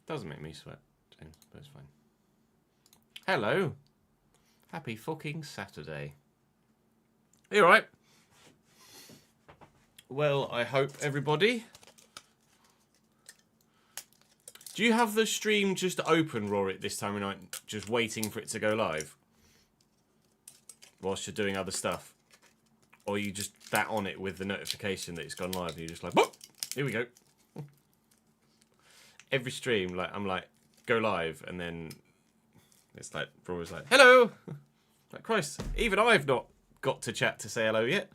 Doesn't make me sweat, James, but it's fine. Hello. Happy fucking Saturday. Are you alright? Well, I hope everybody. Do you have the stream just open, Rory, this time of night, just waiting for it to go live? Whilst you're doing other stuff? Or are you just that on it with the notification that it's gone live and you're just like, whoop, here we go. Every stream, like I'm like, go live, and then it's like, Rory's like, hello! Like, Christ, even I've not got to chat to say hello yet.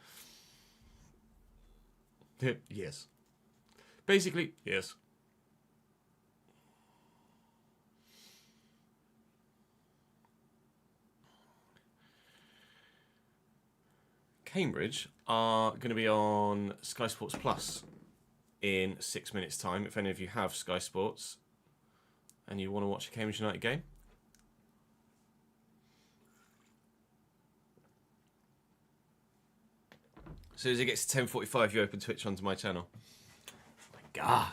Yes. Basically, yes. Cambridge are going to be on Sky Sports Plus in 6 minutes' time. If any of you have Sky Sports and you want to watch a Cambridge United game. As soon as it gets to 10:45, you open Twitch onto my channel. My guy.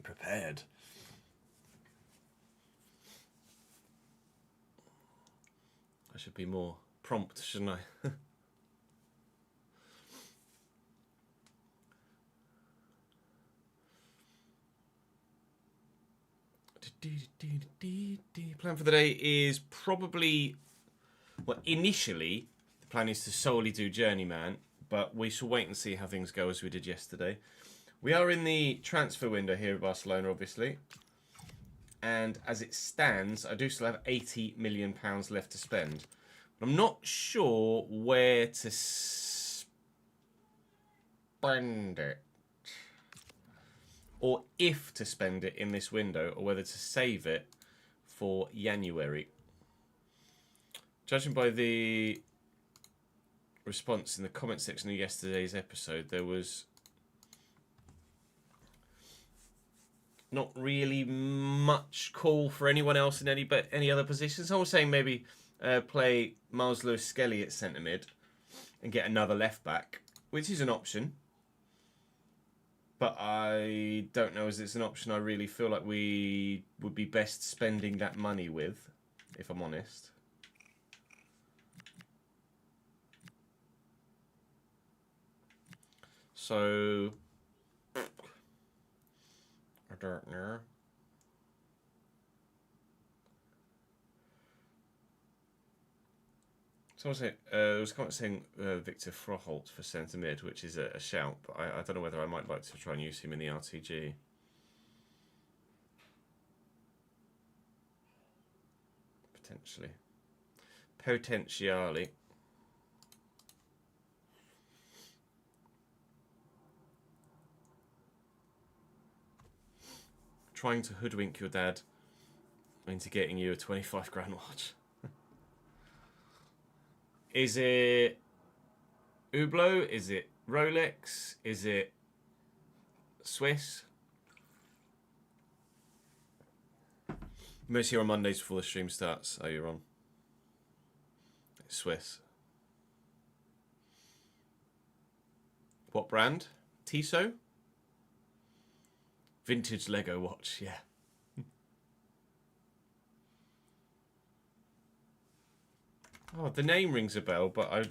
Prepared. I should be more prompt, shouldn't I? Plan for the day is probably, well, initially the plan is to solely do Journeyman, but we shall wait and see how things go as we did yesterday. We are in the transfer window here at Barcelona, obviously, and as it stands, I do still have £80 million left to spend. But I'm not sure where to spend it. Or if to spend it in this window, or whether to save it for January. Judging by the response in the comment section of yesterday's episode, there was not really much call for anyone else in any other position. Someone was saying maybe play Miles Lewis-Skelly at centre mid and get another left back, which is an option. But I don't know as it's an option I really feel like we would be best spending that money with, if I'm honest. So, I don't know. Someone said, there was a comment saying Victor Froholt for centre mid, which is a shout, but I don't know whether I might like to try and use him in the RTG. Potentially. Potentially. Trying to hoodwink your dad into getting you a 25 grand watch. Is it Hublot? Is it Rolex? Is it Swiss? Mostly on Mondays before the stream starts. Oh, you're on. It's Swiss. What brand? Tissot? Vintage Lego watch, yeah. Oh, the name rings a bell, but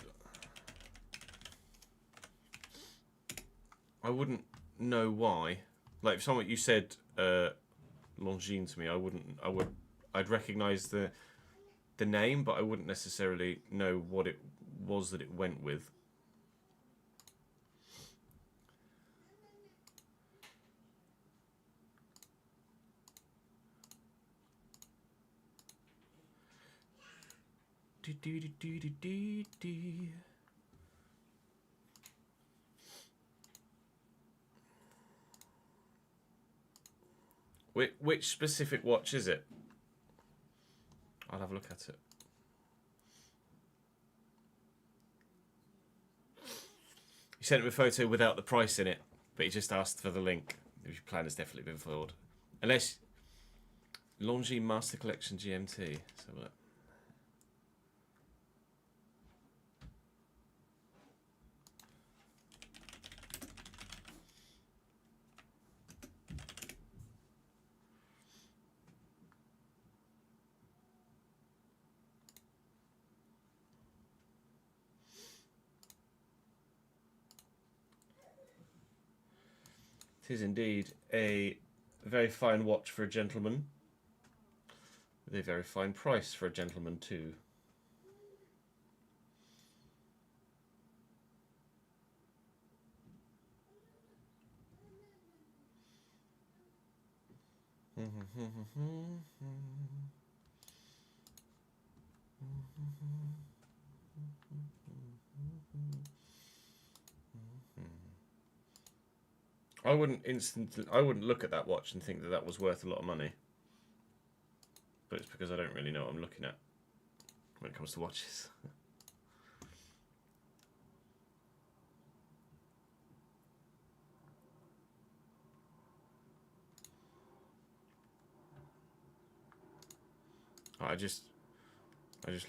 I wouldn't know why. Like if someone you said Longines to me, I'd recognise the name, but I wouldn't necessarily know what it was that it went with. Which specific watch is it? I'll have a look at it. You sent him a photo without the price in it, but he just asked for the link. Your plan has definitely been foiled. Unless Longines Master Collection GMT. So what? It is indeed a very fine watch for a gentleman. With a very fine price for a gentleman too. I wouldn't look at that watch and think that that was worth a lot of money. But it's because I don't really know what I'm looking at when it comes to watches. I just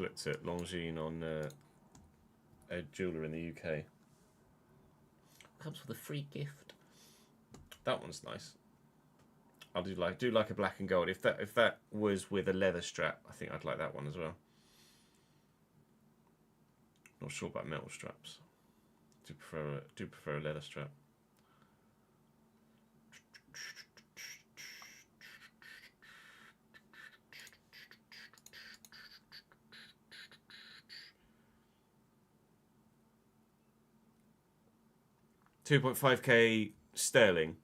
looked at Longines on a jeweler in the UK. Comes with a free gift. That one's nice. I do like a black and gold. If that was with a leather strap, I think I'd like that one as well. Not sure about metal straps. Do prefer a leather strap. $2.5k sterling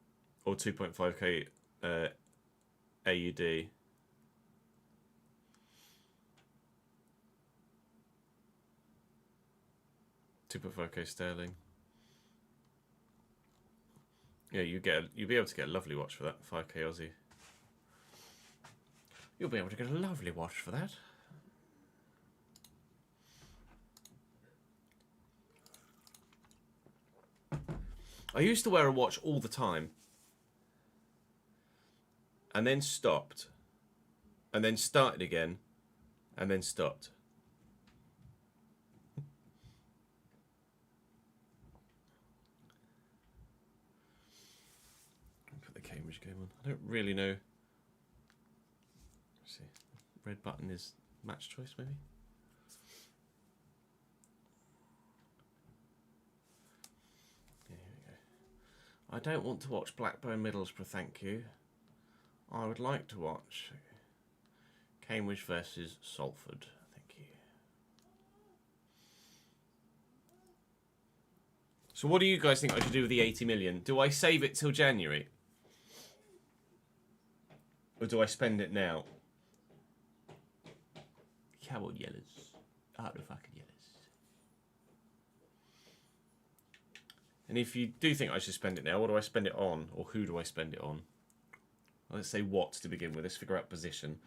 or 2.5k AUD. $2.5k sterling. Yeah, you'll be able to get a lovely watch for that. 5k Aussie. You'll be able to get a lovely watch for that. I used to wear a watch all the time. And then stopped. And then started again. And then stopped. Put the Cambridge game on. I don't really know. Let's see. Red button is match choice, maybe? Yeah, here we go. I don't want to watch Blackburn Middlesbrough, thank you. I would like to watch Cambridge versus Salford. Thank you. So what do you guys think I should do with the 80 million? Do I save it till January? Or do I spend it now? Come on, yellows. Out of fucking yellows. And if you do think I should spend it now, what do I spend it on? Or who do I spend it on? Let's say what to begin with. Let's figure out position.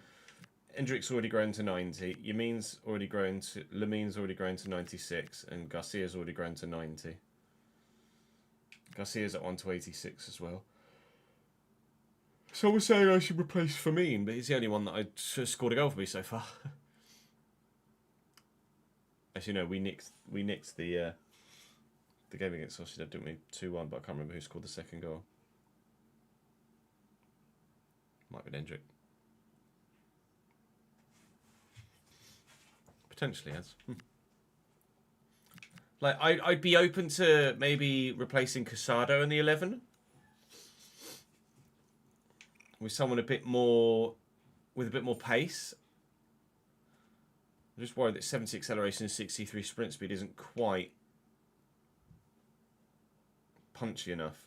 Hendrick's already grown to 90. Yamin's already grown to... Lamin's already grown to 96. And Garcia's already grown to 90. Garcia's at 1 to 86 as well. Someone's saying I should replace Firmine, but he's the only one that I scored a goal for me so far. As you know, we nicked the game against Sociedad, didn't we? 2-1, but I can't remember who scored the second goal. Might be Hendrick. Potentially has. Like, I'd be open to maybe replacing Casado in the 11 with someone with a bit more pace. I'm just worried that 70 acceleration and 63 sprint speed isn't quite punchy enough.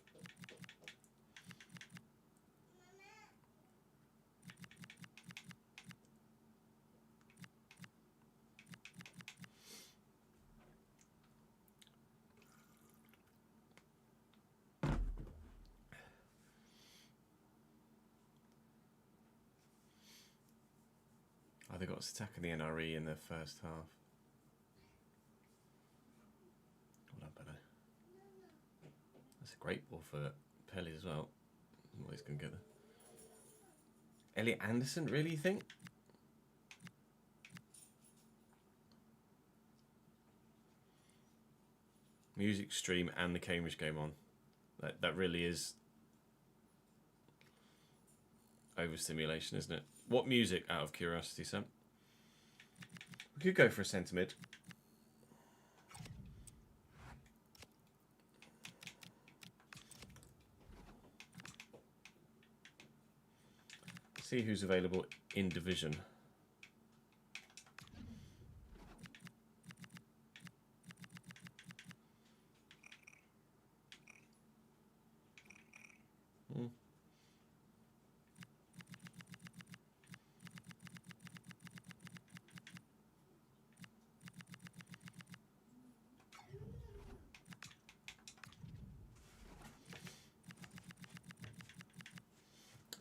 They got us attacking the NRE in the first half. Well done, Bello. That's a great ball for Pelly as well. I don't know what he's going to get there. Elliot Anderson, really, you think? Music stream and the Cambridge game on. That really is overstimulation, isn't it? What music, out of curiosity, Sam? We could go for a centre mid. See who's available in division.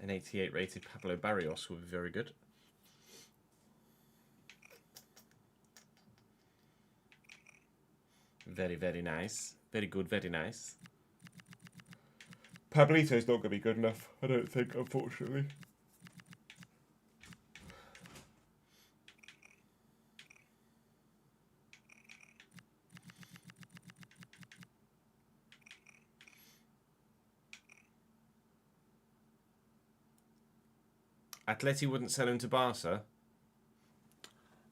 An 88 rated Pablo Barrios would be very good. Very, very nice. Very good, very nice. Pablito's not going to be good enough, I don't think, unfortunately. Atleti wouldn't sell him to Barca.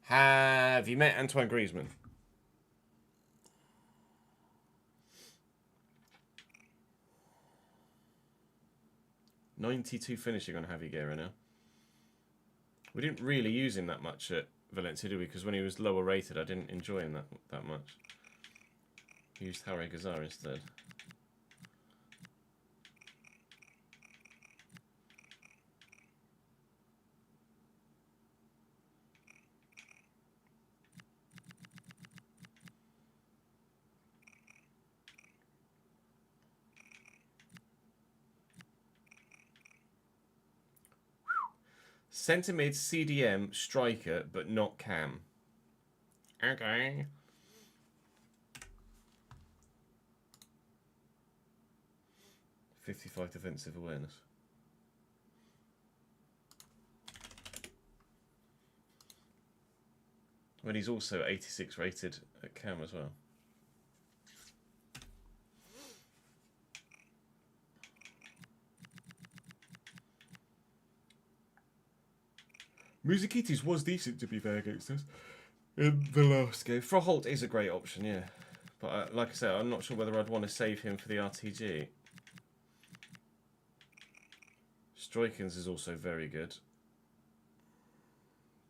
Have you met Antoine Griezmann? .92 finishing on Javi Guerra now. We didn't really use him that much at Valencia, did we? Because when he was lower rated, I didn't enjoy him that much. Used Harry Gazar instead. Centre mid, CDM, striker, but not cam. Okay. .55 defensive awareness. When he's also 86 rated at cam as well. Musakitis was decent, to be fair, against us in the last game. Froholt is a great option, yeah. But like I said, I'm not sure whether I'd want to save him for the RTG. Stroikens is also very good.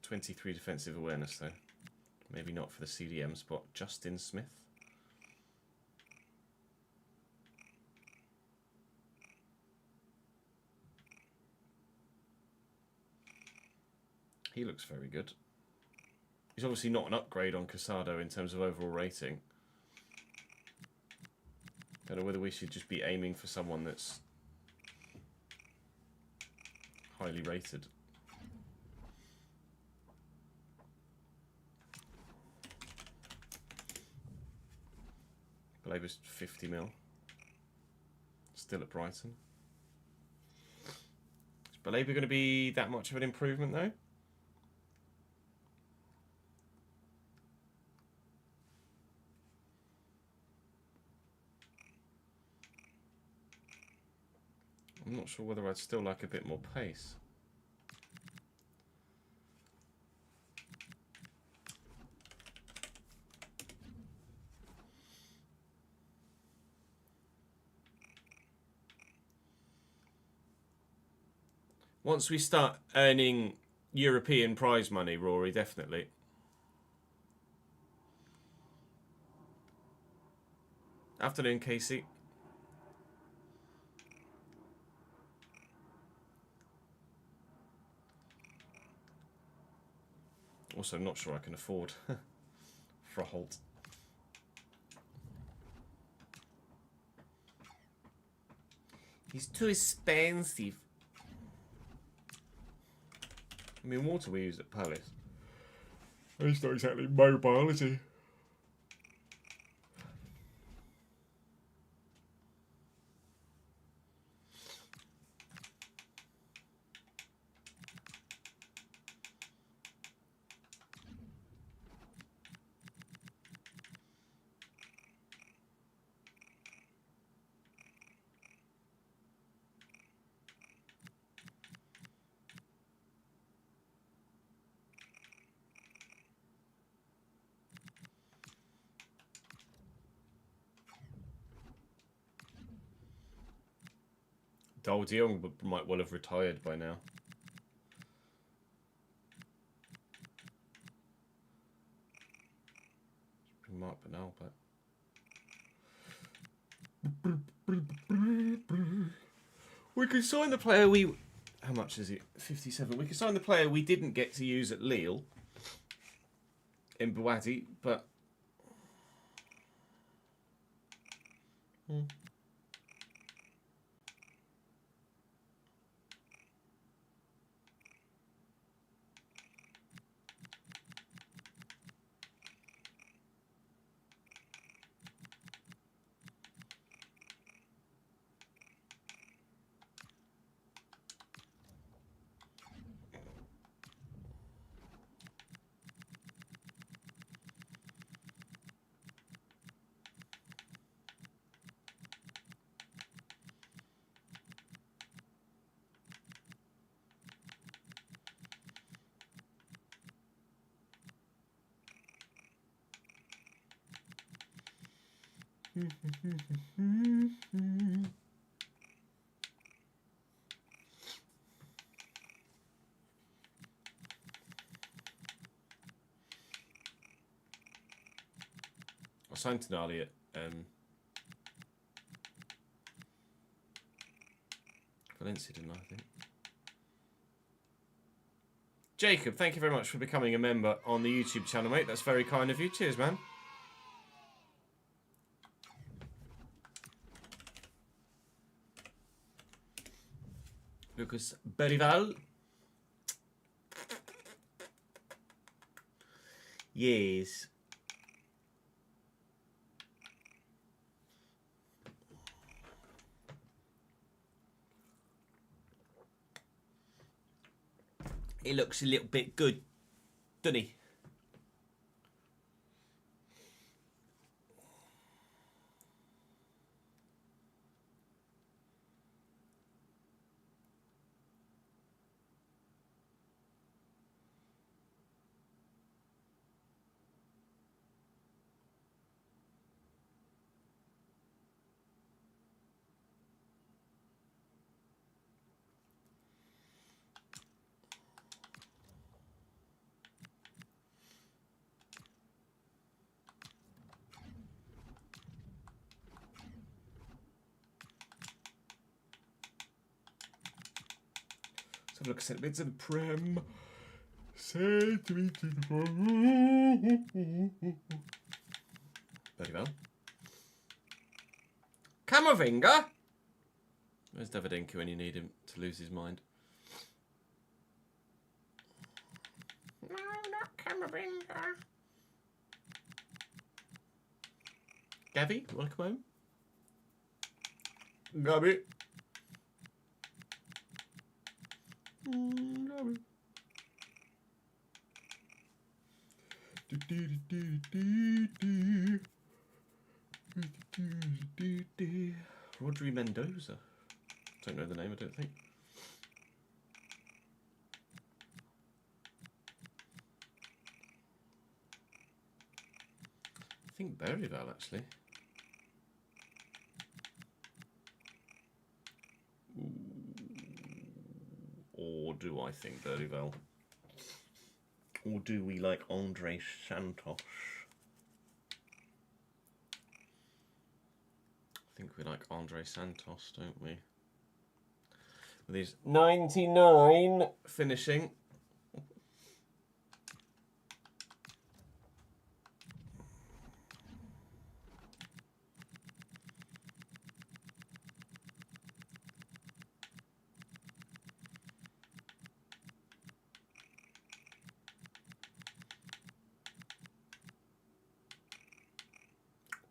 23 defensive awareness, though. Maybe not for the CDM spot. Justin Smith. He looks very good. He's obviously not an upgrade on Casado in terms of overall rating. Don't know whether we should just be aiming for someone that's highly rated. Balaba's 50 mil. Still at Brighton. Is Balaba going to be that much of an improvement, though? I'm not sure whether I'd still like a bit more pace. Once we start earning European prize money, Rory, definitely. Afternoon, Casey. Also, not sure I can afford Froholt. He's too expensive. I mean, water we use at Palace. He's not exactly mobile, is he? Dol de Jong might well have retired by now. up now, but... We could sign the player we... How much is it? 57. We could sign the player we didn't get to use at Lille. In Buati, but... I signed Tonali at Valencia, didn't I think? Jacob, thank you very much for becoming a member on the YouTube channel, mate. That's very kind of you. Cheers, man. Lucas Berival. Yes. He looks a little bit good, doesn't he? Let's have a look at set bits of the Prem. Very well. Camavinga. Where's Davidenko when you need him to lose his mind? No, not Camavinga. Gavi, you want to come home? Gavi. Gavi. Rodri Mendoza. Don't know the name, I don't think. I think Berryvale, actually. Or do I think Berryvale? Or do we like Andre Santos? I think we like Andre Santos, don't we? With his 99 finishing.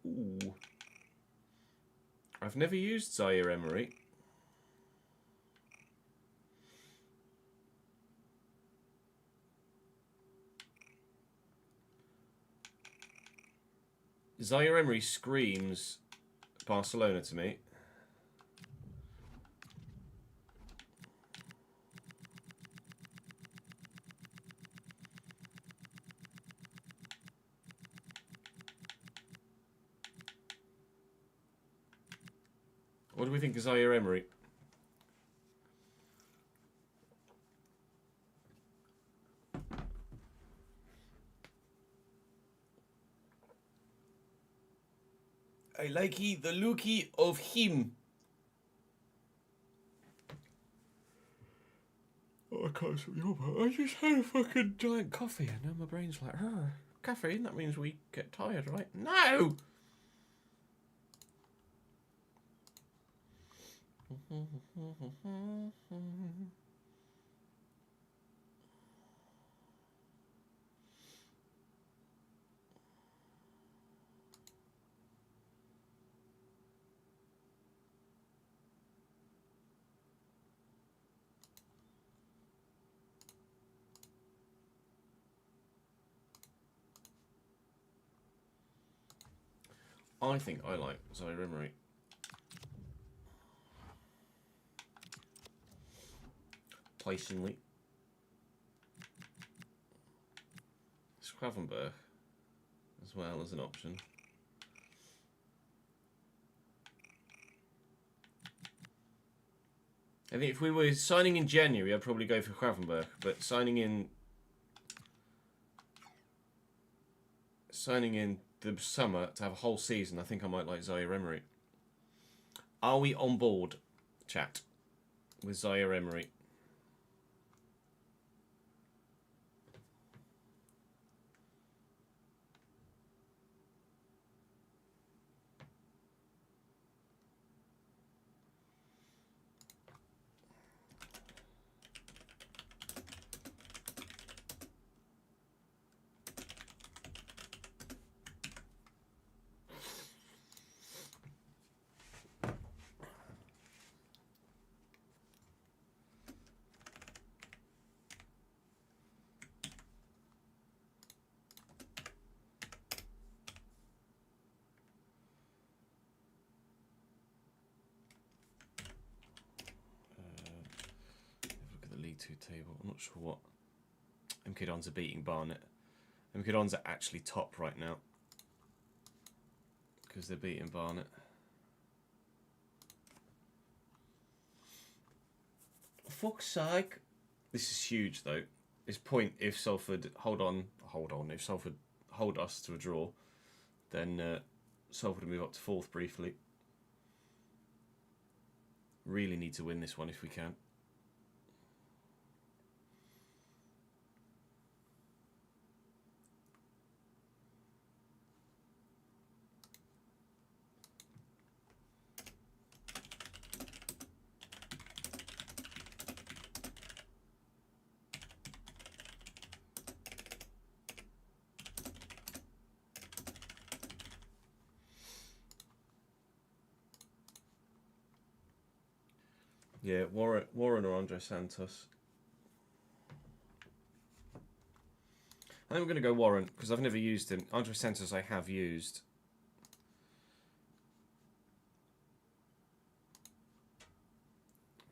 Ooh. I've never used Zaire-Emery. Zaire-Emery screams Barcelona to me. What do we think of Zaire-Emery? I like the looky of him. Oh, I can't stop you. I just had a fucking giant coffee, and now my brain's like, caffeine. That means we get tired, right? No. I think I like Zaire-Emery. Placingly. Schravenberg as well as an option. I think if we were signing in January, I'd probably go for Schravenberg, but signing in the summer to have a whole season, I think I might like Zaire-Emery. Are we on board, chat, with Zaire-Emery? League 2 table. I'm not sure what MK Dons are beating Barnet. MK Dons are actually top right now because they're beating Barnet. Fuck's sake. This is huge though. This point, if Salford hold on. If Salford hold us to a draw, then Salford will move up to 4th briefly. Really need to win this one if we can. Yeah, Warren or Andre Santos. I think we're going to go Warren because I've never used him. Andre Santos I have used.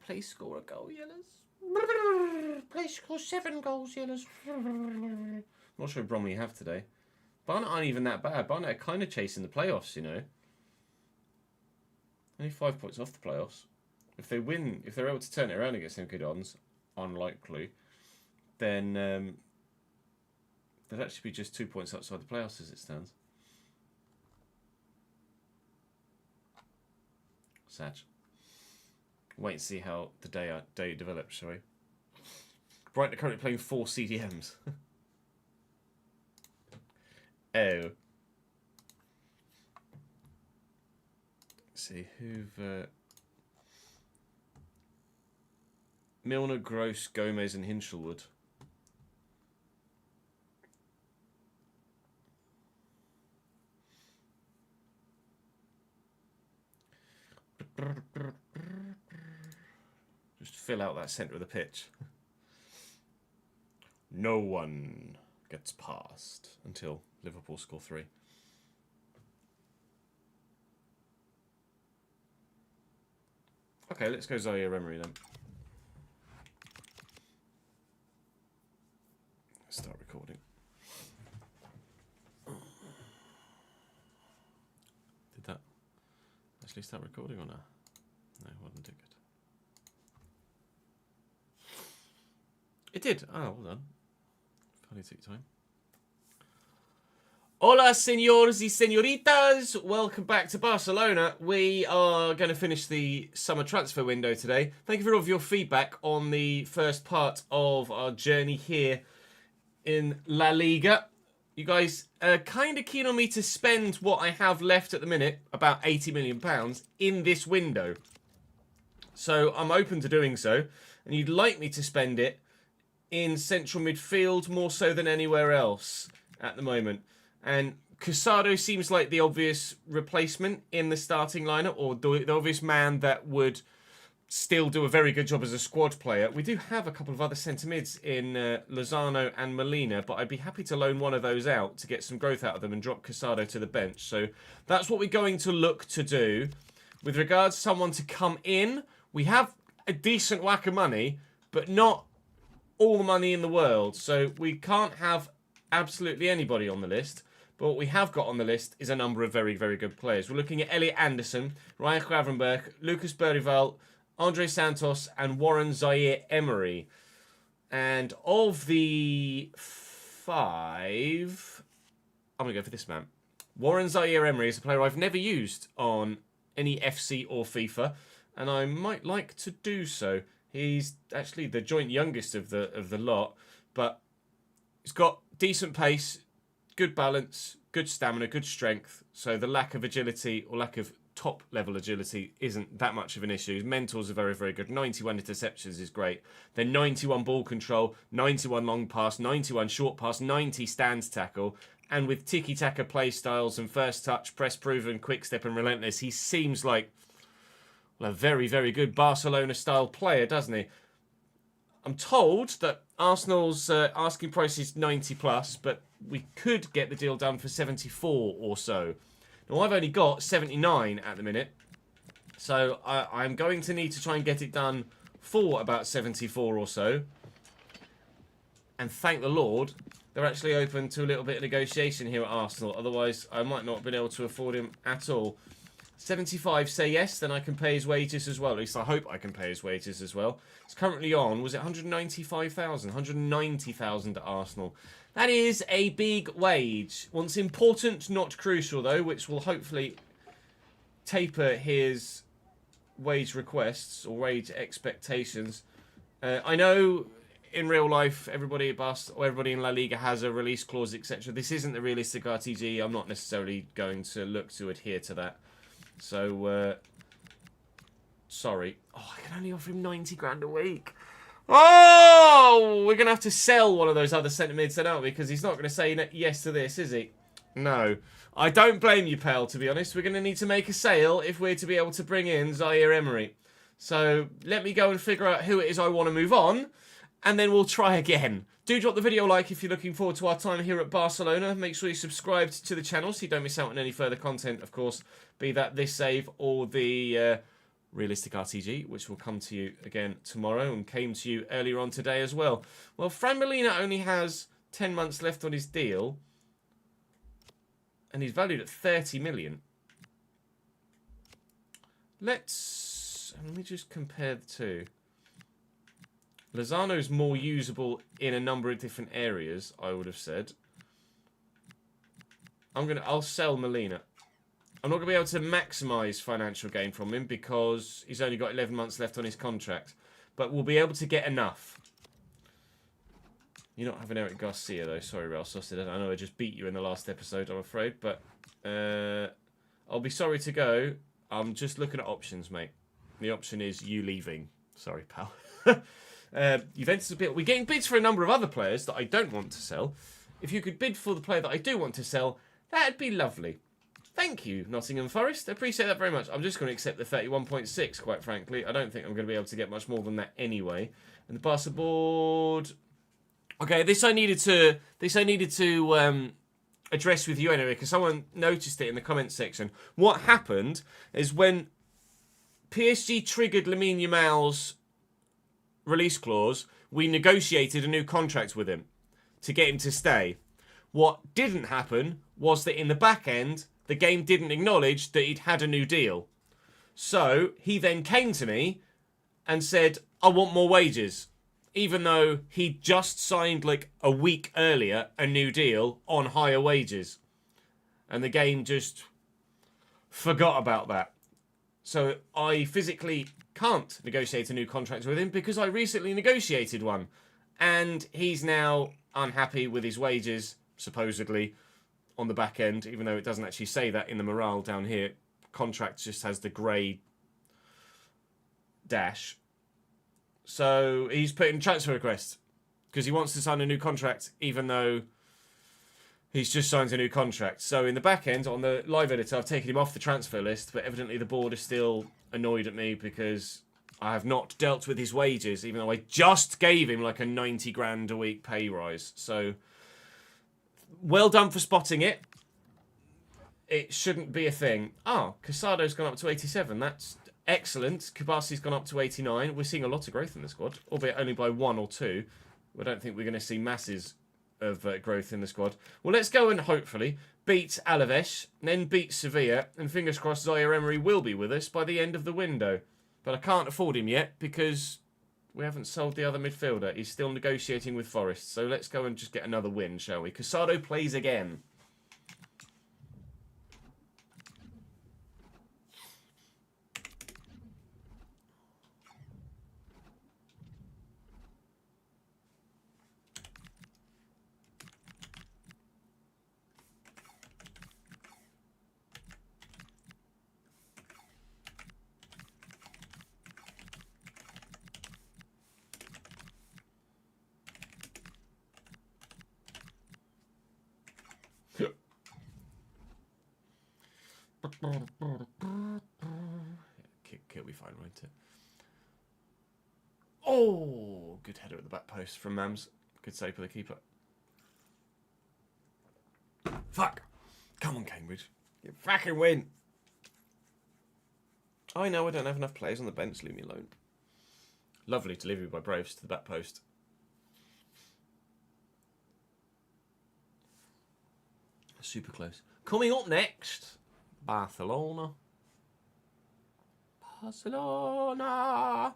Please score a goal, Yellers. Please score 7 goals, Yellers. I'm not sure Bromley have today. Barnet aren't even that bad. Barnet are kind of chasing the playoffs, you know. Only 5 points off the playoffs. If they win, if they're able to turn it around against MK Dons, unlikely, then they'd actually be just 2 points outside the playoffs as it stands. Sad. Wait and see how the day develops, shall we? Brighton are currently playing 4 CDMs. Oh. Let's see, who've... Milner, Gross, Gomez and Hinchelwood. Just fill out that centre of the pitch. No one gets past until Liverpool score 3. Okay, let's go Zaire-Emery then. Start recording. Did that actually start recording or no? No, it wasn't it good. It did. Oh, well done. Finally took time. Hola, senores y senoritas. Welcome back to Barcelona. We are going to finish the summer transfer window today. Thank you for all of your feedback on the first part of our journey here in La Liga. You guys are kind of keen on me to spend what I have left at the minute, about £80 million, in this window. So I'm open to doing so. And you'd like me to spend it in central midfield more so than anywhere else at the moment. And Casado seems like the obvious replacement in the starting lineup, or the obvious man that would still do a very good job as a squad player. We do have a couple of other centre mids in Lozano and Molina, but I'd be happy to loan one of those out to get some growth out of them and drop Casado to the bench. So that's what we're going to look to do. With regards to someone to come in, we have a decent whack of money, but not all the money in the world. So we can't have absolutely anybody on the list. But what we have got on the list is a number of very, very good players. We're looking at Elliot Anderson, Ryan Gravenberg, Lucas Berrival, Andre Santos, and Warren Zaire-Emery. And of the 5, I'm going to go for this man. Warren Zaire-Emery is a player I've never used on any FC or FIFA, and I might like to do so. He's actually the joint youngest of the lot, but he's got decent pace, good balance, good stamina, good strength. So the lack of agility or lack of top level agility isn't that much of an issue. His mentors are very, very good. 91 interceptions is great. Then 91 ball control, 91 long pass, 91 short pass, 90 stands tackle. And with tiki-taka play styles and first touch, press proven, quick step and relentless, he seems like a very, very good Barcelona-style player, doesn't he? I'm told that Arsenal's asking price is 90 plus, but we could get the deal done for 74 or so. Now, I've only got 79 at the minute, so I'm going to need to try and get it done for about 74 or so. And thank the Lord, they're actually open to a little bit of negotiation here at Arsenal. Otherwise, I might not have been able to afford him at all. 75 say yes, then I can pay his wages as well. At least I hope I can pay his wages as well. It's currently on, was it 195,000? 190,000 at Arsenal. That is a big wage. Once important, not crucial though, which will hopefully taper his wage requests or wage expectations. I know in real life everybody at everybody in La Liga has a release clause, etc. This isn't the realistic RTG. I'm not necessarily going to look to adhere to that. So, sorry. Oh, I can only offer him 90 grand a week. Oh, we're going to have to sell one of those other centre mids then, aren't we? Because he's not going to say yes to this, is he? No. I don't blame you, pal, to be honest. We're going to need to make a sale if we're to be able to bring in Zaire-Emery. So, let me go and figure out who it is I want to move on, and then we'll try again. Do drop the video a like if you're looking forward to our time here at Barcelona. Make sure you're subscribed to the channel so you don't miss out on any further content, of course, be that this save or the Realistic RTG, which will come to you again tomorrow and came to you earlier on today as well. Well, Fran Molina only has 10 months left on his deal, and he's valued at 30 million. Let me just compare the two. Lozano is more usable in a number of different areas, I would have said. I'll sell Molina. I'm not going to be able to maximise financial gain from him because he's only got 11 months left on his contract. But we'll be able to get enough. You're not having Eric Garcia, though. Sorry, Real Sociedad. I know I just beat you in the last episode, I'm afraid. But I'll be sorry to go. I'm just looking at options, mate. The option is you leaving. Sorry, pal. Juventus a bit. We're getting bids for a number of other players that I don't want to sell. If you could bid for the player that I do want to sell, that'd be lovely. Thank you, Nottingham Forest. I appreciate that very much. I'm just going to accept the 31.6, quite frankly. I don't think I'm going to be able to get much more than that anyway. And the Barca board. Okay, this I needed to address with you anyway, because someone noticed it in the comments section. What happened is when PSG triggered Lamine Yamal's release clause, we negotiated a new contract with him to get him to stay. What didn't happen was that in the back end, the game didn't acknowledge that he'd had a new deal. So he then came to me and said, I want more wages. Even though he'd just signed like a week earlier a new deal on higher wages. And the game just forgot about that. So I physically can't negotiate a new contract with him because I recently negotiated one. And he's now unhappy with his wages, supposedly, on the back end, even though it doesn't actually say that in the morale down here. Contract just has the grey dash. So he's put in transfer request because he wants to sign a new contract, even though he's just signed a new contract. So in the back end, on the live editor, I've taken him off the transfer list, but evidently the board is still annoyed at me because I have not dealt with his wages, even though I just gave him like a 90 grand a week pay rise. So well done for spotting it. It shouldn't be a thing. Oh, Casado's gone up to 87. That's excellent. Kabasi's gone up to 89. We're seeing a lot of growth in the squad, albeit only by 1 or 2. I don't think we're going to see masses of growth in the squad. Well, let's go and hopefully beat Alaves, then beat Sevilla, and fingers crossed Zaire-Emery will be with us by the end of the window. But I can't afford him yet because we haven't sold the other midfielder. He's still negotiating with Forest. So let's go and just get another win, shall we? Casado plays again. Kick will be fine, won't it? Oh, good header at the back post from Mams. Good save for the keeper. Fuck. Come on, Cambridge. You fucking win. I know I don't have enough players on the bench. Leave me alone. Lovely delivery by Braves to the back post. Super close. Coming up next, Barcelona. Barcelona.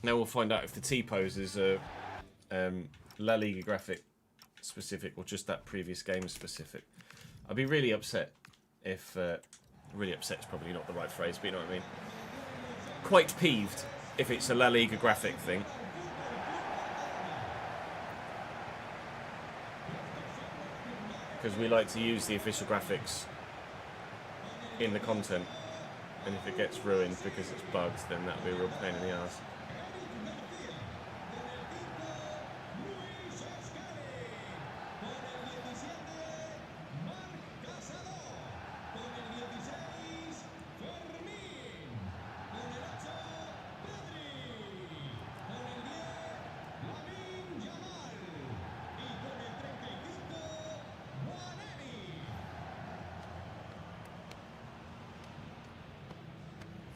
Now we'll find out if the T-pose is La Liga graphic specific or just that previous game specific. I'd be really upset if... really upset is probably not the right phrase, but you know what I mean. Quite peeved if it's a La Liga graphic thing. Because we like to use the official graphics in the content. And if it gets ruined because it's bugs, then that'll be a real pain in the ass.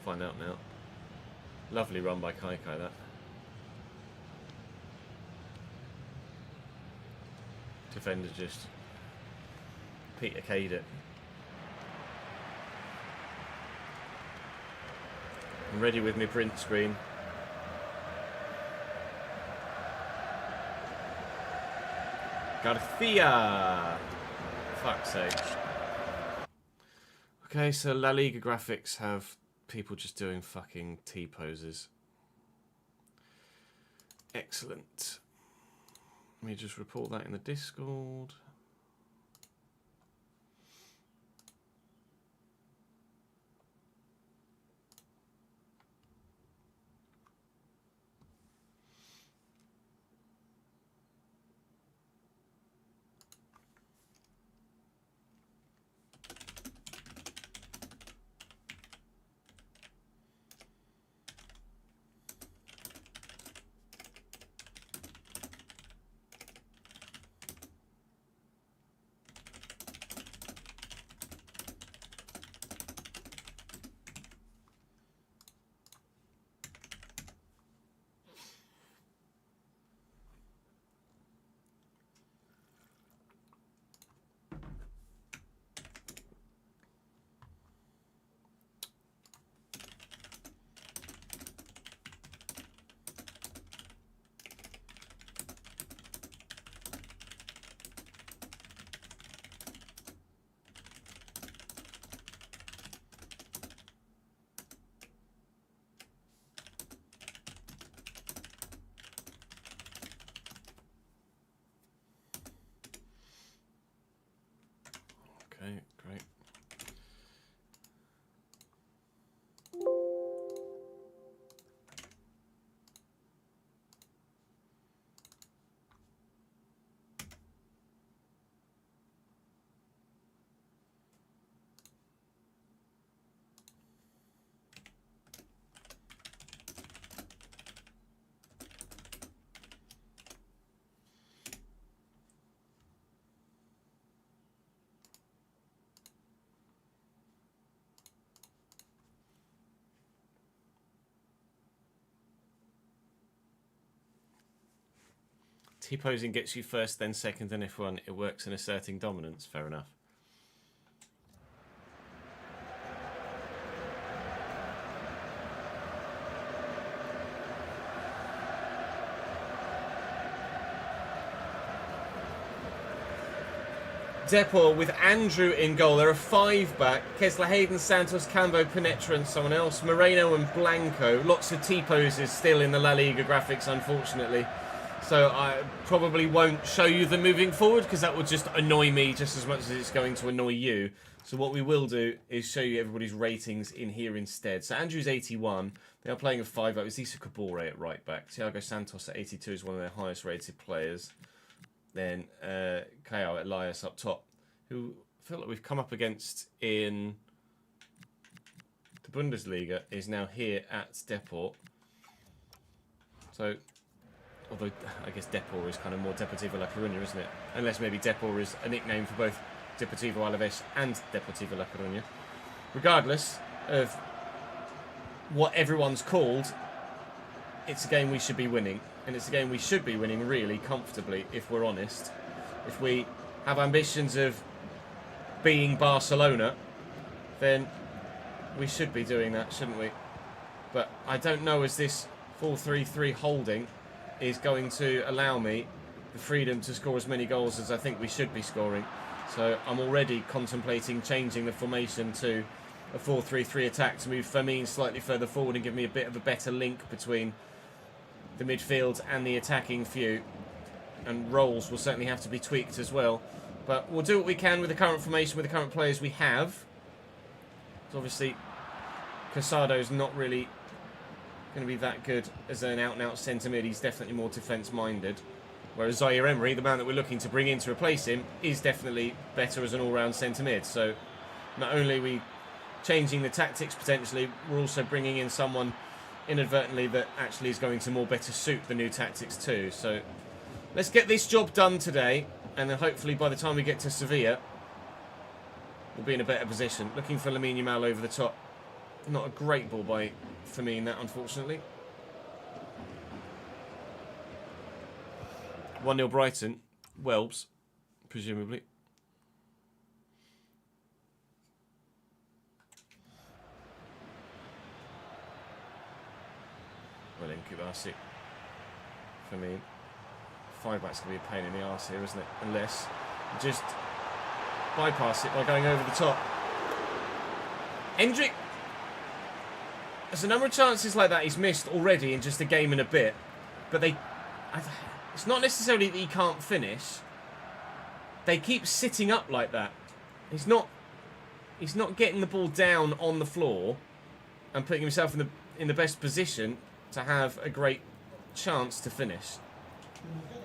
Find out now. Lovely run by Kai, that. Defender just Peter K'd it. I'm ready with my print screen. Garcia! Fuck's sake. Okay, so La Liga graphics have people just doing fucking T-poses. Excellent. Let me just report that in the Discord. T-posing gets you first, then second, then F1. It works in asserting dominance. Fair enough. Depor with Andrew in goal. There are 5 back. Kessler, Hayden, Santos, Cambo, Penetra and someone else. Moreno and Blanco. Lots of T-poses still in the La Liga graphics, unfortunately. So I probably won't show you them moving forward because that would just annoy me just as much as it's going to annoy you. So what we will do is show you everybody's ratings in here instead. So Andrew's 81. They are playing a 5 out. It's Issa Kabore at right back. Thiago Santos at 82 is one of their highest rated players. Then Kyle Elias up top, who I feel like we've come up against in the Bundesliga, is now here at Depor. So, although I guess Depor is kind of more Deportivo La Coruña, isn't it? Unless maybe Depor is a nickname for both Deportivo Alaves and Deportivo La Coruña. Regardless of what everyone's called, it's a game we should be winning. And it's a game we should be winning really comfortably, if we're honest. If we have ambitions of being Barcelona, then we should be doing that, shouldn't we? But I don't know as this 4-3-3 holding is going to allow me the freedom to score as many goals as I think we should be scoring. So I'm already contemplating changing the formation to a 4-3-3 attack to move Firmine slightly further forward and give me a bit of a better link between the midfield and the attacking few, and roles will certainly have to be tweaked as well, but we'll do what we can with the current formation, with the current players we have. So obviously Casado's not really going to be that good as an out-and-out centre mid. He's definitely more defence minded, whereas Zaire-Emery, the man that we're looking to bring in to replace him, is definitely better as an all-round centre mid. So not only are we changing the tactics potentially, we're also bringing in someone inadvertently that actually is going to more better suit the new tactics too. So let's get this job done today, and then hopefully by the time we get to Sevilla we'll be in a better position. Looking for Lamine Yamal over the top. Not a great ball by Firmine, that, unfortunately. 1-0 Brighton. Welbs, presumably. Well in, Kubasi. Firmine. 5 back's going to be a pain in the arse here, isn't it? Unless you just bypass it by going over the top. Endrick. There's a number of chances like that he's missed already in just a game and a bit. But it's not necessarily that he can't finish. They keep sitting up like that. He's not getting the ball down on the floor and putting himself in the best position to have a great chance to finish.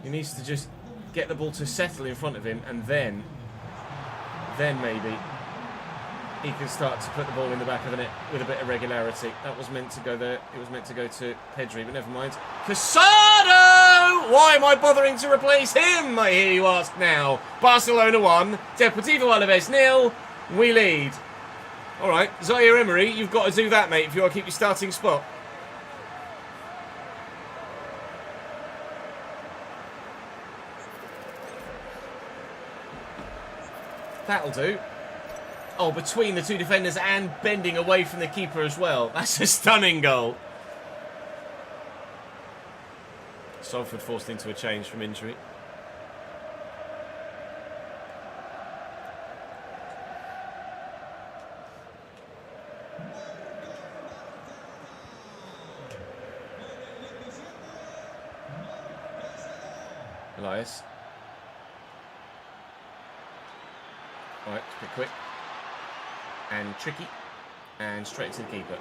He needs to just get the ball to settle in front of him, and then maybe he can start to put the ball in the back of the net with a bit of regularity. That was meant to go there. It was meant to go to Pedri, but never mind. Casado! Why am I bothering to replace him, I hear you ask now. Barcelona 1, Deportivo Alaves 0. We lead. All right, Zaire-Emery, you've got to do that, mate, if you want to keep your starting spot. That'll do. Oh, between the two defenders and bending away from the keeper as well. That's a stunning goal. Salford forced into a change from injury. Elias. Alright, it's a bit quick. And tricky. And straight to the keeper.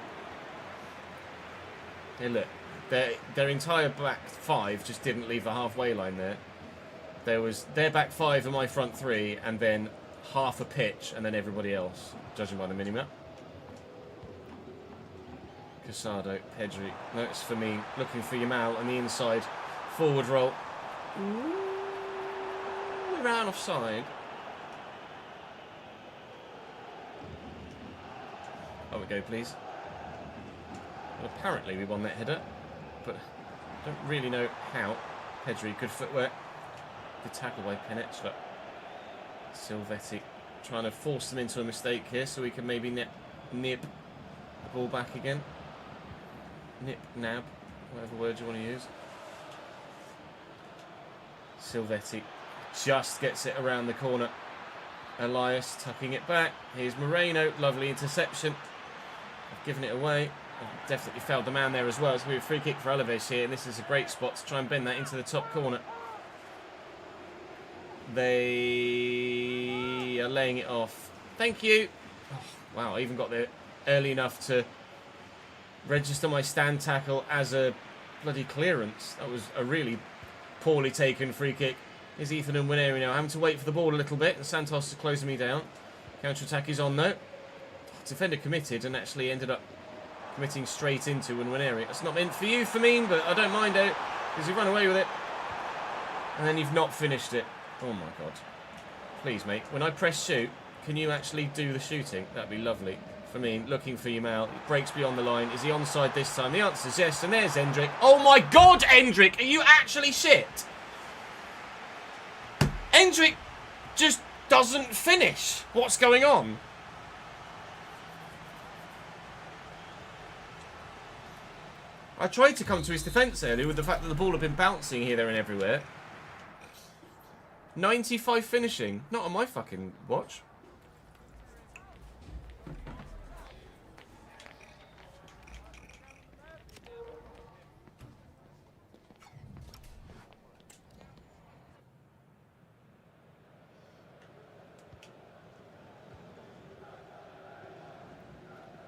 Hey, look. Their entire back 5 just didn't leave the halfway line there. There was their back 5 and my front 3, and then half a pitch, and then everybody else, judging by the minimap. Casado, Pedri. No, it's for me. Looking for Yamal on the inside. Forward roll. Ooh, we ran offside. Up we go, please. Well, apparently we won that header, but I don't really know how. Pedri, good footwork. Good tackle by Peninsula. Silvetti trying to force them into a mistake here so we can maybe nip the ball back again. Nab, whatever word you want to use. Silvetti just gets it around the corner. Elias tucking it back. Here's Moreno, lovely interception. I've given it away. I've definitely failed the man there as well. It's going to be a free kick for Alaves here, and this is a great spot to try and bend that into the top corner. They are laying it off. Thank you. Oh, wow, I even got there early enough to register my stand tackle as a bloody clearance. That was a really poorly taken free kick. Here's Ethan and Winery now having to wait for the ball a little bit, and Santos is closing me down. Counter-attack is on though. Defender committed and actually ended up committing straight into Winery. That's not meant for you, Firmine, but I don't mind it because you've run away with it. And then you've not finished it. Oh my god. Please, mate. When I press shoot, can you actually do the shooting? That'd be lovely. Firmine looking for Yamal. It breaks beyond the line. Is he onside this time? The answer is yes. And there's Endrick. Oh my god, Endrick! Are you actually shit? Endrick just doesn't finish. What's going on? I tried to come to his defence earlier with the fact that the ball had been bouncing here, there and everywhere. 95 finishing. Not on my fucking watch.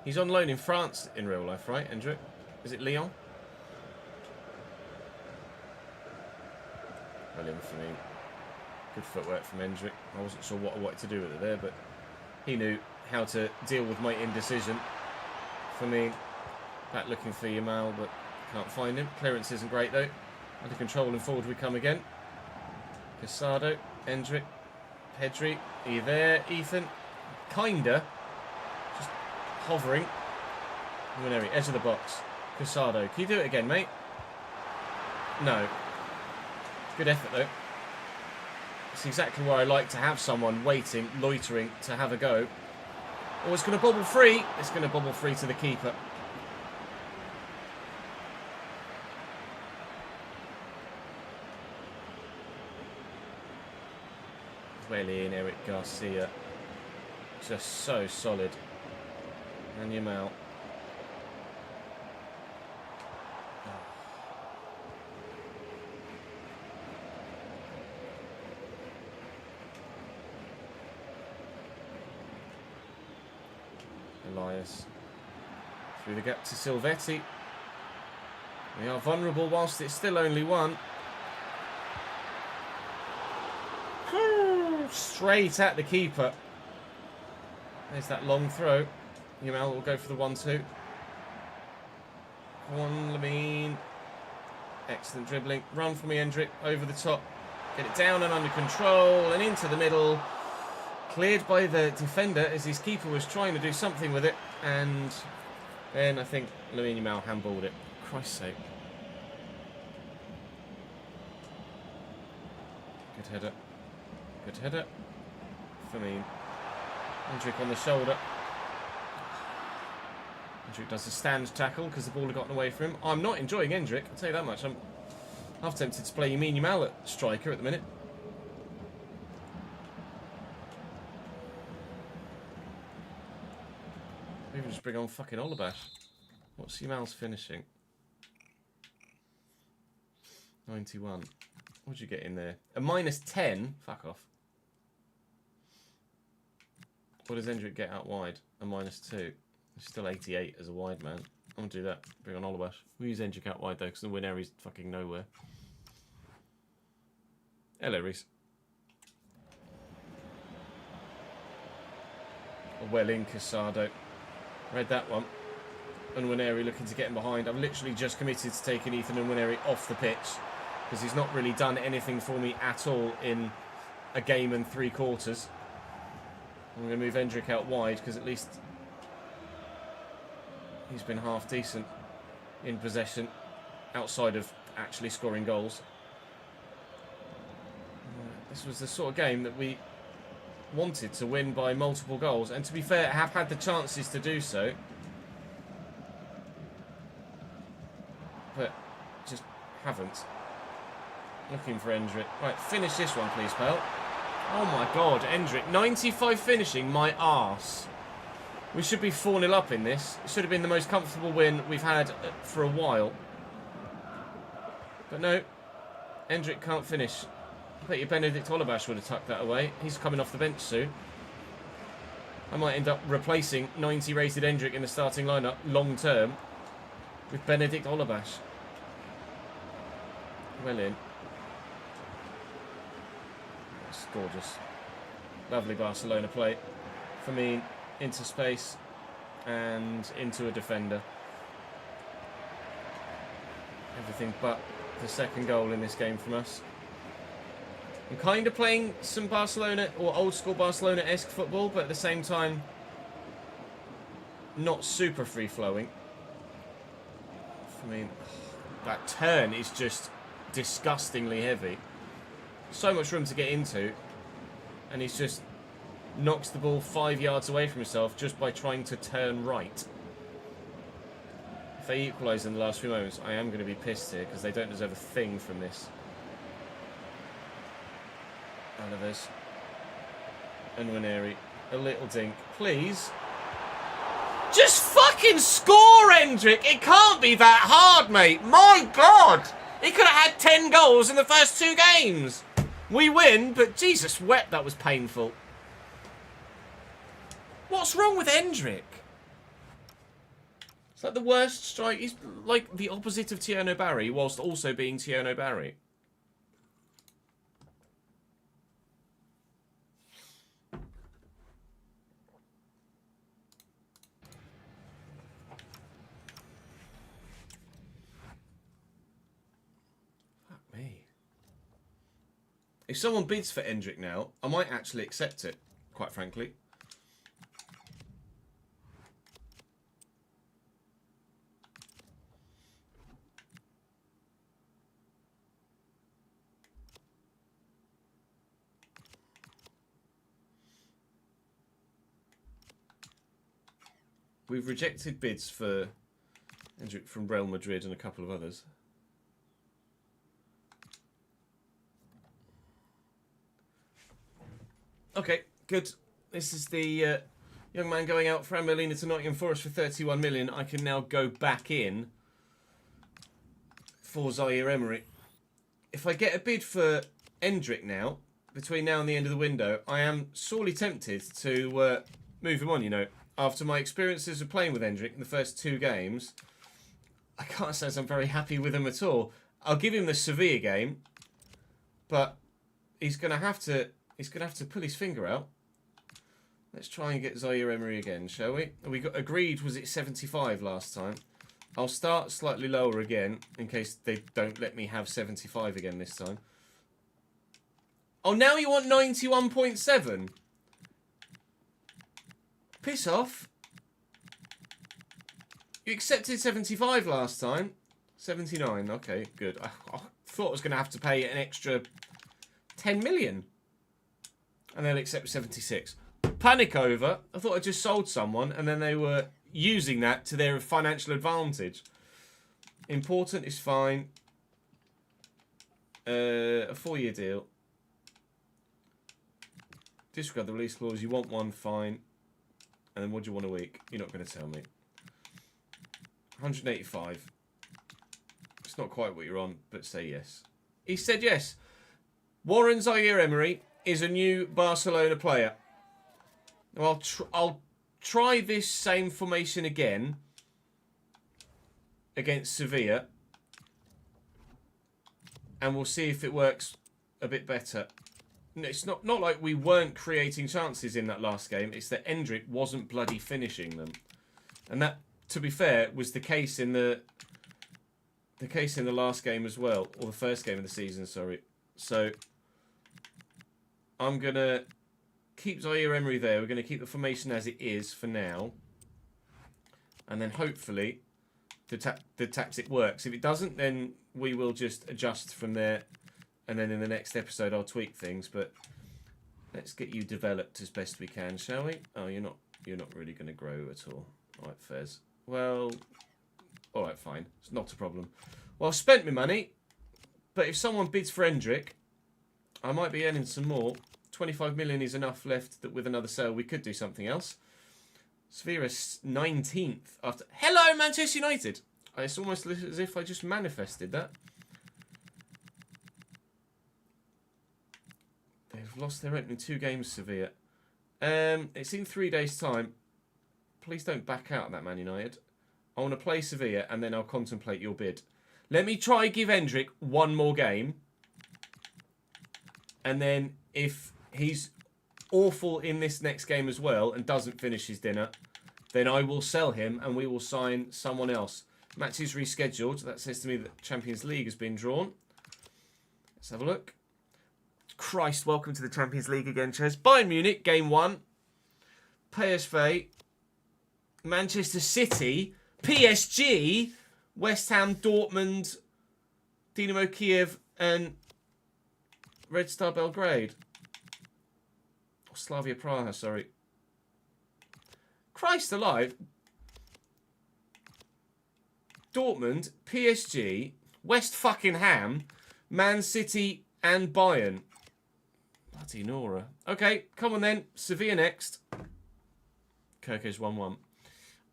He's on loan in France in real life, right, Andrew? Is it Lyon? Brilliant for me. Good footwork from Hendrick. I wasn't sure what I wanted to do with it there, but he knew how to deal with my indecision. For me, back looking for Yamal, but can't find him. Clearance isn't great though. Under control and forward we come again. Casado, Hendrick, Pedri. Are you there, Ethan? Kinda. Just hovering. Winery, edge of the box. Casado. Can you do it again, mate? No. Good effort though. It's exactly where I like to have someone waiting, loitering to have a go. Oh, it's going to bobble free. It's going to bobble free to the keeper. Welly and Eric Garcia. Just so solid. And Yamal. Elias through the gap to Silvetti. We are vulnerable whilst it's still only one. Straight at the keeper. There's that long throw. Yamal will go for the 1-2. Come on, Lamine. Excellent dribbling. Run for me, Hendrick. Over the top. Get it down and under control and into the middle. Cleared by the defender as his keeper was trying to do something with it, and then I think Lamine Yamal handballed it. Christ's sake. Good header. Good header. Firmine. Hendrick on the shoulder. Hendrick does the stand tackle because the ball had gotten away from him. I'm not enjoying Hendrick, I'll tell you that much. I'm half tempted to play Lamine Yamal at striker at the minute. Maybe just bring on fucking Olabash. What's Yamal's finishing? 91. What'd you get in there? A -10? Fuck off. What does Hendrick get out wide? A -2. He's still 88 as a wide man. I'm going to do that. Bring on Olabash. We'll use Hendrick out wide though, because the winner is fucking nowhere. Hello, Reese. Well in, Casado. Read that one. And Winery looking to get him behind. I've literally just committed to taking Ethan and Winery off the pitch because he's not really done anything for me at all in a game and 3 quarters. I'm going to move Hendrick out wide because at least he's been half decent in possession outside of actually scoring goals. This was the sort of game that we wanted to win by multiple goals. And to be fair, have had the chances to do so. But just haven't. Looking for Endrick. Right, finish this one, please, pal. Oh my god, Endrick. 95 finishing, my arse. We should be 4-0 up in this. It should have been the most comfortable win we've had for a while. But no, Endrick can't finish. I bet you Benedict Olabash would have tucked that away. He's coming off the bench soon. I might end up replacing 90 rated Endrick in the starting lineup long term with Benedict Olabash. Well in. It's gorgeous. Lovely Barcelona play. For me, into space and into a defender. Everything but the second goal in this game from us. I'm kind of playing some Barcelona or old school Barcelona-esque football, but at the same time not super free flowing. I mean, that turn is just disgustingly heavy. So much room to get into, and he's just knocks the ball 5 yards away from himself just by trying to turn right. If they equalise in the last few moments, I am going to be pissed here because they don't deserve a thing from this. Alaves. Zaire-Emery. A little dink. Please. Just fucking score, Endrick! It can't be that hard, mate! My God! He could have had 10 goals in the first 2 games! We win, but Jesus wept, that was painful. What's wrong with Endrick? It's like the worst strike. He's like the opposite of Tierno Barry, whilst also being Tierno Barry. Fuck me. If someone bids for Endrick now, I might actually accept it, quite frankly. We've rejected bids for Endrick from Real Madrid and a couple of others. Okay, good. This is the young man going out from Melina to Nottingham Forest for 31 million. I can now go back in for Zaire-Emery. If I get a bid for Endrick now, between now and the end of the window, I am sorely tempted to move him on, you know. After my experiences of playing with Endrick in the first 2 games, I can't say I'm very happy with him at all. I'll give him the Sevilla game, but he's going to have to pull his finger out. Let's try and get Zaire-Emery again, shall we? We got agreed, was it 75 last time? I'll start slightly lower again in case they don't let me have 75 again this time. Oh, now you want 91.7? Piss off. You accepted 75 last time. 79, okay, good. I thought I was going to have to pay an extra 10 million. And they'll accept 76. Panic over. I thought I just sold someone and then they were using that to their financial advantage. Important is fine. A 4-year deal. Disregard the release clause. You want one, fine. And then what do you want a week? You're not going to tell me. 185. It's not quite what you're on, but say yes. He said yes. Warren Zaire-Emery is a new Barcelona player. Now I'll try this same formation again against Sevilla. And we'll see if it works a bit better. It's not like we weren't creating chances in that last game. It's that Endrick wasn't bloody finishing them. And that, to be fair, was the case in the last game as well. Or the first game of the season, sorry. So I'm going to keep Zaire-Emery there. We're going to keep the formation as it is for now. And then hopefully the tactic works. If it doesn't, then we will just adjust from there and then in the next episode I'll tweak things. But let's get you developed as best we can, shall we? Oh, you're not really going to grow at all. All right, Fez. Well, all right, fine. It's not a problem. Well, I've spent my money, but if someone bids for Hendrick, I might be earning some more. 25 million is enough left that with another sale we could do something else. Sevilla 19th after. Hello, Manchester United. It's almost as if I just manifested that. They've lost their opening 2 games, Sevilla. It's in 3 days' time. Please don't back out of that, Man United. I want to play Sevilla and then I'll contemplate your bid. Let me try give Hendrick 1 more game. And then if he's awful in this next game as well and doesn't finish his dinner, then I will sell him and we will sign someone else. Match is rescheduled. That says to me that Champions League has been drawn. Let's have a look. Christ, welcome to the Champions League again, Ches. Bayern Munich, game 1. PSV, Manchester City, PSG, West Ham, Dortmund, Dynamo Kiev, and Red Star Belgrade. Or Slavia Praha, sorry. Christ alive. Dortmund, PSG, West fucking Ham, Man City, and Bayern. Bloody Nora. Okay, come on then. Sevilla next. Kirko's 1-1.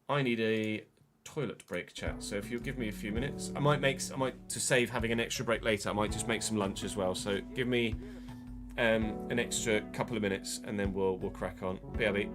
I need a toilet break, chat. So if you'll give me a few minutes, I might to save having an extra break later. I might just make some lunch as well. So give me an extra couple of minutes, and then we'll crack on. BRB.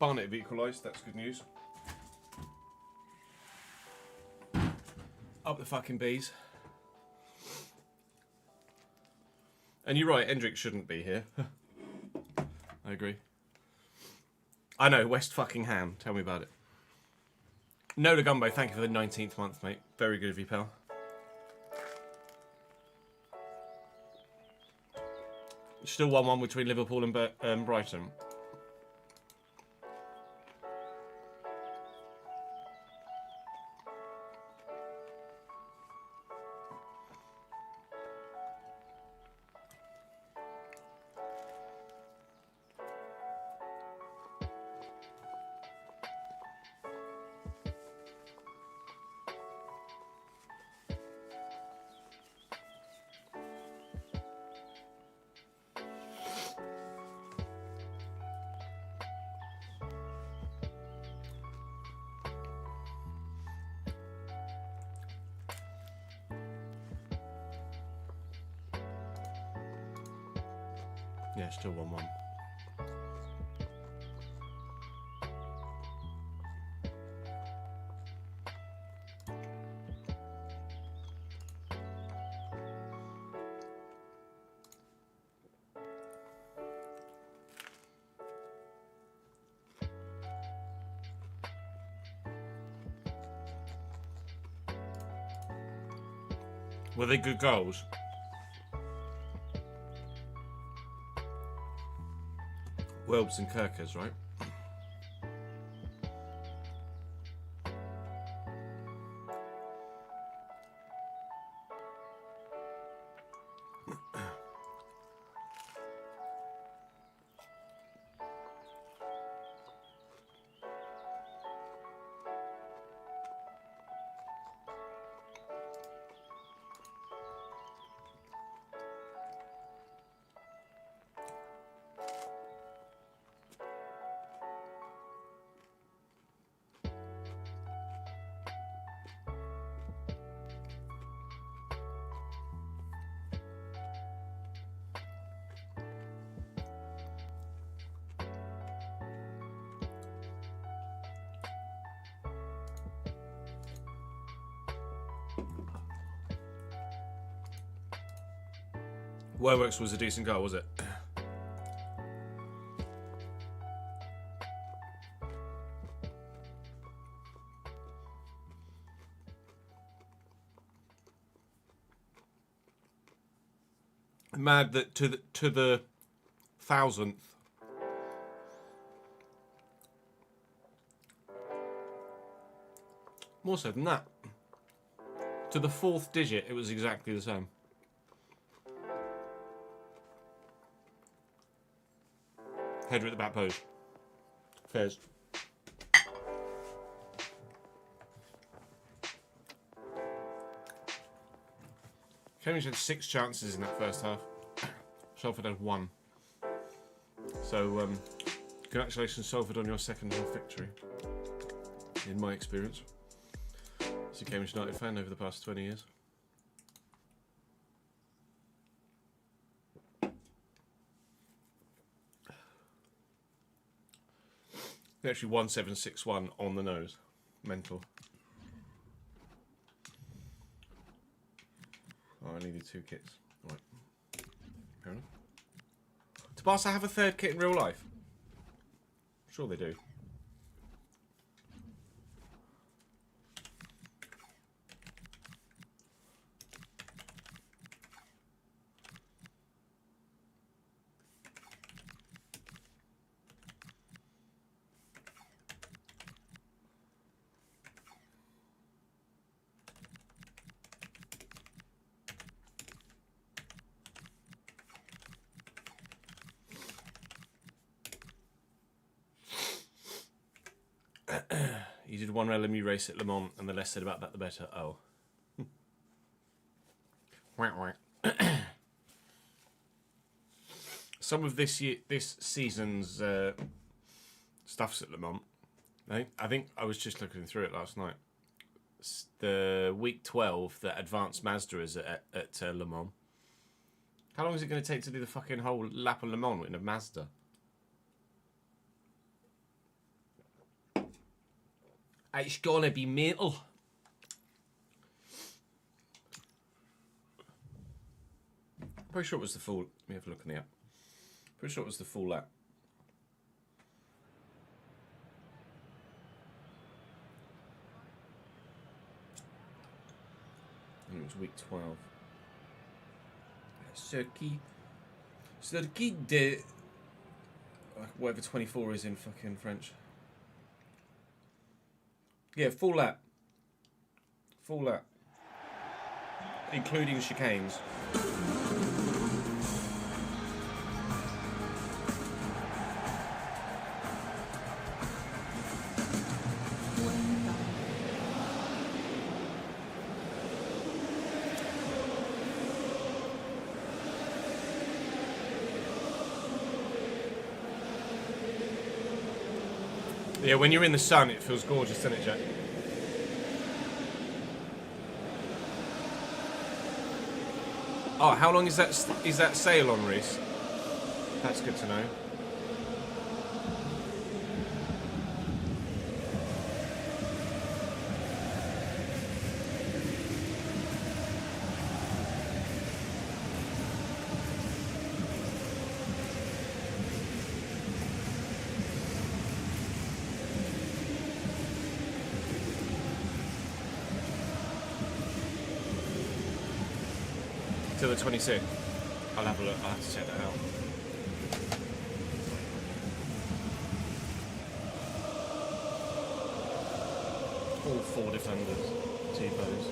Barnet have equalised, that's good news. Up the fucking bees. And you're right, Hendrick shouldn't be here. I agree. I know, West fucking Ham. Tell me about it. Nola Gumbo, thank you for the 19th month, mate. Very good of you, pal. Still 1-1 between Liverpool and Brighton. Yeah, still 1-1. Were they good goals? Welbs and Kirkers, right? Werworks was a decent goal, was it? Mad that to the 1,000th. More so than that. To the 4th digit, it was exactly the same. Header at the back post. Fairs. Cambridge had 6 chances in that first half. Salford had 1. So, congratulations, Salford, on your second half victory. In my experience. As a Cambridge United fan over the past 20 years. They actually won 7-6-1 on the nose. Mental. Oh, I needed 2 kits. Right. Fair enough. Do Barca have a 3rd kit in real life? Sure they do. You did one LMU race at Le Mans, and the less said about that, the better. Oh. Some of this season's stuff's at Le Mans. I think I was just looking through it last night. The week 12 that Advanced Mazda is at Le Mans. How long is it going to take to do the fucking whole lap of Le Mans in a Mazda? It's gonna be mental. Pretty sure it was the full. Let me have a look on the app. Pretty sure it was the full lap. And it was week 12. Circuit de... whatever 24 is in fucking French. Yeah, full lap. Full lap. Including chicanes. Yeah, when you're in the sun, it feels gorgeous, doesn't it, Jack? Oh, how long is that sail on, Reese? That's good to know. Till the 26th. I'll have a look. I'll have to check that out. All 4 defenders. T-pose.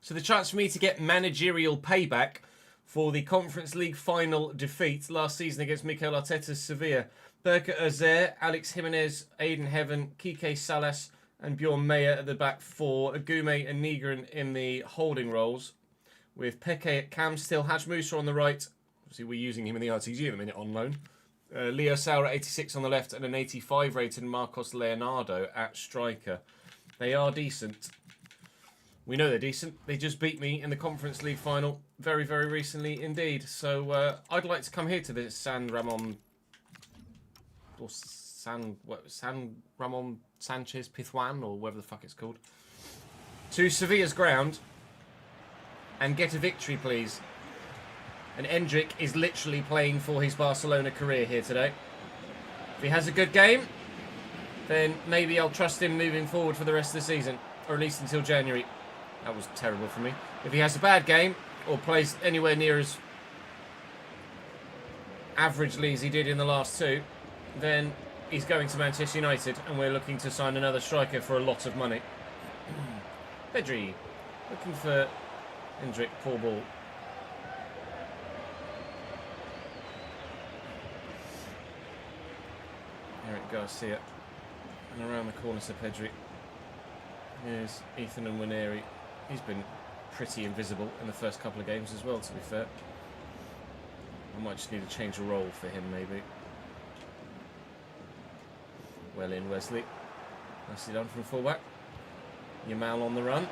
So the chance for me to get managerial payback for the Conference League final defeat last season against Mikel Arteta's Sevilla. Berke Azer, Alex Jimenez, Aiden Heaven, Kike Salas and Bjorn Meyer at the back 4. Agume and Nigren in the holding roles. With Peke at cam still. Haj Musa on the right. Obviously we're using him in the RTG at the minute on loan. Leo Sauer at 86 on the left and an 85 rated Marcos Leonardo at striker. They are decent. We know they're decent. They just beat me in the Conference League final very, very recently indeed. So I'd like to come here to the San Ramon Sanchez Pizjuan or whatever the fuck it's called. To Sevilla's ground and get a victory, please. And Endrick is literally playing for his Barcelona career here today. If he has a good game, then maybe I'll trust him moving forward for the rest of the season, or at least until January. That was terrible for me. If he has a bad game, or plays anywhere near as averagely as he did in the last 2, then he's going to Manchester United, and we're looking to sign another striker for a lot of money. Pedri, looking for Hendrick, poor ball. Eric Garcia, and around the corner to Pedri. Here's Ethan and Waneri. He's been pretty invisible in the first couple of games as well, to be fair. I might just need to change a role for him, maybe. Well in, Wesley. Nicely done from fullback. Yamal on the run.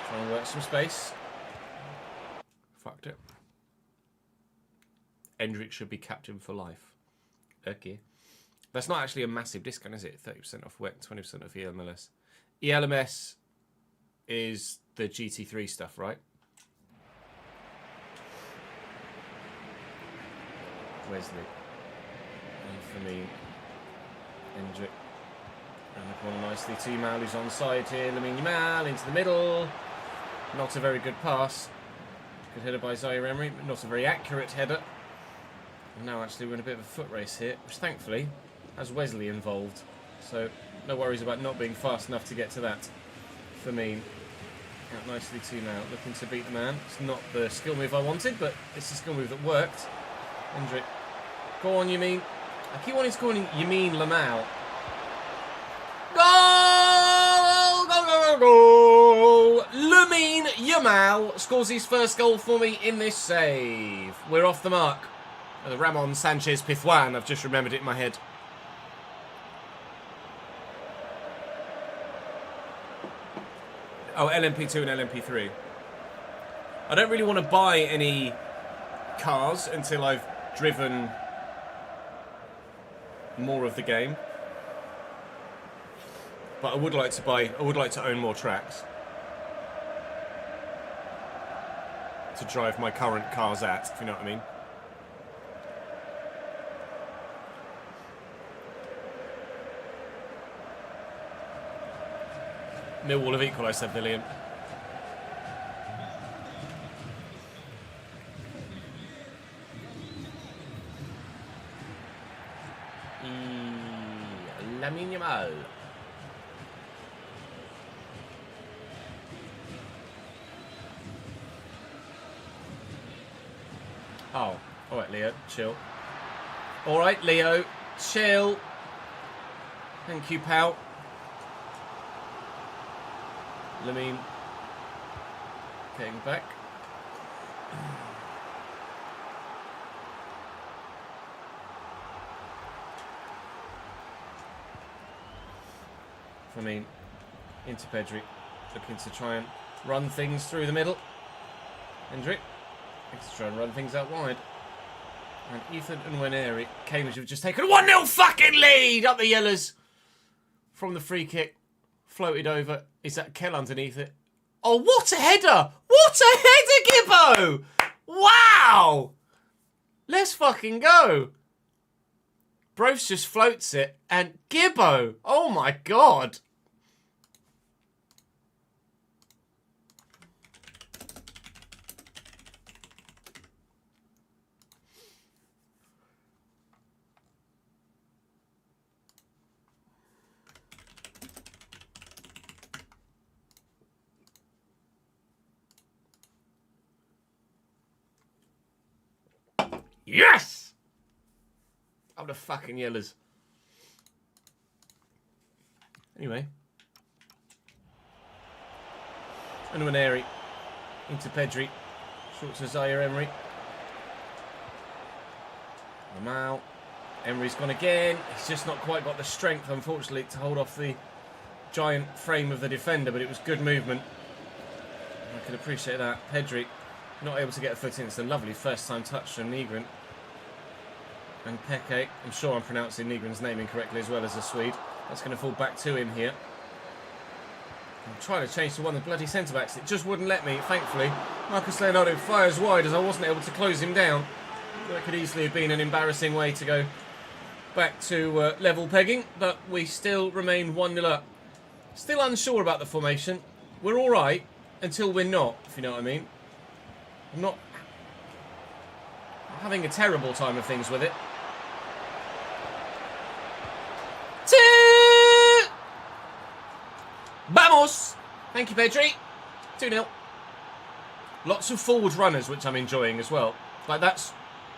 Trying to work some space. Fucked it. Endrick should be captain for life. Okay. That's not actually a massive discount, is it? 30% off WEC, 20% off ELMS. ELMS is the GT3 stuff, right? Wesley. And for me, Hendrick. And the corner nicely to Yamal, who's on side here. Lamine Yamal into the middle. Not a very good pass. Good header by Zaire-Emery, but not a very accurate header. And now actually we're in a bit of a foot race here, which thankfully has Wesley involved. So no worries about not being fast enough to get to that for me. Out nicely to now, looking to beat the man. It's not the skill move I wanted, but it's the skill move that worked. Hendrick. Go on, Yamin. I keep wanting to call him Yamin Lamal. Goal! Goal, goal, goal, goal! Lamine Yamal scores his first goal for me in this save. We're off the mark. The Ramon Sanchez Pizjuan, I've just remembered it in my head. Oh, LMP2 and LMP3. I don't really want to buy any cars until I've driven more of the game. But I would like to own more tracks to drive my current cars at, if you know what I mean. Millwall have equalised, said Villian. Lamine Yamal. Oh, alright, Leo, chill. Alright, Leo, chill. Thank you, pal. Lamine getting back. I mean, into Pedri, looking to try and run things through the middle. Hendrick looking to try and run things out wide. And Ethan and Winery, Cambridge have just taken a 1-0 fucking lead up the Yellers from the free kick. Floated over. Is that Kell underneath it? Oh, what a header! What a header, Gibbo! Wow! Let's fucking go. Bros just floats it, and Gibbo! Oh my god! Yes! Up the fucking Yellers. Anyway. And Winery into Pedri. Short to Zaire-Emery. Lamal. Emery's gone again. He's just not quite got the strength, unfortunately, to hold off the giant frame of the defender, but it was good movement. I can appreciate that. Pedri not able to get a foot in. It's a lovely first-time touch from Nygren. And Peke, I'm sure I'm pronouncing Nygren's name incorrectly as well as a Swede. That's going to fall back to him here. I'm trying to change to one of the bloody centre-backs. It just wouldn't let me, thankfully. Marcus Leonardo fires wide as I wasn't able to close him down. That could easily have been an embarrassing way to go back to level pegging, but we still remain 1-0 up. Still unsure about the formation. We're all right until we're not, if you know what I mean. I'm not having a terrible time of things with it. Vamos! Thank you, Pedri. 2-0. Lots of forward runners, which I'm enjoying as well. Like, that's,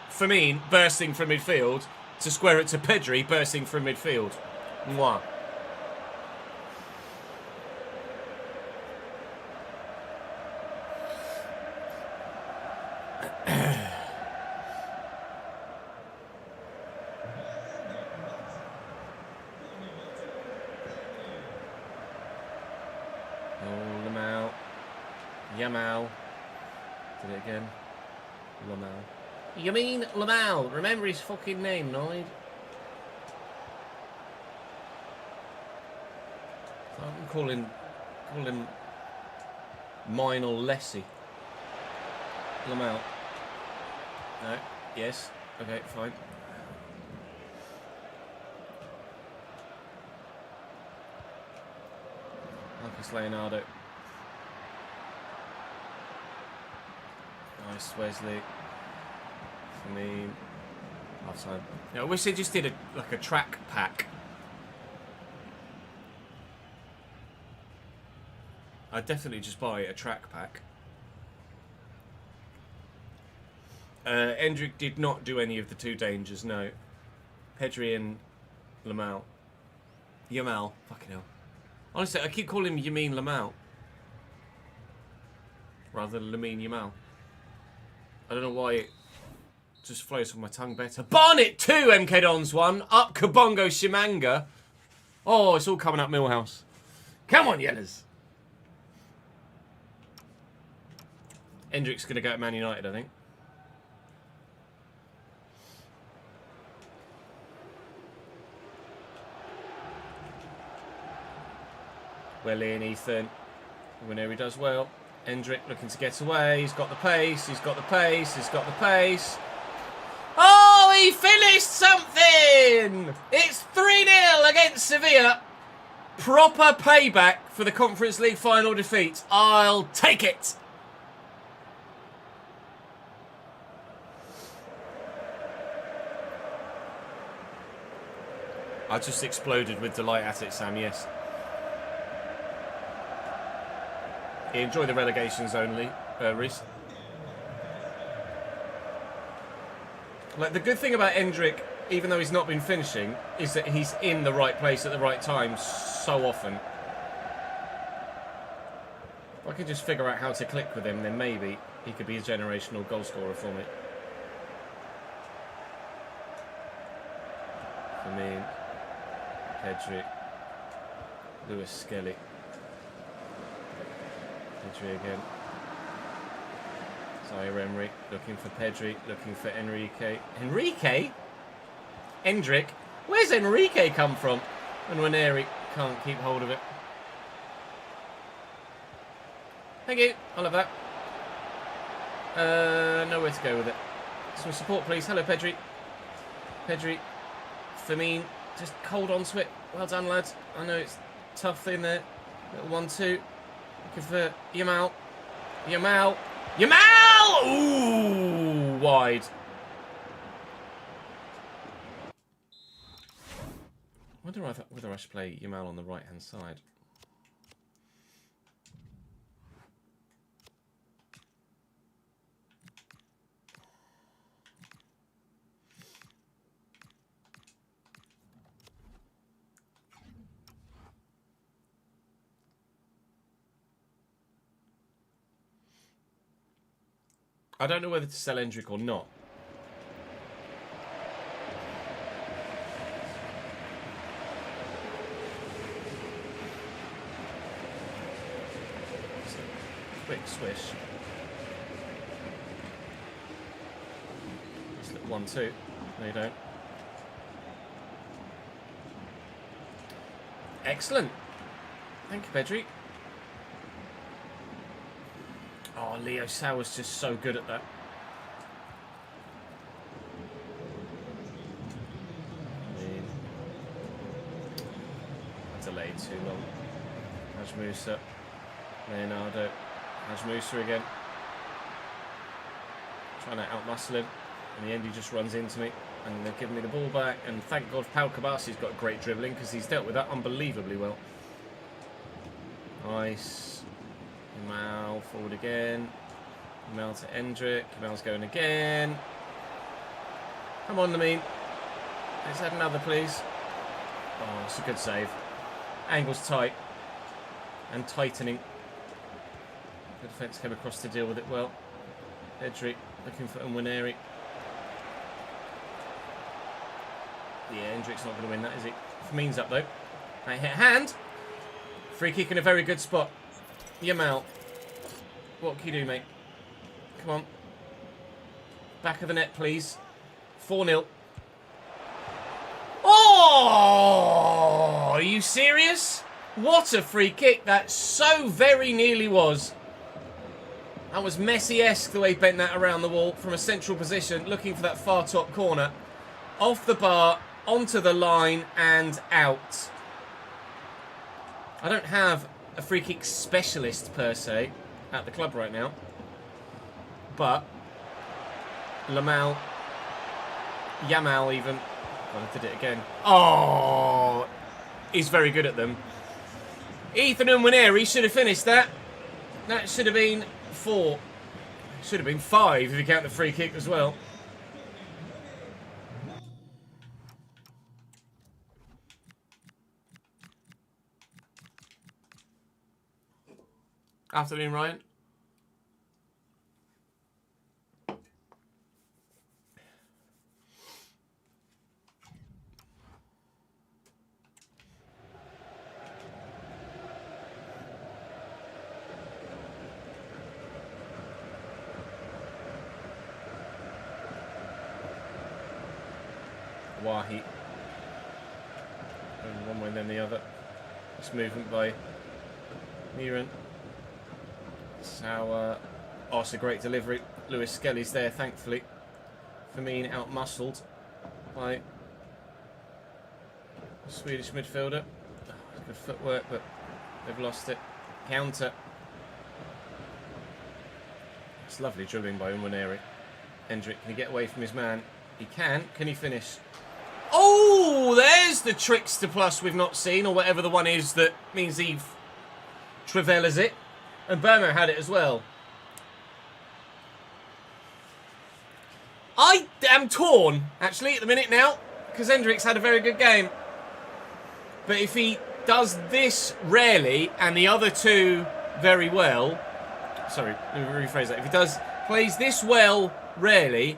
for me, bursting from midfield to square it to Pedri bursting from midfield. Mwah. Yamal. Did it again. Lamal. You mean Lamal? Remember his fucking name, Noid. I'm calling mine or Lessie. Lamal. No. Yes. Okay, fine. Marcus Leonardo. Nice, Wesley. For me, half time. Yeah, I wish they just did a track pack. I'd definitely just buy a track pack. Endrick did not do any of the two dangers, no. Pedri and Lamal. Yamal, fucking hell. Honestly, I keep calling him Yamin Lamal. rather than Lamine Yamal. I don't know why it just flows from my tongue better. Barnet 2, MK Dons 1. Up Kabongo Shimanga. Oh, it's all coming up Millhouse. Come on, Yellers. Hendrick's going to go at Man United, I think. Well in, Ethan. Whenever he does well. Hendrick looking to get away. He's got the pace. He's got the pace. He's got the pace. Oh, he finished something! It's 3-0 against Sevilla. Proper payback for the Conference League final defeat. I'll take it. I just exploded with delight at it, Sam, yes. Enjoy the relegations only, Reece. Like, the good thing about Hendrick, even though he's not been finishing, is that he's in the right place at the right time so often. If I could just figure out how to click with him, then maybe he could be a generational goal scorer for me. For me, Pedri, Lewis Skelly. Pedri again. Zaire-Emery looking for Pedri, looking for Enrique. Enrique? Hendrick? Where's Enrique come from? And Ranieri can't keep hold of it. Thank you. I love that. Nowhere to go with it. Some support, please. Hello, Pedri. Pedri. Firmine. Just hold on to it. Well done, lads. I know it's tough in there. Little 1-2. Looking for Yamal. Yamal. Yamal! Ooh, wide. I wonder whether I should play Yamal on the right-hand side. I don't know whether to sell Hendrick or not. Quick swish. Just look 1-2. No, you don't. Excellent. Thank you, Pedri. Oh, Leo Sauer's just so good at that. I delayed too long. Haj Musa. Leonardo. Haj Musa again. Trying to outmuscle him. In the end, he just runs into me. And they're giving me the ball back. And thank God Pau Kabasi's got great dribbling because he's dealt with that unbelievably well. Nice. Yamal forward again. Yamal to Hendrick. Yamal's going again. Come on, Lamine. Let's add another, please. Oh, it's a good save. Angle's tight. And tightening. The defence came across to deal with it well. Pedri looking for Nwaneri. Yeah, Hendrick's not going to win that, is he? Firmine's up, though. Right, hit hand. Free kick in a very good spot. Yamal. What can you do, mate? Come on. Back of the net, please. 4-0. Oh! Are you serious? What a free kick. That so very nearly was. That was Messi-esque the way he bent that around the wall from a central position, looking for that far top corner. Off the bar, onto the line, and out. I don't have a free kick specialist per se at the club right now, but Yamal even. God, I did it again. Oh, he's very good at them. Ethan Nwaneri should have finished that. That should have been 4. Should have been 5 if you count the free kick as well. Afternoon, Ryan. Wahi. Going one way and then the other. This movement by Miran. So, oh, it's a great delivery. Lewis Skelly's there, thankfully. Firmine out-muscled by the Swedish midfielder. Oh, good footwork, but they've lost it. Counter. It's lovely dribbling by Unwaneri. Hendrick, can he get away from his man? He can. Can he finish? Oh, there's the trickster plus we've not seen, or whatever the one is that means he Trivellas it. And Burma had it as well. I am torn, actually, at the minute now, because Hendricks had a very good game. But if he does this rarely and the other two very well... Sorry, let me rephrase that. If he plays this well rarely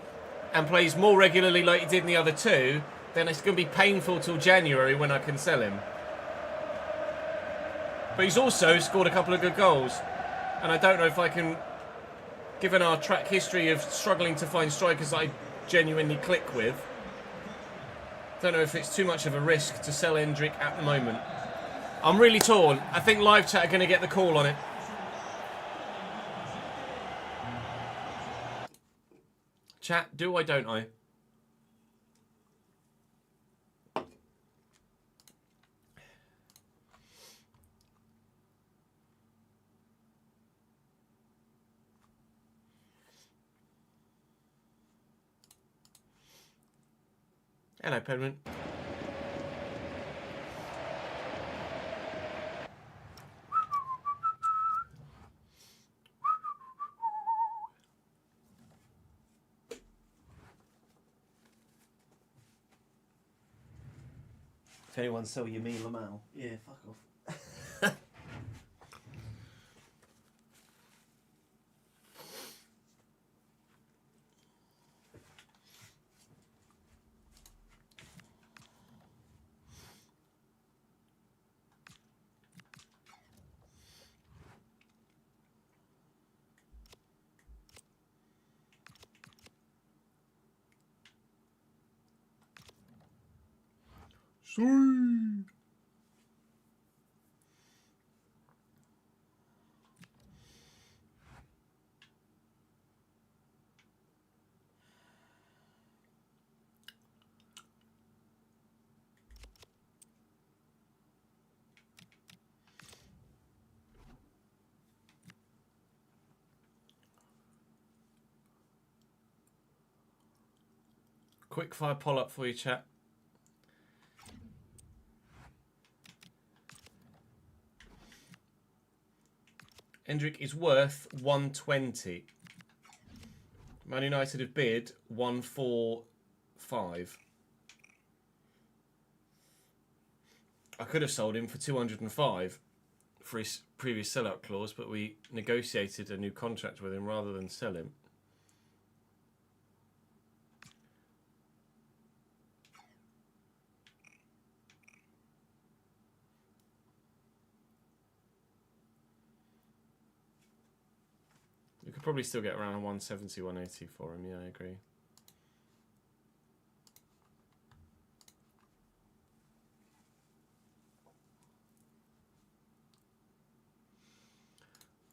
and plays more regularly like he did in the other two, then it's going to be painful till January when I can sell him. But he's also scored a couple of good goals. And I don't know if I can, given our track history of struggling to find strikers that I genuinely click with, don't know if it's too much of a risk to sell Hendrick at the moment. I'm really torn. I think live chat are going to get the call on it. Chat, do I, don't I? Hello, Penman. If anyone sell you me Lamal, yeah, fuck off. Sorry. Quick fire pull up for you, chat. Hendrick is worth 120. Man United have bid 145. I could have sold him for 205 for his previous sellout clause, but we negotiated a new contract with him rather than sell him. You could probably still get around 170, 180 for him. Yeah, I agree.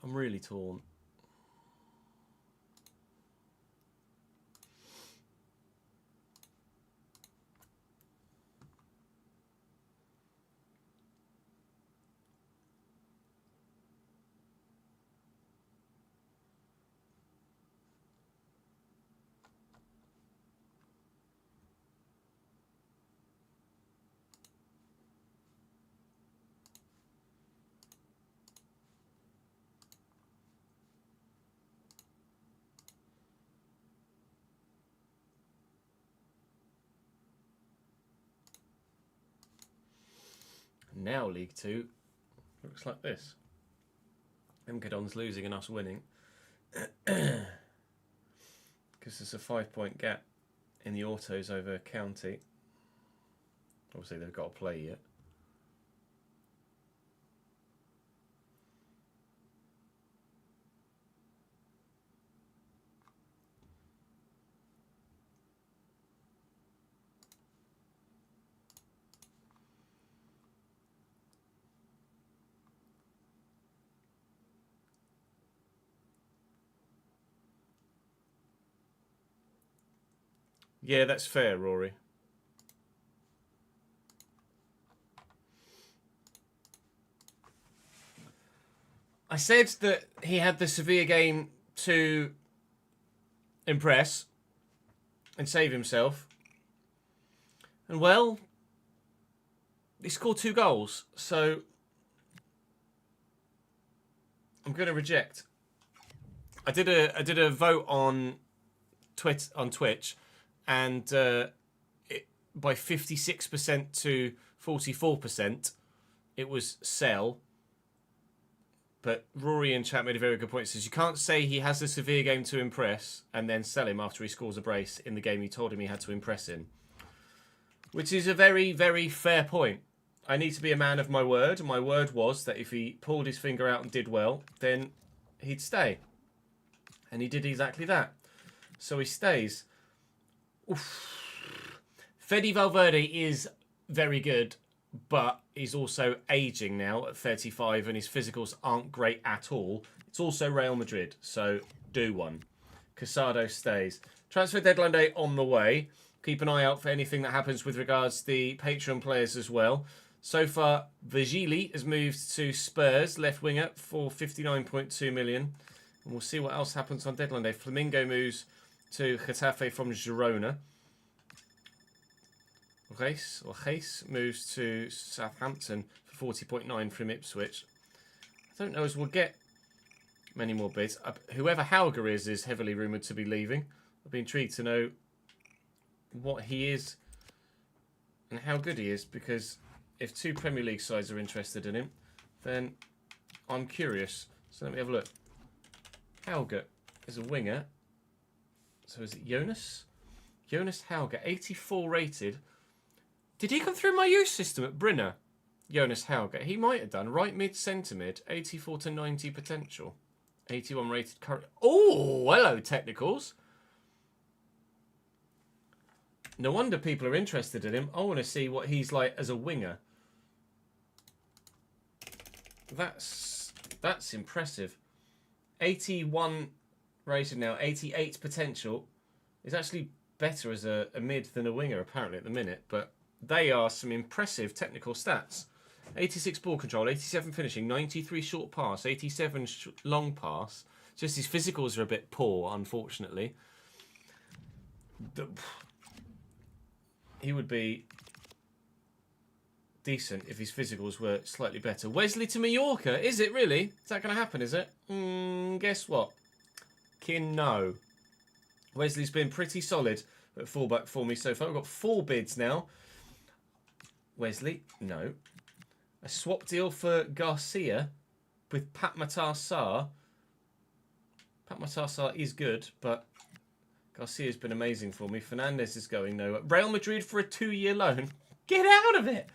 I'm really torn. Now League 2 looks like this. Mkadon's losing and us winning. Because there's a 5-point gap in the autos over County. Obviously they've got to play yet. Yeah, that's fair, Rory. I said that he had the Sevilla game to impress and save himself. And well, he scored 2 goals, so I'm going to reject. I did a vote on Twitch, and by 56% to 44%, it was sell. But Rory in chat made a very good point. He says you can't say he has the Sevilla game to impress and then sell him after he scores a brace in the game he told him he had to impress in. Which is a very, very fair point. I need to be a man of my word. And my word was that if he pulled his finger out and did well, then he'd stay. And he did exactly that. So he stays. Oof. Fede Valverde is very good, but he's also aging now at 35 and his physicals aren't great at all. It's also Real Madrid, so do one. Casado stays. Transfer deadline day on the way. Keep an eye out for anything that happens with regards to the Patreon players as well. So far, Vigili has moved to Spurs, left winger, for 59.2 million. And we'll see what else happens on deadline day. Flamingo moves to Getafe from Girona. Reis moves to Southampton for 40.9 from Ipswich. I don't know as we'll get many more bids. Whoever Hauger is heavily rumoured to be leaving. I'd be intrigued to know what he is and how good he is, because if 2 Premier League sides are interested in him, then I'm curious. So let me have a look. Hauger is a winger. So is it Jonas? Jonas Hauger, 84 rated. Did he come through my youth system at Brynner? Jonas Hauger. He might have done. Right mid, centre mid. 84 to 90 potential. 81 rated current. Oh, hello, technicals. No wonder people are interested in him. I want to see what he's like as a winger. That's impressive. 81 rated now. 88 potential. He's actually better as a mid than a winger apparently at the minute, but they are some impressive technical stats. 86 ball control, 87 finishing, 93 short pass, 87 long pass. Just his physicals are a bit poor, unfortunately. He would be decent if his physicals were slightly better. Wesley to Mallorca. Is it really? Is that going to happen, is it? Guess what? No. Wesley's been pretty solid at fullback for me so far. We've got 4 bids now. Wesley, no. A swap deal for Garcia with Pat Matar Sarr. Pat Matar Sarr is good, but Garcia's been amazing for me. Fernandez is going nowhere. Real Madrid for a 2-year loan. Get out of it!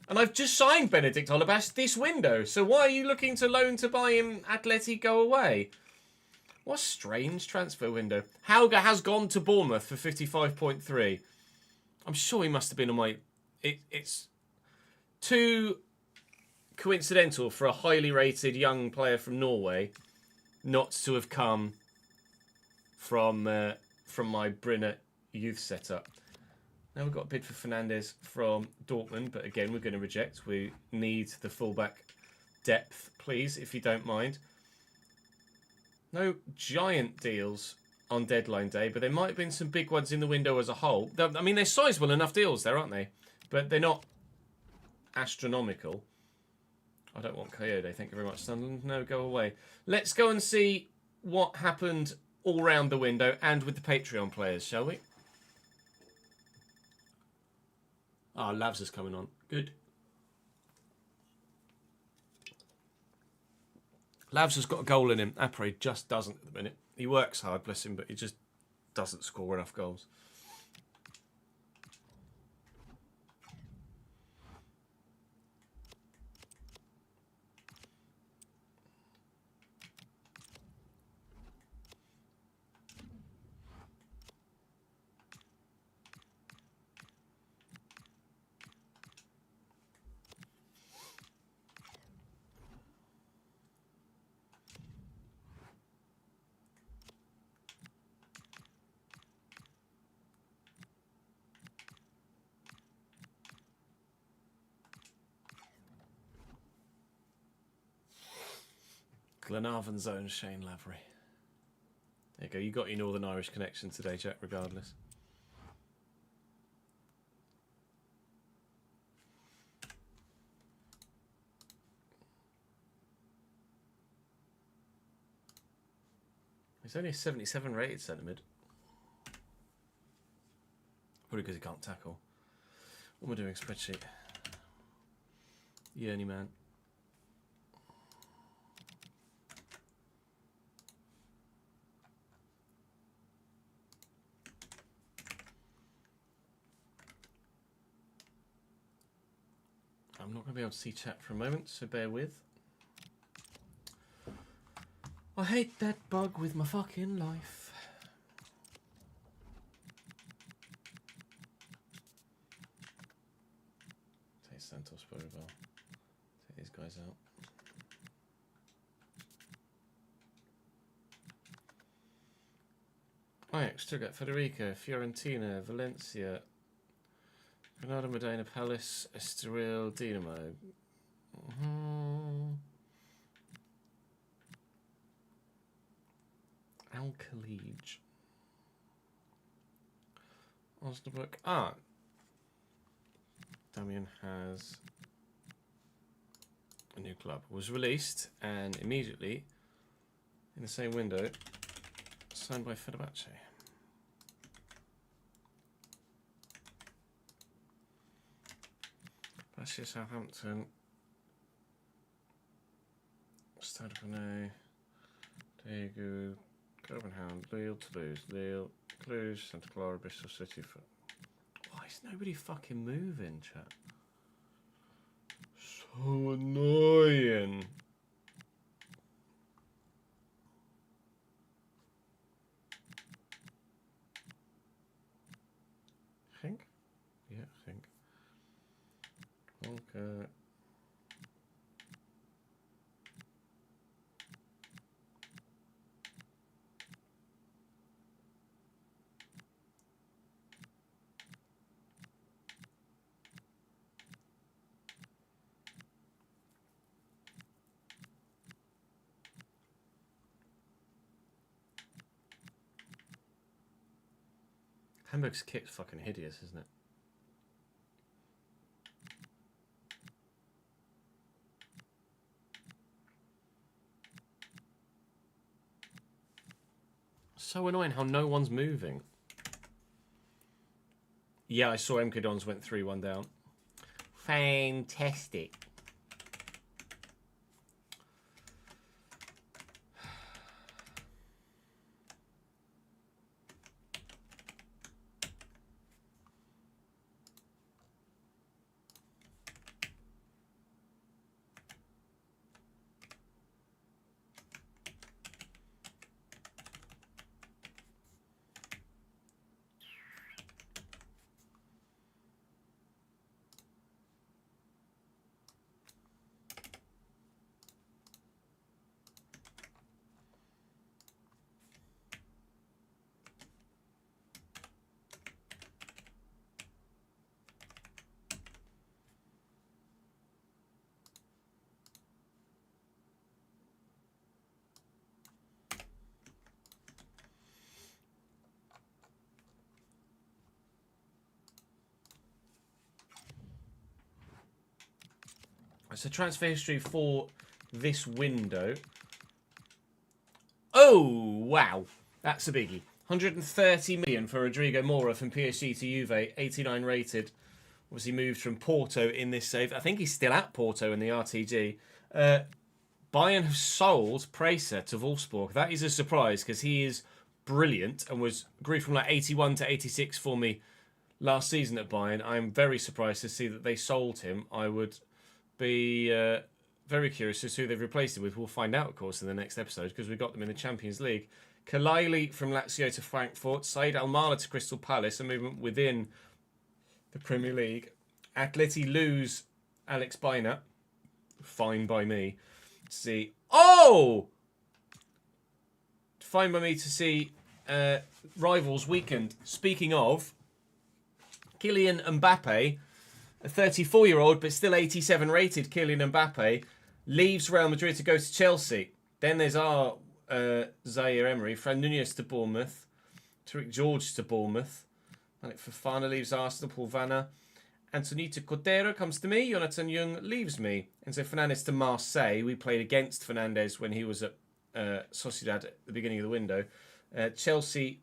And I've just signed Benedict Olabas this window. So why are you looking to loan to buy him Atleti go away? What a strange transfer window. Hauger has gone to Bournemouth for 55.3. I'm sure he must have been on my... It's too coincidental for a highly rated young player from Norway not to have come from my Brynner youth setup. Now we've got a bid for Fernandez from Dortmund, but again we're going to reject. We need the fullback depth, please, if you don't mind. No giant deals on deadline day, but there might have been some big ones in the window as a whole. I mean, they're sizable enough deals there, aren't they? But they're not astronomical. I don't want Coyote. Thank you very much, Sunderland. No, go away. Let's go and see what happened all round the window and with the Patreon players, shall we? Ah, Lavs is coming on. Good. Lavs has got a goal in him. Apre just doesn't at the minute. He works hard, bless him, but he just doesn't score enough goals. Glenarvan Zone, Shane Lavery. There you go. You got your Northern Irish connection today, Jack, regardless. He's only a 77 rated centre mid. Probably because he can't tackle. What am I doing? Spreadsheet. Journeyman. I'm not going to be able to see chat for a moment, so bear with. I hate that bug with my fucking life. Take Santos very well. Take these guys out. Ajax, Stuttgart, Federico, Fiorentina, Valencia, Granada, Modena, Palace, Estoril, Dinamo. Al-Khalij. Osnabrück. Ah. Damien has a new club. Was released and immediately, in the same window, signed by Fenerbahce. Brescia, Southampton. Stade Rennais. Daegu. Copenhagen, Lille, Toulouse, Lille, Cluj, Santa Clara, Bristol City. Why is nobody fucking moving, chat? So annoying. Think? Yeah, think. Okay. Hamburg's kit's fucking hideous, isn't it? So annoying how no one's moving. Yeah, I saw MK Dons went 3-1 down. Fantastic. So transfer history for this window. Oh, wow. That's a biggie. 130 million for Rodrigo Mora from PSG to Juve, 89 rated. Obviously moved from Porto in this save. I think he's still at Porto in the RTG. Bayern have sold Precer to Wolfsburg. That is a surprise because he is brilliant and grew from like 81 to 86 for me last season at Bayern. I'm very surprised to see that they sold him. I would be very curious as to who they've replaced him with. We'll find out, of course, in the next episode because we got them in the Champions League. Kalaili from Lazio to Frankfurt. Said Almala to Crystal Palace, a movement within the Premier League. Atleti lose Alex Baina. Fine by me to see. Oh! Fine by me to see rivals weakened. Speaking of, Kylian Mbappe, a 34-year-old but still 87 rated Kylian Mbappe, leaves Real Madrid to go to Chelsea. Then there's our Zaire-Emery. Fran Nunez to Bournemouth. Tariq George to Bournemouth. Malik Fofana leaves Arsenal. Paul Vanna. Antonito Cordero comes to me. Jonathan Young leaves me. Enzo Fernandez to Marseille. We played against Fernandez when he was at Sociedad at the beginning of the window. Chelsea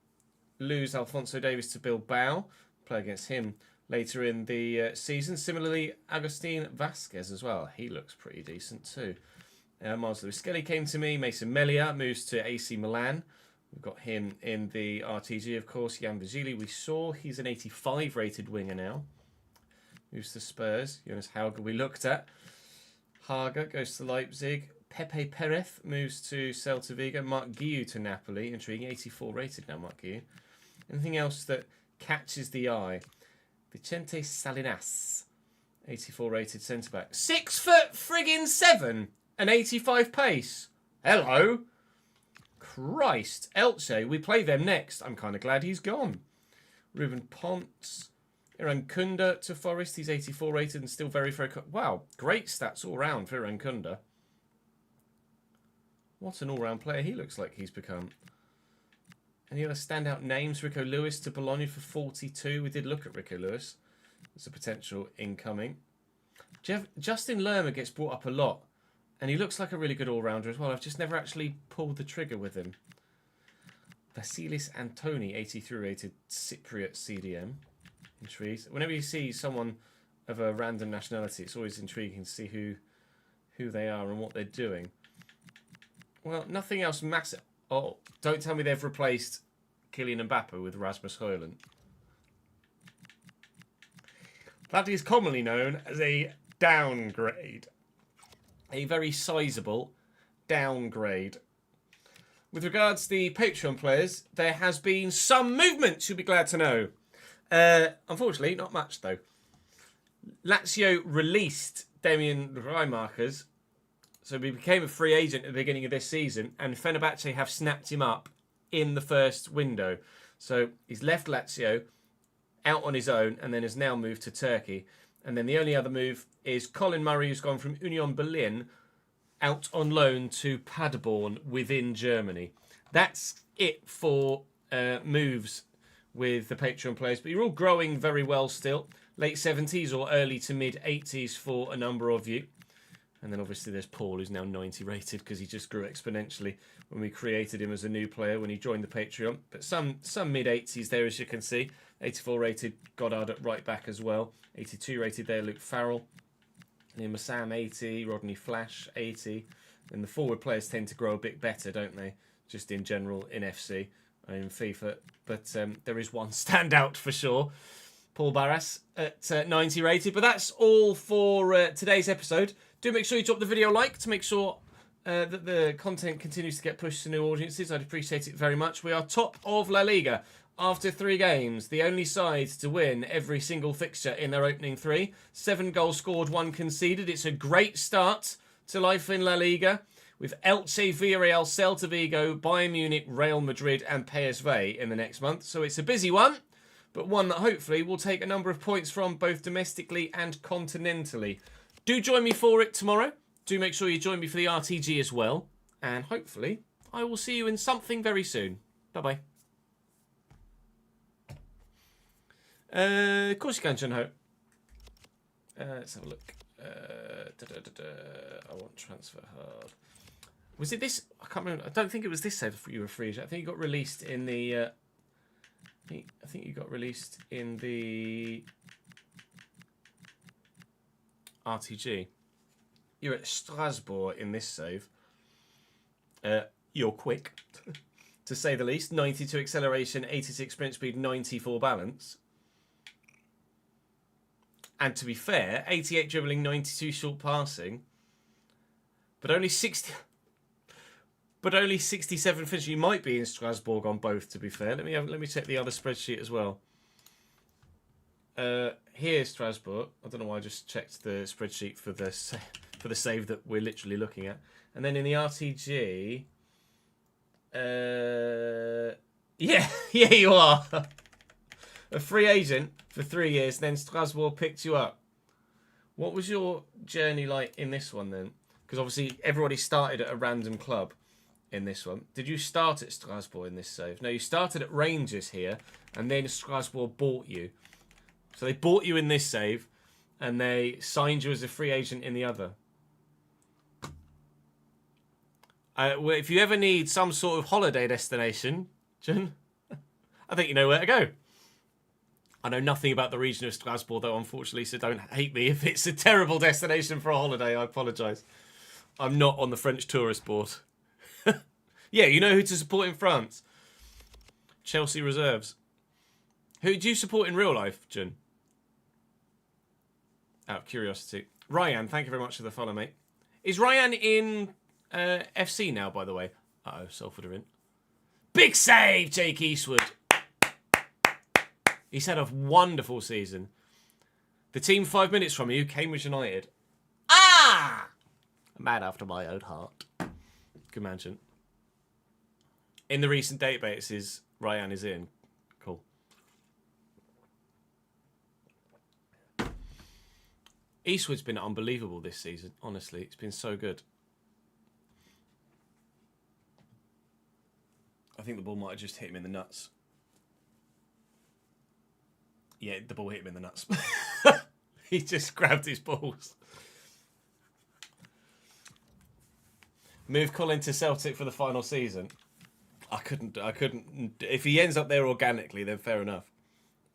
lose Alphonso Davies to Bilbao. Play against him later in the season. Similarly, Agustin Vasquez as well. He looks pretty decent too. Miles Lewis Skelly came to me. Mason Melia moves to AC Milan. We've got him in the RTG, of course. Jan Vigili, we saw. He's an 85 rated winger now. Moves to Spurs. Jonas Hauger we looked at. Hager goes to Leipzig. Pepe Perez moves to Celta Vigo. Mark Guiu to Napoli. Intriguing. 84 rated now, Mark Guiu. Anything else that catches the eye? Vicente Salinas. 84 rated centre-back. 6'7" and 85 pace. Hello. Christ. Elche. We play them next. I'm kind of glad he's gone. Ruben Ponce. Iran Kunda to Forest. He's 84 rated and still very, very... Wow. Great stats all round for Iran Kunda. What an all-round player he looks like he's become. Any other standout names? Rico Lewis to Bologna for 42. We did look at Rico Lewis. There's a potential incoming. Justin Lerma gets brought up a lot. And he looks like a really good all-rounder as well. I've just never actually pulled the trigger with him. Vasilis Antoni, 83 rated Cypriot CDM. Intrigued. Whenever you see someone of a random nationality, it's always intriguing to see who they are and what they're doing. Well, nothing else massive. Oh, don't tell me they've replaced Kylian Mbappe with Rasmus Højlund. That is commonly known as a downgrade. A very sizable downgrade. With regards to the Patreon players, there has been some movement, you'll be glad to know. Unfortunately, not much though. Lazio released Damien Reimarkers, so he became a free agent at the beginning of this season, and Fenerbahce have snapped him up in the first window. So he's left Lazio out on his own and then has now moved to Turkey. And then the only other move is Colin Murray, who's gone from Union Berlin out on loan to Paderborn within Germany. That's it for moves with the Patreon players. But you're all growing very well still. Late 70s or early to mid 80s for a number of you. And then obviously there's Paul, who's now 90 rated because he just grew exponentially when we created him as a new player when he joined the Patreon. But some mid 80s there, as you can see. 84 rated Goddard at right back as well. 82 rated there, Luke Farrell. And then Massam 80, Rodney Flash 80. And the forward players tend to grow a bit better, don't they? Just in general in FC and in FIFA. But there is one standout for sure. Paul Barras at 90 rated. But that's all for today's episode. Do make sure you drop the video a like to make sure that the content continues to get pushed to new audiences. I'd appreciate it very much. We are top of La Liga after 3 games. The only side to win every single fixture in their opening 3. 7 goals scored, 1 conceded. It's a great start to life in La Liga with Elche, Villareal, Celta Vigo, Bayern Munich, Real Madrid and PSV in the next month. So it's a busy one, but one that hopefully will take a number of points from both domestically and continentally. Do join me for it tomorrow. Do make sure you join me for the RTG as well. And hopefully I will see you in something very soon. Bye-bye. Of course you can, Jun Ho. Let's have a look. I want transfer hub. Was it this? I can't remember. I don't think it was this save you were free. I think you got released in the. I think you got released in the RTG. You're at Strasbourg in this save. You're quick, to say the least. 92 acceleration, 86 sprint speed, 94 balance. And to be fair, 88 dribbling, 92 short passing, but only 67 finish. You might be in Strasbourg on both. To be fair, let me check the other spreadsheet as well. Here's Strasbourg. I don't know why I just checked the spreadsheet for the save that we're literally looking at, and then in the RTG, yeah, you are. A free agent for 3 years, then Strasbourg picked you up. What was your journey like in this one then? Because obviously everybody started at a random club. in this one. Did you start at Strasbourg in this save? No, you started at Rangers here, and then Strasbourg bought you. So they bought you in this save, and they signed you as a free agent in the other. Well, if you ever need some sort of holiday destination, Jen, I think you know where to go. I know nothing about the region of Strasbourg, though, unfortunately, so don't hate me if it's a terrible destination for a holiday. I apologise. I'm not on the French tourist board. Yeah, you know who to support in France? Chelsea reserves. Who do you support in real life, Jen? Out of curiosity. Ryan, thank you very much for the follow, mate. Is Ryan in FC now, by the way? Uh-oh, Salford are in. Big save, Jake Eastwood. He's had a wonderful season. The team 5 minutes from you, Cambridge United. Ah! A man after my own heart. Good man, in the recent databases, Ryan is in. Cool. Eastwood's been unbelievable this season, honestly. It's been so good. I think the ball might have just hit him in the nuts. Yeah, the ball hit him in the nuts. He just grabbed his balls. Move Colin to Celtic for the final season. I couldn't. If he ends up there organically, then fair enough.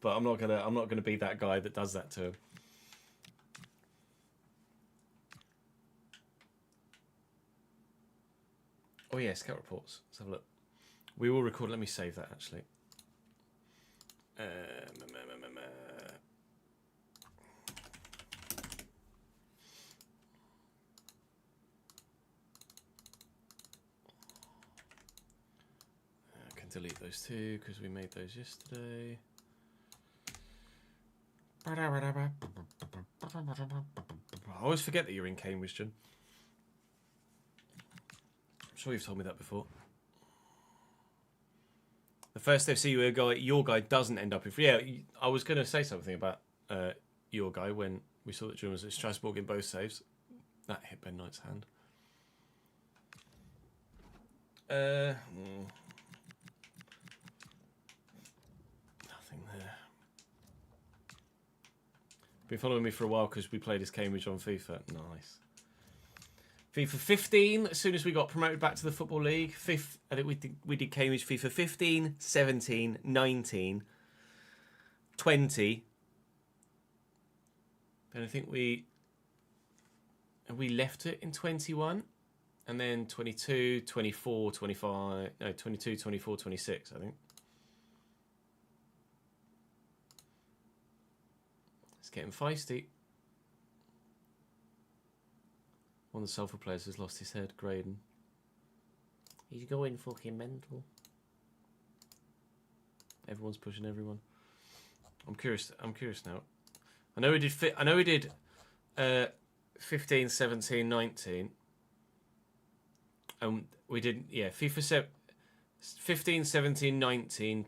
But I'm not gonna be that guy that does that to him. Oh yeah, scout reports. Let's have a look. We will record. Let me save that actually. I can delete those two because we made those yesterday. I always forget that you're in Cambridge, John. I'm sure you've told me that before. The first FC your guy doesn't end up in... Yeah, I was going to say something about your guy when we saw that John was at Strasbourg in both saves. That hit Ben Knight's hand. Nothing there. Been following me for a while because we played as Cambridge on FIFA. Nice. FIFA 15, as soon as we got promoted back to the Football League. I think we did Cambridge FIFA 15, 17, 19, 20. Then I think we left it in 21. And then 22, 24, 25... No, 22, 24, 26, I think. It's getting feisty. One of the Salford players has lost his head, Graydon. He's going fucking mental. Everyone's pushing everyone. I'm curious now. I know we did 15, 17, 19. We did FIFA 15, 17, 19.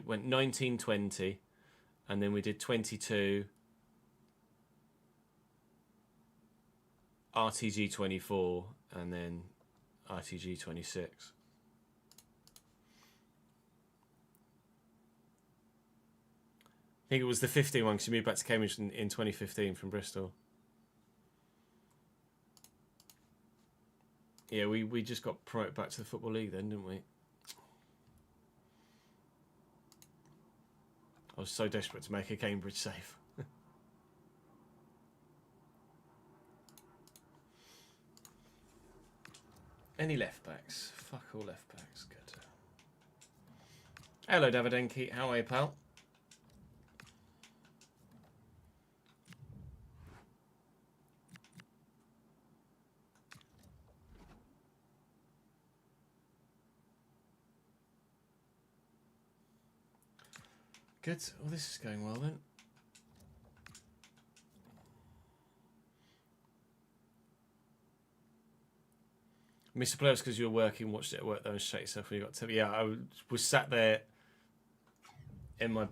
Went 19, 20, and then we did 22. RTG 24 and then RTG 26. I think it was the 15 one because you moved back to Cambridge in 2015 from Bristol. Yeah, we just got promoted back to the Football League then, didn't we? I was so desperate to make a Cambridge save. Any left backs? Fuck all left backs. Good. Hello, Davidenki. How are you, pal? Good. Well, this is going well then. Mr. Players, because you were working, watched it at work though and shut yourself when you got to... Yeah, I was sat there in my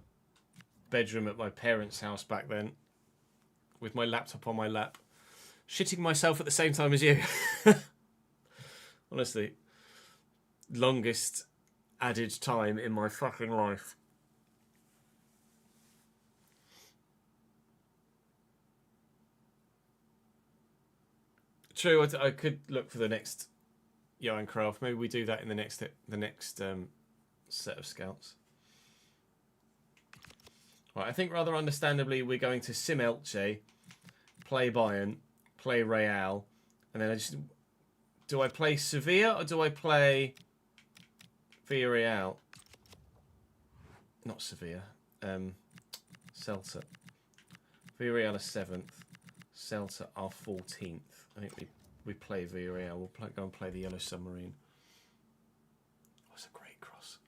bedroom at my parents' house back then with my laptop on my lap, shitting myself at the same time as you. Honestly. longest added time in my fucking life. True, I could look for the next Johan Cruyff. Maybe we do that in the next set of scouts. Right, I think rather understandably we're going to sim Elche, play Bayern, play Real, and then do I play Sevilla or do I play Villareal? Not Sevilla. Celta. Villareal are 7th. Celta are 14th. I think we play Villareal. We'll go and play the Yellow Submarine. Oh, it's a great cross.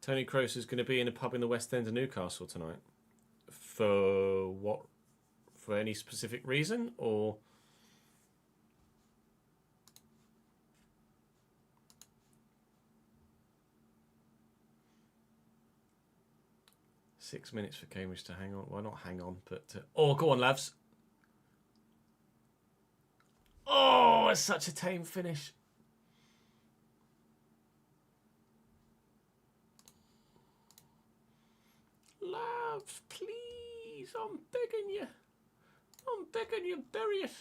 Tony Kroos is going to be in a pub in the West End of Newcastle tonight. For what? For any specific reason, or? Six minutes for Cambridge to hang on. Well, not hang on, but... oh, go on, Lavs. Oh, it's such a tame finish. Lavs, please, I'm begging you. I'm begging you, bury it.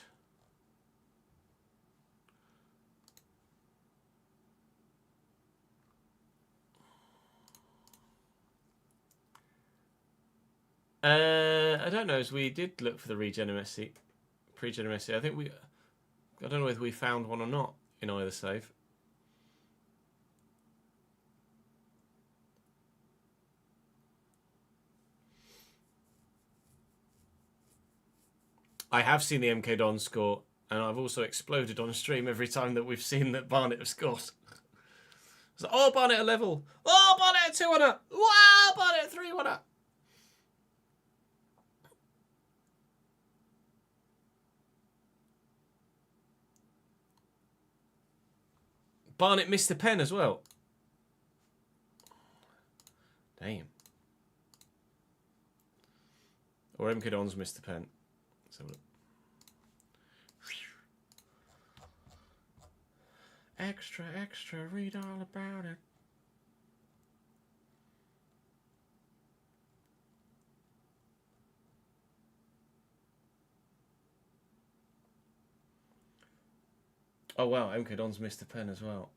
I don't know, as we did look for the pre-Gen Messi. I think I don't know whether we found one or not in either save. I have seen the MK Don score, and I've also exploded on stream every time that we've seen that Barnet have scored. It's like, oh, Barnet are level. Oh, Barnet 2-1 up. Wow, Barnet 3-1 up. Barnet missed the pen as well. Damn. Or MK Don's missed the pen. Let's have a look. Extra, extra, read all about it. Oh wow, MK Don's missed a pen as well.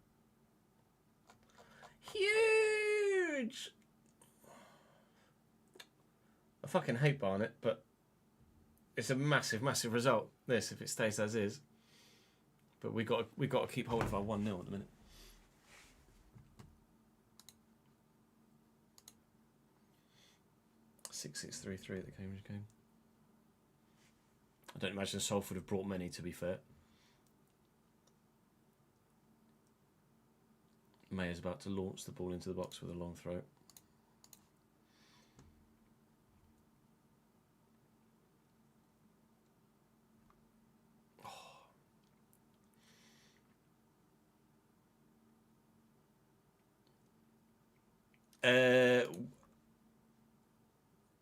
Huge! I fucking hate Barnet, but it's a massive, massive result, this, if it stays as is. But we got to keep hold of our 1-0 at the minute. (6-6-3-3) at the Cambridge game. I don't imagine Salford have brought many, to be fair. May is about to launch the ball into the box with a long throw.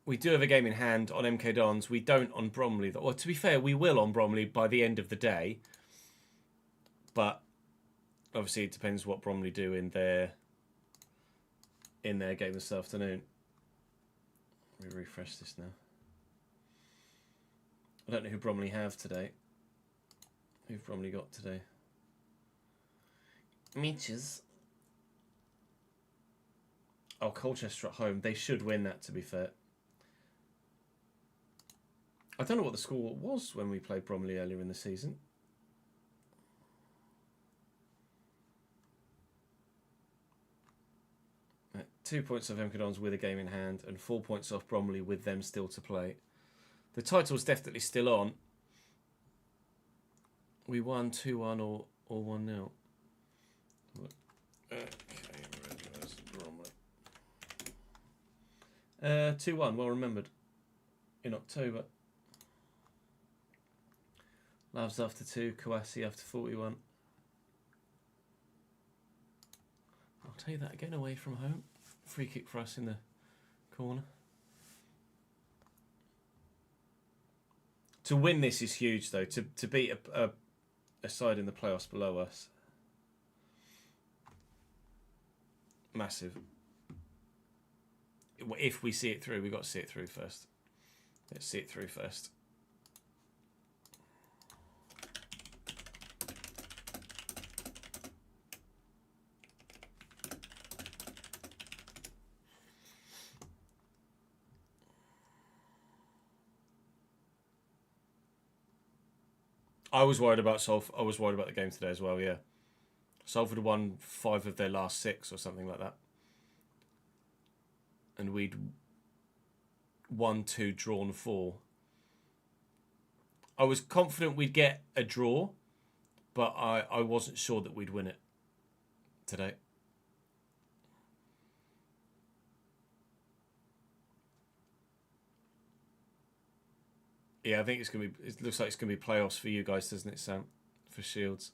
We do have a game in hand on MK Dons. We don't on Bromley. Well, to be fair, we will on Bromley by the end of the day. But obviously, it depends what Bromley do in their game this afternoon. Let me refresh this now. I don't know who Bromley have today. Who've Bromley got today? Meaches. Oh, Colchester at home. They should win that, to be fair. I don't know what the score was when we played Bromley earlier in the season. Right, 2 points off MK Dons with a game in hand and 4 points off Bromley with them still to play. The title's definitely still on. We won 2-1 or 1-0. Okay, where's Bromley? 2-1, well remembered. In October. Loves after 2, Kouassi after 41. I'll tell you that again, away from home. Free kick for us in the corner. To win this is huge, though. To beat a side in the playoffs below us. Massive. If we see it through, we've got to see it through first. Let's see it through first. I was worried about Salford. I was worried about the game today as well, yeah. Salford had won 5 of their last 6 or something like that. And we'd won 2, drawn 4. I was confident we'd get a draw, but I wasn't sure that we'd win it today. Yeah, I think it's gonna be. It looks like it's gonna be playoffs for you guys, doesn't it, Sam? For Shields.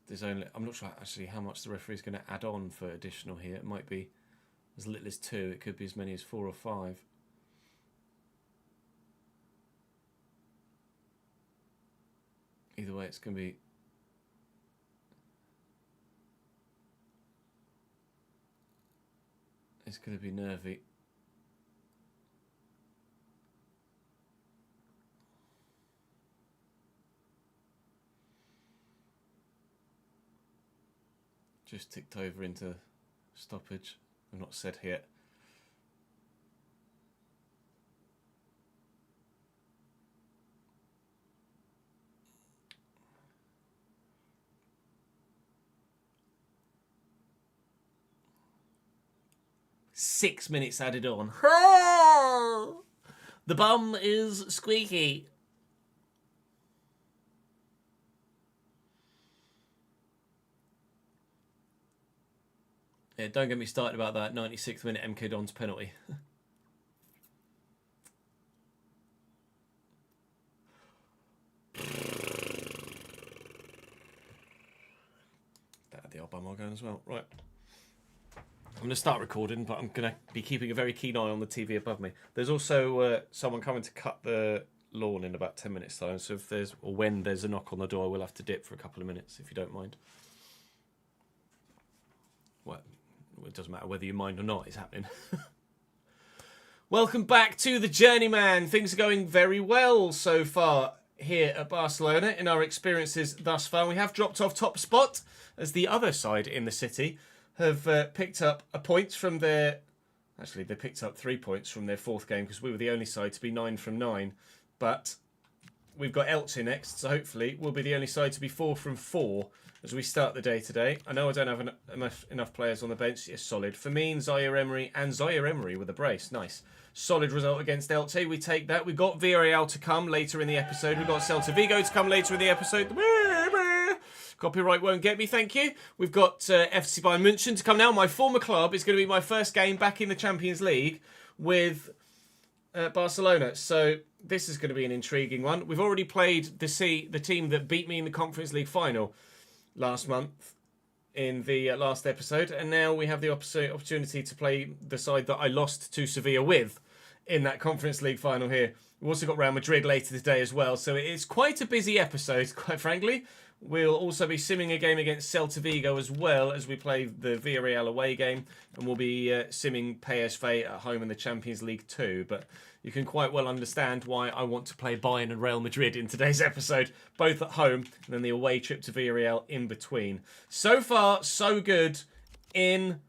There's only. I'm not sure actually how much the referee's going to add on for additional here. It might be as little as 2. It could be as many as 4 or 5. Either way, it's going to be. It's going to be nervy. Just ticked over into stoppage. I've not said yet. Six minutes added on. The bum is squeaky. Yeah, don't get me started about that 96th minute MK Don's penalty. That had the old bum going as well. Right. I'm going to start recording, but I'm going to be keeping a very keen eye on the TV above me. There's also someone coming to cut the lawn in about 10 minutes time, so if there's, or when there's a knock on the door, we'll have to dip for a couple of minutes, if you don't mind. Well, it doesn't matter whether you mind or not, it's happening. Welcome back to the Journeyman. Things are going very well so far here at Barcelona in our experiences thus far. We have dropped off top spot as the other side in the city have picked up a point from their... Actually, they picked up 3 points from their 4th game because we were the only side to be 9 from 9. But we've got Elche next, so hopefully we'll be the only side to be 4 from 4 as we start the day today. I know I don't have enough players on the bench. It's solid. Firmine, Zaire-Emery, and Zaire-Emery with a brace. Nice. Solid result against Elche. We take that. We've got Villareal to come later in the episode. We've got Celta Vigo to come later in the episode. Copyright won't get me, thank you. We've got FC Bayern Munich to come now. My former club is going to be my first game back in the Champions League with Barcelona. So this is going to be an intriguing one. We've already played the team that beat me in the Conference League final last month in the last episode. And now we have the opportunity to play the side that I lost to Sevilla with in that Conference League final here. We've also got Real Madrid later today as well. So it's quite a busy episode, quite frankly. We'll also be simming a game against Celta Vigo as well as we play the Villareal away game. And we'll be simming PSV at home in the Champions League too. But you can quite well understand why I want to play Bayern and Real Madrid in today's episode. Both at home and then the away trip to Villareal in between. So far, so good in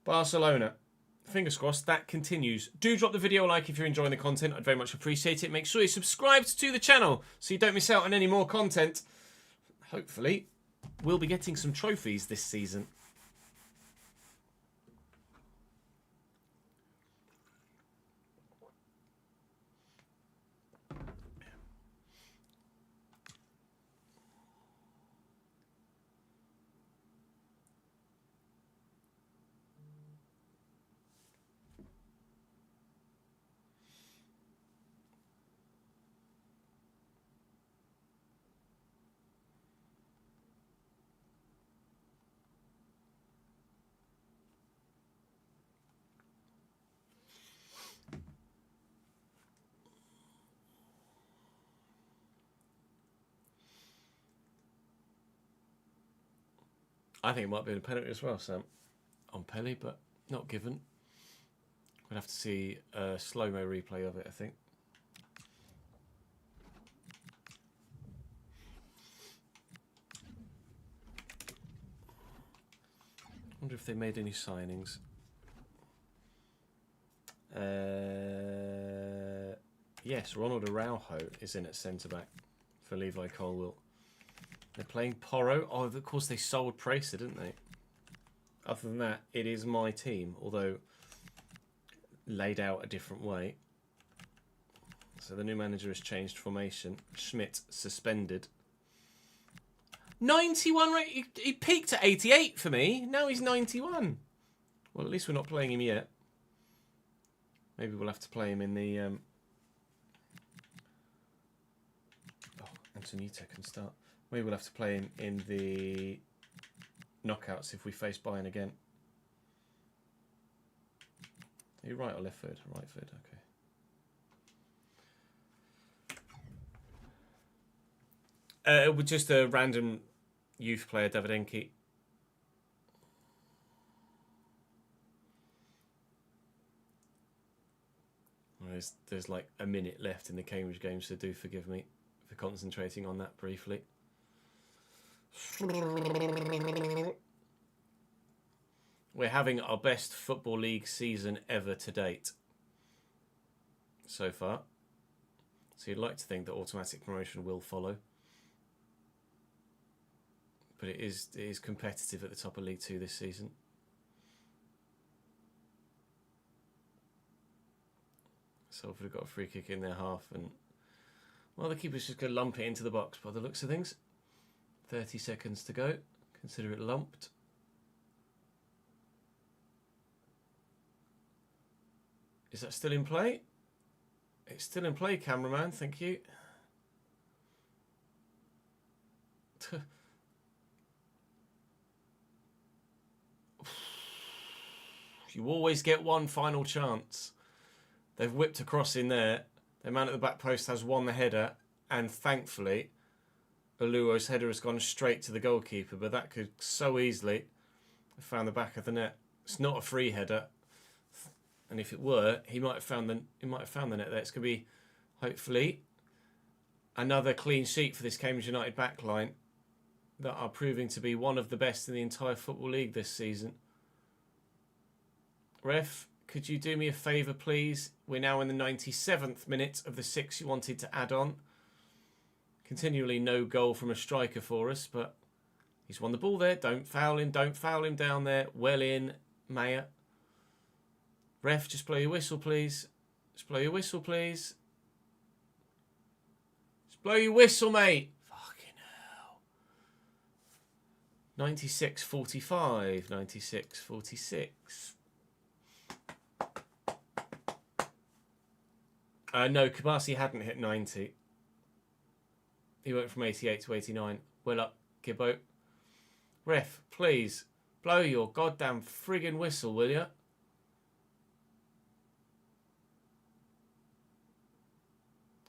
Barcelona. Fingers crossed that continues. Do drop the video a like if you're enjoying the content. I'd very much appreciate it. Make sure you're subscribed to the channel so you don't miss out on any more content. Hopefully, we'll be getting some trophies this season. I think it might be a penalty as well, Sam. On Pelly, but not given. We'll have to see a slow-mo replay of it, I think. I wonder if they made any signings. Yes, Ronald Araujo is in at centre-back for Levi Colwill. They're playing Porro. Oh, of course they sold Pracer, didn't they? Other than that, it is my team, although laid out a different way. So the new manager has changed formation. Schmidt suspended. 91 rate. He peaked at 88 for me. Now he's 91. Well, at least we're not playing him yet. Maybe we'll have to play him in the... Oh, Antonita can start. Maybe we'll have to play him in the knockouts if we face Bayern again. Are you right or left foot? Right foot, okay. With just a random youth player, Davidenki. There's like a minute left in the Cambridge game, so do forgive me for concentrating on that briefly. We're having our best Football League season ever to date so far. So you'd like to think that automatic promotion will follow. But it is competitive at the top of League 2 this season. Salford have got a free kick in their half, and well, the keeper's just going to lump it into the box by the looks of things. 30 seconds to go. Consider it lumped. Is that still in play? It's still in play, cameraman. Thank you. You always get one final chance. They've whipped across in there. The man at the back post has won the header, and thankfully, Aluo's header has gone straight to the goalkeeper, but that could so easily have found the back of the net. It's not a free header, and if it were, he might have found the net there. It's going to be, hopefully, another clean sheet for this Cambridge United backline that are proving to be one of the best in the entire Football League this season. Ref, could you do me a favour, please? We're now in the 97th minute of the 6 you wanted to add on. Continually no goal from a striker for us, but he's won the ball there. Don't foul him. Don't foul him down there. Well in, Mayer. Ref, just blow your whistle, please. Just blow your whistle, please. Just blow your whistle, mate. Fucking hell. 96-45. 96-46. No, Kabasi hadn't hit 90. He went from 88 to 89. Well up, Gibbo. Ref, please, blow your goddamn friggin' whistle, will ya?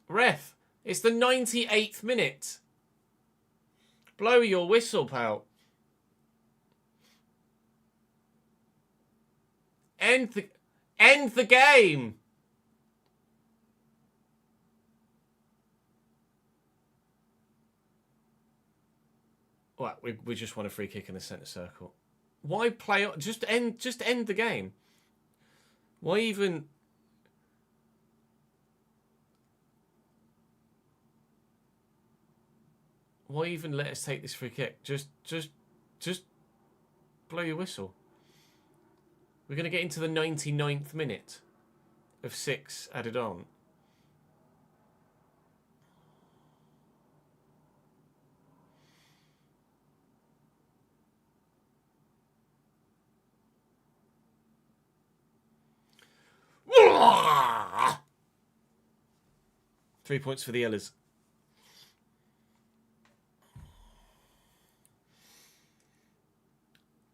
Ref, it's the 98th minute. Blow your whistle, pal. End the game. Well, we just want a free kick in the centre circle. Why play? Just end the game. Why even? Why even let us take this free kick? Just blow your whistle. We're going to get into the 99th minute of 6 added on. Three points for the Ellers.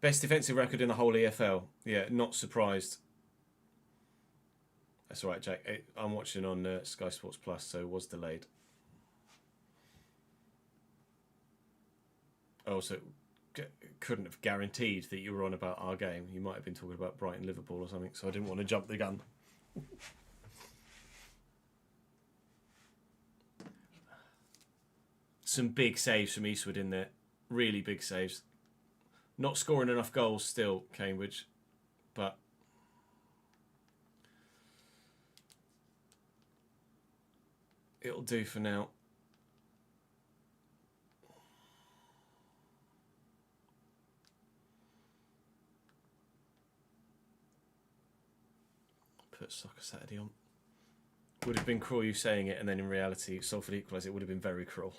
Best defensive record in the whole EFL. Yeah, not surprised. That's all right, Jack. I'm watching on Sky Sports Plus, so it was delayed. Oh, so couldn't have guaranteed that you were on about our game. You might have been talking about Brighton Liverpool or something, so I didn't want to jump the gun. Some big saves from Eastwood in there. Really big saves. Not scoring enough goals still, Cambridge. But it'll do for now. Put Soccer Saturday on. Would have been cruel you saying it, and then in reality, Salford equalised. It would have been very cruel.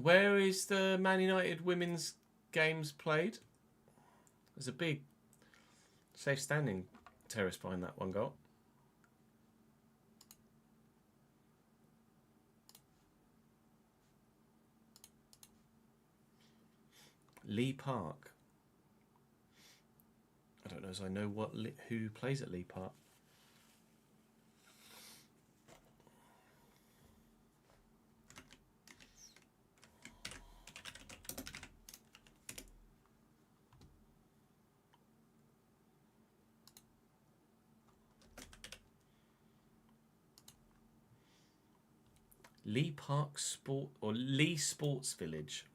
Where is the Man United women's games played? There's a big safe standing terrace behind that one goal. Lee Park. I don't know as I know who plays at Lee Park. Lee Park Sport or Lee Sports Village.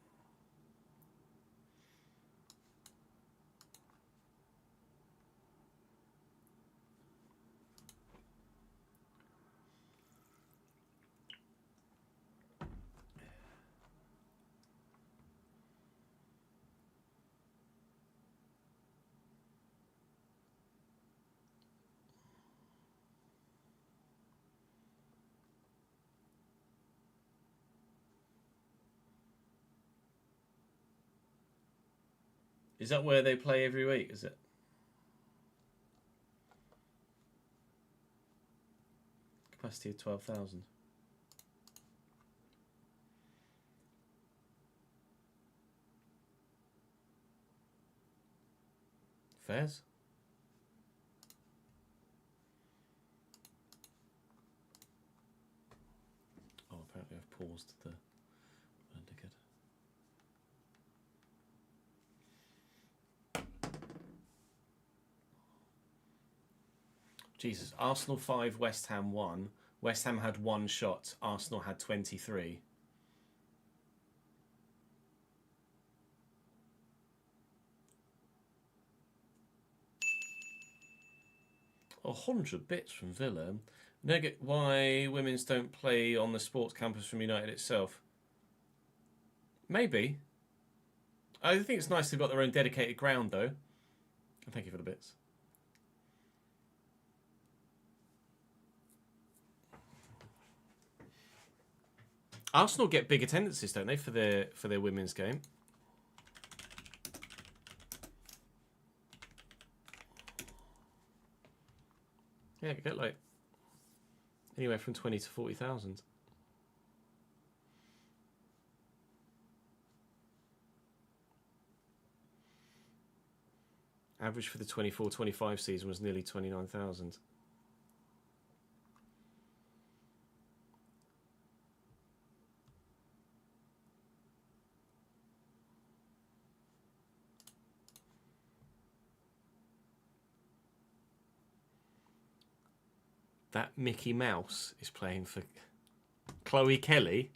Is that where they play every week, is it? Capacity of 12,000. Fairs? Oh, apparently I've paused the indicator. Jesus, Arsenal 5, West Ham 1. West Ham had 1 shot. Arsenal had 23. Oh, 100 bits from Villa. Why women's don't play on the sports campus from United itself? Maybe. I think it's nice they've got their own dedicated ground, though. Thank you for the bits. Arsenal get big attendances, don't they, for their women's game? Yeah, you get like anywhere from 20 to 40,000. Average for the 24-25 season was nearly 29,000. That Mickey Mouse is playing for Chloe Kelly.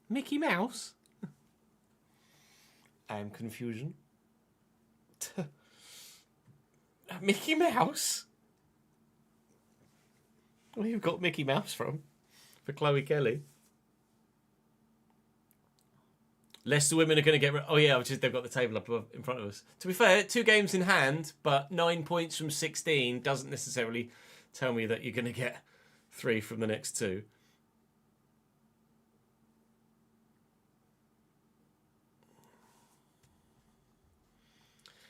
Mickey Mouse? Confusion. Mickey Mouse? Where you've got Mickey Mouse from? For Chloe Kelly? Leicester women are going to get... Oh, yeah, they've got the table up in front of us. To be fair, 2 games in hand, but 9 points from 16 doesn't necessarily tell me that you're going to get 3 from the next 2.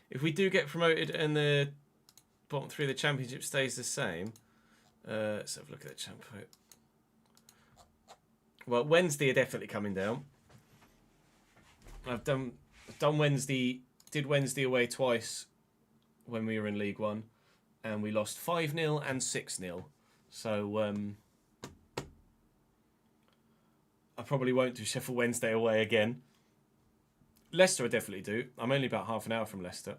If we do get promoted and the bottom 3 of the championship stays the same, let's have a look at the championship. Well, Wednesday are definitely coming down. I've done Wednesday. Did Wednesday away twice when we were in League One, and we lost 5-0 and 6-0. So I probably won't do Sheffield Wednesday away again. Leicester I definitely do. I'm only about half an hour from Leicester.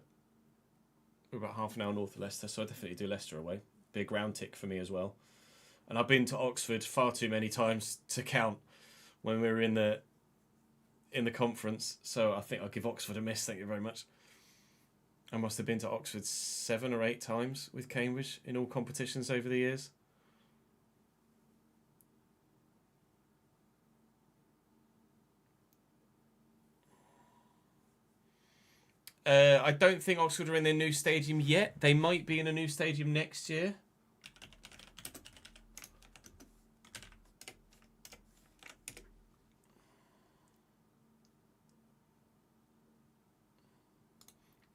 We're about half an hour north of Leicester, so I definitely do Leicester away. Be a ground tick for me as well. And I've been to Oxford far too many times to count when we were in the conference. So I think I'll give Oxford a miss. Thank you very much. I must have been to Oxford 7 or 8 times with Cambridge in all competitions over the years. I don't think Oxford are in their new stadium yet. They might be in a new stadium next year.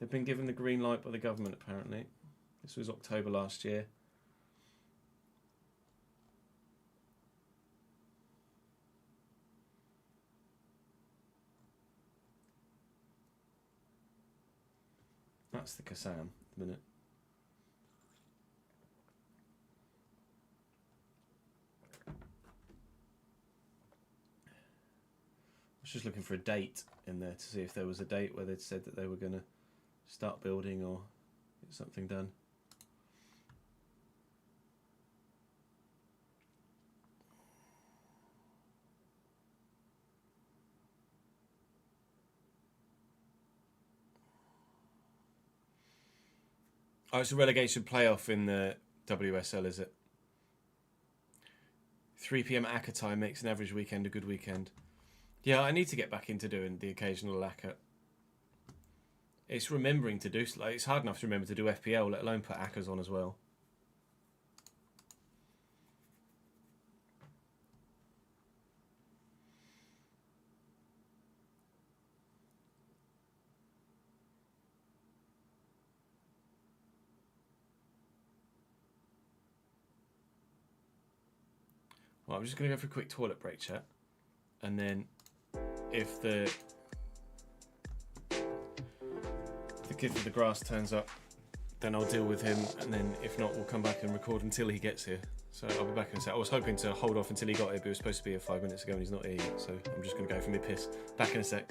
They've been given the green light by the government, apparently. This was October last year. That's the Kassam, the minute. I was just looking for a date in there to see if there was a date where they'd said that they were going to start building or get something done. Oh, it's a relegation playoff in the WSL, is it? 3 p.m. ACCA time makes an average weekend a good weekend. Yeah, I need to get back into doing the occasional ACCA. It's remembering to do... Like, it's hard enough to remember to do FPL, let alone put ACCAs on as well. Well, I'm just going to go for a quick toilet break, chat. And then if the kid with the grass turns up, then I'll deal with him. And then if not, we'll come back and record until he gets here. So I'll be back in a sec. I was hoping to hold off until he got here, but he was supposed to be here 5 minutes ago and he's not here yet. So I'm just going to go for my piss. Back in a sec.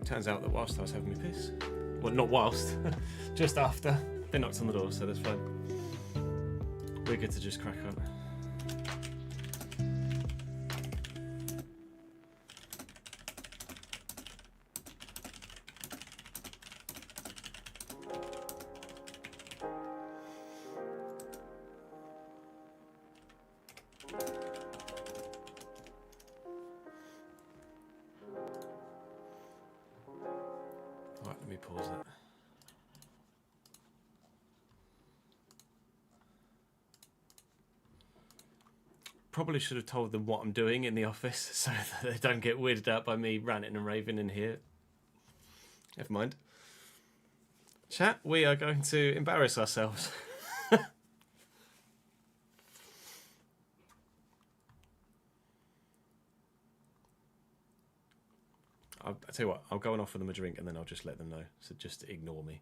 Turns out that whilst I was having my piss, well, not whilst, just after, they knocked on the door, so that's fine. We're good to just crack on. Right, let me pause that. Probably should have told them what I'm doing in the office so that they don't get weirded out by me ranting and raving in here. Never mind. Chat, we are going to embarrass ourselves. I'll tell you what, I'll go and offer them a drink and then I'll just let them know. So just ignore me.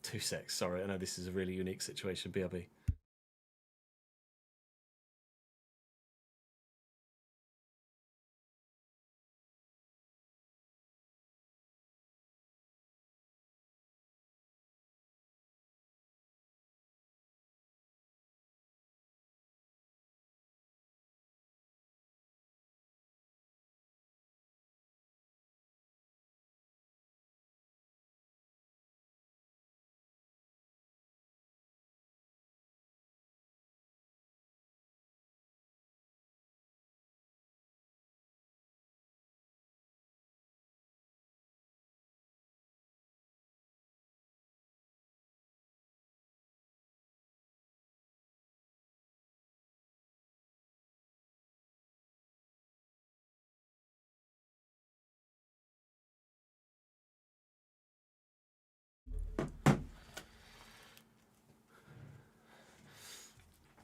2 secs. Sorry, I know this is a really unique situation. BRB.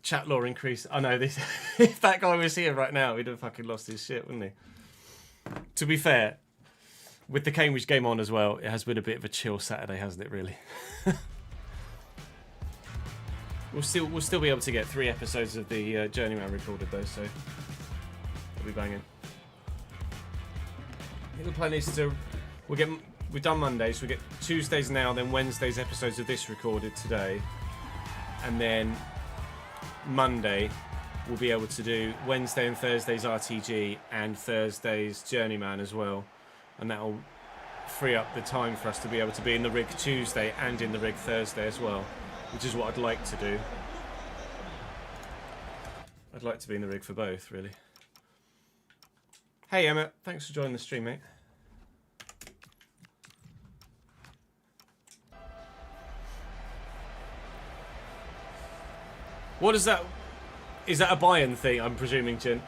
Chat law increase. I know this. If that guy was here right now, he'd have fucking lost his shit, wouldn't he? To be fair, with the Cambridge game on as well, it has been a bit of a chill Saturday, hasn't it? Really. We'll still be able to get 3 episodes of the Journeyman recorded though, so we'll be banging. I think the plan is to we've done Mondays, we get Tuesdays now, then Wednesdays episodes of this recorded today, and then Monday we'll be able to do Wednesday and Thursdays RTG and Thursdays Journeyman as well, and that'll free up the time for us to be able to be in the rig Tuesday and in the rig Thursday as well, which is what I'd like to do. I'd like to be in the rig for both, really. Hey Emma, thanks for joining the stream, mate. What is that? Is that a Bayern thing, I'm presuming, Jin?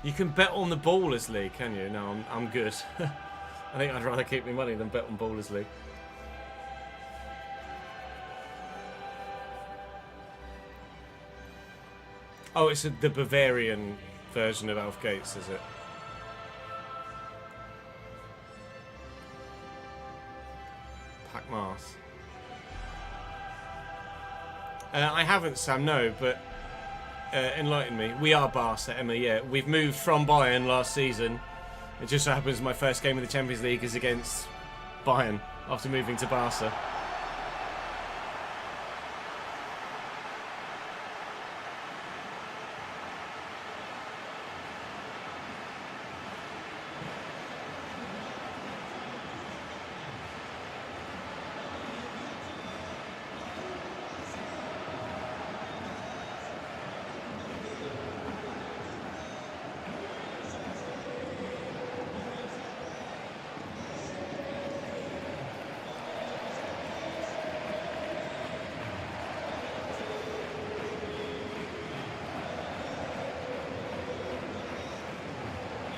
You can bet on the Ballers League, can you? No, I'm good. I think I'd rather keep my money than bet on Ballers League. Oh, it's the Bavarian version of Alf Gates, is it? Pack Mars. I haven't, Sam, no, but enlighten me. We are Barca, Emma, yeah. We've moved from Bayern last season. It just so happens my first game of the Champions League is against Bayern after moving to Barca.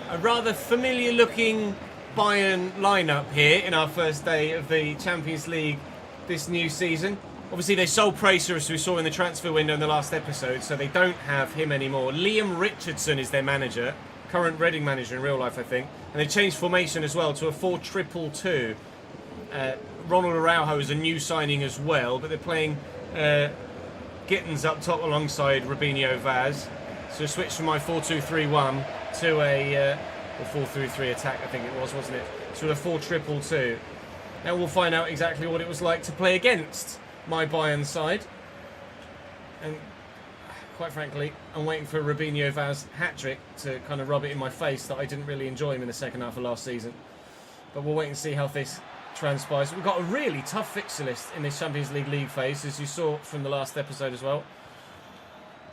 A rather familiar looking Bayern lineup here in our first day of the Champions League this new season. Obviously they sold Pracer, as we saw in the transfer window in the last episode, so they don't have him anymore. Liam Richardson is their manager, current Reading manager in real life, I think. And they changed formation as well to a 4-2-2-2. Ronald Araujo is a new signing as well, but they're playing Gittins up top alongside Robinho Vaz. So a switch from my 4-2-3-1 to a 4-3-3 attack, I think it was, wasn't it? To a 4-2-2-2. Now we'll find out exactly what it was like to play against my Bayern side. And quite frankly, I'm waiting for Robinho Vaz hat-trick to kind of rub it in my face that I didn't really enjoy him in the second half of last season. But we'll wait and see how this transpires. We've got a really tough fixture list in this Champions League phase, as you saw from the last episode as well.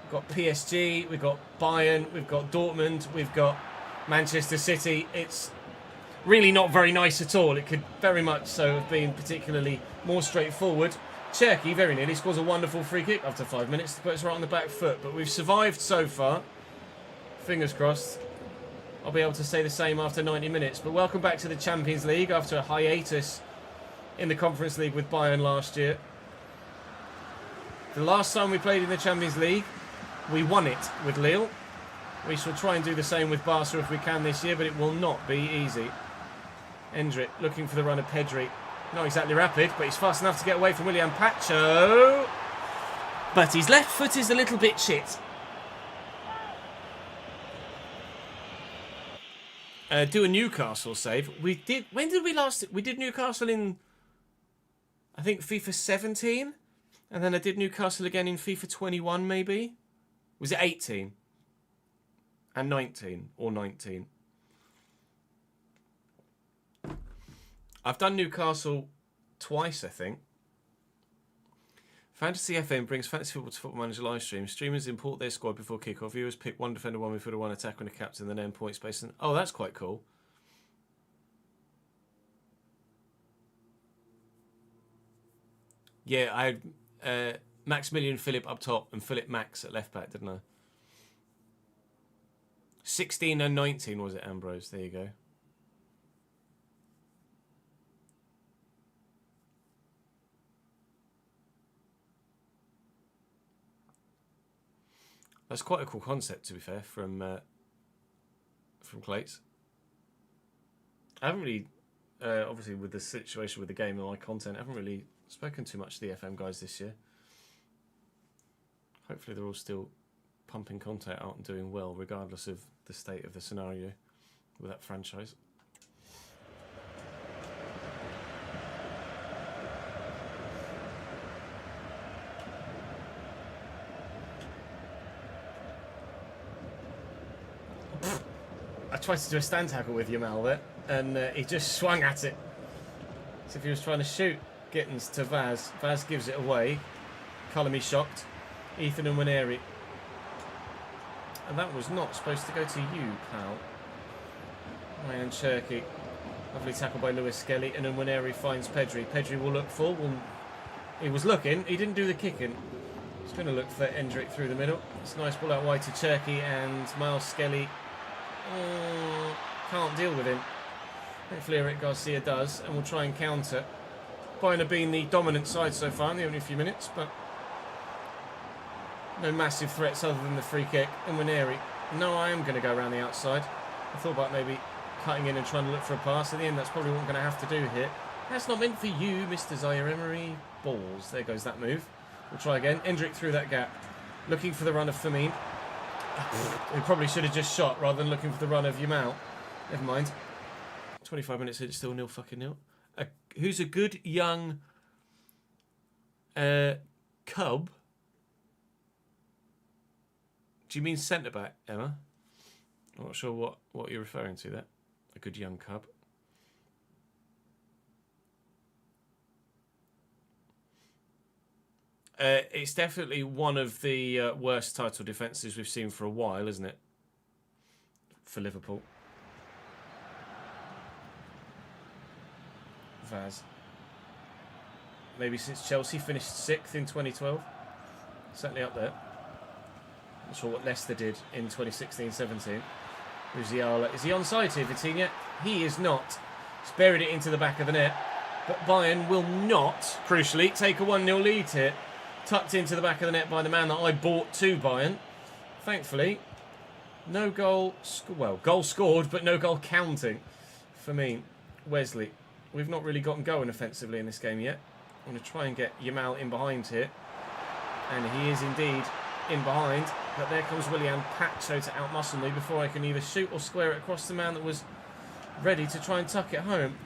We've got PSG, we've got Bayern, we've got Dortmund, we've got Manchester City. It's really not very nice at all. It could very much so have been particularly more straightforward. Cherky very nearly scores a wonderful free kick after 5 minutes to put us right on the back foot, but we've survived so far. Fingers crossed I'll be able to say the same after 90 minutes. But welcome back to the Champions League after a hiatus in the Conference League with Bayern last year. The last time we played in the Champions League, we won it with Lille. We shall try and do the same with Barca if we can this year, but it will not be easy. Endrick looking for the run of Pedri. Not exactly rapid, but he's fast enough to get away from William Pacho. But his left foot is a little bit shit. Do a Newcastle save. We did. When did we last? We did Newcastle in, I think, FIFA 17, and then I did Newcastle again in FIFA 21, maybe. Was it 18? And 19 or 19? I've done Newcastle twice, I think. Fantasy FM brings fantasy football to Football Manager live stream. Streamers import their squad before kickoff. Viewers pick one defender, one midfielder, one attacker, and a captain, then end points based on... Oh, that's quite cool. Yeah, I had Maximilian Philip up top and Philip Max at left back, didn't I? 16 and 19 was it, Ambrose? There you go. That's quite a cool concept, to be fair, from Clates. I haven't really, obviously with the situation with the game and my content, I haven't really spoken too much to the FM guys this year. Hopefully they're all still pumping content out and doing well, regardless of the state of the scenario with that franchise. I tried to do a stand tackle with Yamal there, and he just swung at it. As if he was trying to shoot Gittins to Vaz. Vaz gives it away. Cullamy shocked. Ethan and Winery. And that was not supposed to go to you, pal. Ryan Cherky. Lovely tackle by Lewis Skelly, and then Winery finds Pedri. Pedri will look full. He was looking. He didn't do the kicking. He's going to look for Endrick through the middle. It's a nice ball out wide to Cherky, and Miles Skelly can't deal with him. Hopefully Eric Garcia does, and we'll try and counter. Bayern have been the dominant side so far in the only few minutes, but no massive threats other than the free kick. And Winery, no, I am going to go around the outside. I thought about maybe cutting in and trying to look for a pass. In the end, that's probably what I'm going to have to do here. That's not meant for you, Mr. Zaire-Emery. Balls. There goes that move. We'll try again. Endrick through that gap. Looking for the run of Firmine. We probably should have just shot rather than looking for the run of Yamal. Never mind. 25 minutes in, it's still 0-0. Who's a good young cub? Do you mean centre-back, Emma? I'm not sure what you're referring to there. A good young cub. It's definitely one of the worst title defences we've seen for a while, isn't it? For Liverpool. Vaz. Maybe since Chelsea finished 6th in 2012. Certainly up there. Not sure what Leicester did in 2016-17. Musiala. Is he onside here, Vitinha? He is not. He's buried it into the back of the net. But Bayern will not, crucially, take a 1-0 lead here. Tucked into the back of the net by the man that I bought to Bayern. Thankfully, no goal... Well, goal scored, but no goal counting for me. Wesley. we've not really gotten going offensively in this game yet. I'm going to try and get Yamal in behind here. And he is indeed in behind. But there comes Willian Pacho to outmuscle me before I can either shoot or square it across the man that was ready to try and tuck it home.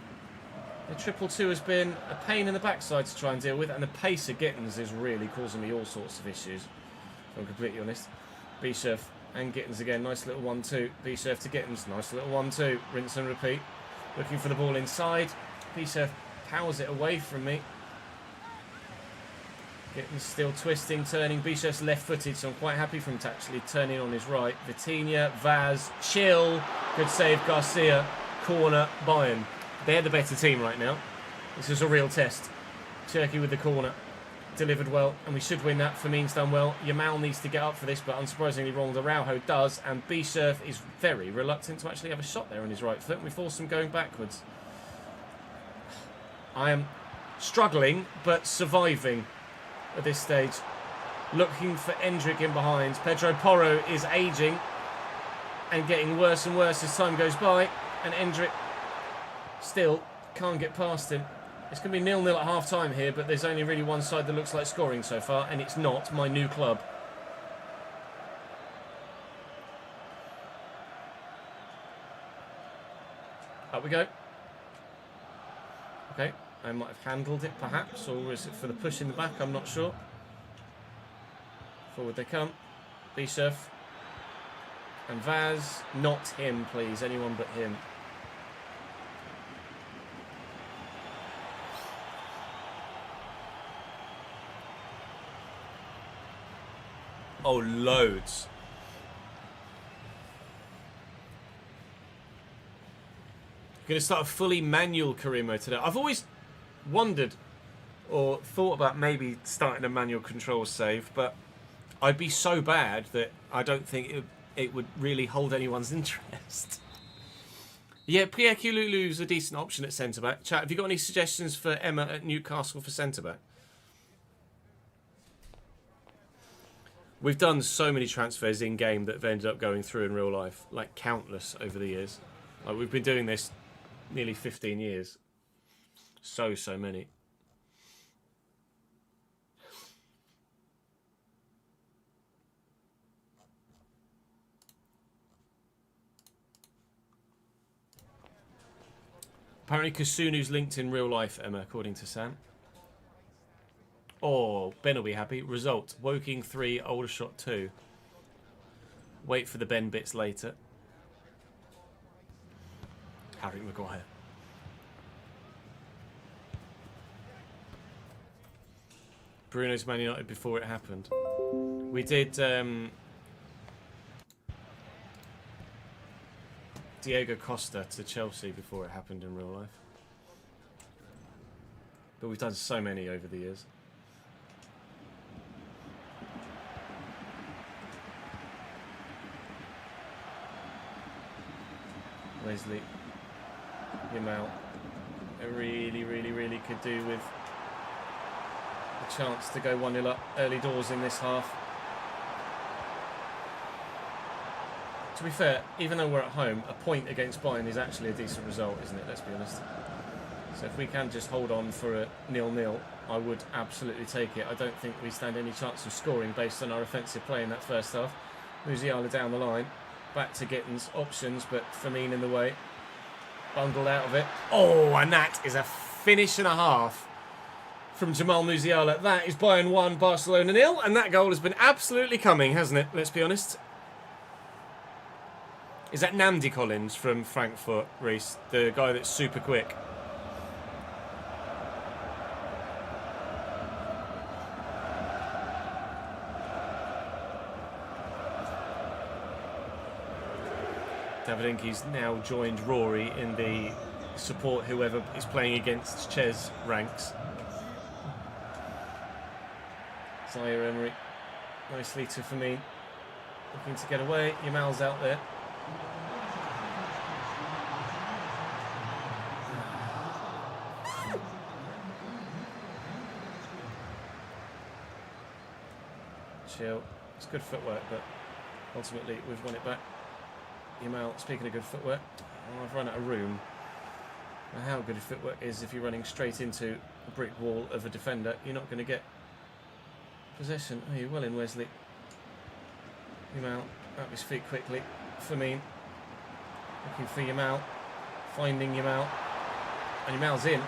The 2-2 has been a pain in the backside to try and deal with, and the pace of Gittins is really causing me all sorts of issues, if I'm completely honest. Bischoff and Gittins again, nice little 1-2. Bischoff to Gittins, nice little 1-2. Rinse and repeat. Looking for the ball inside. Bischoff powers it away from me. Gittins still twisting, turning. Bischoff's left-footed, so I'm quite happy for him to actually turn in on his right. Vitinha, Vaz, Chill. Good save, Garcia. Corner, Bayern. They're the better team right now. This is a real test. Turkey with the corner. Delivered well, and we should win that. Firmin's done well. Yamal needs to get up for this, but unsurprisingly, Ronald Araujo does, and Bischoff is very reluctant to actually have a shot there on his right foot, and we force him going backwards. I am struggling, but surviving at this stage. Looking for Endrick in behind. Pedro Porro is aging and getting worse and worse as time goes by, and Endrick still can't get past him. It's going to be 0-0 at half-time here, but there's only really one side that looks like scoring so far, and it's not my new club. Up we go. Okay, I might have handled it perhaps, or is it for the push in the back? I'm not sure. Forward they come. Bischoff. And Vaz. Not him, please. Anyone but him. Oh, loads. Going to start a fully manual career mode today. I've always wondered or thought about maybe starting a manual control save, but I'd be so bad that I don't think it would really hold anyone's interest. Yeah, Pierre Kululu's a decent option at centre-back. Chat, have you got any suggestions for Emma at Newcastle for centre-back? We've done so many transfers in-game that have ended up going through in real life. Like, countless over the years. Like, we've been doing this nearly 15 years. So many. Apparently Kasunu's linked in real life, Emma, according to Sam. Oh, Ben will be happy. Result, Woking 3, Aldershot 2. Wait for the Ben bits later. Harry Maguire. Bruno's Man United before it happened. We did Diego Costa to Chelsea before it happened in real life. But we've done so many over the years. Wesley, Yamal, it really could do with a chance to go 1-0 up early doors in this half. To be fair, even though we're at home, a point against Bayern is actually a decent result, isn't it? Let's be honest. So if we can just hold on for a 0-0, I would absolutely take it. I don't think we stand any chance of scoring based on our offensive play in that first half. Musiala down the line. Back to Gittins. Options, but Firmin in the way. Bundled out of it. Oh, and that is a finish and a half from Jamal Musiala. That is Bayern 1, Barcelona 0. And that goal has been absolutely coming, hasn't it? Let's be honest. Is that Namdi Collins from Frankfurt, Reese? The guy that's super quick. Davidinki's now joined Rory in the support whoever is playing against Ches ranks. Zaire-Emery. Nicely to Firmin. Looking to get away. Yamal's out there. Chill. It's good footwork, but ultimately we've won it back. Yamal, speaking of good footwork, I've run out of room. How good a footwork is if you're running straight into a brick wall of a defender. You're not going to get possession. Oh, you're well in, Wesley. Yamal up his feet quickly. Firmine looking for Yamal. Finding Yamal. And Yamal's in.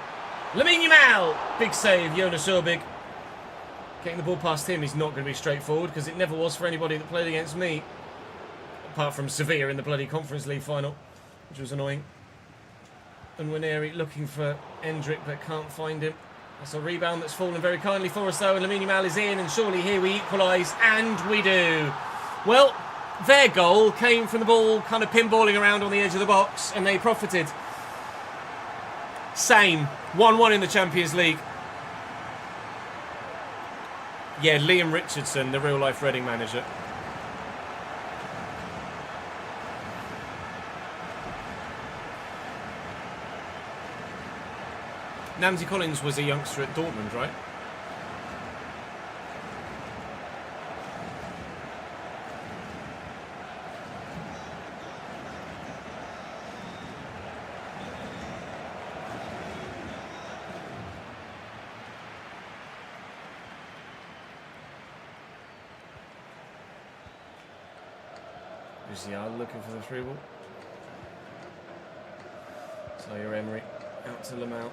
Lamine Yamal! Big save, Jonas Urbig. Getting the ball past him is not going to be straightforward because it never was for anybody that played against me. Apart from Sevilla in the bloody Conference League final, which was annoying. And Winery looking for Endrick but can't find him. That's a rebound that's fallen very kindly for us though, and Lamine Yamal is in, and surely here we equalise, and we do. Well, their goal came from the ball kind of pinballing around on the edge of the box, and they profited. Same. 1-1 in the Champions League. Yeah, Liam Richardson, the real-life Reading manager. Namzi Collins was a youngster at Dortmund, right? Villareal looking for the through ball. Zaire-Emery out to Lamau.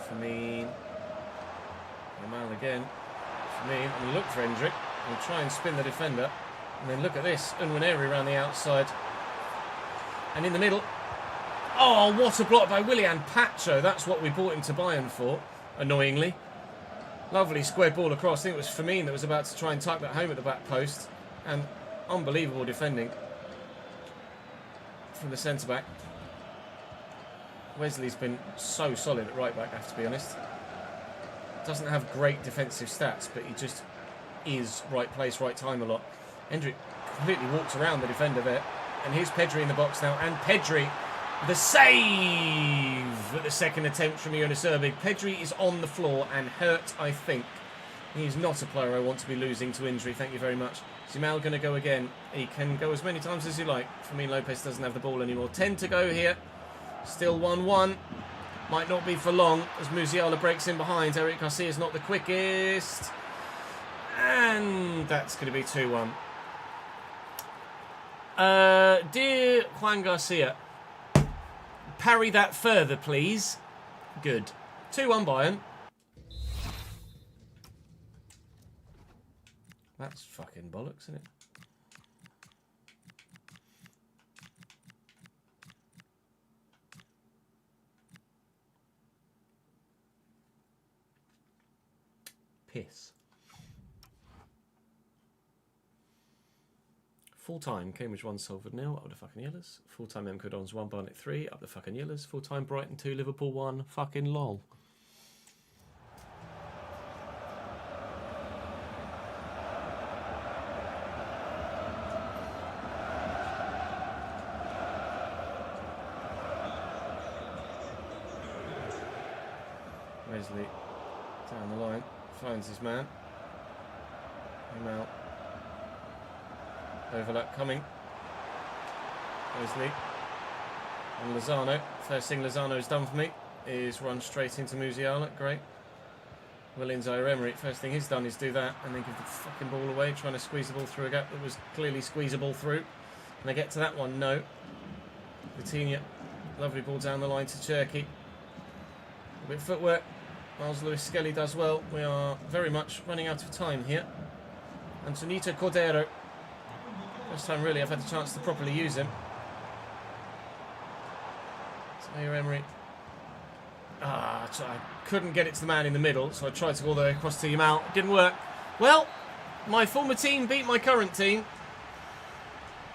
Firmine. Yamal again. Firmine. And look for Endrick. We'll try and spin the defender. And then look at this. Unwaneri around the outside. And in the middle. Oh, what a block by Willian Pacho. That's what we bought him to Bayern for, annoyingly. Lovely square ball across. I think it was Firmine that was about to try and tuck that home at the back post. And unbelievable defending from the centre-back. Wesley's been so solid at right-back, I have to be honest. Doesn't have great defensive stats, but he just is right place, right time a lot. Endrick completely walks around the defender there. And here's Pedri in the box now. And Pedri, the save at the second attempt from Jonas Urbig. Pedri is on the floor and hurt, I think. He's not a player I want to be losing to injury, thank you very much. Yamal going to go again. He can go as many times as you like. Fermin Lopez doesn't have the ball anymore. 10 to go here. Still 1-1. Might not be for long as Musiala breaks in behind. Eric Garcia's not the quickest. And that's going to be 2-1. Dear Juan Garcia, parry that further, please. Good. 2-1 Bayern. That's fucking bollocks, isn't it? Piss. Full-time, Cambridge 1, Salford 0, up the fucking Yellers. Full-time MK Dons 1, Barnet 3, up the fucking Yellers. Full-time Brighton 2, Liverpool 1, fucking lol. Wesley down the line, finds his man. Him out. Overlap coming. Wesley. And Lozano. First thing Lozano's done for me is run straight into Musiala. Great. Willian Zaire-Emery. First thing he's done is do that and then give the fucking ball away, trying to squeeze the ball through a gap that was clearly squeezable through. And they get to that one? No. Coutinho. Lovely ball down the line to Cherky. A bit of footwork. Miles Lewis Skelly does well. We are very much running out of time here. Antonito Cordero. First time really I've had the chance to properly use him. Zaire-Emery. I couldn't get it to the man in the middle, so I tried to go all the way across to Yamal. It didn't work. Well, my former team beat my current team.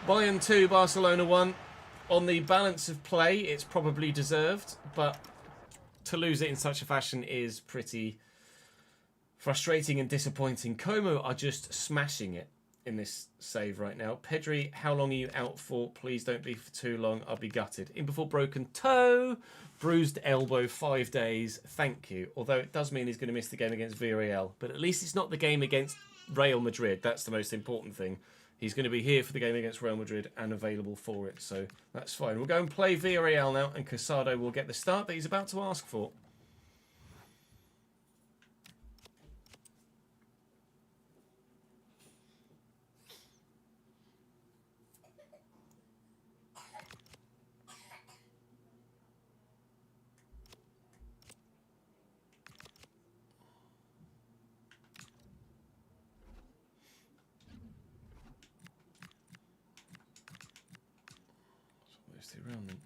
Bayern 2, Barcelona 1. On the balance of play, it's probably deserved, but to lose it in such a fashion is pretty frustrating and disappointing. Como are just smashing it in this save right now. Pedri, how long are you out for? Please don't be for too long. I'll be gutted. In before broken toe, bruised elbow, 5 days. Thank you. Although it does mean he's going to miss the game against Villareal. But at least it's not the game against Real Madrid. That's the most important thing. He's going to be here for the game against Real Madrid and available for it, so that's fine. We'll go and play Villareal now, and Casado will get the start that he's about to ask for. Around them.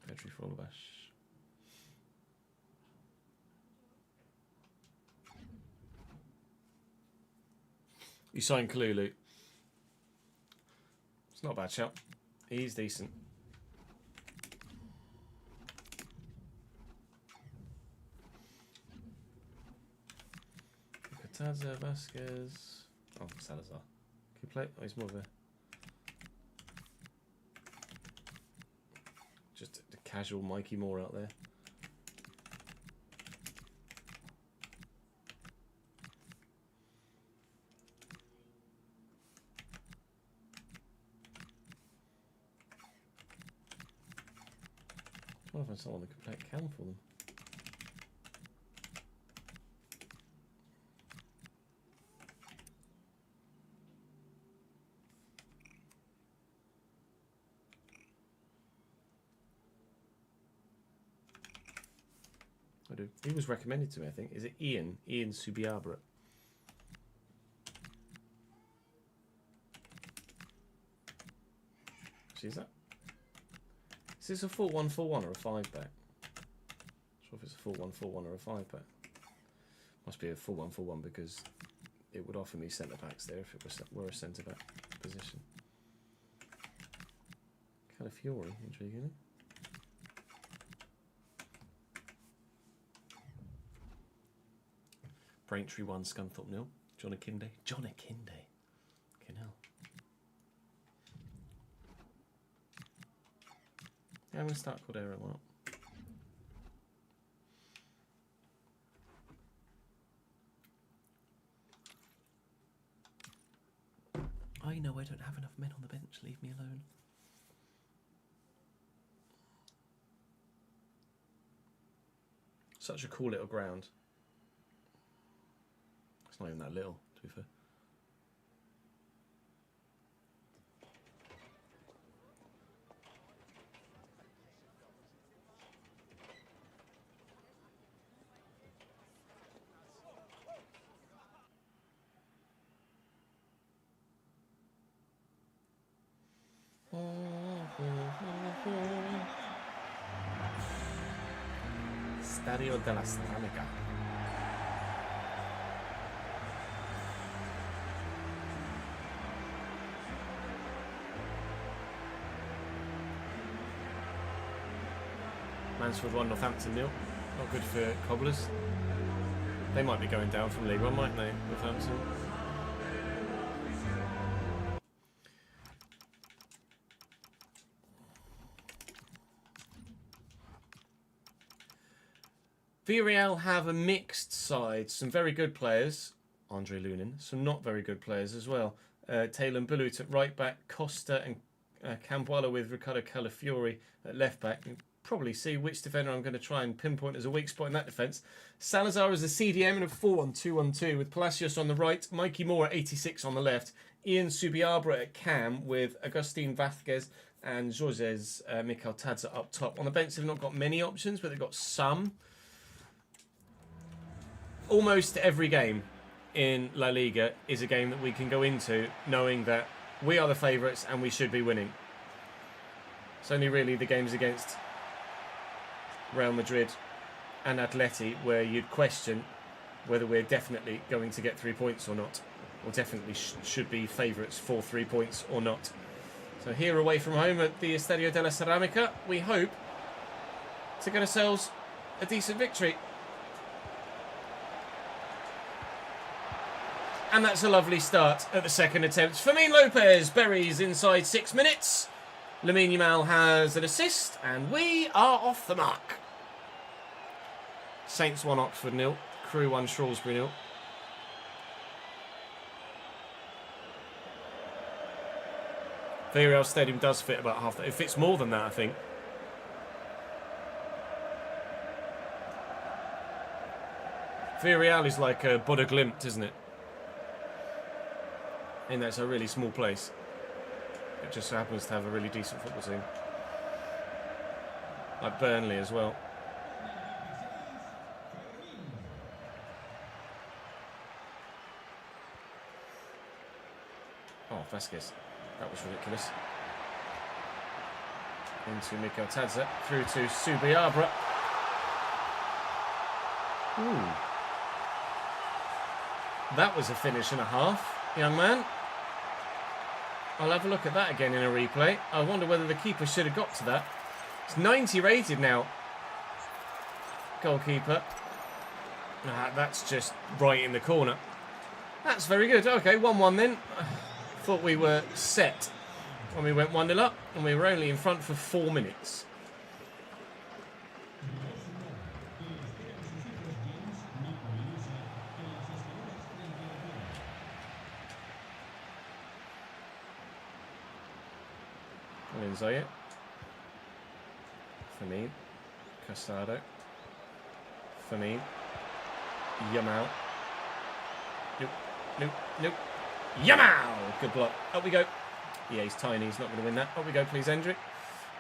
Pedri for Alaves. You signed Kalulu. It's not a bad shout. He's decent. Taza, Vasquez. Oh, Salazar. Can you play? Oh, he's more of a just a casual Mikey Moore out there. I wonder if I someone that could play a cam for them. I do. He was recommended to me, I think. Is it Ian? Ian Subiabra. Is that? Is this a 4-1-4-1 or a 5-back? Not sure if it's a 4-1-4-1 or a 5-back. Must be a 4-1-4-1 because it would offer me centre backs there if it were a centre back position. Calafiori, intriguingly. Braintree 1, Scunthorpe 0. John Akinde. John Akinde. Fucking hell. Yeah, I'm going to start Cordero one up. I know I don't have enough men on the bench. Leave me alone. Such a cool little ground. It's not even that little, to be fair. Estadio de la Ceramica. Mansfield 1, Northampton 0. Not good for Cobblers. They might be going down from League 1, mightn't they, Northampton? Villareal have a mixed side. Some very good players, Andre Lunin. Some not very good players as well. Taylor and Bulut at right back. Costa and Campuala with Ricardo Calafiori at left back. You can probably see which defender I'm going to try and pinpoint as a weak spot in that defence. Salazar as a CDM in a 4-1-2-1-2 with Palacios on the right. Mikey Moore at 86 on the left. Ian Subiabra at cam with Agustin Vasquez and Jorges Mikel Tadza up top. On the bench they've not got many options, but they've got some. Almost every game in La Liga is a game that we can go into knowing that we are the favourites and we should be winning. It's only really the games against Real Madrid and Atleti where you'd question whether we're definitely going to get 3 points or not, or definitely should be favourites for 3 points or not. So here away from home at the Estadio de la Ceramica, we hope to get ourselves a decent victory. And that's a lovely start at the second attempt. Fermin Lopez buries inside 6 minutes. Lamine Yamal has an assist, and we are off the mark. Saints 1, Oxford 0. Crew 1, Shrewsbury 0. Villareal Stadium does fit about half that. It fits more than that, I think. Villareal is like a Bodo Glimt, isn't it? And that's a really small place. It just happens to have a really decent football team. Like Burnley as well. Oh, Vasquez. That was ridiculous. Into Mikel Tadze. Through to Subiabra. Ooh. That was a finish and a half, young man. I'll have a look at that again in a replay. I wonder whether the keeper should have got to that. It's 90 rated now. Goalkeeper. That's just right in the corner. That's very good. Okay, 1-1 then. Thought we were set when we went 1-0 up, and we were only in front for 4 minutes. Zaire. Firmino. Casado. Firmino. Yamal. Nope. Yamal! Good block. Up we go. Yeah, he's tiny. He's not going to win that. Up we go, please, Hendrick.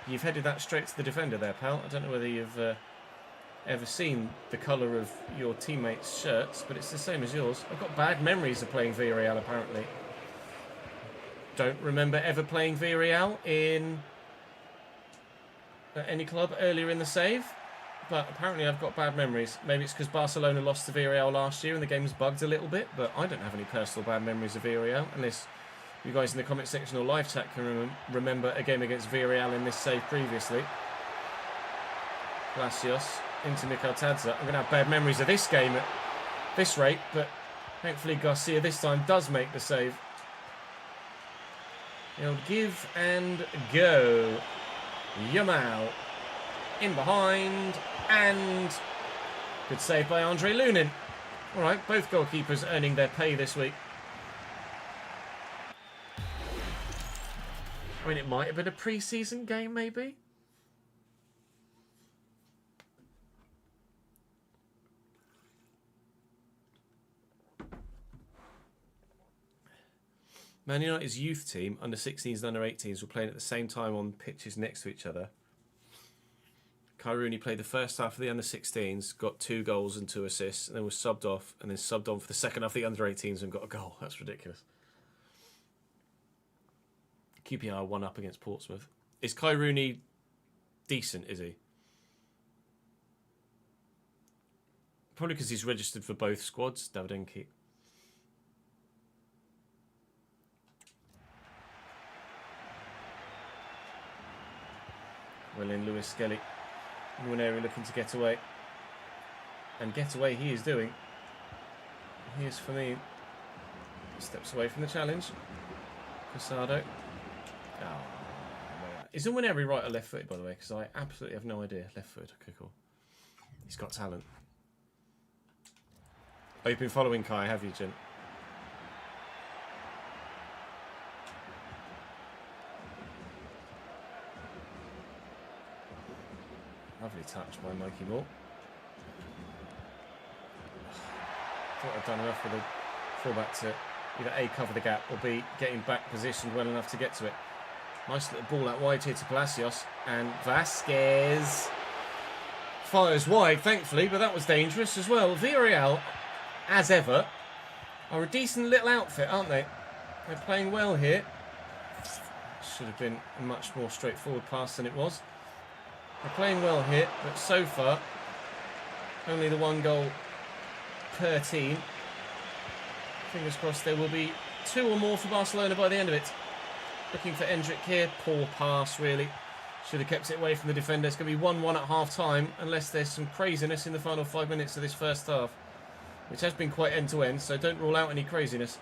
You've headed that straight to the defender there, pal. I don't know whether you've ever seen the colour of your teammates' shirts, but it's the same as yours. I've got bad memories of playing Villareal, apparently. Don't remember ever playing Villareal in any club earlier in the save, but apparently I've got bad memories. Maybe it's because Barcelona lost to Villareal last year and the game's bugged a little bit, but I don't have any personal bad memories of Villareal, unless you guys in the comment section or live chat can remember a game against Villareal in this save previously. Palacios into Mikel Tadze. I'm going to have bad memories of this game at this rate, but thankfully Garcia this time does make the save. He'll give and go. Yamal in behind, and good save by Andre Lunin. All right, both goalkeepers earning their pay this week. I mean, it might have been a pre-season game, maybe. Man United's youth team, under 16s and under 18s, were playing at the same time on pitches next to each other. Kai Rooney played the first half of the under 16s, got 2 goals and 2 assists, and then was subbed off, and then subbed on for the second half of the under 18s and got a goal. That's ridiculous. QPR 1 up against Portsmouth. Is Kai Rooney decent, is he? Probably because he's registered for both squads, Davidenki. Well in, Lewis Skelly. Nwaneri looking to get away. And get away he is doing. Here's for me. Steps away from the challenge. Casado. Oh, is Nwaneri right or left footed, by the way? Because I absolutely have no idea. Left footed. Okay, cool. He's got talent. Oh, you've been following Kai, have you, Jen? Lovely touch by Mikey Moore. Thought I'd done enough with a fullback to either A, cover the gap, or B, getting back positioned well enough to get to it. Nice little ball out wide here to Palacios, and Vasquez fires wide, thankfully, but that was dangerous as well. Villareal, as ever, are a decent little outfit, aren't they? They're playing well here. Should have been a much more straightforward pass than it was. They're playing well here, but so far, only the 1 goal per team. Fingers crossed there will be 2 or more for Barcelona by the end of it. Looking for Endrick here. Poor pass, really. Should have kept it away from the defender. It's going to be 1-1 at half-time, unless there's some craziness in the final 5 minutes of this first half, which has been quite end-to-end, so don't rule out any craziness.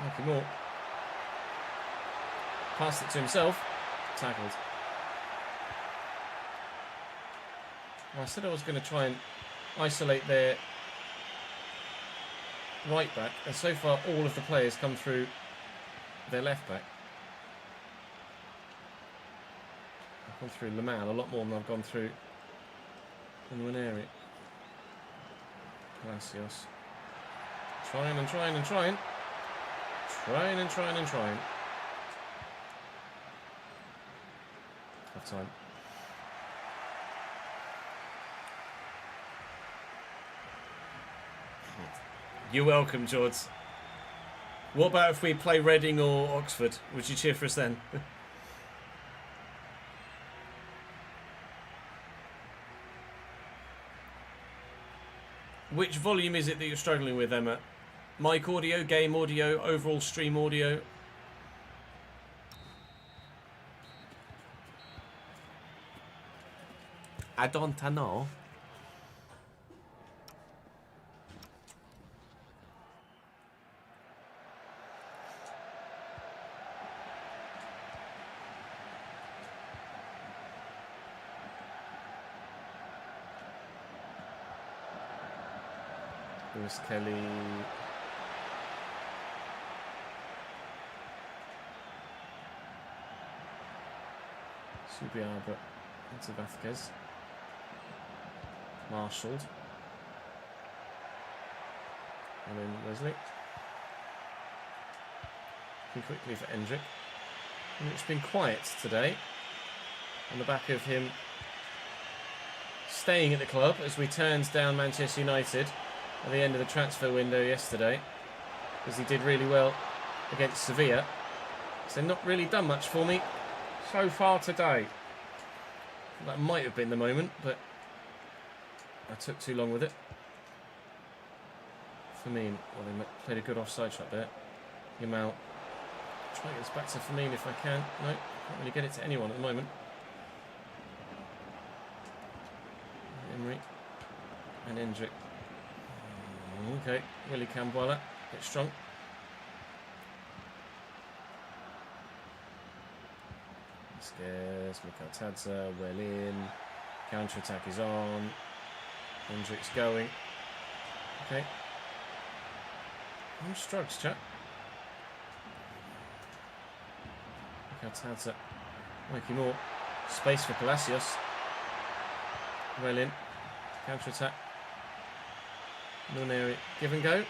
Mikey Moore. Passed it to himself. Tackled. I said I was going to try and isolate their right back, and so far all of the players come through their left back. I've gone through Lamal a lot more than I've gone through Nwaneri. Palacios. Trying and trying and trying. Trying and trying and trying. Half time. You're welcome, George. What about if we play Reading or Oxford? Would you cheer for us then? Which volume is it that you're struggling with, Emma? Mic audio, game audio, overall stream audio? I don't know. Lewis Kelly. Subiabra into Vasquez. Marshalled. And then Wesley. Looking quickly for Endrick. It's been quiet today. On the back of him staying at the club as we turned down Manchester United at the end of the transfer window yesterday, because he did really well against Sevilla. So not really done much for me so far today. That might have been the moment, but I took too long with it. Firmino, well, they played a good offside shot there. Yamal. Try to get this back to Firmino if I can. No, can't really get it to anyone at the moment. Emery and Endrick. Okay, Willy Cambuala, bit strong. Vasquez, Mikhail Tadza, well in. Counter attack is on. Hendrick's going. Okay. Strugs, chat. Mikhail Tadza. Mikey Moore. Space for Palacios. Well in. Counter attack. Nwaneri, give and go.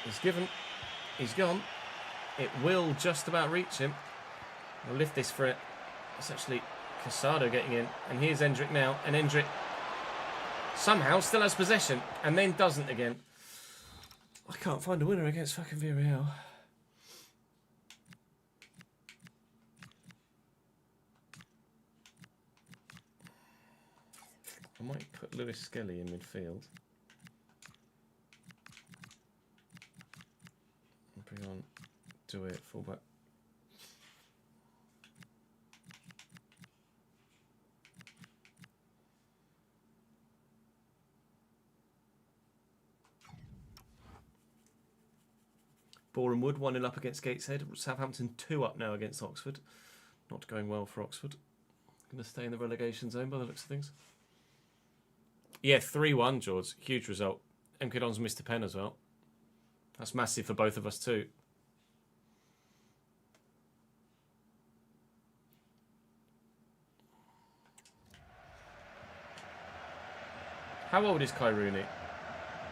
He's given. He's gone. It will just about reach him. I'll lift this for it. It's actually Casado getting in. And here's Endrick now. And Endrick somehow still has possession. And then doesn't again. I can't find a winner against fucking Villareal. I might put Lewis Skelly in midfield. Bring on do it fullback. Boreham Wood 1-0 up against Gateshead. Southampton 2 up now against Oxford. Not going well for Oxford. Going to stay in the relegation zone by the looks of things. Yeah, 3-1, George. Huge result. MK Dons missed a pen as well. That's massive for both of us too. How old is Kai Rooney?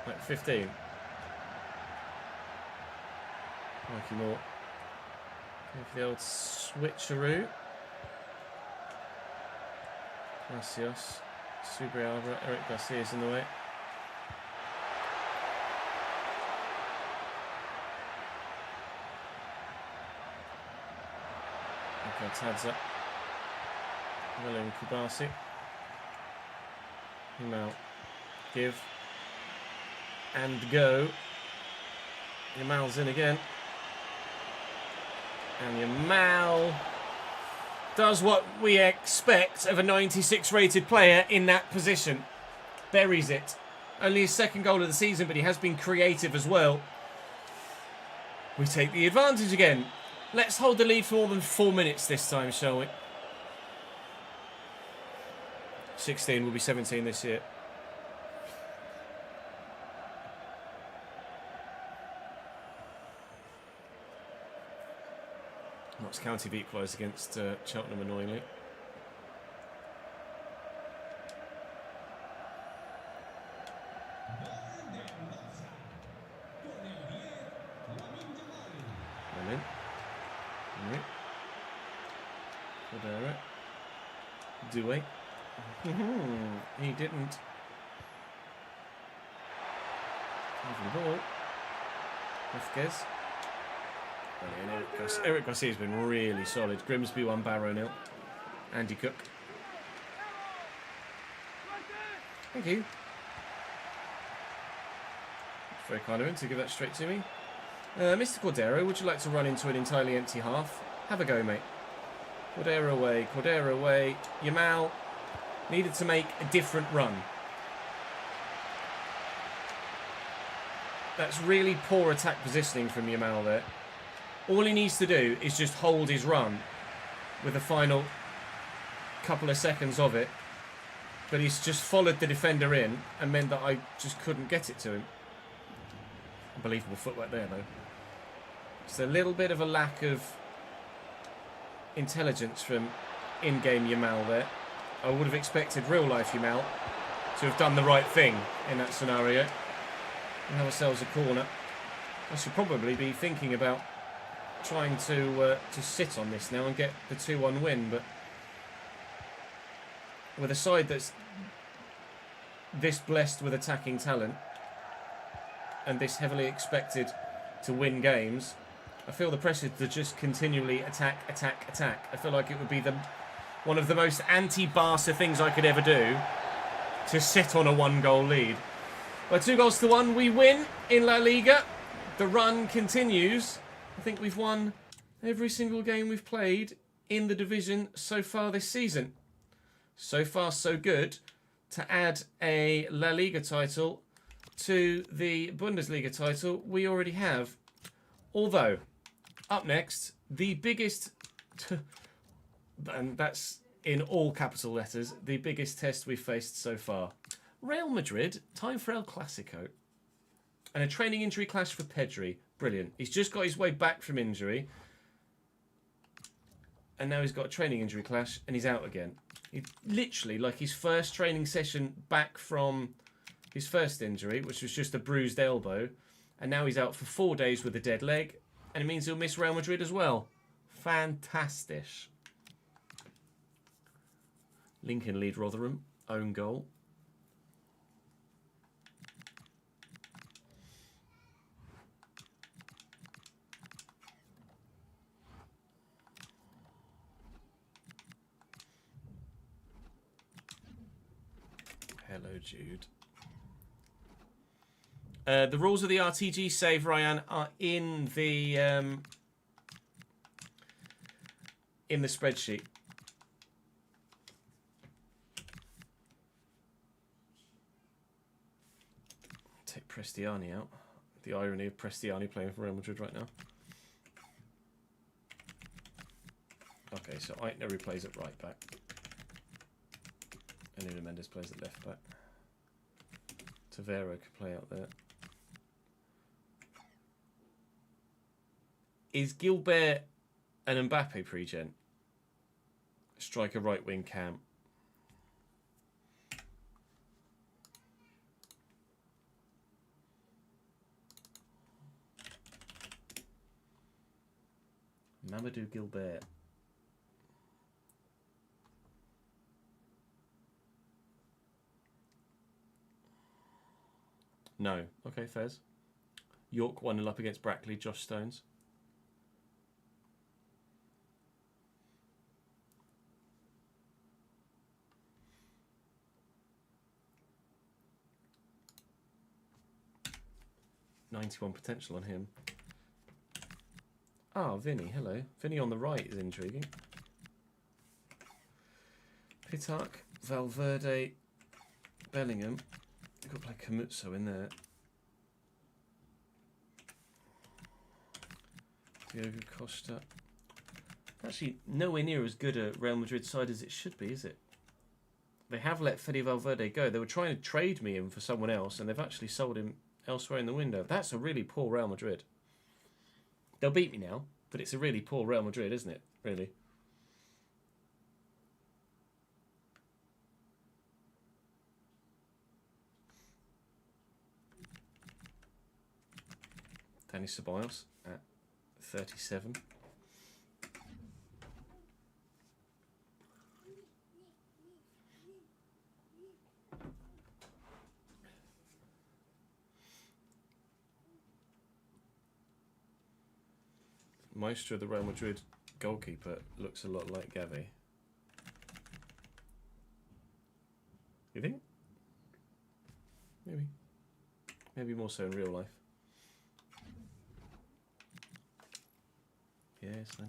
Like 15? Mikey Moore. Going for the old switcheroo. Palacios. Subiabra. Eric Garcia's in the way. Tadza. William Kubasi. Yamal. Give. And go. Yamal's in again. And Yamal does what we expect of a 96 rated player in that position. Buries it. Only his second goal of the season, but he has been creative as well. We take the advantage again. Let's hold the lead for more than 4 minutes this time, shall we? 16 will be 17 this year. Notts County have equalised against Cheltenham, annoyingly. Do we? He didn't. Over the ball. Vasquez. Eric Garcia has been really solid. Grimsby 1, Barrow 0. Andy Cook. Thank you. It's very kind of him to give that straight to me. Mr. Cordero, would you like to run into an entirely empty half? Have a go, mate. Cordero away, Cordero away. Yamal needed to make a different run. That's really poor attack positioning from Yamal there. All he needs to do is just hold his run with the final couple of seconds of it. But he's just followed the defender in and meant that I just couldn't get it to him. Unbelievable footwork there, though. Just a little bit of a lack of intelligence from in-game Yamal there. I would have expected real-life Yamal to have done the right thing in that scenario. We have ourselves a corner. I should probably be thinking about trying to sit on this now and get the 2-1 win, but with a side that's this blessed with attacking talent and this heavily expected to win games, I feel the pressure to just continually attack. I feel like it would be one of the most anti-Barca things I could ever do, to sit on a 1-goal lead. By 2-1, we win in La Liga. The run continues. I think we've won every single game we've played in the division so far this season. So far, so good. To add a La Liga title to the Bundesliga title we already have. Although, up next, the biggest, and that's in all capital letters, the biggest test we've faced so far. Real Madrid, time for El Clasico. And a training injury clash for Pedri. Brilliant. He's just got his way back from injury. And now he's got a training injury clash and he's out again. He literally, like his first training session back from his first injury, which was just a bruised elbow. And now he's out for 4 days with a dead leg. And it means he'll miss Real Madrid as well. Fantastic. Lincoln lead Rotherham. Own goal. Hello, Jude. The rules of the RTG save, Ryan, are in the spreadsheet. Take Prestiani out. The irony of Prestiani playing for Real Madrid right now. Okay, so Aitner plays at right back. And Nuno Mendes plays at left back. Tavera could play out there. Is Gilbert an Mbappe pre-gen? Striker right wing Cam. Mamadou Gilbert. No. Okay, Fez. York 1-0 up against Brackley. Josh Stones. .91 potential on him. Ah, Vinny, hello. Vinny on the right is intriguing. Pitark, Valverde, Bellingham. You've got to play Camuzzo in there. Diogo Costa. Actually, nowhere near as good a Real Madrid side as it should be, is it? They have let Fede Valverde go. They were trying to trade me in for someone else, and they've actually sold him elsewhere in the window. That's a really poor Real Madrid. They'll beat me now, But it's a really poor Real Madrid, isn't it? Really. Dani Ceballos at 37. Maestro, the Real Madrid goalkeeper, looks a lot like Gavi. You think? Maybe. Maybe more so in real life. Yes, I know.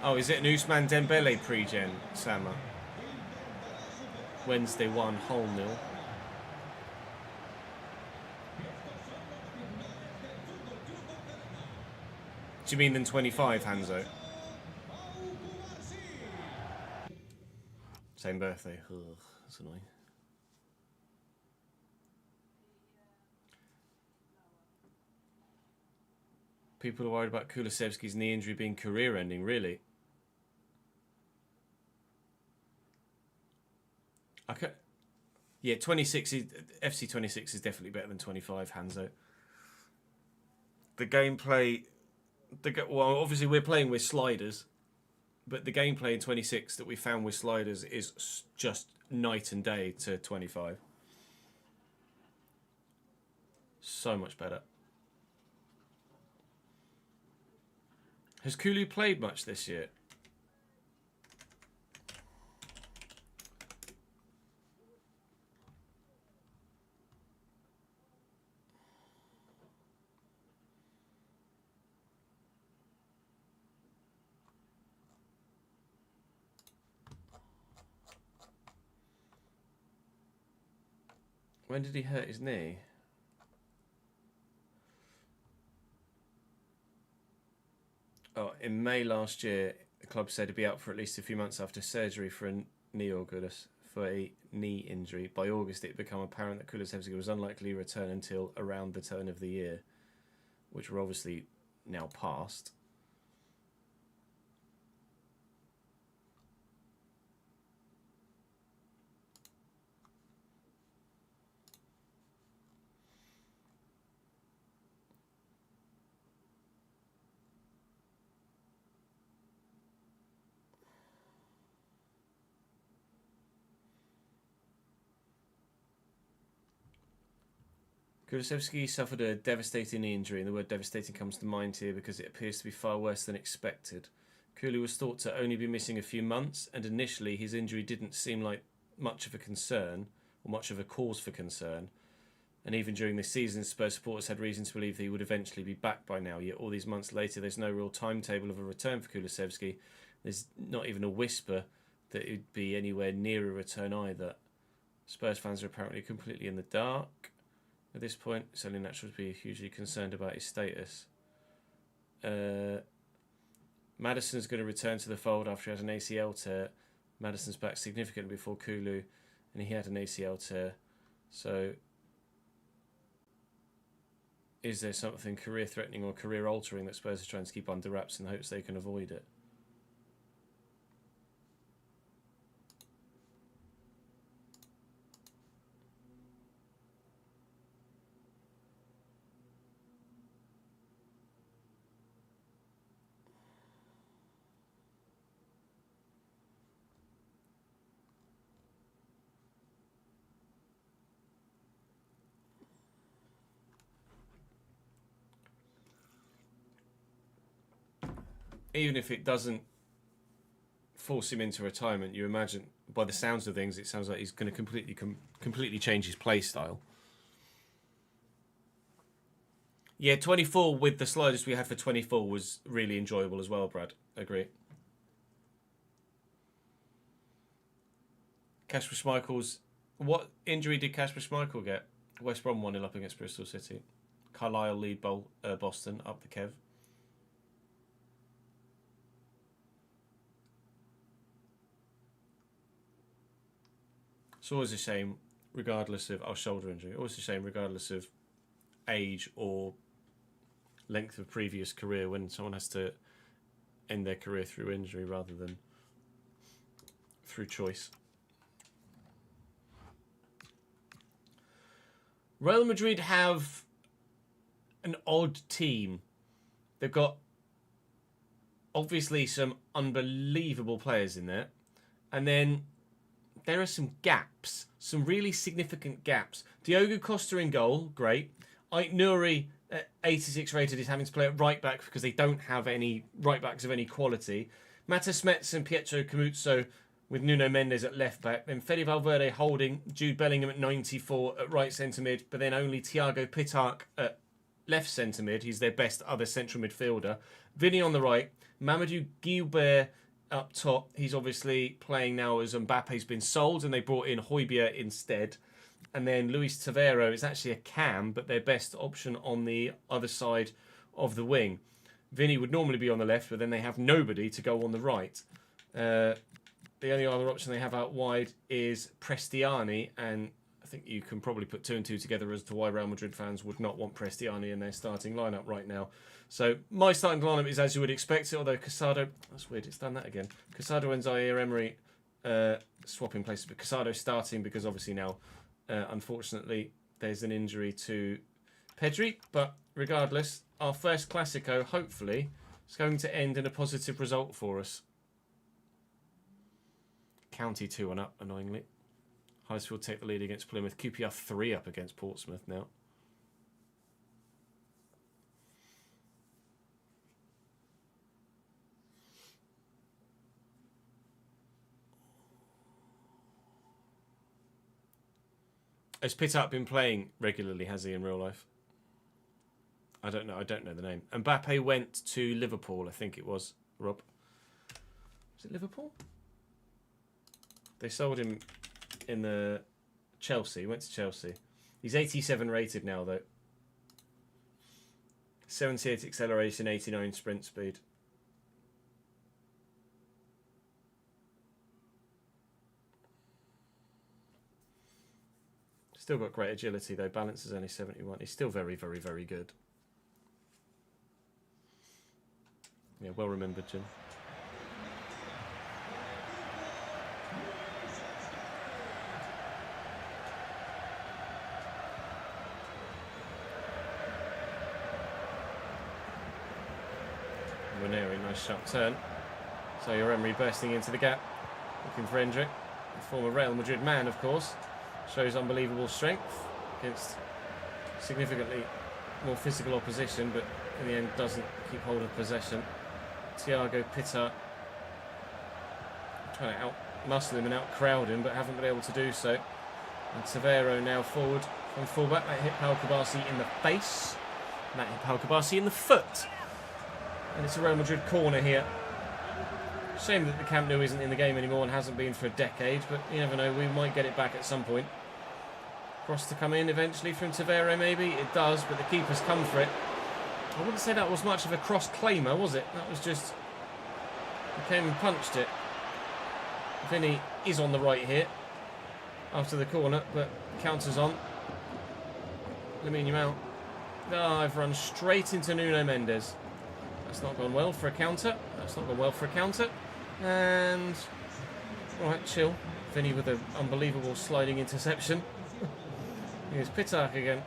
Oh, is it an Ousmane Dembele pre-gen, Sama? Wednesday 1, Hull 0. Do you mean than 25, Hanzo? Same birthday. Ugh, that's annoying. People are worried about Kulusevski's knee injury being career-ending, really? Okay. Yeah, 26 is FC26 is definitely better than 25, Hanzo. The gameplay, well, obviously we're playing with sliders, but the gameplay in 26 that we found with sliders is just night and day to 25. So much better. Has Kulu played much this year? When did he hurt his knee? Oh, in May last year, the club said he'd be out for at least a few months after surgery for a knee injury. By August, it had become apparent that Kulusevski was unlikely to return until around the turn of the year, which we're obviously now past. Kulusevski suffered a devastating knee injury, and the word devastating comes to mind here because it appears to be far worse than expected. Kulu was thought to only be missing a few months, and initially his injury didn't seem like much of a concern, or much of a cause for concern. And even during this season, Spurs supporters had reason to believe that he would eventually be back by now. Yet all these months later, there's no real timetable of a return for Kulusevski. There's not even a whisper that it would be anywhere near a return either. Spurs fans are apparently completely in the dark. At this point, it's only natural to be hugely concerned about his status. Maddison's going to return to the fold after he had an ACL tear. Maddison's back significantly before Kulu, and he had an ACL tear. So, is there something career-threatening or career-altering that Spurs are trying to keep under wraps in the hopes they can avoid it? even if it doesn't force him into retirement, you imagine, by the sounds of things, it sounds like he's going to completely change his play style. Yeah, 24 with the sliders we had for 24 was really enjoyable as well, Brad. Agree. Kasper Schmeichel's... What injury did Kasper Schmeichel get? West Brom 1-0 up against Bristol City. Carlisle lead Boston up the Kev. It's always a shame, regardless of... Oh, shoulder injury. Always a shame, regardless of age or length of previous career, when someone has to end their career through injury rather than through choice. Real Madrid have an odd team. They've got obviously some unbelievable players in there, and then there are some gaps, some really significant gaps. Diogo Costa in goal, great. Ait Nouri, 86 rated, is having to play at right back because they don't have any right backs of any quality. Matas Metz and Pietro Camuzzo with Nuno Mendes at left back. Then Fede Valverde holding, Jude Bellingham at 94 at right centre mid, but then only Thiago Pitart at left centre mid. He's their best other central midfielder. Vinny on the right, Mamadou Guilbert up top. He's obviously playing now as Mbappe's been sold and they brought in Højbjerg instead. And then Luis Tavero is actually a cam, but their best option on the other side of the wing. Vinny would normally be on the left, but then they have nobody to go on the right. The only other option they have out wide is Prestiani, and I think you can probably put 2 and 2 together as to why Real Madrid fans would not want Prestiani in their starting lineup right now. So my starting lineup is as you would expect it, although Casado... That's weird, it's done that again. Casado and Zaire-Emery swapping places, but Casado starting because obviously now, unfortunately, there's an injury to Pedri. But regardless, our first Clasico, hopefully, is going to end in a positive result for us. County 2-1 up, annoyingly. Huddersfield take the lead against Plymouth. QPR 3 up against Portsmouth now. Has Pitart been playing regularly, has he, in real life? I don't know the name. Mbappe went to Liverpool, I think it was, Rob. Was it Liverpool? They sold him in the Chelsea. He went to Chelsea. He's 87 rated now, though. 78 acceleration, 89 sprint speed. Still got great agility, though. Balance is only 71. He's still very, very, very good. Yeah, well remembered, Jim. Ranieri, nice sharp turn. So Zaire-Emery bursting into the gap, looking for Endrick, a former Real Madrid man, of course. Shows unbelievable strength against significantly more physical opposition, but in the end doesn't keep hold of possession. Thiago Pitart trying to out-muscle him and out-crowd him, but haven't been able to do so. And Tavero now forward from fullback. That hit Pau Kubasi in the face. And that hit Pau Kubasi in the foot. And it's a Real Madrid corner here. Shame that the Camp Nou isn't in the game anymore and hasn't been for a decade, but you never know, we might get it back at some point. Cross to come in eventually from Tavero, maybe? It does, but the keeper's come for it. I wouldn't say that was much of a cross-claimer, was it? That was just... He came and punched it. Vinny is on the right here after the corner, but counters on. Lamine Yamal. Oh, I've run straight into Nuno Mendes. That's not gone well for a counter. That's not gone well for a counter. And... Alright, chill. Vinny with an unbelievable sliding interception. Here's Pitart again.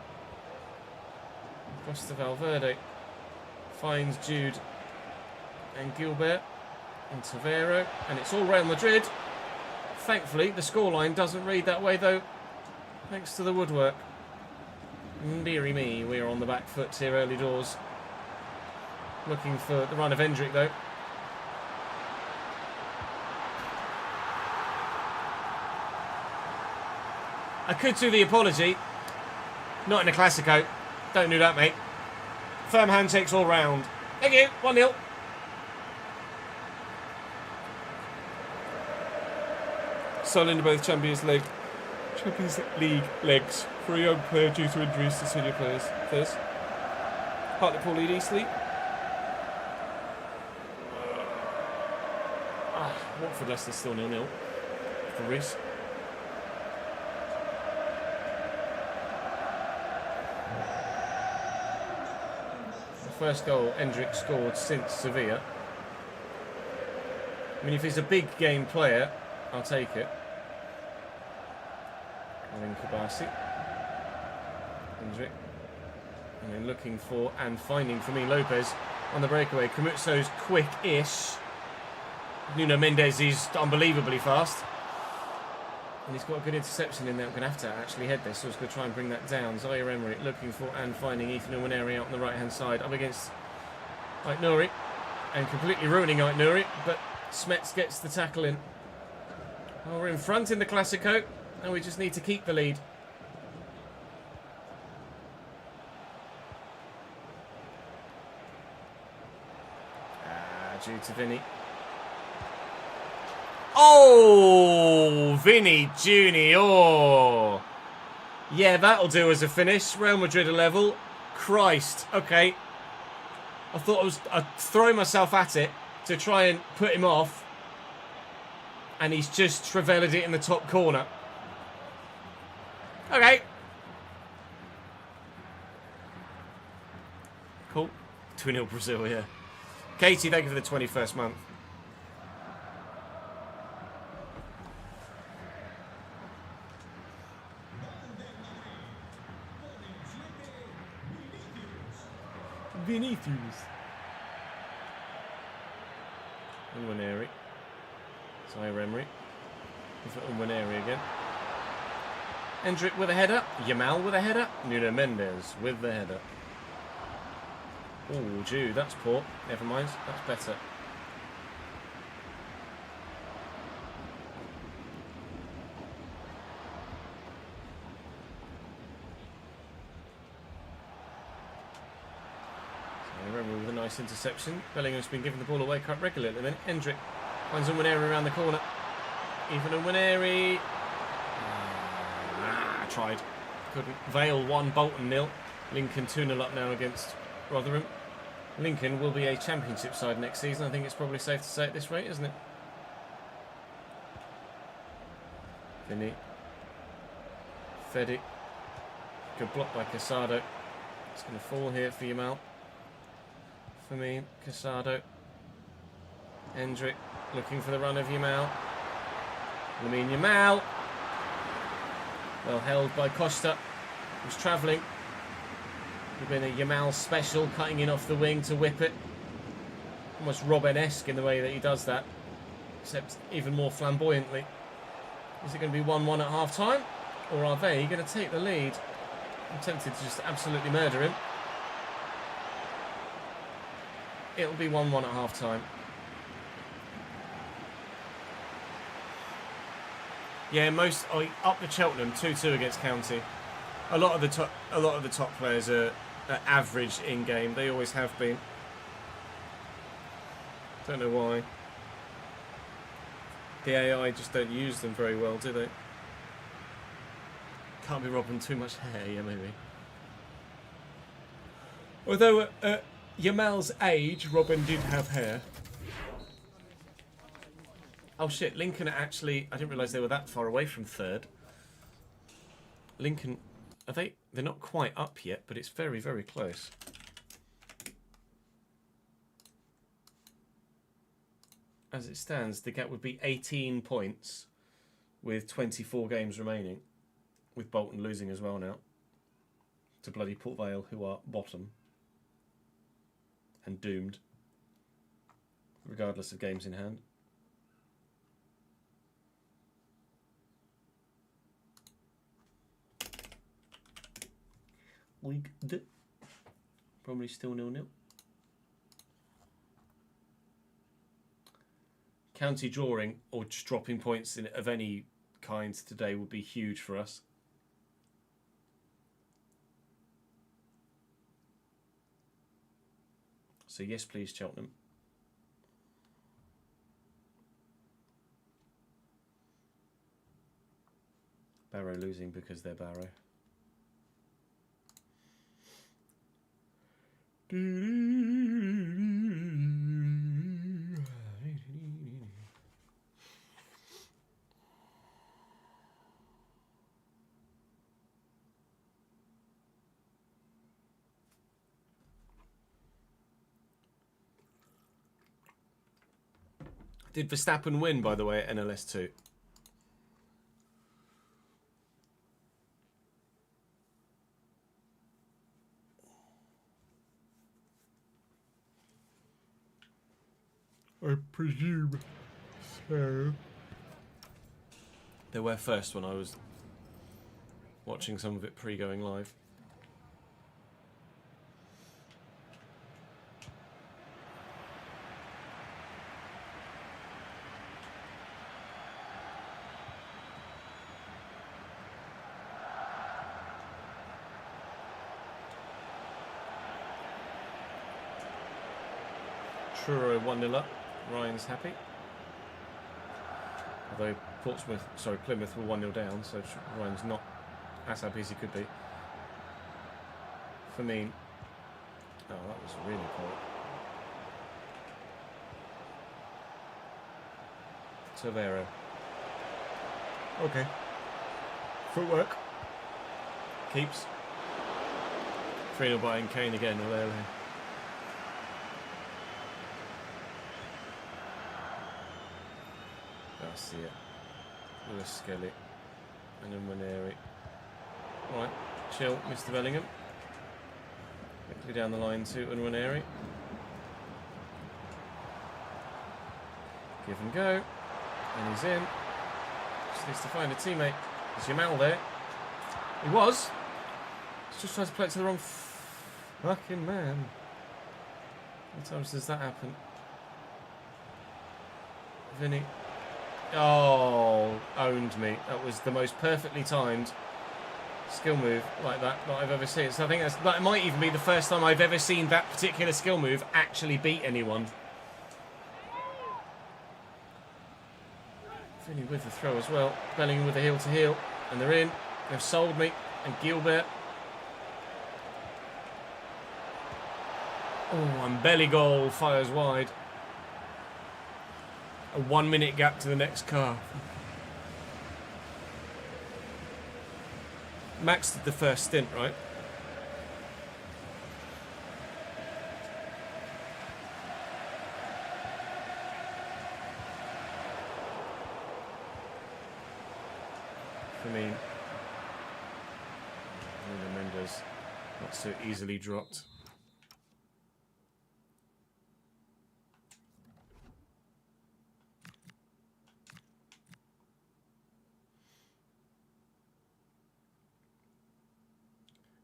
Across to Valverde. Finds Jude and Gilbert and Tavero. And it's all Real Madrid. Thankfully, the scoreline doesn't read that way, though. Thanks to the woodwork. Deary me, we're on the back foot here early doors. Looking for the run of Endrick, though. I could do the apology. Not in a Classico. Don't do that, mate. Firm handshakes all round. Thank you. 1-0. Solid in both Champions League legs for a young player due to injuries to senior players. First, Hartlepool lead Eastleigh. Watford Leicester still 0-0 for Reece. The first goal Hendrick scored since Sevilla. I mean, if he's a big game player, I'll take it. And then Kabasi. Hendrick. And then looking for and finding Fermin Lopez on the breakaway. Camuzzo's quick-ish. Nuno Mendes is unbelievably fast. And he's got a good interception in there. I'm going to have to actually head this, so I was going to try and bring that down. Zaire-Emery looking for and finding Ethan Nwaneri out on the right-hand side. Up against Aït-Nouri. And completely ruining Aït-Nouri. But Smets gets the tackle in. Well, we're in front in the Classico. And we just need to keep the lead. Due to Vinny. Oh, Vinny Junior. Yeah, that'll do as a finish. Real Madrid a level. Christ. Okay. I thought I'd throw myself at it to try and put him off. And he's just trevelled it in the top corner. Okay. Cool. 2-0 Brazil, yeah. Katie, thank you for the 21st month. Vinicius. Nwaneri. Zaire-Emery. For Nwaneri again. Hendrick with a header. Yamal with a header. Nuno Mendes with the header. Oh, gee, that's poor. Never mind. That's better. With a nice interception. Bellingham's been giving the ball away quite regularly at the minute. Hendrick finds Nwaneri around the corner. Even Nwaneri. Tried. Couldn't. Vale 1, Bolton 0. Lincoln 2-0 up now against Rotherham. Lincoln will be a championship side next season. I think it's probably safe to say at this rate, isn't it? Vinny. Fedi. Good block by Casado. It's going to fall here for Yamal. For me, Casado. Hendrick looking for the run of Yamal. Lamine Yamal. Well held by Costa, who's travelling. Would have been a Yamal special, cutting in off the wing to whip it. Almost Robin-esque in the way that he does that, except even more flamboyantly. Is it going to be 1-1 at half-time? Or are they going to take the lead? I'm tempted to just absolutely murder him. It'll be 1-1 at half-time. Yeah, up to Cheltenham 2-2 against County. A lot of the top players are average in game. They always have been. Don't know why. The AI just don't use them very well, do they? Can't be robbing too much hair, yeah, maybe. Although at Yamal's age, Robin did have hair. Oh shit, Lincoln actually... I didn't realise they were that far away from third. Lincoln... Are they... They're not quite up yet, but it's very, very close. As it stands, the gap would be 18 points with 24 games remaining. With Bolton losing as well now. To bloody Port Vale, who are bottom. And doomed. Regardless of games in hand. Weekday. Probably still 0-0. County drawing or just dropping points of any kind today would be huge for us. So yes, please, Cheltenham. Barrow losing because they're Barrow. Did Verstappen win, by the way, at NLS2? I presume so. They were first when I was watching some of it pre-going live. Truro 1-0 up. Ryan's happy. Although Plymouth were 1-0 down, so Ryan's not as happy as he could be. For me, oh, that was really poor. Cervero. Okay. Footwork. Keeps. 3-0 by Kane again. I see it. Lewis Skelly. And then Ranieri. Right, chill, Mr. Bellingham. Quickly down the line to Ranieri. Give and go. And he's in. Just needs to find a teammate. Is Jamal there? He was. He's just trying to play it to the wrong fucking man. How many times does that happen? Vinny. Oh, owned me. That was the most perfectly timed skill move like that I've ever seen. So I think that might even be the first time I've ever seen that particular skill move actually beat anyone. Vinny with the throw as well. Bellingham with a heel to heel. And they're in. They've sold me. And Gilbert. Oh, and belly goal fires wide. A 1 minute gap to the next car. Max did the first stint, right? For me, Mendes not so easily dropped.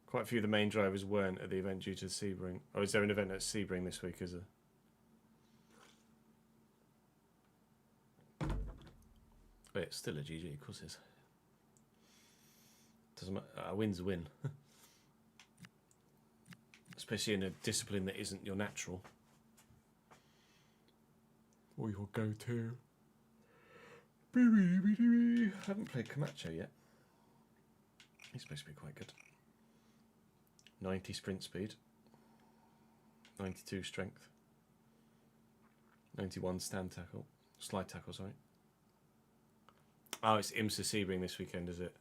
Quite a few of the main drivers weren't at the event due to Sebring. Oh, is there an event at Sebring this week, is there? Oh, it's still a GG, of course it is. Doesn't matter. A win's a win. Especially in a discipline that isn't your natural. Or your go-to. I haven't played Camacho yet. He's supposed to be quite good. 90 sprint speed, 92 strength, 91 slide tackle, sorry. Oh, it's IMSA Sebring this weekend, is it?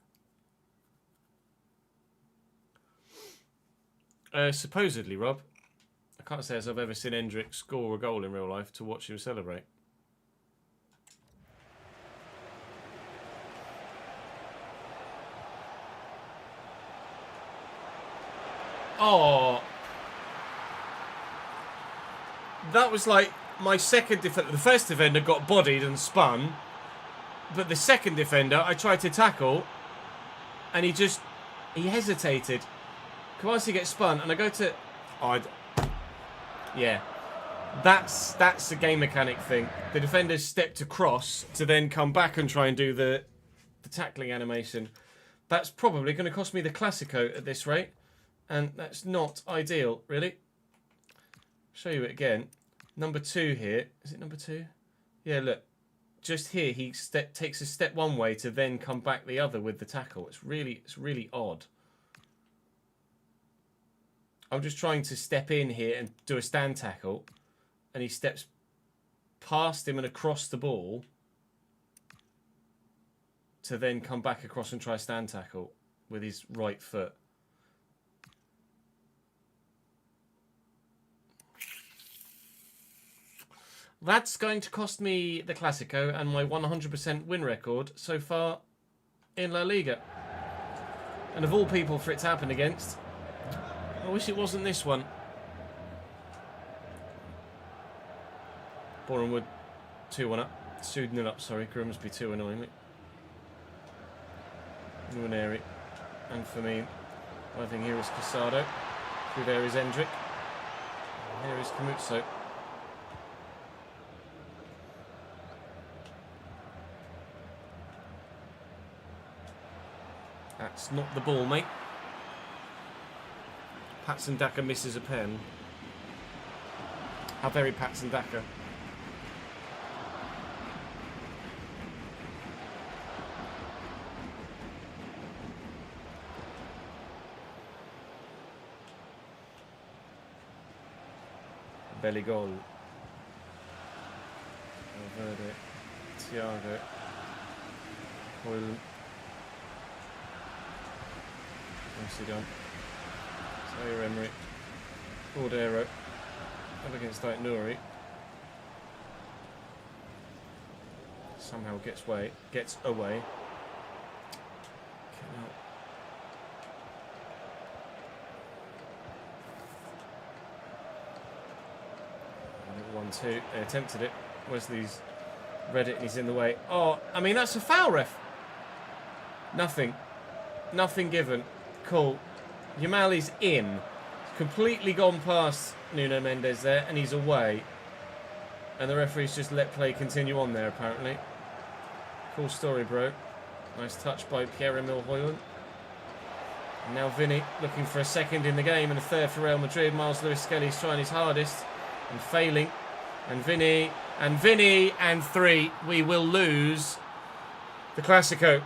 Supposedly, Rob. I can't say as I've ever seen Hendrick score a goal in real life to watch him celebrate. Oh, that was like my second defender. The first defender got bodied and spun, but the second defender I tried to tackle, and he hesitated. Kawasi gets spun, and I go to, yeah, that's a game mechanic thing. The defenders stepped across to then come back and try and do the tackling animation. That's probably going to cost me the Classico at this rate. And that's not ideal, really. show you it again. Number 2 here. Is it number 2? Yeah, look. Just here, he takes a step one way to then come back the other with the tackle. It's really odd. I'm just trying to step in here and do a stand tackle, and he steps past him and across the ball to then come back across and try a stand tackle with his right foot. That's going to cost me the Clásico and my 100% win record so far in La Liga. And of all people for it to happen against, I wish it wasn't this one. Bournemouth 2-1 up. 2-0 up, sorry. Grimsby 2 annoyingly. Nuaneri. And for me, I think here is Casado. Through there is Endrick. Here is Camuzzo. That's not the ball, mate. Patson Daka misses a pen. How very Patson Daka. Belly goal. Valverde. Thiago. Hoyle. Nicely done. Zaire-Emery. Cordero. Up against that Nouri. Somehow gets away. Cannot. 1-2. They attempted it. Wesley's read it and he's in the way. Oh, I mean, that's a foul, ref. Nothing given. Cool. Yamali's in. Completely gone past Nuno Mendes there, and he's away. And the referee's just let play continue on there, apparently. Cool story, bro. Nice touch by Pierre-Emile Højlund. And now Vinny looking for a second in the game and a third for Real Madrid. Miles Lewis-Skelly's trying his hardest and failing. And Vinny, and 3. We will lose the Clásico.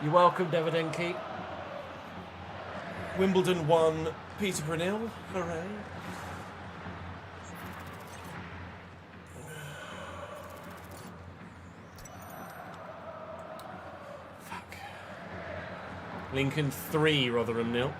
You're welcome, Davidenki. Wimbledon 1, Peterborough 0. Hooray. Fuck. Lincoln 3, Rotherham 0.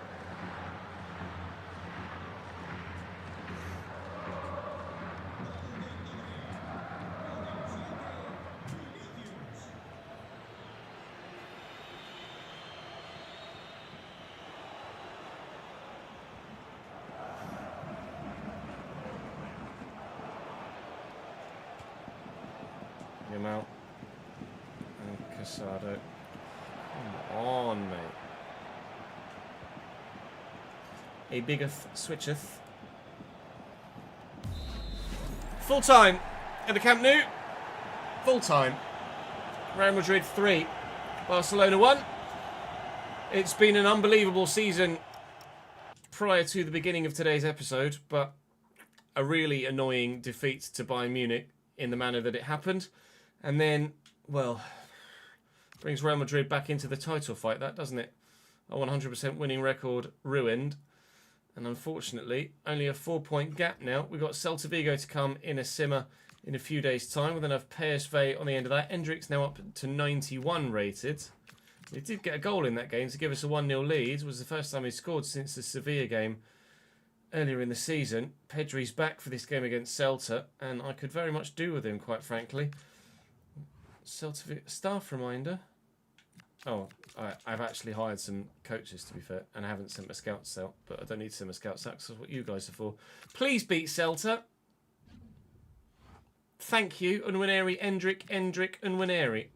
Yamal and Casado. Come on, mate. A biggeth switcheth. Full time at the Camp Nou. Full time. Real Madrid 3, Barcelona 1. It's been an unbelievable season prior to the beginning of today's episode, but a really annoying defeat to Bayern Munich in the manner that it happened. And then, well, brings Real Madrid back into the title fight, that, doesn't it? A 100% winning record ruined. And unfortunately, only a 4-point gap now. We've got Celta Vigo to come in a simmer in a few days' time. We'll then have PSV on the end of that. Endrick's now up to 91 rated. He did get a goal in that game to give us a 1-0 lead. It was the first time he scored since the Sevilla game earlier in the season. Pedri's back for this game against Celta, and I could very much do with him, quite frankly. Celta Vigo, staff reminder. Oh, I've actually hired some coaches, to be fair, and I haven't sent my scouts out, but I don't need to send my scouts out because that's what you guys are for. Please beat Celta. Thank you, Unwaneri, Endrick, Unwaneri.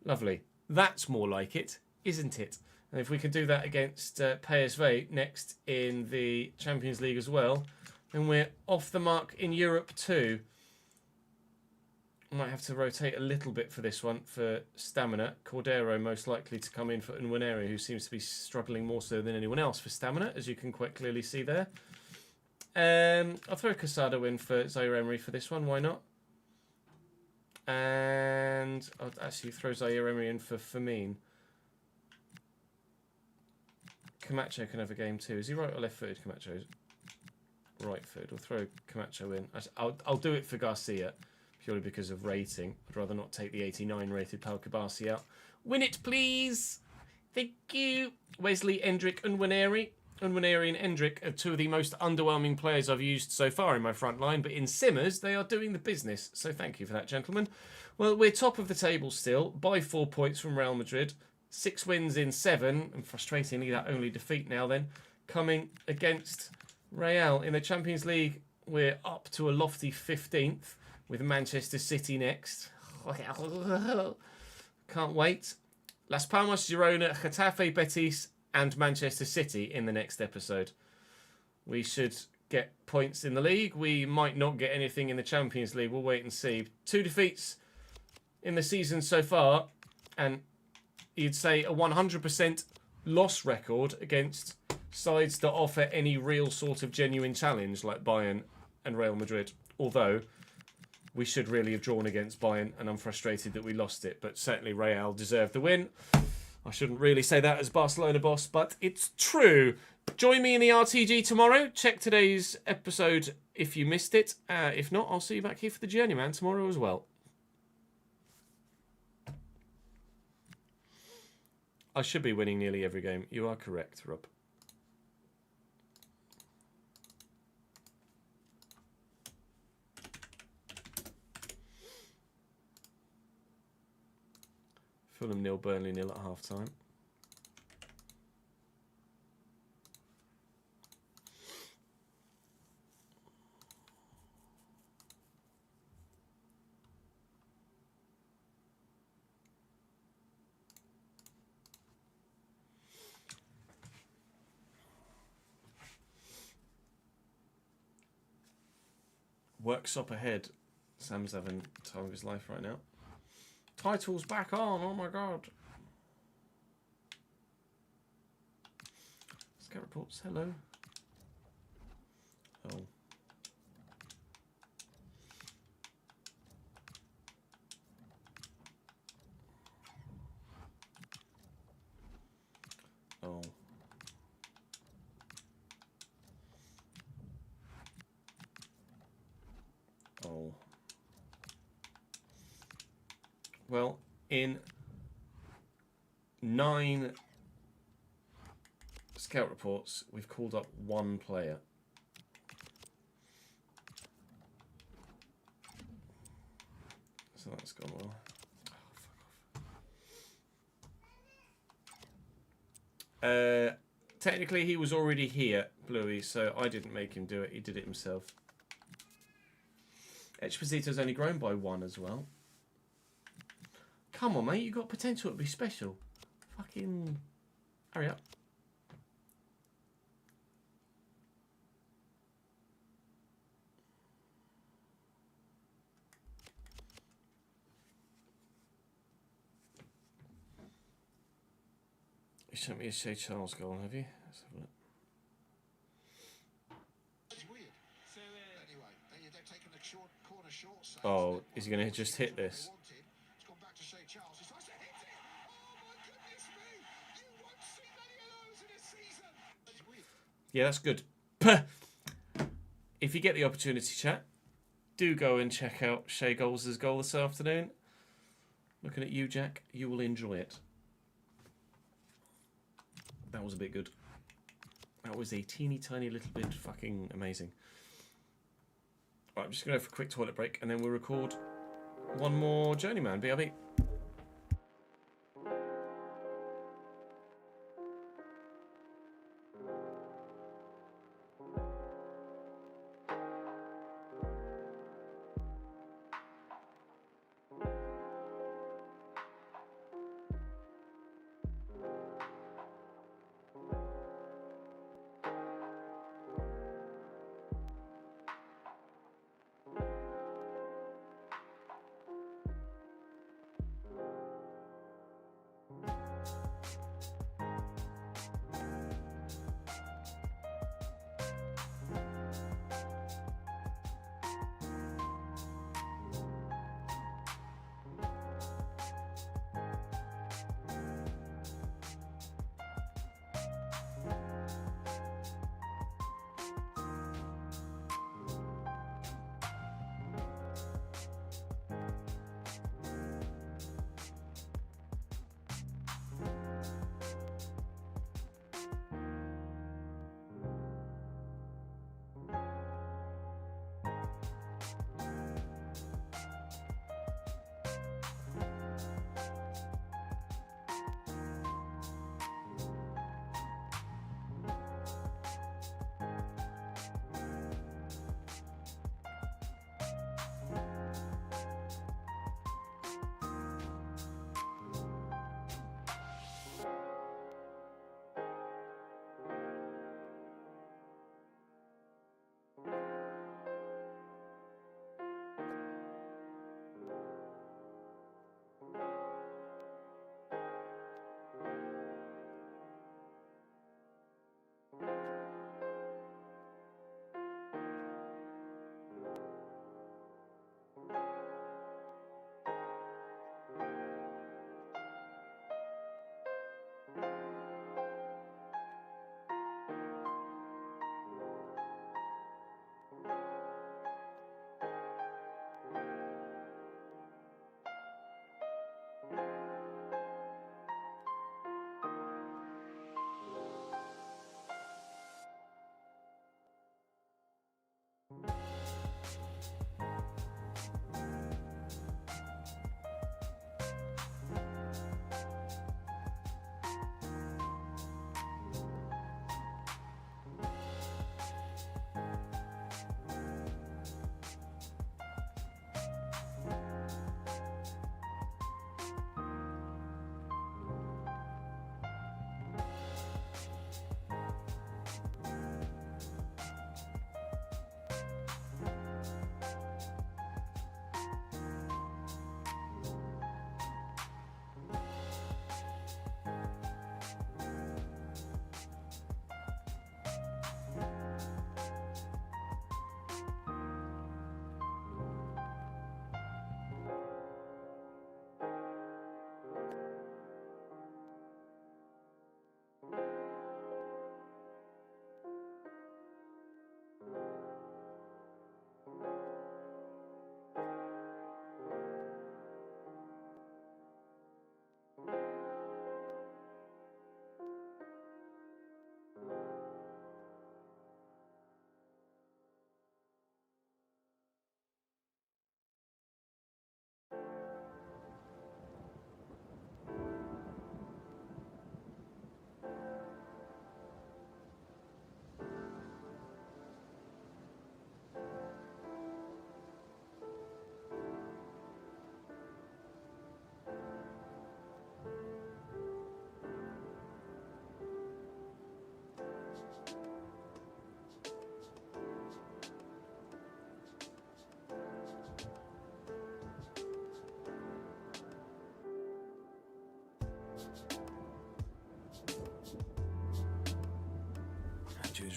Lovely. That's more like it, isn't it? And if we can do that against PSV next in the Champions League as well, then we're off the mark in Europe too. Might have to rotate a little bit for this one for stamina. Cordero most likely to come in for Nwaneri, who seems to be struggling more so than anyone else for stamina, as you can quite clearly see there. I'll throw Casado in for Zaire-Emery for this one. Why not? And I'll actually throw Zaire-Emery in for Firmine. Camacho can have a game too. Is he right or left-footed, Camacho? Right footed. We'll throw Camacho in. I'll do it for Garcia, purely because of rating. I'd rather not take the 89 rated Pau Kabasi out. Win it, please! Thank you! Wesley, Endrick, and Nwaneri. Nwaneri and Endrick are two of the most underwhelming players I've used so far in my front line, but in Simmers, they are doing the business. So thank you for that, gentlemen. Well, we're top of the table still, by 4 points from Real Madrid. 6 wins in 7, and frustratingly, that only defeat now then, coming against Real. In the Champions League, we're up to a lofty 15th, with Manchester City next. Can't wait. Las Palmas, Girona, Getafe, Betis, and Manchester City in the next episode. We should get points in the league. We might not get anything in the Champions League. We'll wait and see. 2 defeats in the season so far, and you'd say a 100% loss record against sides that offer any real sort of genuine challenge like Bayern and Real Madrid. Although we should really have drawn against Bayern, and I'm frustrated that we lost it. But certainly Real deserved the win. I shouldn't really say that as Barcelona boss, but it's true. Join me in the RTG tomorrow. Check today's episode if you missed it. If not, I'll see you back here for the Journeyman tomorrow as well. I should be winning nearly every game. You are correct, Rob. Fulham 0, Burnley 0 at half time. Works up ahead. Sam's having time of his life right now. Title's back on. Oh my god. Scout reports. Hello. Oh. Oh. Oh. Well, in 9 scout reports, we've called up 1 player. So that's gone well. Oh, fuck off. Technically, he was already here, Bluey, so I didn't make him do it. He did it himself. Exposito's only grown by 1 as well. Come on, mate. You've got potential to be special. Fucking hurry up. You sent me a Shea Charles goal, have you? Let's have a look. Oh, is he going to just hit this? Yeah, that's good. If you get the opportunity, chat, do go and check out Shea Goals' goal this afternoon. Looking at you, Jack, you will enjoy it. That was a bit good. That was a teeny tiny little bit fucking amazing. Right, I'm just going to go for a quick toilet break and then we'll record one more Journeyman. BRB.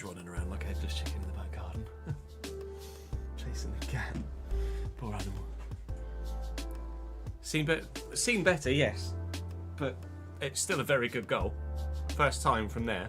just running around like a headless chicken in the back garden. Chasing the cat. Poor animal. Seen better, yes. But it's still a very good goal. First time from there.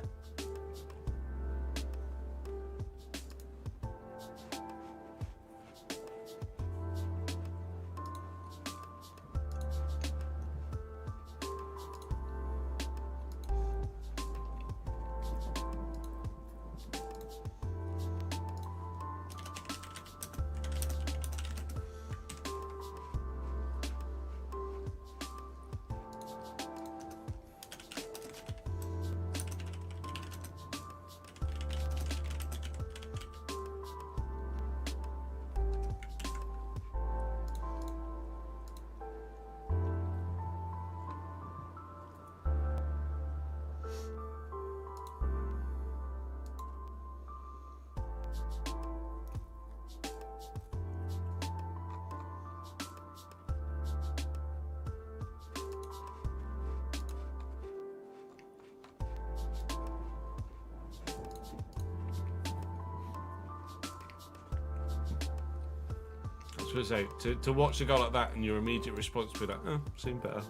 Say, to watch a goal like that and your immediate response to that, oh, seen better.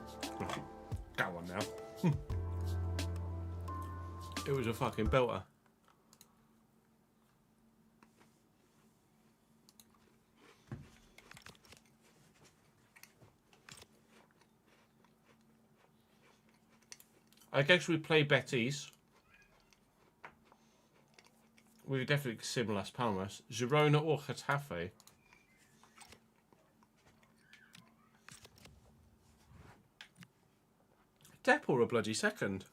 Go on now. It was a fucking belter. I guess we play Betis. We're definitely similar Las Palmas. Girona or Getafe. Depp or a bloody second?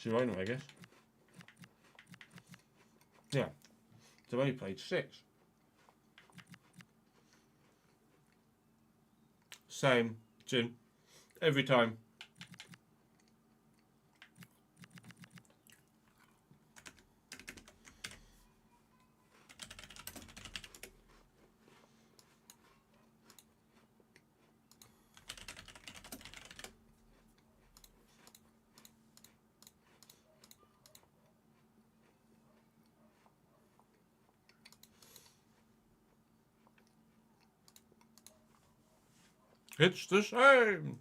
Girona, I guess. Yeah. They've only played 6. Same. June. Every time. It's the same.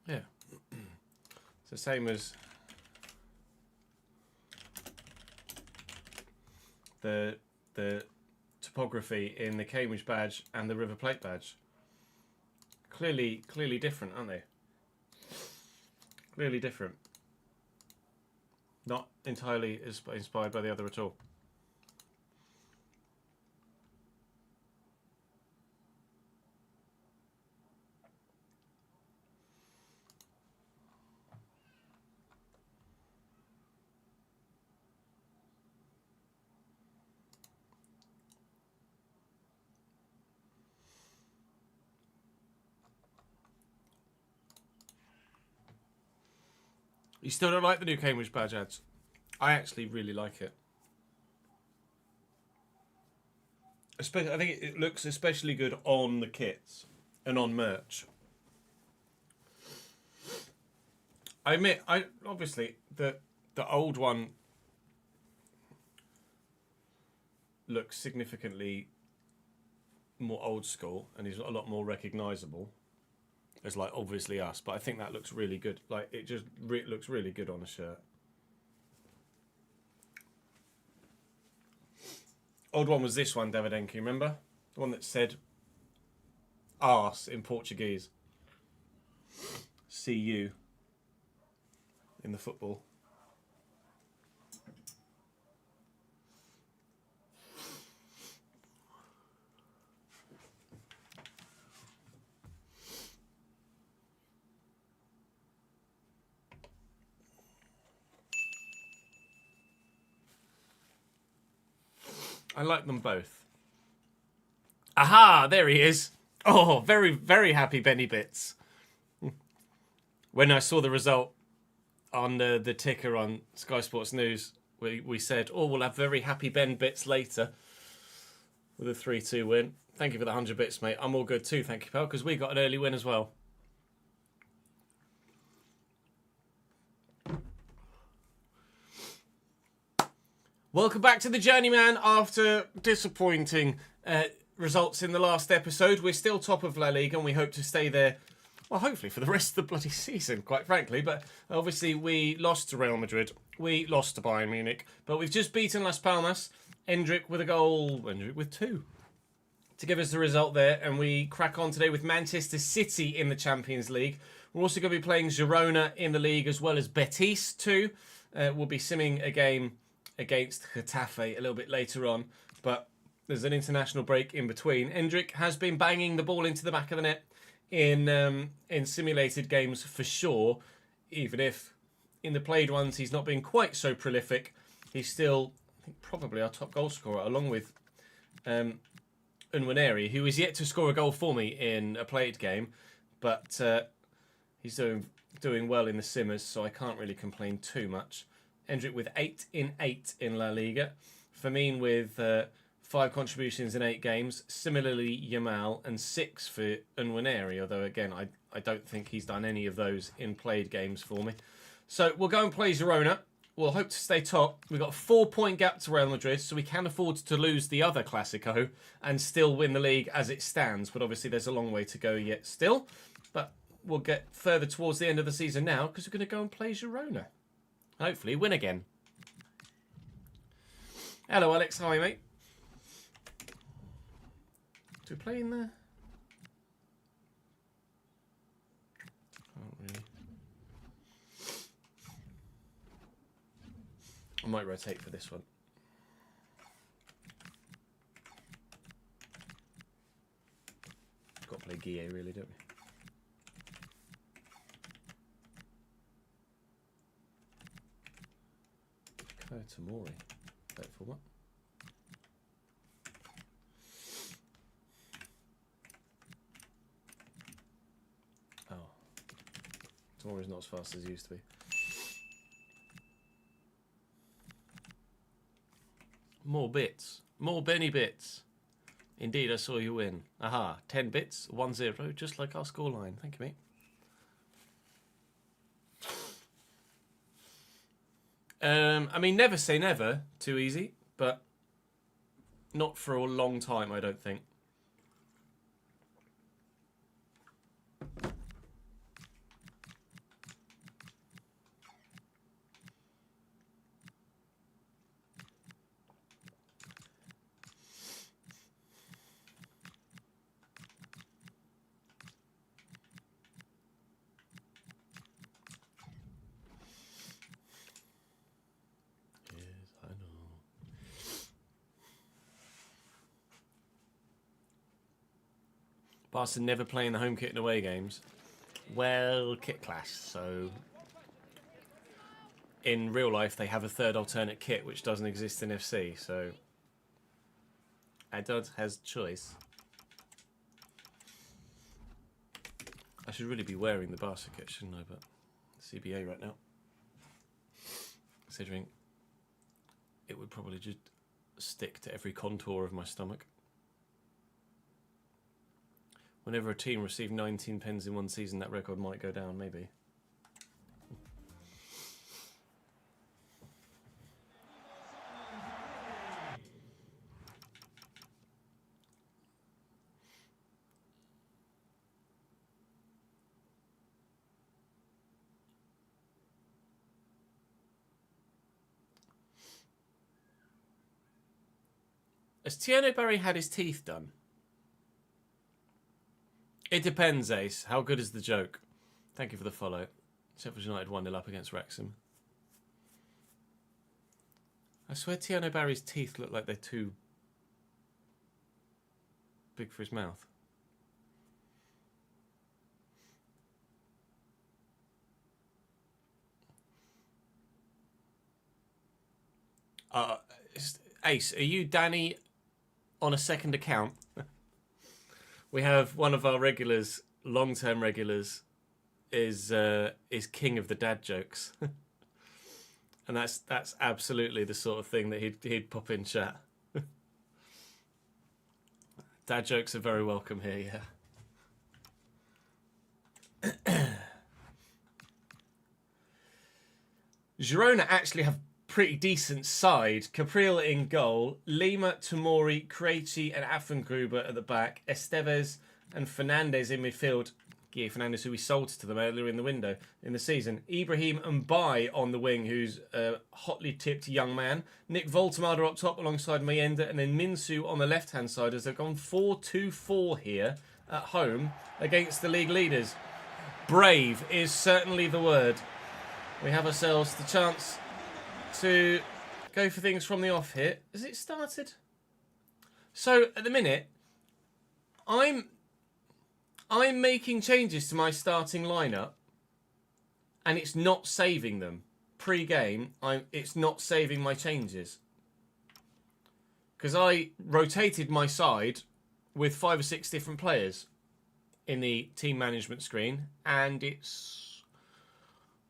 Yeah. It's the same as the topography in the Cambridge badge and the River Plate badge. Clearly different, aren't they? Clearly different. Not entirely inspired by the other at all. You still don't like the new Cambridge badge ads? I actually really like it. Especially, I think it looks especially good on the kits and on merch. I admit, obviously the old one looks significantly more old school and is a lot more recognisable. It's like obviously us, but I think that looks really good. Like it just looks really good on a shirt. Old one was this one, Davidenko, remember? The one that said arse in Portuguese. See you in the football. I like them both. Aha, there he is. Oh, very, very happy Benny Bits. When I saw the result on the ticker on Sky Sports News, we said, oh, we'll have very happy Ben Bits later with a 3-2 win. Thank you for the 100 bits, mate. I'm all good too, thank you, pal, because we got an early win as well. Welcome back to the Journeyman after disappointing results in the last episode. We're still top of La Liga and we hope to stay there, well, hopefully for the rest of the bloody season, quite frankly. But obviously we lost to Real Madrid. We lost to Bayern Munich. But we've just beaten Las Palmas. Endrick with a goal. Endrick with 2. To give us the result there. And we crack on today with Manchester City in the Champions League. We're also going to be playing Girona in the league as well as Betis too. We'll be simming a game against Getafe a little bit later on, but there's an international break in between. Endrick has been banging the ball into the back of the net in simulated games for sure, even if in the played ones he's not been quite so prolific. He's still, I think, probably our top goal scorer, along with Unwaneri, who is yet to score a goal for me in a played game, but he's doing well in the simmers, so I can't really complain too much. Endrick with 8 in 8 in La Liga. Firmine with 5 contributions in 8 games. Similarly, Yamal, and 6 for Unwaneri, although again, I don't think he's done any of those in played games for me. So we'll go and play Girona. We'll hope to stay top. We've got a 4-point gap to Real Madrid, so we can afford to lose the other Clásico and still win the league as it stands. But obviously there's a long way to go yet still. But we'll get further towards the end of the season now because we're going to go and play Girona. Hopefully win again. Hello, Alex. How are you, mate? Do we play in there? Can't really. I might rotate for this one. Got to play Guille, really, don't we? Tamori, vote for what? Oh, Tamori's not as fast as he used to be. More bits, more Benny bits. Indeed, I saw you win. Aha, 10 bits, 1-0, just like our scoreline. Thank you, mate. I mean, never say never, too easy, but not for a long time, I don't think. Barca never playing the home kit in away games. Well, kit clash, so in real life they have a third alternate kit which doesn't exist in FC, so Adod has choice. I should really be wearing the Barca kit, shouldn't I? But CBA right now, considering it would probably just stick to every contour of my stomach. Whenever a team received 19 pens in one season, that record might go down, maybe. Has Thierry Barry had his teeth done? It depends, Ace. How good is the joke? Thank you for the follow. Sheffield United 1-0 up against Wrexham. I swear Thierry Barry's teeth look like they're too big for his mouth. Ace, are you Danny on a second account, we have one of our regulars, long-term regulars, is king of the dad jokes. And that's absolutely the sort of thing that he'd pop in chat. Dad jokes are very welcome here, yeah. Girona actually have pretty decent side. Capriel in goal, Lima, Tomori, Krejci and Affengruber at the back, Esteves and Fernandez in midfield. Yeah, Fernandez, who we sold to them earlier in the season. Ibrahim and Bai on the wing, who's a hotly tipped young man. Nick Voltemada up top alongside Mayenda, and then Minsu on the left-hand side as they've gone 4-2-4 here at home against the league leaders. Brave is certainly the word. We have ourselves the chance to go for things from the off here. Has it started? So at the minute, I'm making changes to my starting lineup, and it's not saving them. Pre-game, it's not saving my changes. Because I rotated my side with 5 or 6 different players in the team management screen, and it's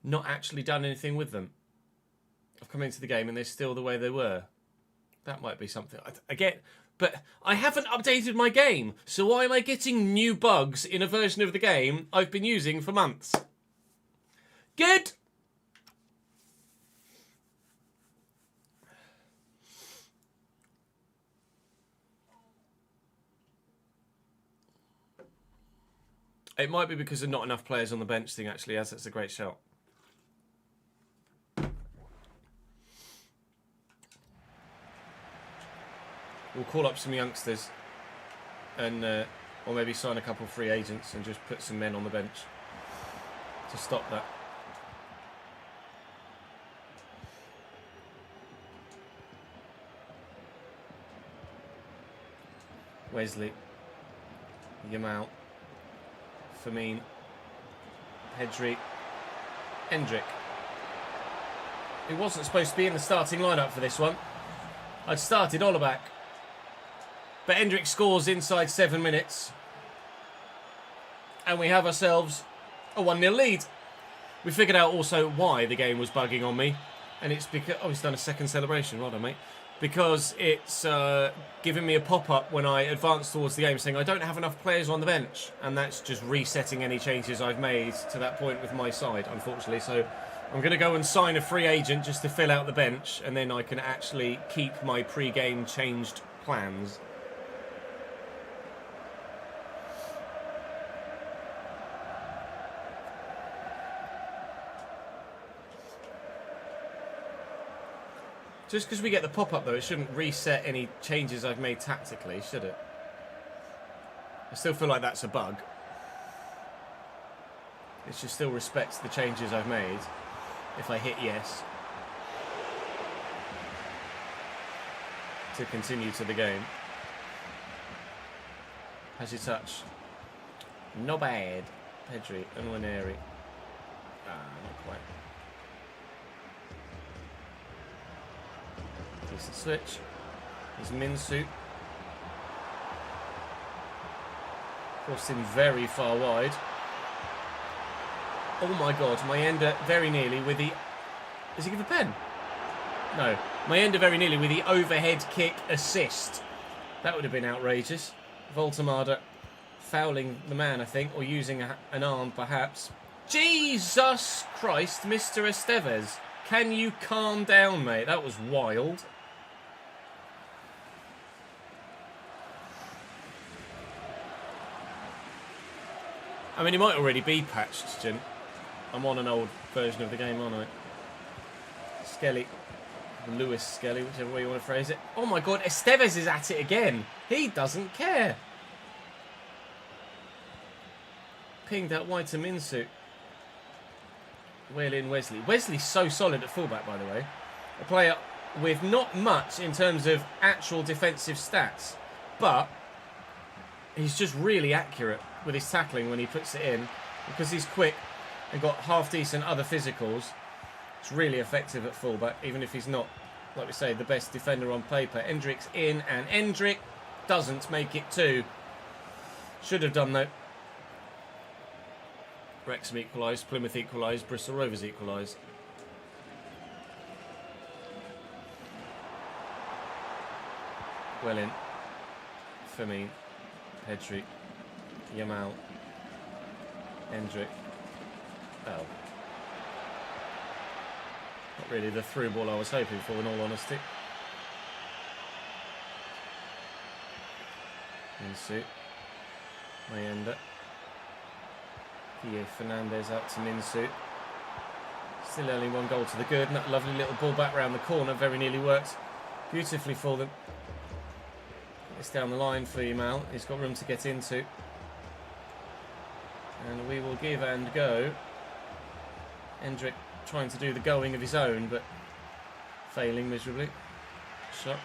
not actually done anything with them. I've come into the game and they're still the way they were. That might be something. I get, but I haven't updated my game, so why am I getting new bugs in a version of the game I've been using for months? Good! It might be because there's not enough players on the bench thing, actually, as that's a great shout. We'll call up some youngsters and or maybe sign a couple of free agents and just put some men on the bench to stop that. Wesley, Yamal, Firmine, Pedri, Hendrick. He wasn't supposed to be in the starting lineup for this one. I'd started Ollabak. But Hendrick scores inside 7 minutes. And we have ourselves a 1-0 lead. We figured out also why the game was bugging on me. And it's because... Oh, he's done a second celebration. Well done, mate. Because it's giving me a pop-up when I advance towards the game saying I don't have enough players on the bench. And that's just resetting any changes I've made to that point with my side, unfortunately. So I'm going to go and sign a free agent just to fill out the bench. And then I can actually keep my pre-game changed plans. Just because we get the pop-up, though, it shouldn't reset any changes I've made tactically, should it? I still feel like that's a bug. It should still respect the changes I've made if I hit yes to continue to the game. Has he touch? Not bad. Pedri and Laneri. Not quite. Decent switch. There's Minsu. Forced him very far wide. Oh my god, Mayenda very nearly with the... Does he give a pen? No. Mayenda very nearly with the overhead kick assist. That would have been outrageous. Voltemada fouling the man, I think, or using an arm perhaps. Jesus Christ, Mr. Esteves. Can you calm down, mate? That was wild. I mean, he might already be patched, Jim. I'm on an old version of the game, aren't I? Skelly. Lewis Skelly, whichever way you want to phrase it. Oh my god, Esteves is at it again. He doesn't care. Pinged out wide to Minsu. Wheel in Wesley. Wesley's so solid at fullback, by the way. A player with not much in terms of actual defensive stats, but he's just really accurate with his tackling when he puts it in, because he's quick and got half-decent other physicals. It's really effective at fullback, even if he's not, like we say, the best defender on paper. Hendrick's in, and Hendrick doesn't make it 2. Should have done though. Wrexham equalised, Plymouth equalised, Bristol Rovers equalised. Well in. Firmine, Pedri, Yamal, Hendrick. Oh. Not really the through ball I was hoping for, in all honesty. Minsu. Mayenda. Theo Fernandez out to Minsu. Still only 1 goal to the good. And that lovely little ball back round the corner very nearly worked beautifully for them. It's down the line for Yamal. He's got room to get into. And we will give and go. Hendrick trying to do the going of his own, but failing miserably. Shot.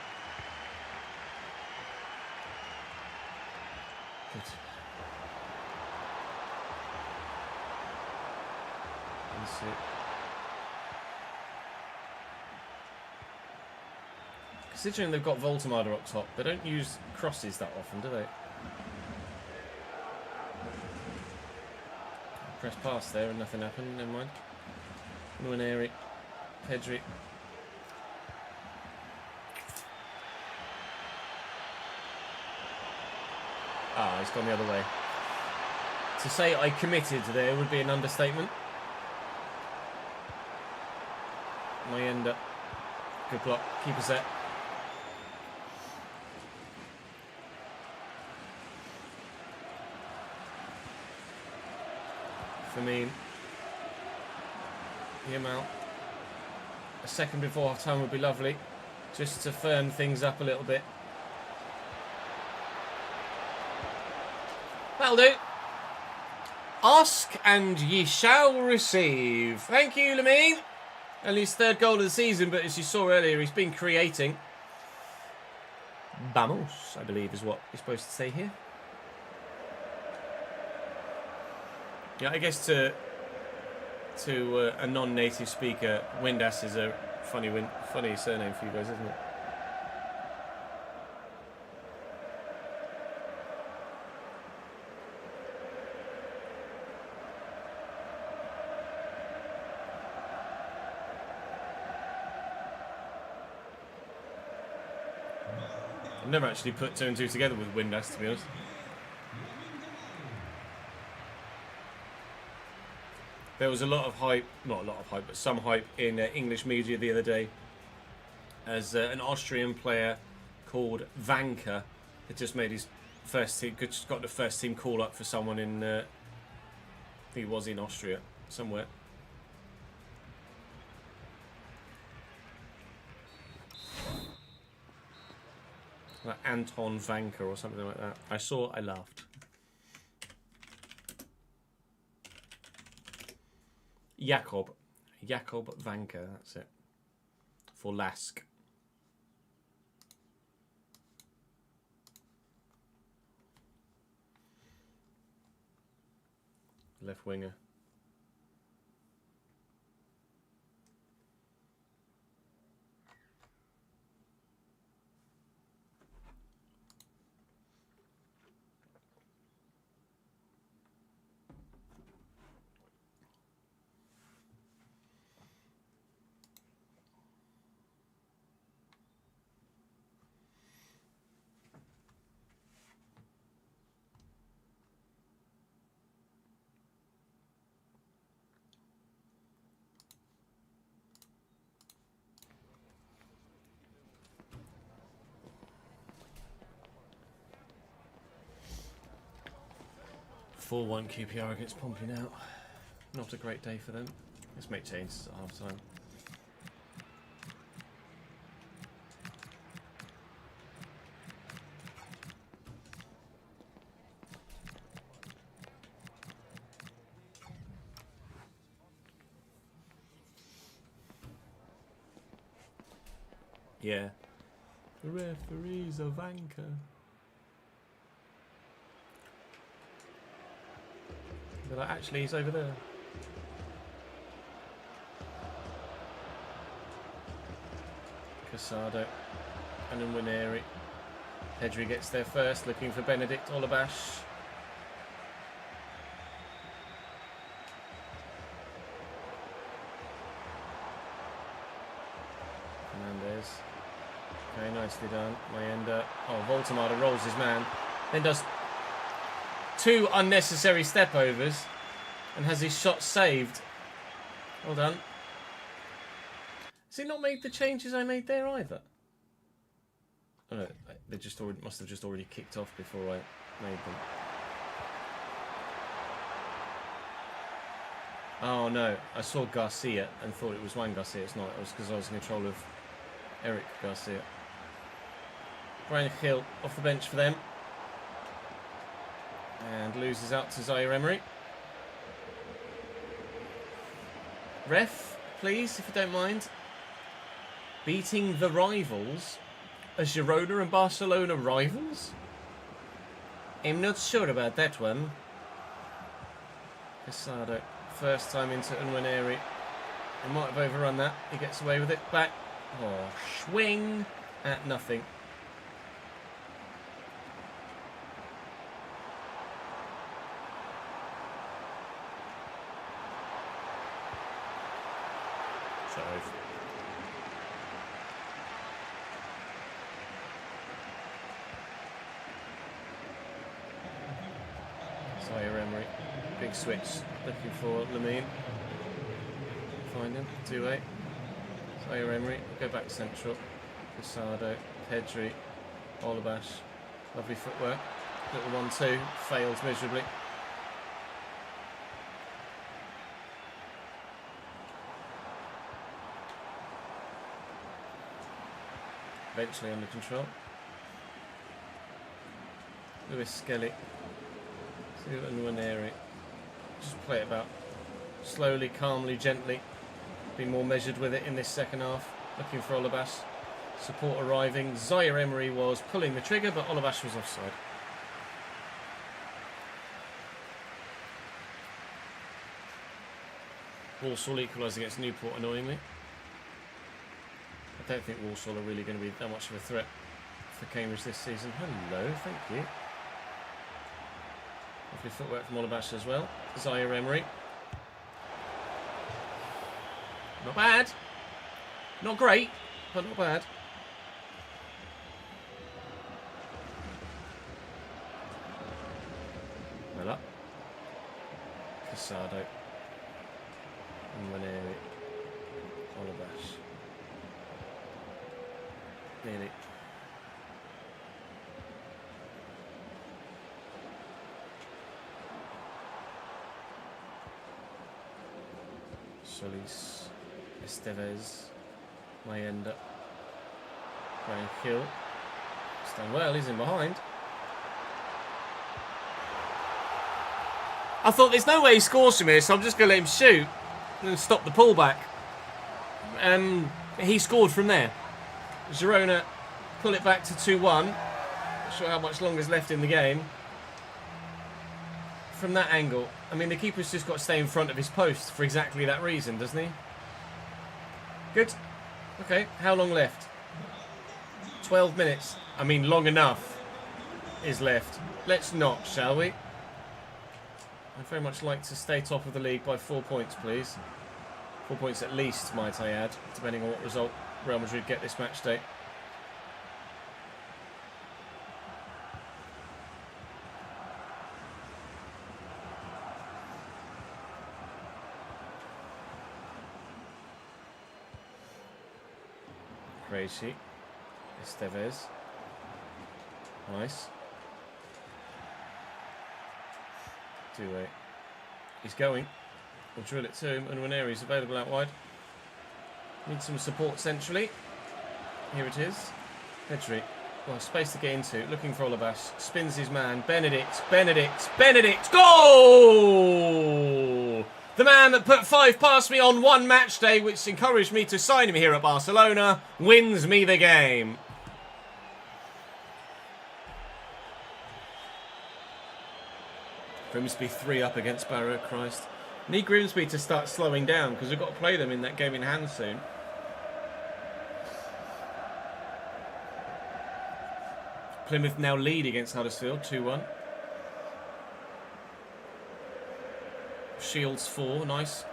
Good. Considering they've got Voltemada up top, they don't use crosses that often, do they? Press past there and nothing happened, never mind. Nuaneri, Pedri. Ah, he's gone the other way. To say I committed there would be an understatement. Mayenda. Good block. Keeper set. Firmine. Yamal. A second before half time would be lovely, just to firm things up a little bit. That'll do. Ask and ye shall receive. Thank you, Lamine. Only his 3rd goal of the season, but as you saw earlier, he's been creating. Vamos, I believe, is what you're supposed to say here. Yeah, I guess to a non-native speaker, Windass is a funny surname for you guys, isn't it? I've never actually put 2 and 2 together with Windass, to be honest. There was a lot of hype, not a lot of hype, but some hype in English media the other day as an Austrian player called Vanka had just made his first team, just got the first team call up for someone in, I think he was in Austria somewhere. Like Anton Vanka or something like that. I saw, I laughed. Jakob Vanka, that's it. For Lask. Left winger. Four 1 QPR against Pompey now. Not a great day for them. Let's make changes at half time. Yeah. The referee's a vanker. They're like, actually, he's over there. Casado. And then Winery. Pedri gets there first, looking for Benedict Olabash. Fernandez. Okay, nicely done. Mayenda. Oh, Voltemada rolls his man. Then does 2 unnecessary step-overs and has his shot saved. Well done. Has he not made the changes I made there either? Oh no, they must have just already kicked off before I made them. Oh no, I saw Garcia and thought it was Juan Garcia. It's not. It was because I was in control of Eric Garcia. Brian Hill off the bench for them. And loses out to Zaire-Emery. Ref, please, if you don't mind. Beating the rivals. Are Girona and Barcelona rivals? I'm not sure about that one. Casado, first time into Unwaneri. He might have overrun that. He gets away with it. Back. Oh, swing at nothing. Zaire-Emery, big switch, looking for Lamine. Find him, 2-8. Zaire-Emery, go back central. Casado, Pedri, Olabash. Lovely footwork. Little 1-2, fails miserably. Eventually under control. Lewis Skelly to Unwaneri. Just play it about slowly, calmly, gently. Be more measured with it in this second half. Looking for Olabash. Support arriving. Zaire-Emery was pulling the trigger, but Olabash was offside. Walsall equalised against Newport, annoyingly. I don't think Walsall are really going to be that much of a threat for Cambridge this season. Hello, thank you. Lovely footwork from Olabash as well. Zaire-Emery. Not bad. Not great, but not bad. Well up. Casado. Unwaneri. Olabash. Nearly. Solis, Estevez, Mayenda, Brian Hill. He's done well, he's in behind. I thought there's no way he scores from here, so I'm just going to let him shoot and stop the pullback. He scored from there. Girona pull it back to 2-1. Not sure how much longer is left in the game. From that angle, I mean, the keeper's just got to stay in front of his post for exactly that reason, doesn't he? Good. Okay, how long left? 12 minutes. I mean, long enough is left. Let's not, shall we? I'd very much like to stay top of the league by 4 points, please. 4 points at least, might I add, depending on what result Real Madrid get this match day. Gracie, Estevez, nice. 2-8. He's going. We'll drill it to him, and Unwaneri's available out wide. Need some support centrally. Here it is. Pedri. Well, space to get into. Looking for Olabash. Spins his man. Benedict. Goal! The man that put 5 past me on one match day, which encouraged me to sign him here at Barcelona, wins me the game. Grimsby 3 up against Barrow. Christ. Need Grimsby to start slowing down because we've got to play them in that game in hand soon. Plymouth now lead against Huddersfield, 2-1. Shields 4, nice.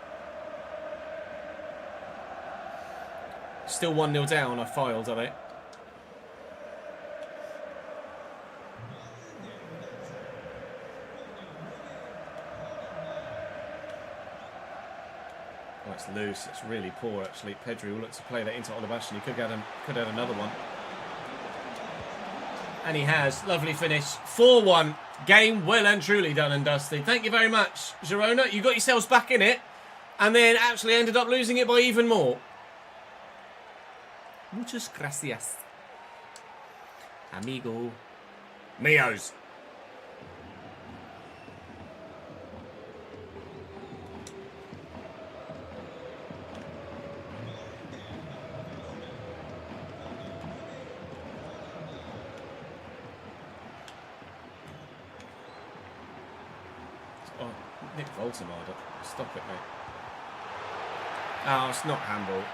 Still 1-0 down, I filed, are they? Oh, it's loose, it's really poor actually. Pedri will look to play that into Olabash, and he could have another one. And he has. Lovely finish. 4-1. Game well and truly done and dusted. Thank you very much, Girona. You got yourselves back in it and then actually ended up losing it by even more. Muchas gracias, amigo. Mios. Nick Voltemada. Stop it, mate. Oh, it's not handball.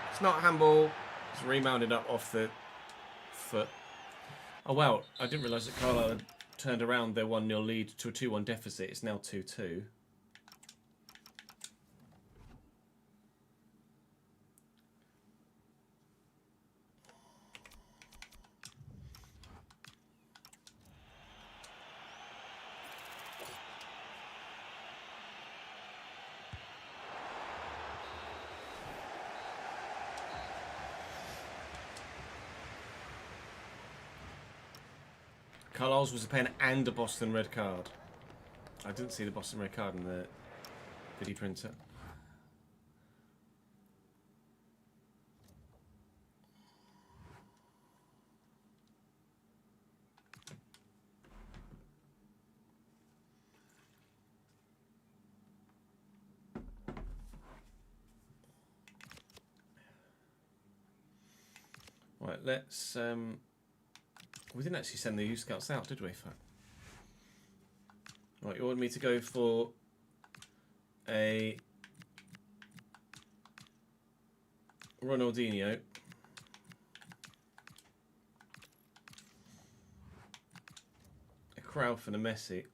It's not handball. It's rebounded up off the foot. Oh, wow. I didn't realise that Carlisle had turned around their 1-0 lead to a 2-1 deficit. It's now 2-2. Carlisle's was a pen and a Boston red card. I didn't see the Boston red card in the video printer. Right, let's we didn't actually send the youth scouts out, did we? Right, you wanted me to go for a Ronaldinho. A Cruyff and a Messi.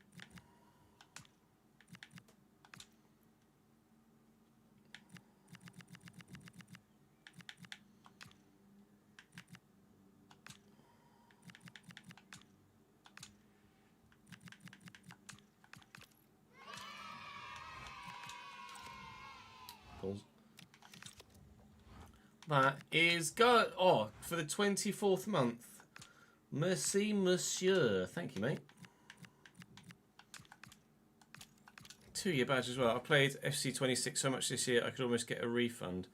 That is good. Oh, for the 24th month. Merci, monsieur. Thank you, mate. 2-year badge as well. I played FC26 so much this year, I could almost get a refund.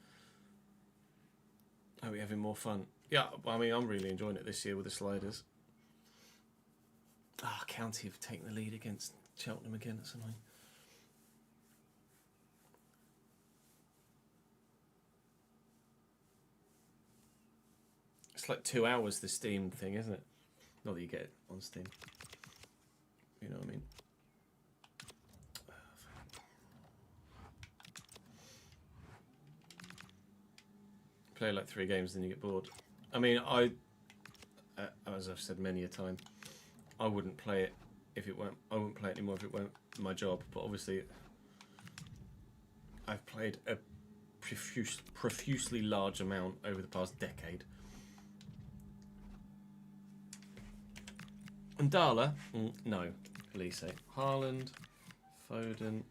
Oh, we're having more fun. Yeah, I mean, I'm really enjoying it this year with the sliders. Ah, County have taken the lead against Cheltenham again. That's annoying. It's like 2 hours, the Steam thing, isn't it? Not that you get it on Steam. You know what I mean? Play like 3 games, then you get bored. I mean, as I've said many a time, I wouldn't play it if it weren't. I wouldn't play it anymore if it weren't my job. But obviously, I've played a profusely large amount over the past decade. And Dala, no, Elise. Haaland, Foden,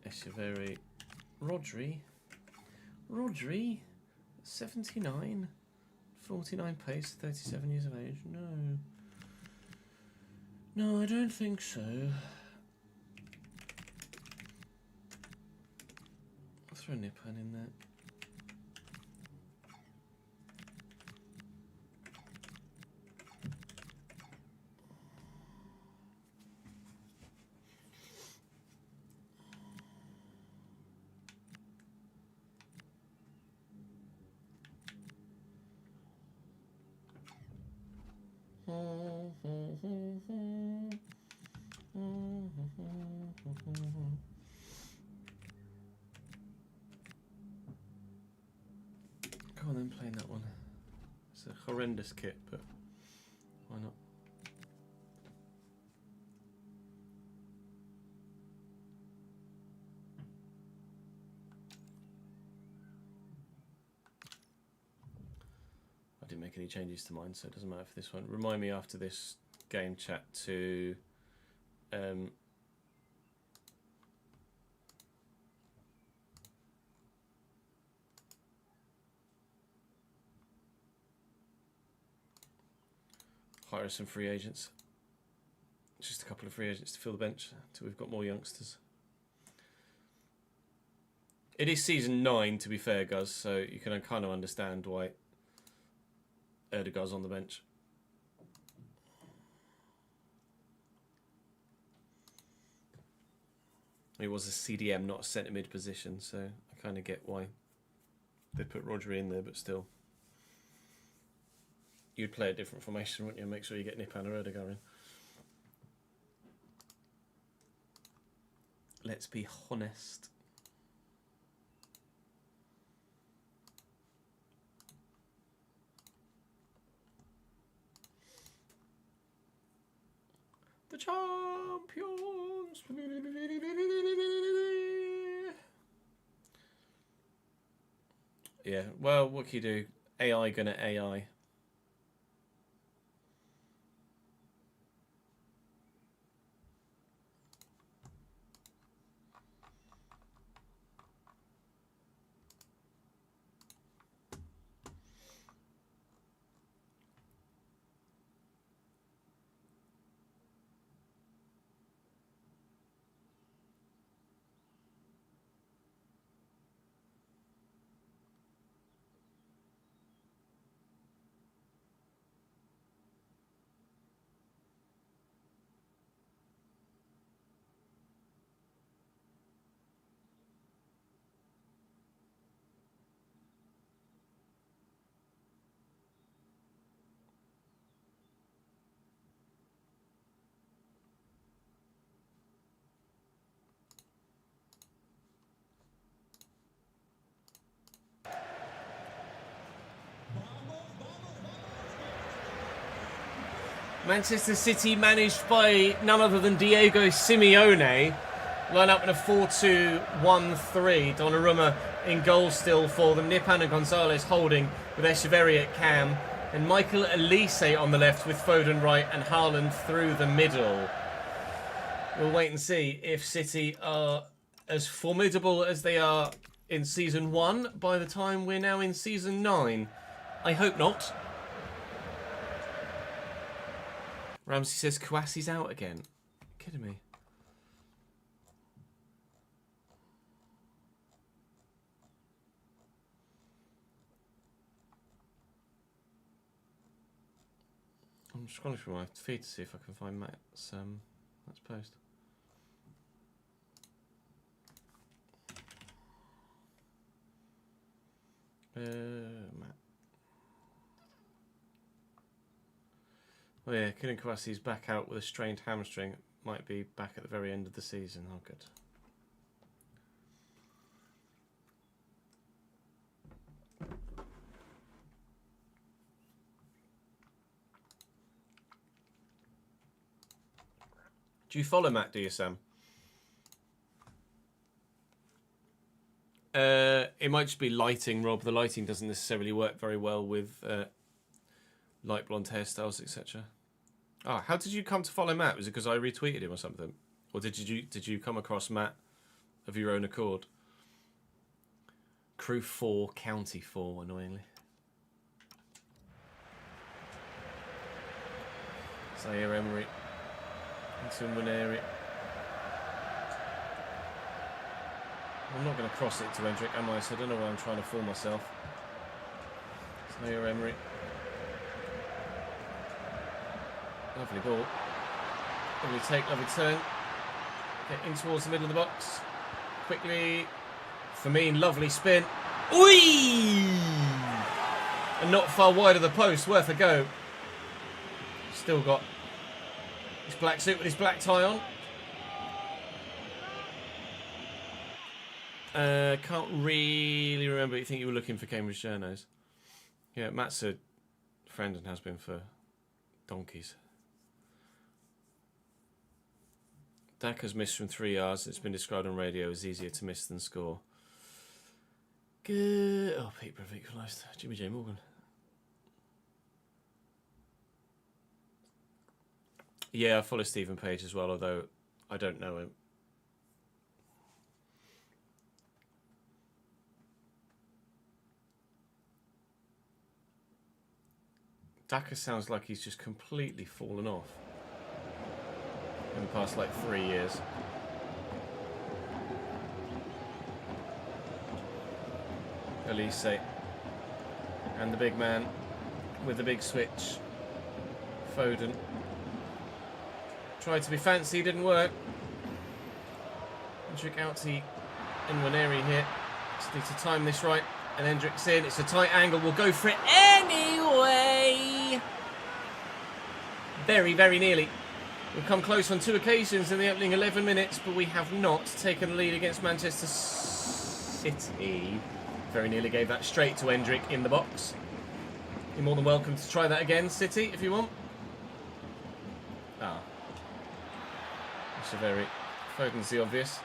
Echeverry, Rodri, 79, 49 pace, 37 years of age. No, I don't think so. I'll throw Nipan in there. Go on then, playing that one. It's a horrendous kit, but Why not? I didn't make any changes to mine, so it doesn't matter for this one. Remind me after this game chat to hire some free agents. Just a couple of free agents to fill the bench until we've got more youngsters. It is season 9, to be fair, Guz, so you can kind of understand why Erdegar's on the bench. He was a CDM, not a centre mid position, so I kind of get why they put Rodri in there, but still. You'd play a different formation, wouldn't you? Make sure you get Nipan or Erdegar in. Let's be honest. The champions. Yeah, well, what can you do? AI gonna AI. Manchester City, managed by none other than Diego Simeone, line up in a 4-2-1-3. Donnarumma in goal still for them. Nipan and Gonzalez holding with Echeverry at cam. And Michael Elise on the left with Foden right and Haaland through the middle. We'll wait and see if City are as formidable as they are in Season 1 by the time we're now in Season 9. I hope not. Ramsey says Kouassi's out again. Kidding me. I'm scrolling through my feed to see if I can find Matt's post. Matt. Oh yeah, Kylian Kouassi's back out with a strained hamstring. Might be back at the very end of the season. Oh, good. Do you follow Matt, do you, Sam? It might just be lighting, Rob. The lighting doesn't necessarily work very well with light blonde hairstyles, etc. Ah, how did you come to follow Matt? Was it because I retweeted him or something? Or did you come across Matt of your own accord? Crew 4, County 4, annoyingly. Zaire-Emery. Into Muneri. I'm not going to cross it to Hendrick, am I? So I don't know why I'm trying to fool myself. Zaire-Emery. Lovely ball. Lovely take, lovely turn. Get in towards the middle of the box. Quickly. Firmine, lovely spin. Oi! And not far wide of the post. Worth a go. Still got his black suit with his black tie on. Can't really remember. You think you were looking for Cambridge Journos? Yeah, Matt's a friend and has been for Donkeys. Daka's missed from 3 yards. It's been described on radio as easier to miss than score. Good. Oh, Peterborough equalised. Jimmy J. Morgan. Yeah, I follow Stephen Page as well, although I don't know him. Daka sounds like he's just completely fallen off in the past, like, 3 years. Elise. And the big man with the big switch. Foden. Tried to be fancy, didn't work. Hendrick out to Nwaneri here. Just need to time this right. And Hendrick's in. It's a tight angle. We'll go for it anyway. Very, very nearly. We've come close on 2 occasions in the opening 11 minutes, but we have not taken the lead against Manchester City. Very nearly gave that straight to Hendrick in the box. You're more than welcome to try that again, City, if you want. Ah. Zaire-Emery. Foden's the obvious.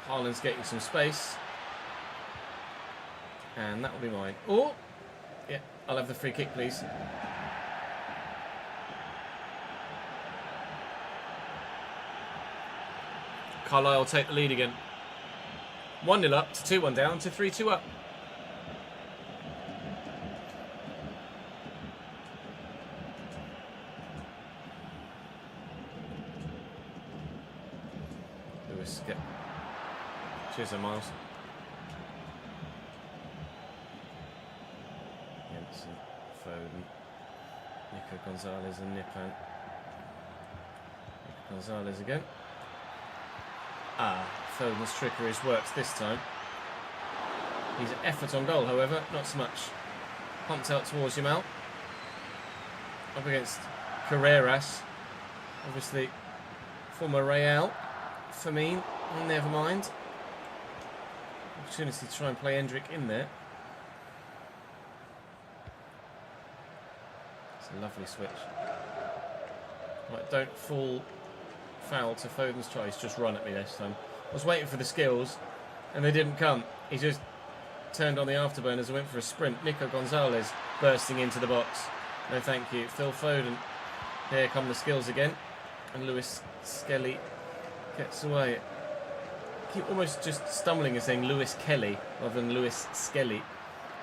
Haaland's getting some space. And that will be mine. Oh! Yeah, I'll have the free kick, please. Carlisle will take the lead again. 1-0 up to 2-1 down to 3-2 up. Lewis, get. Cheers, Miles. Jensen, Foden, Nico Gonzalez and Nipan. Nico Gonzalez again. Ah, Foden's trickery has worked this time. He's an effort on goal, however, not so much. Pumped out towards Yamal. Up against Carreras. Obviously, former Real. Firmine, never mind. Opportunity to try and play Hendrick in there. It's a lovely switch. Right, don't fall foul to Foden's try. He's just run at me this time. I was waiting for the skills and they didn't come. He just turned on the afterburners and went for a sprint. Nico Gonzalez bursting into the box. No thank you. Phil Foden. Here come the skills again. And Lewis Skelly gets away. I keep almost just stumbling and saying Lewis Kelly rather than Lewis Skelly,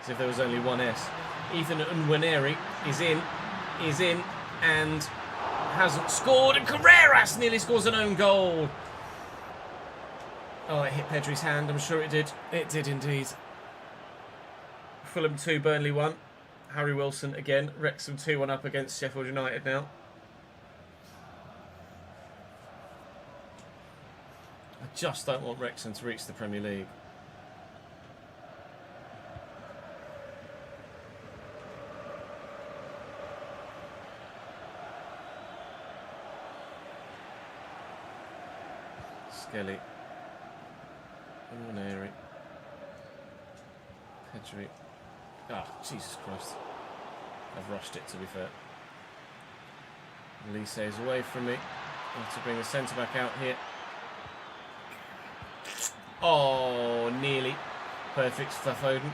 as if there was only one S. Ethan Nwaneri is in, and hasn't scored, and Carreras nearly scores an own goal. Oh, it hit Pedri's hand, I'm sure it did. It did indeed. Fulham 2, Burnley 1. Harry Wilson again. Wrexham 2-1 up against Sheffield United now. I just don't want Wrexham to reach the Premier League. Skelly. Nwaneri. Pedri. Ah, Jesus Christ. I've rushed it, to be fair. Elise is away from me. I have to bring the centre-back out here. Oh, nearly. Perfect for Foden.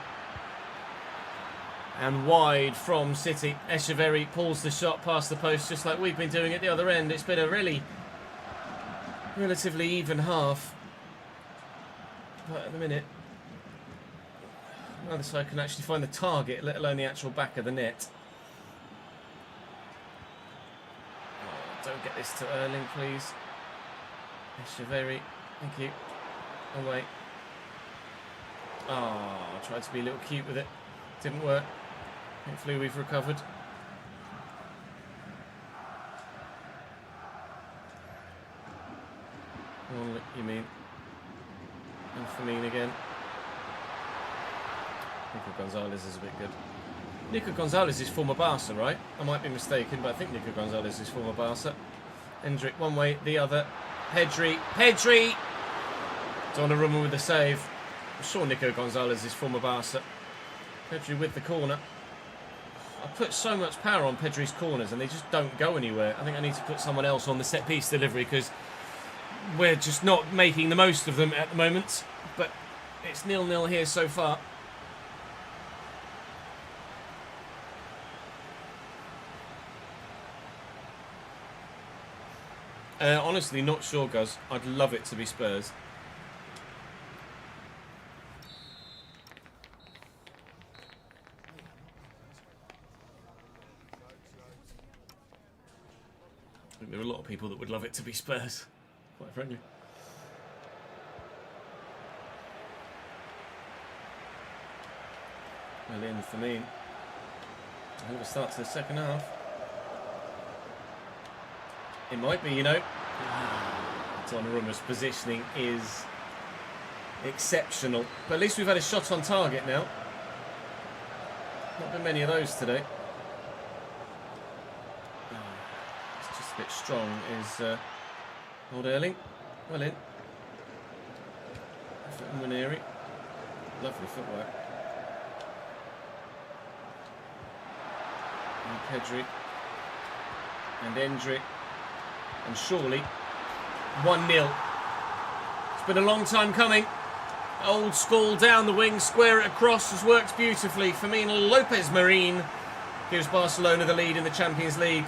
And wide from City. Echeverry pulls the shot past the post, just like we've been doing at the other end. It's been a really relatively even half. But at the minute, neither side can actually find the target, let alone the actual back of the net. Oh, don't get this to Erling, please. Echeverry, thank you. Away. Oh, I tried to be a little cute with it. Didn't work. Hopefully we've recovered. Oh, you mean? And Firmine again. Nico Gonzalez is a bit good. Nico Gonzalez is former Barca, right? I might be mistaken, but I think Nico Gonzalez is former Barca. Hendrick one way, the other. Pedri! Donnarumma with the save. I'm sure Nico Gonzalez is former Barca. Pedri with the corner. I put so much power on Pedri's corners and they just don't go anywhere. I think I need to put someone else on the set-piece delivery because we're just not making the most of them at the moment. But it's 0-0 here so far. Honestly, not sure, Guz. I'd love it to be Spurs. I think there are a lot of people that would love it to be Spurs. Quite frankly. Well in for me. I hope it starts the second half. It might be, you know. Donnarumma's positioning is exceptional. But at least we've had a shot on target now. Not been many of those today. It's just a bit strong is old Erling. Well in. Zaire-Emery. Lovely footwork. And Pedri. And Endrick. And surely 1-0. It's been a long time coming. Old school down the wing, square it across, has worked beautifully. Firmino Lopez Marin gives Barcelona the lead in the Champions League.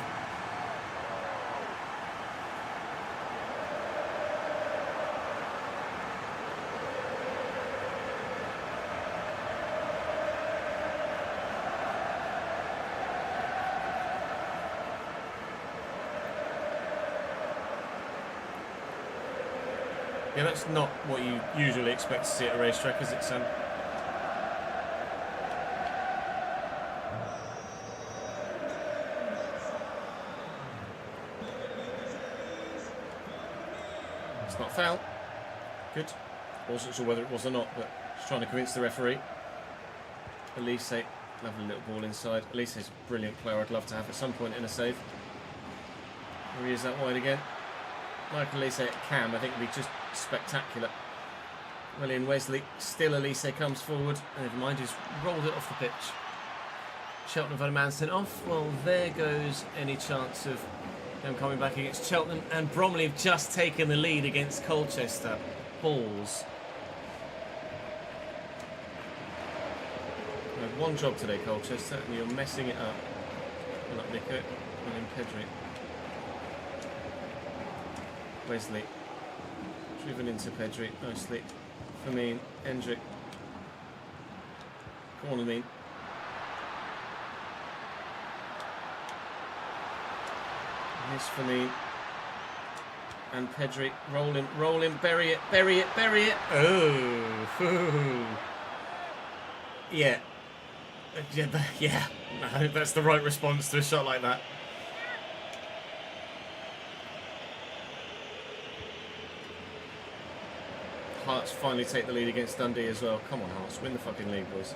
Yeah, that's not what you usually expect to see at a racetrack, is it, Sam? It's not a foul. Good. Wasn't sure whether it was or not, but just trying to convince the referee. Elise, lovely little ball inside. Elise is a brilliant player I'd love to have at some point in a save. Here he is that wide again. Like Elise at Cam, I think would be just spectacular. Well in Wesley, still Elise comes forward, and never mind, he's rolled it off the pitch. Cheltenham have had a man sent off. Well, there goes any chance of them coming back against Cheltenham, and Bromley have just taken the lead against Colchester. Balls. You had one job today, Colchester, and you're messing it up. Well, up Nico, and then Pedri. Wesley. Driven into Pedri, nicely. Firmino, Endrick. Go on, Amin. Here's Firmino. And Pedri. Roll in, bury it, bury it, bury it. Oh. Yeah. Yeah. I think that's the right response to a shot like that. Hearts finally take the lead against Dundee as well. Come on, Hearts, win the fucking league, boys.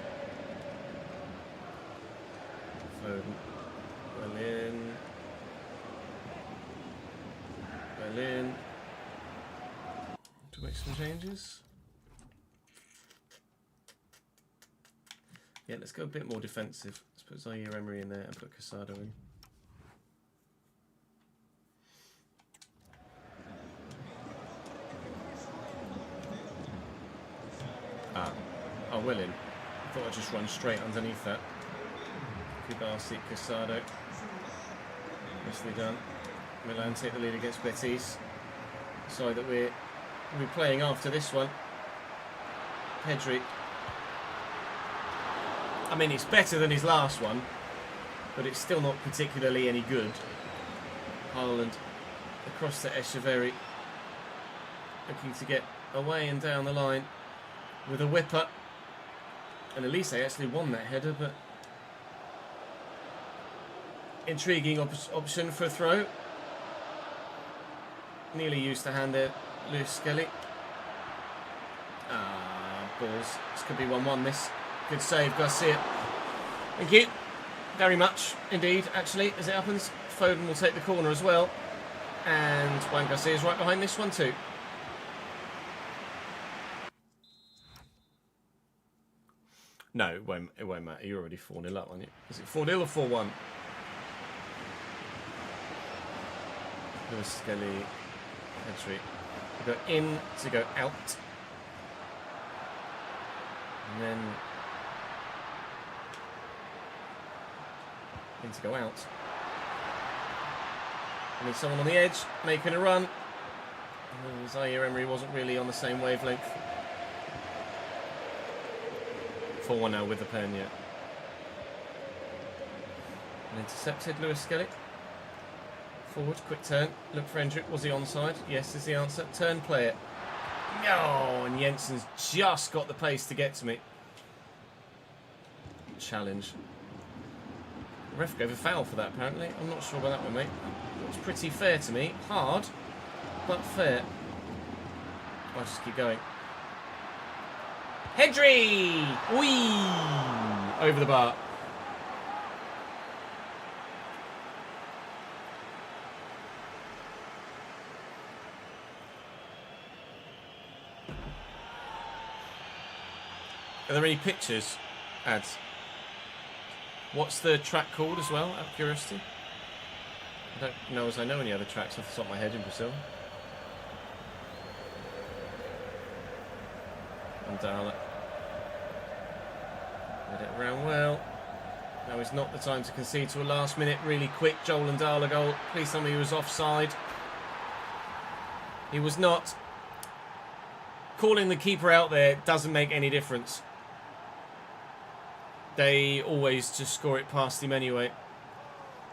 Berlin. To make some changes. Yeah, let's go a bit more defensive. Let's put Zaire-Emery in there and put Casado in. Oh, well in. I thought I'd just run straight underneath that. Kubasi, Casado. Nicely done. Milan take the lead against Betis. Sorry that we're playing after this one. Pedri. I mean, it's better than his last one, but it's still not particularly any good. Haaland across to Echeverry. Looking to get away and down the line with a whipper. And Elise actually won that header, but intriguing option for a throw. Nearly used the hand there, Lewis Skelly. Balls. This could be 1-1, this. Good save, Garcia. Thank you. Very much, indeed, actually, as it happens. Foden will take the corner as well. And Juan Garcia is right behind this one too. No, it won't matter. You're already 4-0 up, aren't you? Is it 4-0 or 4-1? Lewis Skelly entry. To go in, to go out. And then in to go out. I need someone on the edge, making a run. Zaire-Emery wasn't really on the same wavelength. 4-1 now with the pen, yeah. And intercepted, Lewis Skelly. Forward, quick turn. Look for Hendrick. Was he onside? Yes, is the answer. Turn, play it. No, and Jensen's just got the pace to get to me. Challenge. The ref gave a foul for that, apparently. I'm not sure about that one, mate. Looks pretty fair to me. Hard, but fair. I'll just keep going. Hedry! Whee! Over the bar. Are there any pictures, ads? What's the track called as well, out of curiosity? I don't know as I know any other tracks off the top of my head in Brazil. Andala. Led it around well. Now is not the time to concede to a last minute, really quick Joel Andala goal. Please tell me he was offside. He was not. Calling the keeper out there doesn't make any difference. They always just score it past him anyway,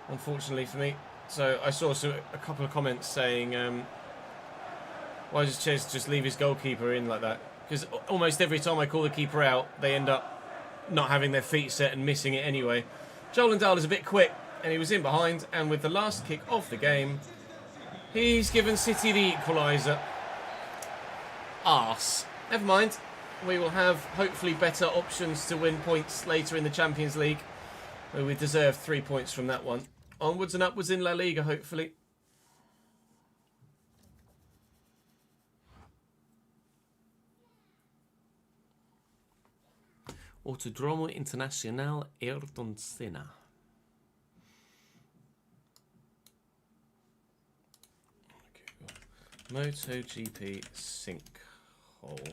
unfortunately for me. So I saw a couple of comments saying, why does Ches just leave his goalkeeper in like that? Because almost every time I call the keeper out, they end up not having their feet set and missing it anyway. Joel Ndala is a bit quick, and he was in behind, and with the last kick of the game, he's given City the equaliser. Arse. Never mind. We will have hopefully better options to win points later in the Champions League, where we deserve 3 points from that one. Onwards and upwards in La Liga, hopefully. Autodromo Internacional Ayrton Senna. Okay, MotoGP sinkhole.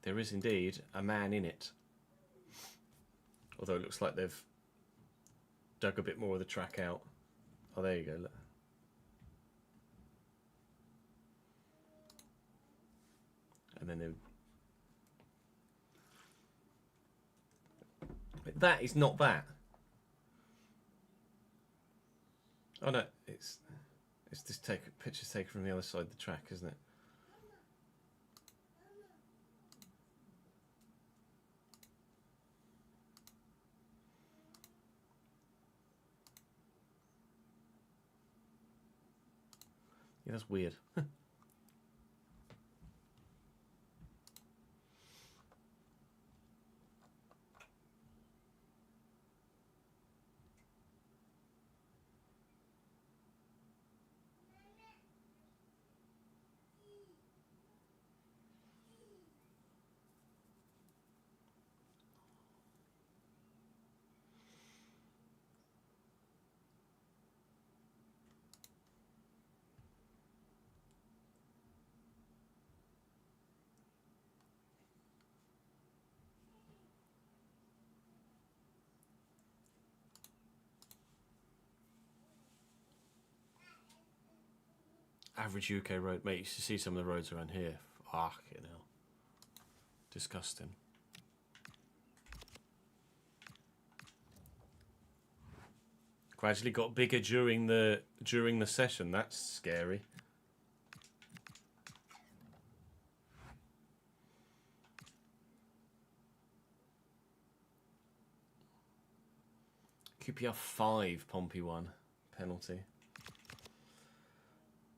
There is indeed a man in it. Although it looks like they've dug a bit more of the track out. Oh, there you go. Look. And then that is not that. Oh no, it's just pictures taken from the other side of the track, isn't it? Yeah, that's weird. Average UK road. Mate, you should see some of the roads around here. Fucking hell. Disgusting. Gradually got bigger during the session. That's scary. QPR 5, Pompey 1. Penalty.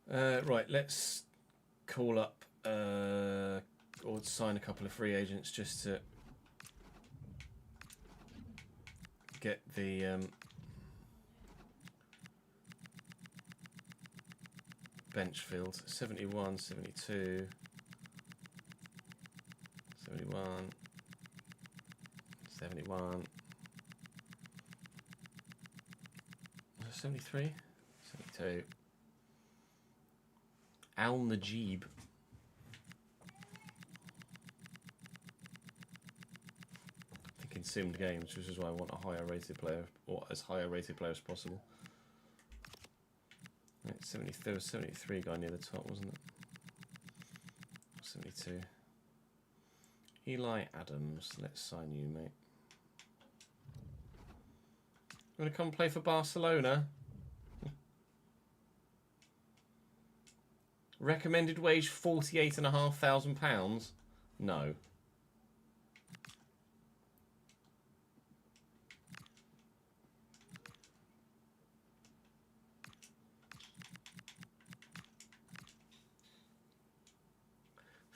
Right, let's call up or sign a couple of free agents just to get the bench field. 71, 72, 71, 71. 73, 72. Al Najib. Thinking simmed games, which is why I want a higher rated player, or as high a rated player as possible. Right, 73, there was 73 guy near the top, wasn't it? 72. Eli Adams, let's sign you, mate. You want to come play for Barcelona? Recommended wage £48,500? No.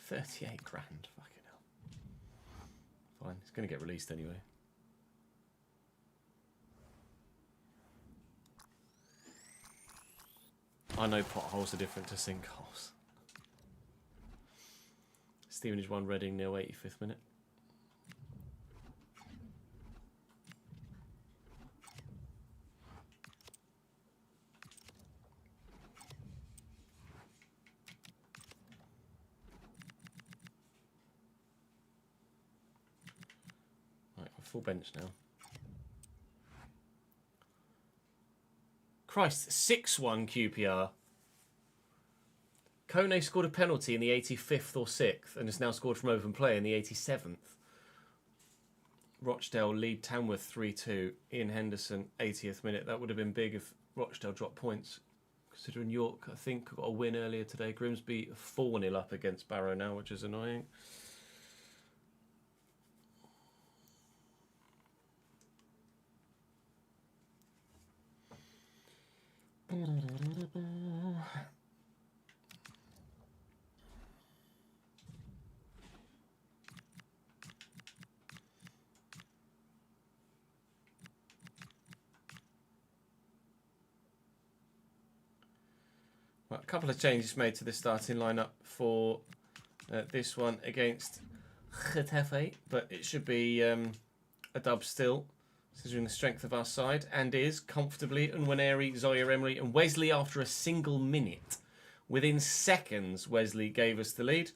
£38 grand, fucking hell. Fine, it's going to get released anyway. I know potholes are different to sinkholes. Stevenage 1, Reading 0, 85th minute. Right, we're full bench now. Christ, 6-1 QPR. Kone scored a penalty in the 85th or 6th and has now scored from open play in the 87th. Rochdale lead Tamworth 3-2. Ian Henderson, 80th minute. That would have been big if Rochdale dropped points. Considering York, I think, got a win earlier today. Grimsby 4-0 up against Barrow now, which is annoying. Well, a couple of changes made to the starting lineup for this one against Getafe, but it should be a dub still, considering the strength of our side, and is comfortably Nwaneri, Zaire-Emery and Wesley after a single minute. Within seconds, Wesley gave us the lead,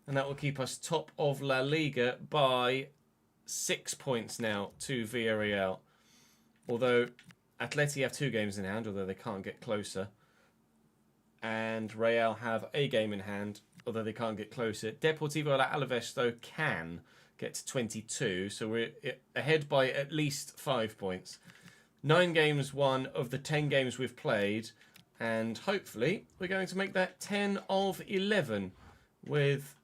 and that will keep us top of La Liga by 6 points now to Villareal. Although Atleti have 2 games in hand, although they can't get closer. And Real have a game in hand, although they can't get closer. Deportivo Alaves, though, can get to 22, so we're ahead by at least 5 points. 9 games won of the 10 games we've played, and hopefully we're going to make that 10 of 11 with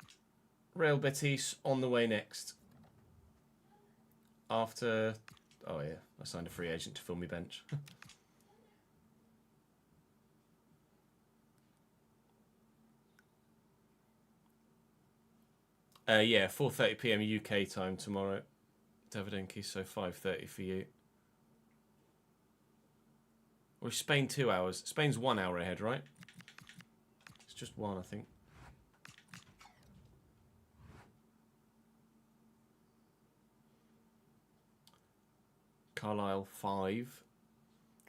Real Betis on the way next. After, oh yeah, I signed a free agent to fill my bench. Yeah, 4:30 PM UK time tomorrow, Davidenki, so 5:30 for you. Or is Spain 2 hours? Spain's 1 hour ahead, right? It's just 1, I think. Carlisle 5.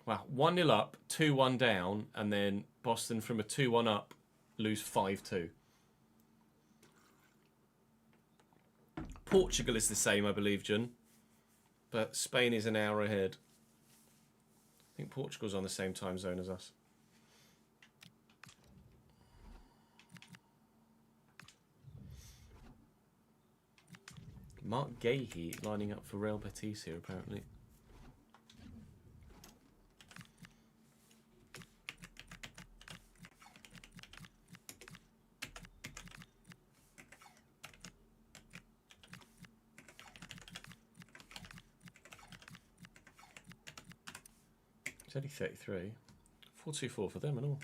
Wow, 1-0 up, 2-1 down, and then Boston from a 2-1 up lose 5-2. Portugal is the same, I believe, Jun. But Spain is an hour ahead. I think Portugal's on the same time zone as us. Mark Gahey lining up for Real Betis here, apparently. It's only 33. 4-2-4 for them and all.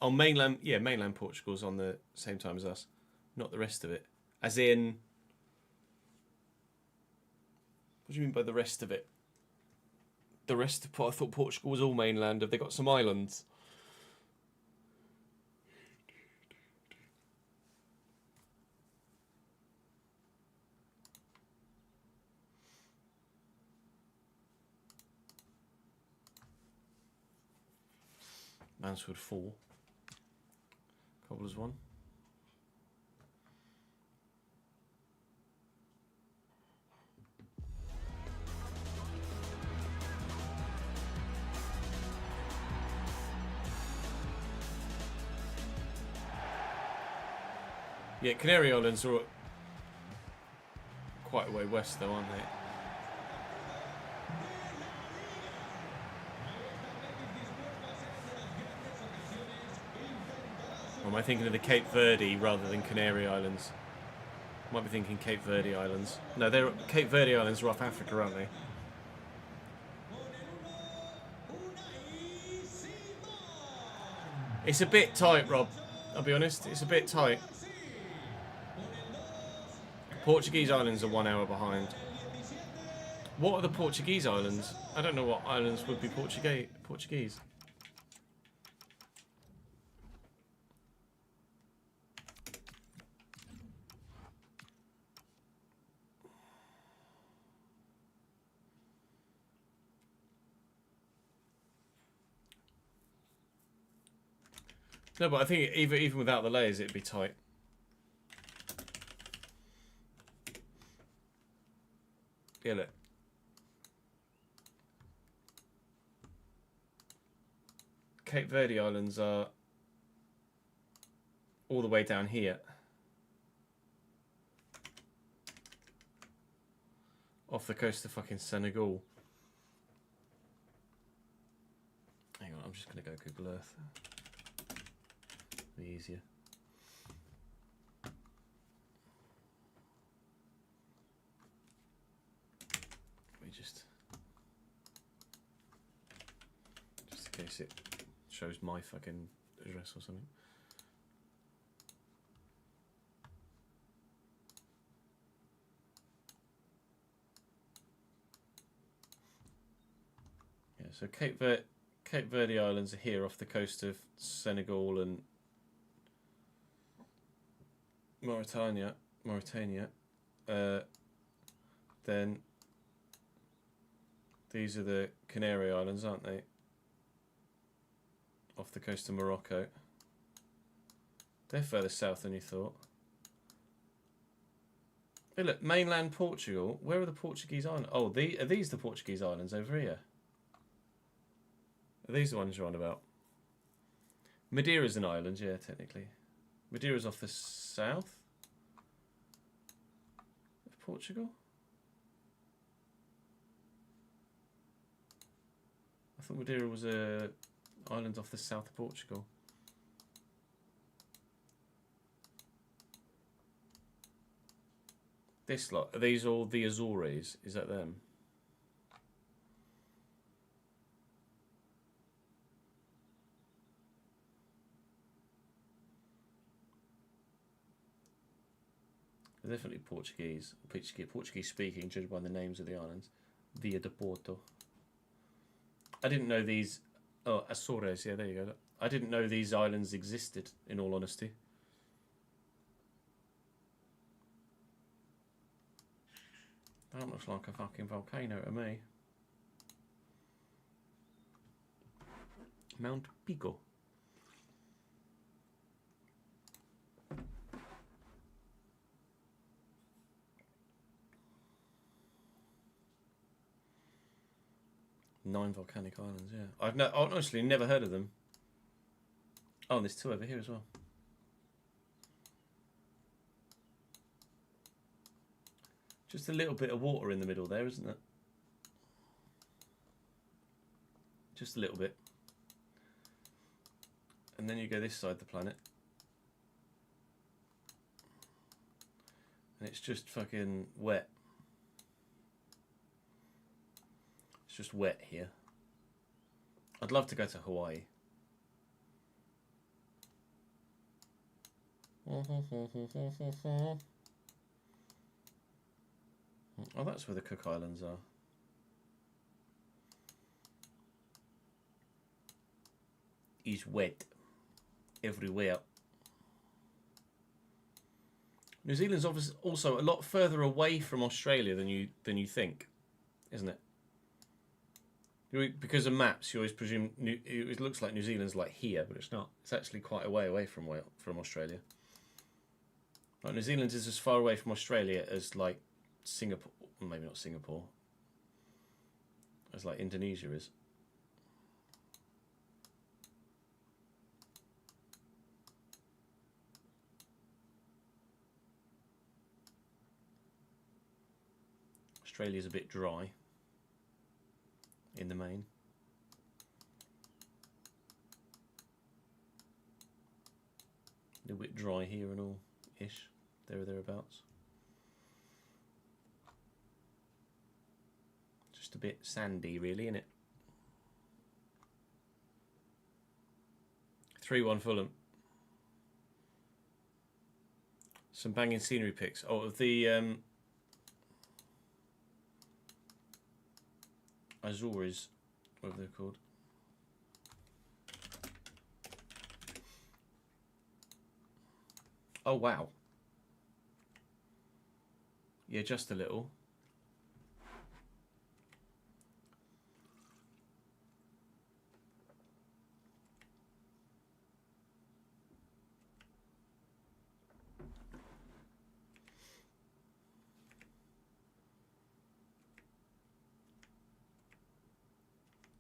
Oh, mainland, yeah, mainland Portugal's on the same time as us, not the rest of it. As in, what do you mean by the rest of it? The rest of, I thought Portugal was all mainland. Have they got some islands? Mansfield 4. Cobblers 1. Yeah, Canary Islands are quite a way west though, aren't they? Or am I thinking of the Cape Verde rather than Canary Islands? Might be thinking Cape Verde Islands. No, they're Cape Verde Islands are off Africa, aren't they? It's a bit tight, Rob. I'll be honest, it's a bit tight. Portuguese islands are 1 hour behind. What are the Portuguese islands? I don't know what islands would be Portuguese. No, but I think even without the layers, it'd be tight. Yeah, look. Cape Verde Islands are all the way down here. Off the coast of fucking Senegal. Hang on, I'm just going to go Google Earth. Be easier. Just in case it shows my fucking address or something. Yeah, so Cape Verde Islands are here off the coast of Senegal and Mauritania. Then these are the Canary Islands, aren't they? Off the coast of Morocco. They're further south than you thought. Hey, look, mainland Portugal. Where are the Portuguese islands? Oh, are these the Portuguese islands over here? Are these the ones you're on about? Madeira's an island, yeah, technically. Madeira's off the south of Portugal. I thought Madeira was a island off the south of Portugal. This lot, are these all the Azores? Is that them? They're definitely Portuguese. Portuguese speaking, judged by the names of the islands. Via de Porto. I didn't know these. Oh, Azores, yeah, there you go. I didn't know these islands existed, in all honesty. That looks like a fucking volcano to me. Mount Pico. Nine volcanic islands, yeah. I've honestly never heard of them. Oh, and there's two over here as well. Just a little bit of water in the middle there, isn't it? Just a little bit. And then you go this side of the planet. And it's just fucking wet. It's just wet here. I'd love to go to Hawaii. Oh, that's where the Cook Islands are. It's wet everywhere. New Zealand's obviously also a lot further away from Australia than you think, isn't it? Because of maps, you always presume it looks like New Zealand's like here, but it's not. It's actually quite a way away from Australia. Like New Zealand is as far away from Australia as like Singapore, maybe not Singapore, as like Indonesia is. Australia's a bit dry in the main. A little bit dry here and all ish, there or thereabouts. Just a bit sandy really, isn't it? 3-1 Fulham. Some banging scenery pics. Oh, of the Azores, whatever they're called. Oh, wow. Yeah, just a little.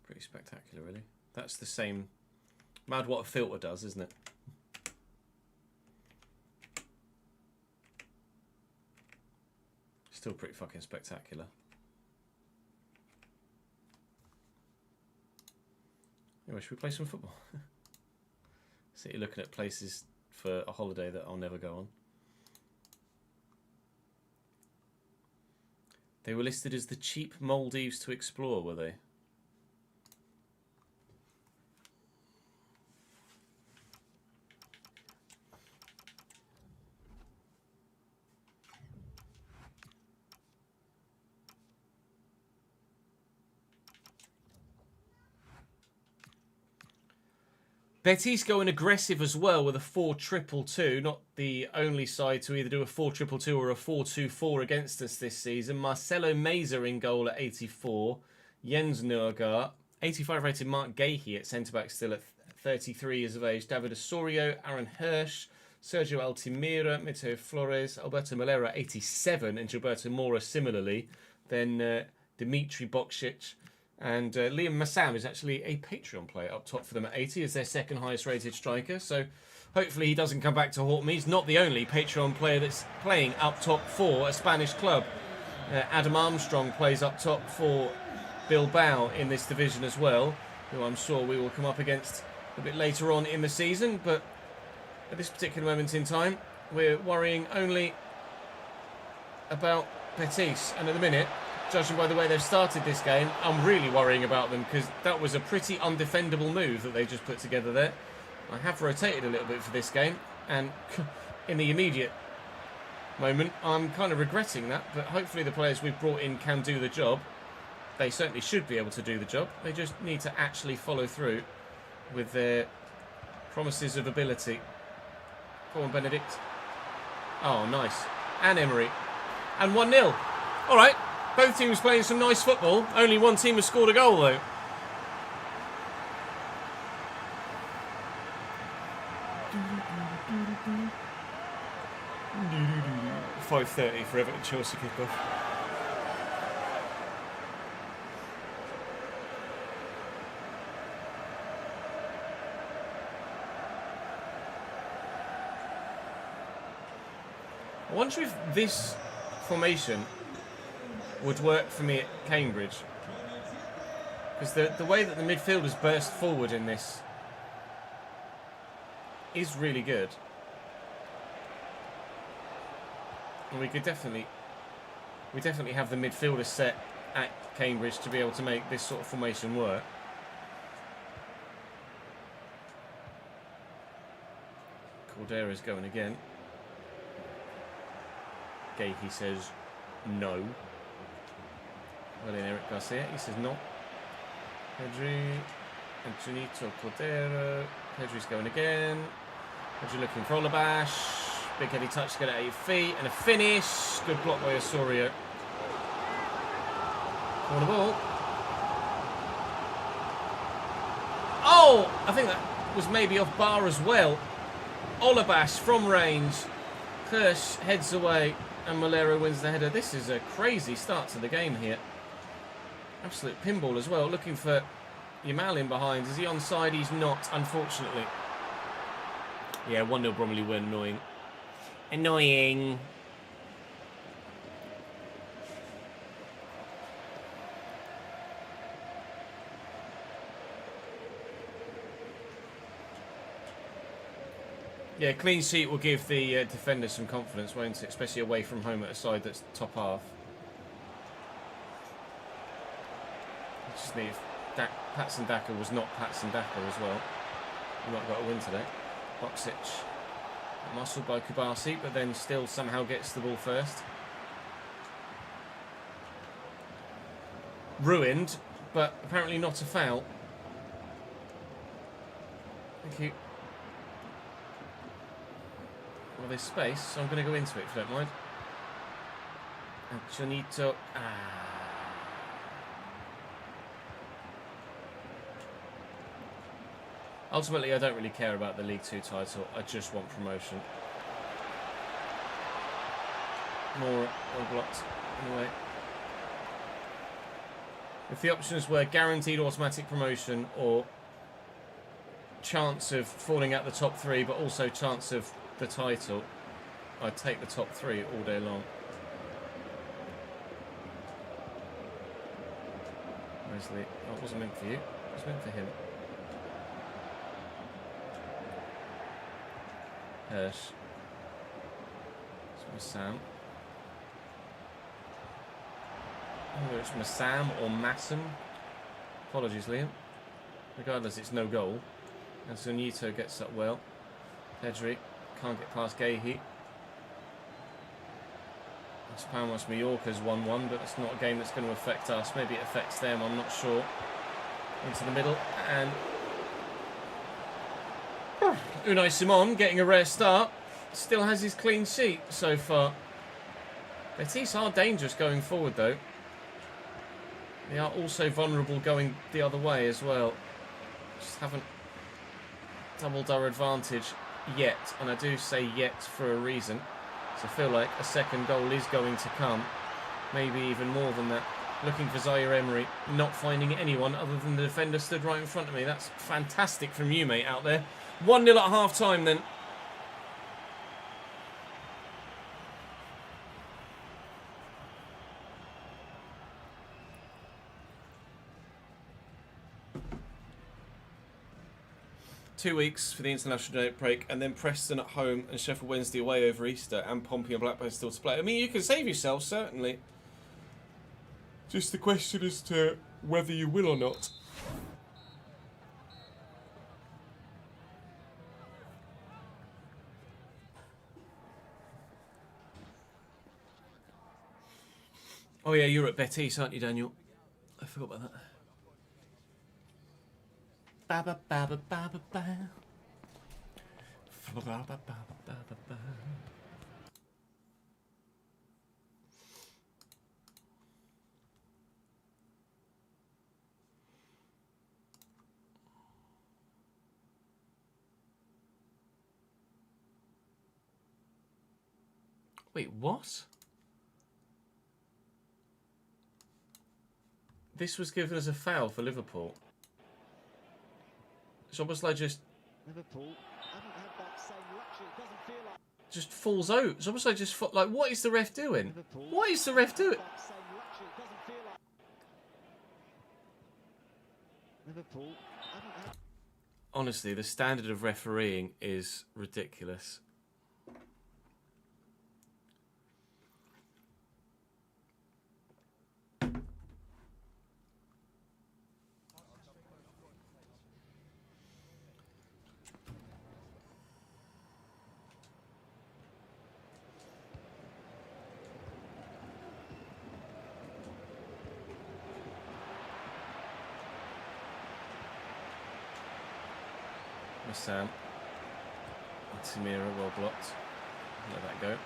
Pretty spectacular, really. That's the same. Mad what a filter does, isn't it? Still pretty fucking spectacular. Anyway, should we play some football? So you're looking at places for a holiday that I'll never go on. They were listed as the cheap Maldives to explore, were they? Betis going aggressive as well with a 4-2-2. Not the only side to either do a 4-2-2 or a 4-2-4 against us this season. Marcelo Meza in goal at 84. Jens Nørgaard. 85 rated Mark Gahey at centre-back still at 33 years of age. David Osorio, Aaron Hirsch, Sergio Altimira, Mateo Flores, Alberto Malera 87 and Gilberto Mora similarly. Then Dimitri Bokšić. And Liam Massam is actually a Patreon player up top for them at 80 as their second highest rated striker. So hopefully he doesn't come back to haunt me. He's not the only Patreon player that's playing up top for a Spanish club. Adam Armstrong plays up top for Bilbao in this division as well, who I'm sure we will come up against a bit later on in the season. But at this particular moment in time, we're worrying only about Betis. And at the minute, judging by the way they've started this game, I'm really worrying about them because that was a pretty undefendable move that they just put together there. I have rotated a little bit for this game, and in the immediate moment, I'm kind of regretting that, but hopefully the players we've brought in can do the job. They certainly should be able to do the job. They just need to actually follow through with their promises of ability. Go on, Benedict. Oh, nice. And Emery. And 1-0. All right. Both teams playing some nice football. Only one team has scored a goal, though. $5:30 for Everton Chelsea kickoff. I wonder if this formation would work for me at Cambridge, because the way that the midfielders burst forward in this is really good, and we definitely have the midfielders set at Cambridge to be able to make this sort of formation work. Caldera's going again. Gahey says no. Well, then Eric Garcia, he says no. Pedri, Antonito, Caldera. Pedri's going again. Pedri looking for Olabash. Big heavy touch to get it at 8 feet. And a finish. Good block by Osorio. Corner ball. Oh! I think that was maybe off bar as well. Olabash from range. Kirsch heads away. And Molero wins the header. This is a crazy start to the game here. Absolute pinball as well. Looking for Yamal in behind. Is he onside? He's not, unfortunately. Yeah, 1-0 Bromley win. Annoying. Annoying. Yeah, clean sheet will give the defenders some confidence, won't it? Especially away from home at a side that's top half. Just need Patson Daka was not Patson Daka as well. He might have got a win today. Boxic. Muscled by Kubasi, but then still somehow gets the ball first. Ruined, but apparently not a foul. Thank you. Well, there's space, so I'm going to go into it if you don't mind. And Jonito. Ultimately, I don't really care about the League 2 title. I just want promotion. More blocked. Anyway. If the options were guaranteed automatic promotion or chance of falling out the top 3, but also chance of the title, I'd take the top 3 all day long. Wesley, that wasn't meant for you. It was meant for him. Hirsch. It's Massam. Whether it's Massam or Massam. Apologies, Liam. Regardless, it's no goal. And Zunito gets up well. Pedri can't get past Gahey. Las Palmas Mallorca's 1-1, but it's not a game that's going to affect us. Maybe it affects them, I'm not sure. Into the middle, and Unai Simon getting a rare start. Still has his clean sheet so far. Betis are dangerous going forward, though. They are also vulnerable going the other way as well. Just haven't doubled our advantage yet, and I do say yet for a reason. So I feel like a second goal is going to come. Maybe even more than that. Looking for Zaire-Emery, not finding anyone other than the defender stood right in front of me. That's fantastic from you, mate, out there. 1-0 at half-time, then. Two weeks for the international break, and then Preston at home and Sheffield Wednesday away over Easter, and Pompey and Blackburn still to play. I mean, you can save yourself, certainly. Just the question as to whether you will or not. Oh yeah, you're at Betis, aren't you, Daniel? I forgot about that. Ba ba ba ba ba ba ba. Ba ba ba ba ba ba. Wait, what? This was given as a foul for Liverpool. It's almost like just Liverpool haven't had that same luxury. It doesn't feel like just falls out. It's almost like just like, what is the ref doing? Liverpool, what is the ref doing? Liverpool haven't had... Honestly, the standard of refereeing is ridiculous. for Sam. Samira well blocked. Let that go.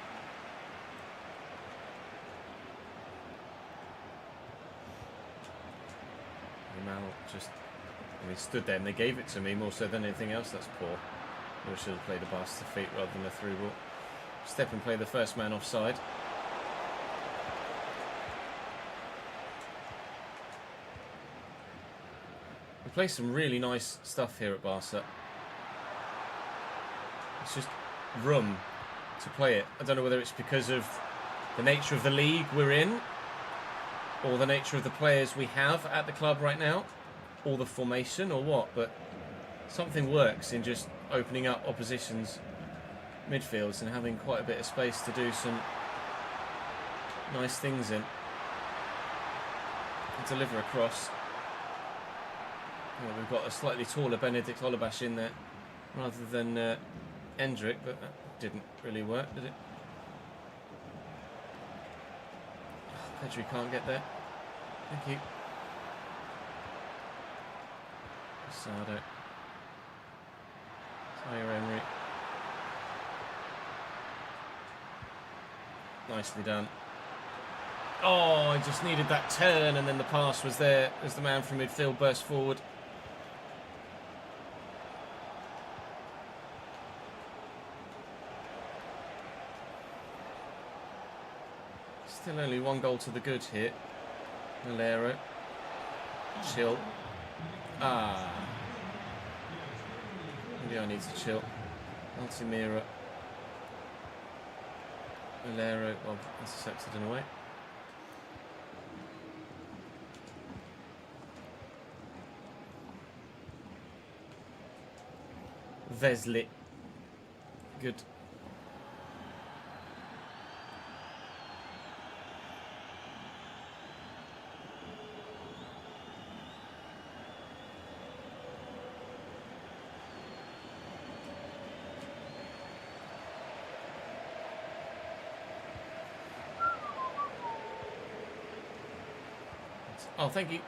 Mal just, and he stood there and they gave it to me more so than anything else. That's poor. I should have played a pass to feet rather than a through ball. Step and play the first man offside. We play some really nice stuff here at Barca. It's just room to play it. I don't know whether it's because of the nature of the league we're in, or the nature of the players we have at the club right now, or the formation, or what, but something works in just opening up opposition's midfields and having quite a bit of space to do some nice things in. And deliver across. Well, we've got a slightly taller Benedict Olabash in there rather than Endrick, but that didn't really work, did it? Pedri can't get there. Thank you. Sado. Zaire-Emery. Nicely done. Oh, I just needed that turn and then the pass was there as the man from midfield burst forward. Still only one goal to the good here. Valero. Chill. Ah. Maybe I need to chill. Altamira. Valero. Well, intercepted in a way. Vesli. Good. Oh, thank you.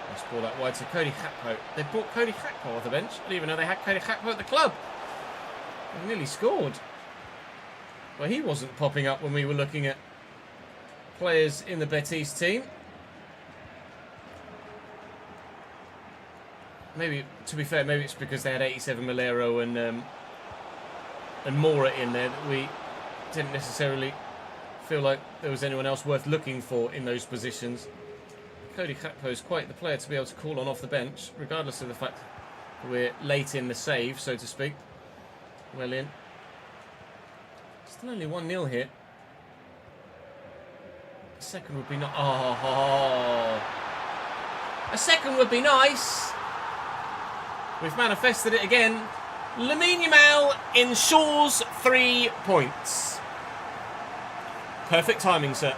Let's ball that wide to Cody Gakpo. They brought Cody Gakpo off the bench. I didn't even know they had Cody Gakpo at the club. They nearly scored. Well, he wasn't popping up when we were looking at players in the Betis team. Maybe, to be fair, maybe it's because they had 87 Milero and Mora in there that we didn't necessarily feel like there was anyone else worth looking for in those positions. Cody Gakpo is quite the player to be able to call on off the bench, regardless of the fact that we're late in the save, so to speak. Well in. Still only 1-0 here. A second would be not. Oh, a second would be nice. We've manifested it again. Lamine Yamal ensures 3 points. Perfect timing, sir.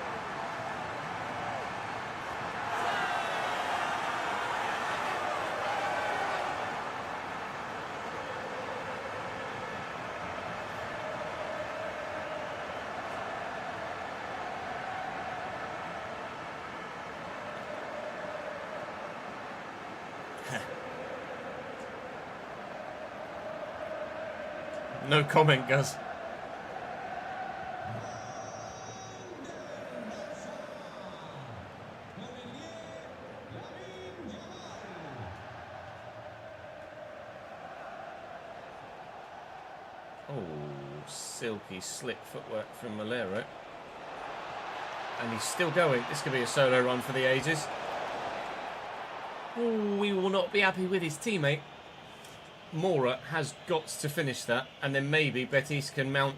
No comment, Gus. Oh, silky, slick footwork from Valero. And he's still going. This could be a solo run for the ages. Oh, we will not be happy with his teammate. Mora has got to finish that, and then maybe Betis can mount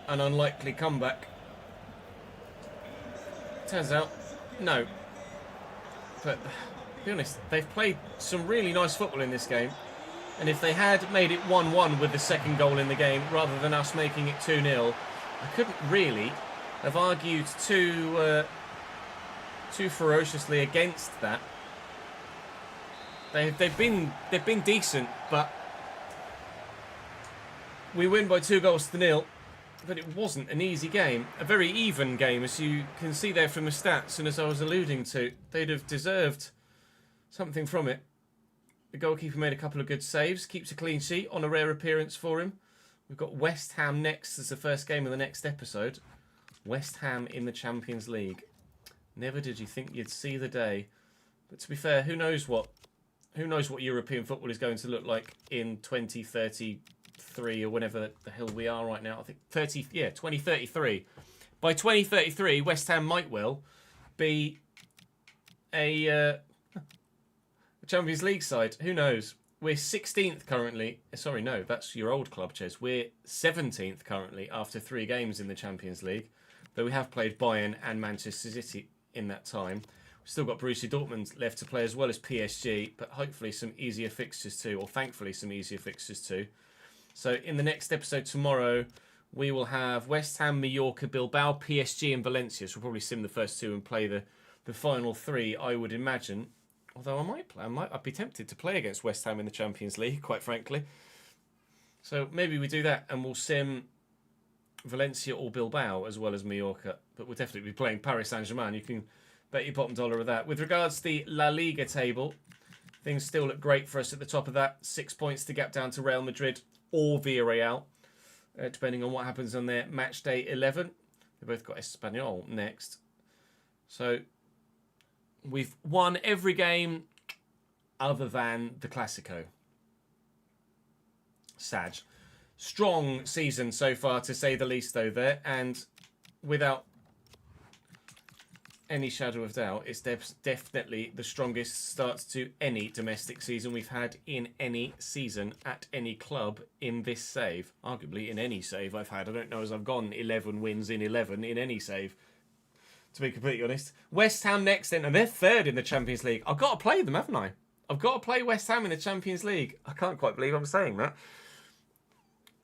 an unlikely comeback. Turns out, no. But, to be honest, they've played some really nice football in this game, and if they had made it 1-1 with the second goal in the game, rather than us making it 2-0, I couldn't really have argued too ferociously against that. They've been decent, but we win by 2-0. but it wasn't an easy game. A very even game, as you can see there from the stats, and as I was alluding to. They'd have deserved something from it. The goalkeeper made a couple of good saves, keeps a clean sheet on a rare appearance for him. We've got West Ham next as the first game of the next episode. West Ham in the Champions League. Never did you think you'd see the day. But to be fair, who knows what European football is going to look like in 2033 or whenever the hell we are right now. I think 2033. By 2033, West Ham might well be a Champions League side. Who knows? We're 16th currently. Sorry, no, that's your old club, Ches. We're 17th currently after 3 games in the Champions League. Though we have played Bayern and Manchester City in that time. We've still got Borussia Dortmund left to play as well as PSG, but hopefully some easier fixtures too, or thankfully some easier fixtures too. So in the next episode tomorrow, we will have West Ham, Mallorca, Bilbao, PSG and Valencia. So we'll probably sim the first 2 and play the final 3, I would imagine. Although I'd be tempted to play against West Ham in the Champions League, quite frankly. So maybe we do that and we'll sim Valencia or Bilbao as well as Mallorca. But we'll definitely be playing Paris Saint-Germain. You can bet your bottom dollar of that. With regards to the La Liga table, things still look great for us at the top of that. 6 points to gap down to Real Madrid or Villareal, depending on what happens on their match day 11. They've both got Espanyol next. So we've won every game other than the Clásico. Sad. Strong season so far, to say the least, though, there. And without any shadow of doubt, it's definitely the strongest start to any domestic season we've had in any season at any club in this save. Arguably in any save I've had. I don't know as I've gone 11 wins in 11 in any save, to be completely honest. West Ham next then, and they're 3rd in the Champions League. I've got to play them, haven't I? I've got to play West Ham in the Champions League. I can't quite believe I'm saying that.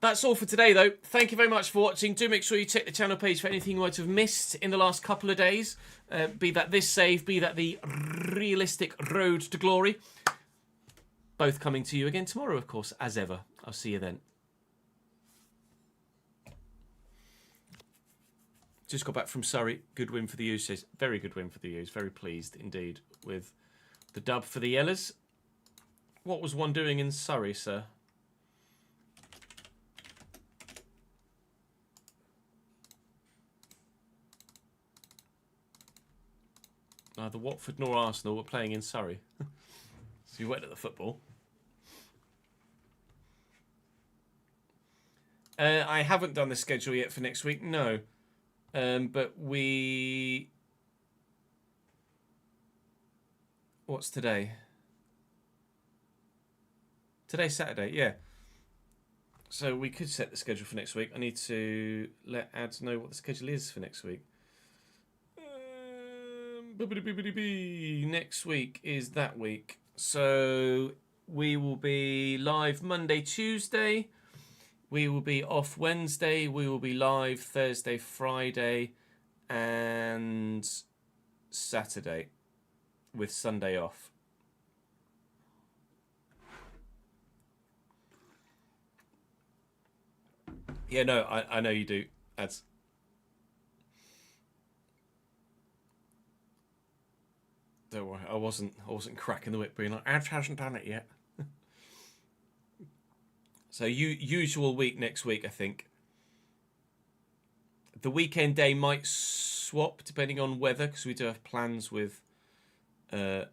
That's all for today, though. Thank you very much for watching. Do make sure you check the channel page for anything you might have missed in the last couple of days. Be that this save, be that the realistic road to glory. Both coming to you again tomorrow, of course, as ever. I'll see you then. Just got back from Surrey. Good win for the U's. Says very good win for the U's. Very pleased indeed with the dub for the Yellers. What was one doing in Surrey, sir? Neither Watford nor Arsenal were playing in Surrey. So you went at the football. I haven't done the schedule yet for next week, no. But we... What's today? Today's Saturday, yeah. So we could set the schedule for next week. I need to let ads know what the schedule is for next week. Next week is that week. So we will be live Monday, Tuesday. We will be off Wednesday. We will be live Thursday, Friday, and Saturday, with Sunday off. Yeah, no, I know you do. That's... Don't worry, I wasn't cracking the whip being like, Ads hasn't done it yet. So usual week next week, I think. The weekend day might swap depending on weather, because we do have plans with a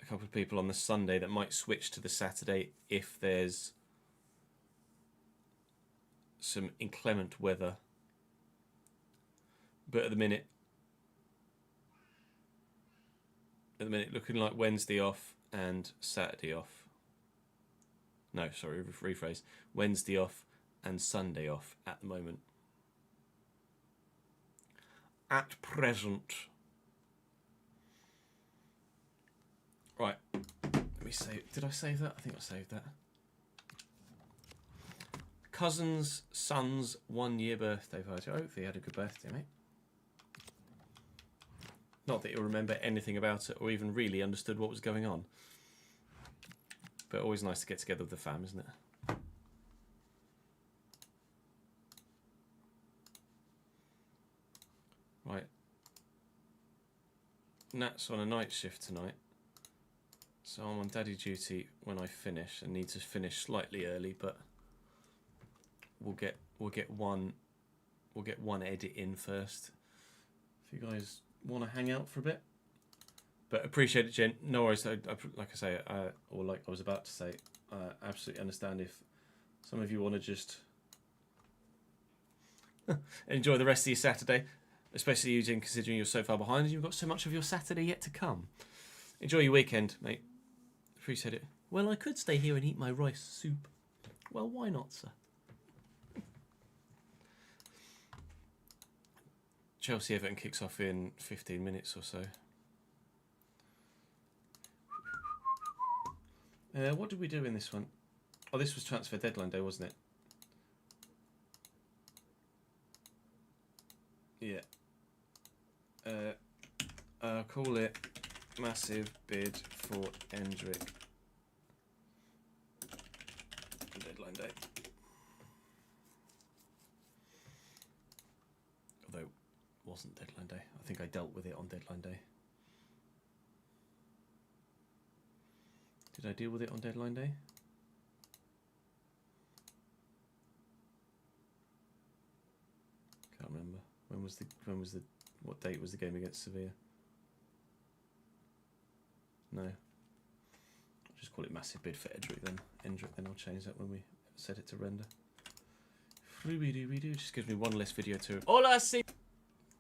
couple of people on the Sunday that might switch to the Saturday if there's some inclement weather. But at the minute, looking like Wednesday off and Saturday off. No, sorry, rephrase. Wednesday off and Sunday off at the moment. At present. Right. Let me save. Did I save that? I think I saved that. Cousin's son's 1-year birthday party. Hopefully he had a good birthday, mate. Not that you'll remember anything about it or even really understood what was going on. But always nice to get together with the fam, isn't it? Nat's on a night shift tonight, so I'm on daddy duty when I finish and need to finish slightly early, but we'll get one edit in first. If you guys want to hang out for a bit, but appreciate it, gent. No worries. Like I say, or like I was about to say, absolutely understand if some of you want to just enjoy the rest of your Saturday. Especially you, Jim, considering you're so far behind and you've got so much of your Saturday yet to come. Enjoy your weekend, mate. Appreciate it. Well, I could stay here and eat my rice soup. Well, why not, sir? Chelsea Everton kicks off in 15 minutes or so. What did we do in this one? Oh, this was transfer deadline day, wasn't it? Yeah. I'll call it massive bid for Endrick. Deadline day. Although it wasn't deadline day. I think I dealt with it on deadline day. Did I deal with it on deadline day? Can't remember. What date was the game against Sevilla? No. I'll just call it massive bid for Endrick then. Then I'll change that when we set it to render. Just gives me one less video to all I see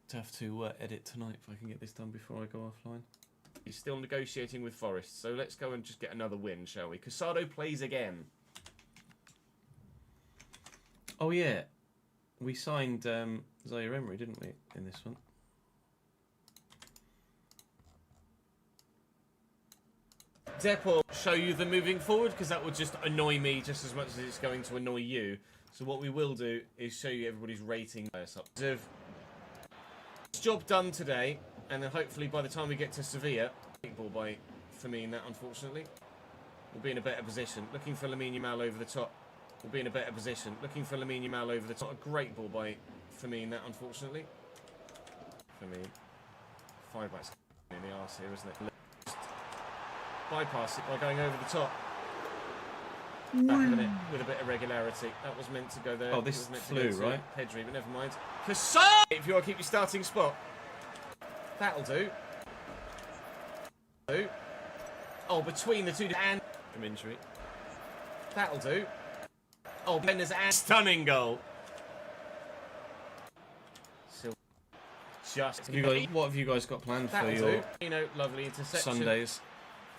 to have to edit tonight if I can get this done before I go offline. He's still negotiating with Forest, so let's go and just get another win, shall we? Casado plays again. Oh yeah. We signed Zaire-Emery, didn't we, in this one? Depot show you the moving forward, because that would just annoy me just as much as it's going to annoy you. So what we will do is show you everybody's rating. Job done today, and then hopefully by the time we get to Sevilla, ball by Firmino, unfortunately, we'll be in a better position. Looking for Lamine Yamal over the top. We'll be in a better position. Looking for Lamine Yamal over the top. A great ball by Firmino, unfortunately. Firmino. 5 backs in the arse here, isn't it? Bypass it by going over the top. Back with a bit of regularity. That was meant to go there. Oh, this flew, right? Pedri, but never mind. Casado! If you want to keep your starting spot. That'll do. Oh, between the two and from injury. That'll do. Oh, Bender's a stunning goal. Just what have you guys got planned for your lovely interception. Sundays?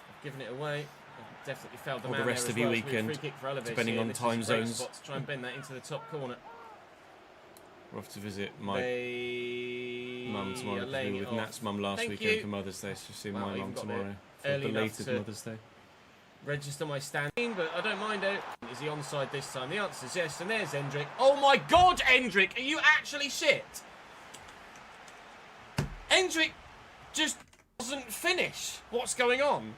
I've given it away. I've definitely failed the man the rest of your weekend, free kick for Alaves depending on time zones. To try and bend that into the top corner. We're off to visit my mum tomorrow. We were with Nat's mum last weekend for Mother's Day, so see my mum tomorrow for belated Mother's Day. Register my standing, but I don't mind it. Is he onside this time? The answer is yes, and there's Endrick. Oh my God, Endrick, are you actually shit? Endrick just doesn't finish. What's going on?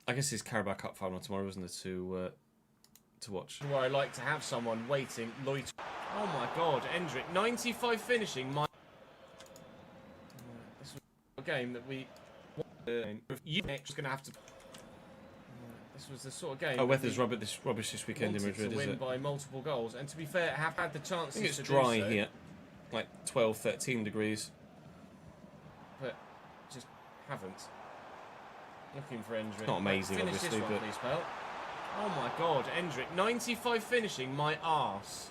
I guess it's Carabao Cup final tomorrow, isn't it, to watch? Where I like to have someone waiting, loiter. Oh my God, Endrick, 95 finishing. This was a game that we. You're just going to have to. This was the sort of game. Oh, weather's rubbish this weekend in Madrid, is it? Win by multiple goals, and to be fair, have had the chances. I think it's dry here, like 12, 13 degrees, but just haven't. Looking for Endrick. Not amazing, obviously, but. Please, pal. Oh my God, Endrick, 95 finishing, my arse.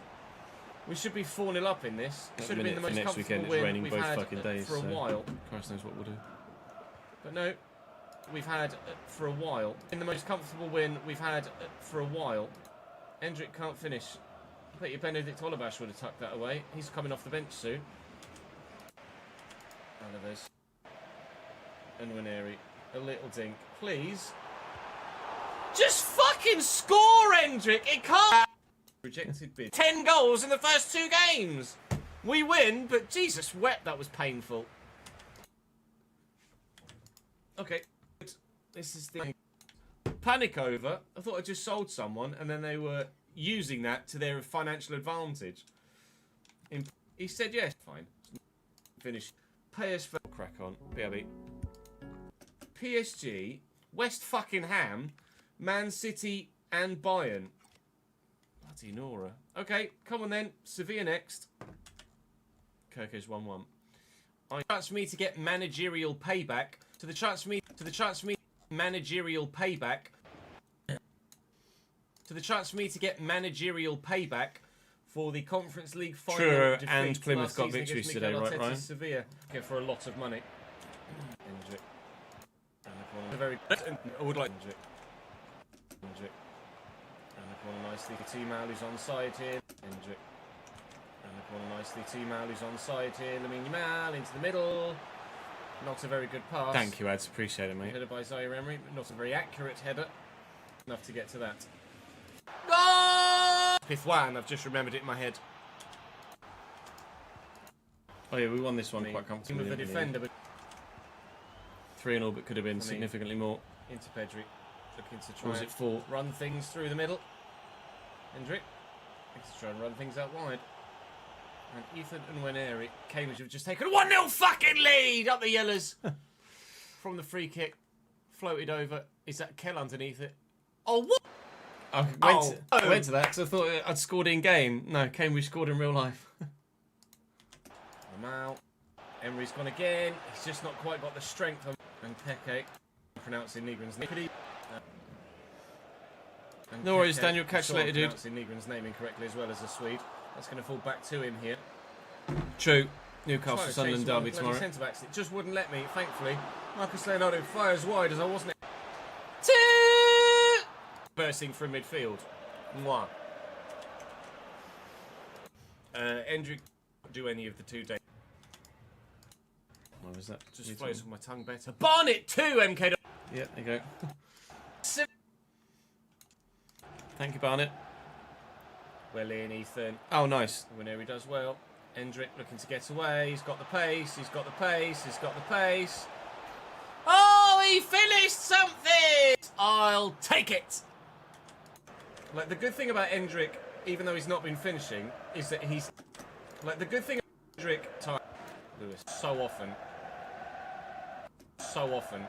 We should be 4-0 up in this. It should have been the most comfortable win we've had for a while. Christ knows what we'll do. But no, we've had for a while. In the most comfortable win we've had for a while. Endrick can't finish. I bet you Benedict Olabash would have tucked that away. He's coming off the bench soon. Alaves. And Winery. A little dink. Please. Just fucking score, Endrick! It can't... Rejected bid. 10 goals in the first 2 games! We win, but Jesus wept, that was painful. Okay, this is the panic over. I thought I just sold someone, and then they were using that to their financial advantage. He said yes, fine. Finish. PSV. Crack on. BRB. PSG, West fucking Ham, Man City, and Bayern. Bloody Nora. Okay, come on then. Sevilla next. Kirko's 1-1. Chance for me to get managerial payback. To the chance for me managerial payback. To the chance for me to get managerial payback for the Conference League final. True, and Plymouth got victories today, right, Ryan? Sevilla for a lot of money. Injury. Very. I would like injury. Injury. And the corner nicely to T-Mal, who's onside here. Injury. And the corner nicely to T-Mal, who's onside here. Lamine Yamal into the middle. Not a very good pass. Thank you, Ads. Appreciate it, mate. Headed by Zaire-Emery, but not a very accurate header. Enough to get to that. Goal! Fifth one. I've just remembered it in my head. Oh yeah, we won this one quite comfortably. With the defender, but 3-0, but could have been significantly more. Into Pedri, looking to try. Was it 4? Run things through the middle. Hendrick, looking to try and run things out wide. And Ethan and Winery, Cambridge have just taken a 1-0 fucking lead up the Yellers from the free kick, floated over. Is that Kell underneath it? Oh what? I went to that because I thought I'd scored in game. No, Cambridge scored in real life. I'm out. Emery's gone again. He's just not quite got the strength. And Peke, pronouncing Negrin's name. No worries, Daniel. Catch you later, dude. Pronouncing Negrin's name incorrectly as well as a Swede. That's going to fall back to him here. True. Newcastle, Sunderland derby tomorrow. Centre-backs. It just wouldn't let me, thankfully. Marcus Leonardo fires wide as I wasn't. Bursting from midfield. Mwah. Hendrick do any of the 2 days. What was that? Just flows with my tongue better. Barnet 2, MK. Yeah, there you go. Thank you, Barnet. Well in, Ethan. Oh, nice. Whenever he does well. Hendrick looking to get away. He's got the pace. He's got the pace. He's got the pace. Oh, he finished something! I'll take it. Like, the good thing about Hendrick, even though he's not been finishing, is that he's... Like, the good thing about Hendrick... Lewis, so often. So often.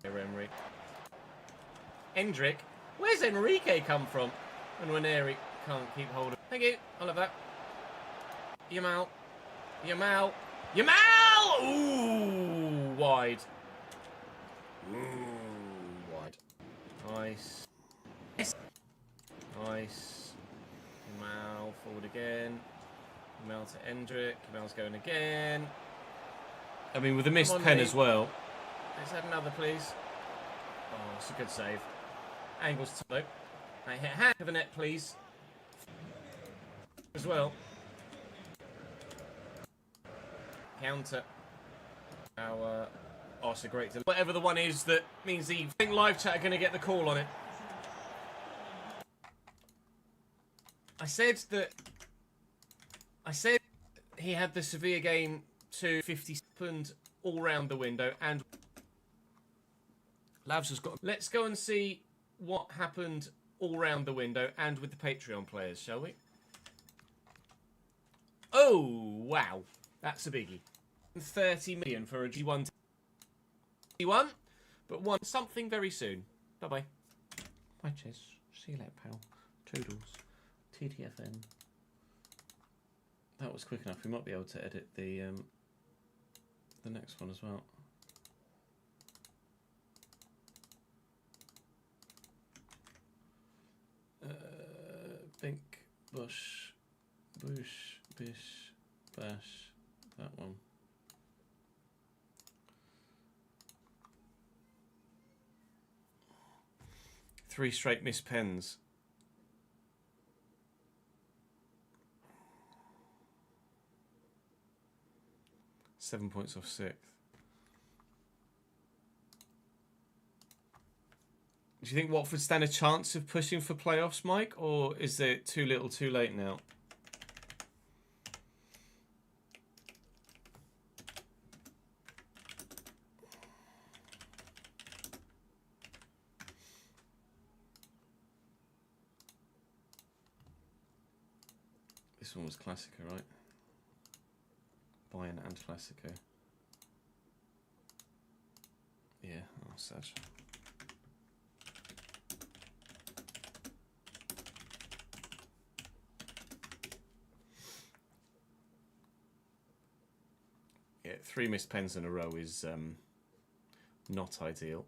Emery. Hendrick. Where's Enrique come from? And Winery can't keep hold of... Thank you. I love that. Yamal. Yamal. Yamal! Ooh, wide. Ooh, wide. Nice. Nice. Yamal forward again. Yamal to Hendrick. Yamal's going again. I mean, with a missed pen as well. Let's have another, please. Oh, it's a good save. Angles to low. I hit hand of the net, please. As well. Counter. Our oh, it's a great delay. Whatever the one is that means the live chat are going to get the call on it. I said he had the Sevilla game to 50 seconds all round the window, and Lavs has got. Let's go and see what happened all round the window and with the Patreon players, shall we? Oh wow, that's a biggie. 30 million for a G1, but won something very soon. Bye bye. Bye, Chess. See you later, pal. Toodles. TTFN. That was quick enough. We might be able to edit the next one as well. Bink, bush, bish, bash. That one. Three straight missed pens. Seven points off sixth. Do you think Watford stand a chance of pushing for playoffs, Mike? Or is it too little too late now? This one was Classica, right? Bayern and Clasico. Yeah, oh, sad. Yeah, 3 missed pens in a row is not ideal.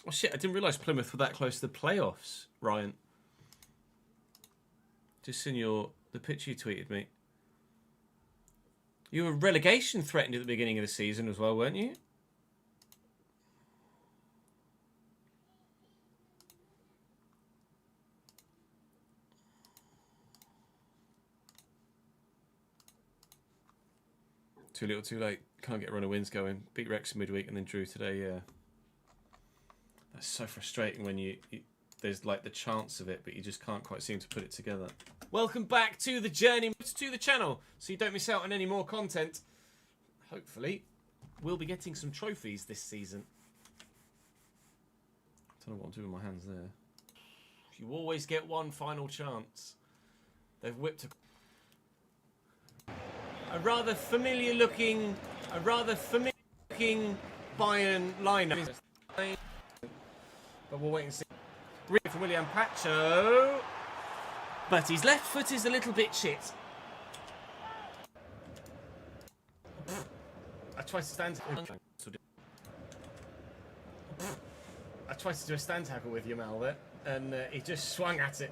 Oh shit, I didn't realise Plymouth were that close to the playoffs, Ryan. Just seen the picture you tweeted me. You were relegation threatened at the beginning of the season as well, weren't you? Too little, too late. Can't get a run of wins going. Beat Wrexham midweek and then drew today. Yeah, that's so frustrating when you there's like the chance of it, but you just can't quite seem to put it together. Welcome back to the Journeyman to the channel, so you don't miss out on any more content. Hopefully, we'll be getting some trophies this season. I don't know what I'm doing with my hands there. You always get one final chance. They've whipped a rather familiar looking Bayern lineup. But we'll wait and see. Really from William Pacho. But his left foot is a little bit shit. I tried to do a stand tackle with Yamal there, and he just swung at it.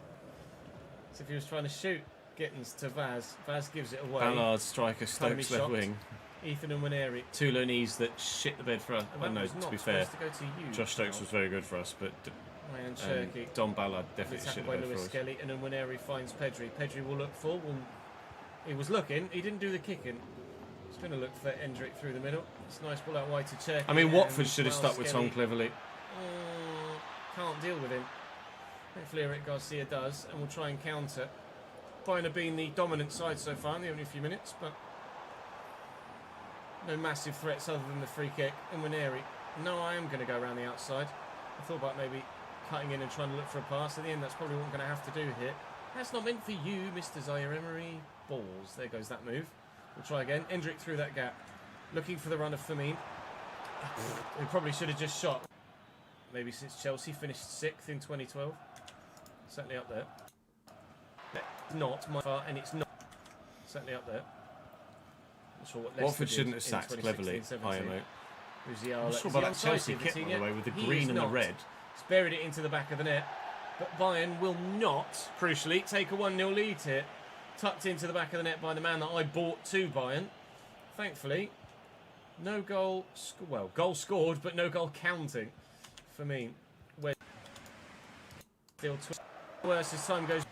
As if he was trying to shoot Gittins to Vaz. Vaz gives it away. Ballard, striker, Stokes left wing. Ethan and Winery. 2 Loneys that shit the bed for us. I know, to be fair, Josh Stokes was very good for us, but Don Ballard definitely shit the bed for us. Skelly, and then Winery finds Pedri. Pedri will look full. He was looking. He didn't do the kicking. He's going to look for Endrick through the middle. It's a nice ball out wide to Cherky. I mean, Watford should have stuck with Tom Cleverley. Can't deal with him. Hopefully Eric Garcia does, and we'll try and counter. Bayern have been the dominant side so far in the only few minutes, but no massive threats other than the free kick. And Winery, no, I am going to go around the outside. I thought about maybe cutting in and trying to look for a pass. In the end, that's probably what I'm going to have to do here. That's not meant for you, Mr. Zaire-Emery. Balls. There goes that move. We'll try again. Endrick through that gap. Looking for the run of Firmine. We probably should have just shot. Maybe since Chelsea finished 6th in 2012. Certainly up there. Not my far, and it's not certainly up there. Not sure what Watford shouldn't have sacked Cleverly. IMO. I'm not sure about that Chelsea kit, by the way, with the green and the red. He's buried it into the back of the net, but Bayern will not, crucially, take a 1-0 lead here. Tucked into the back of the net by the man that I bought to Bayern. Thankfully, no goal. Well, goal scored, but no goal counting for me. Still worse as time goes.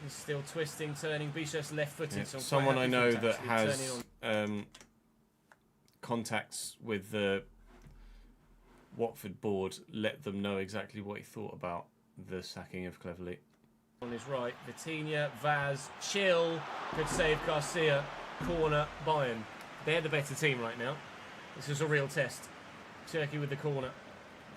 Still twisting, turning. Bichef's left-footed. Yeah, so someone I know that has contacts with the Watford board let them know exactly what he thought about the sacking of Cleverley. On his right, Vitinha, Vaz, Chill, good save, Garcia, corner, Bayern. They're the better team right now. This is a real test. Turkey with the corner.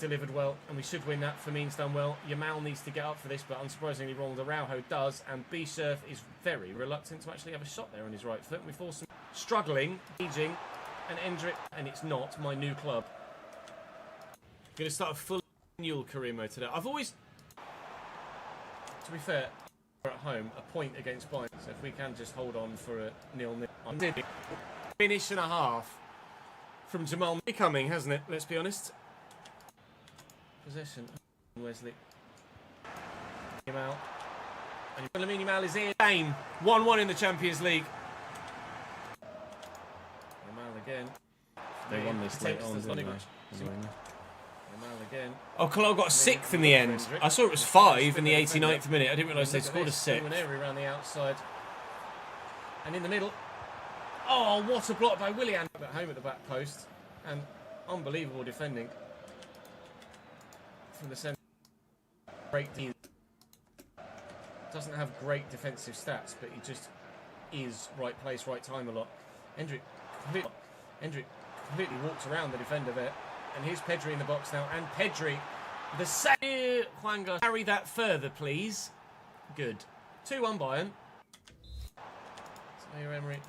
Delivered well, and we should win that. Firmine's done well. Yamal needs to get up for this, but unsurprisingly, Ronald Araujo does, and Bichef is very reluctant to actually have a shot there on his right foot. We force him struggling, aging, and Endrick, and it's not my new club. I'm going to start a full annual career mode today. I've always, to be fair, we're at home, a point against Bayern, so if we can just hold on for a 0-0. Finish and a half from Jamal coming, hasn't it? Let's be honest. Possession, Wesley. Yamal. And Yamal is in. Game 1-1 in the Champions League. Yamal again. They won this late on, didn't they? Yamal again. Oh, Cologne got 6th in the end. I saw it was 5 in the 89th minute. I didn't realise they scored a 6th. Around the outside. And in the middle. Oh, what a block by Willian. At home at the back post. And unbelievable defending. From the centre, great. Doesn't have great defensive stats, but he just is right place, right time a lot. Endrick completely walked around the defender there, and here's Pedri in the box now, and Pedri, the save. Juanga, carry that further, please. Good. 2-1 Bayern. Zaire-Emery.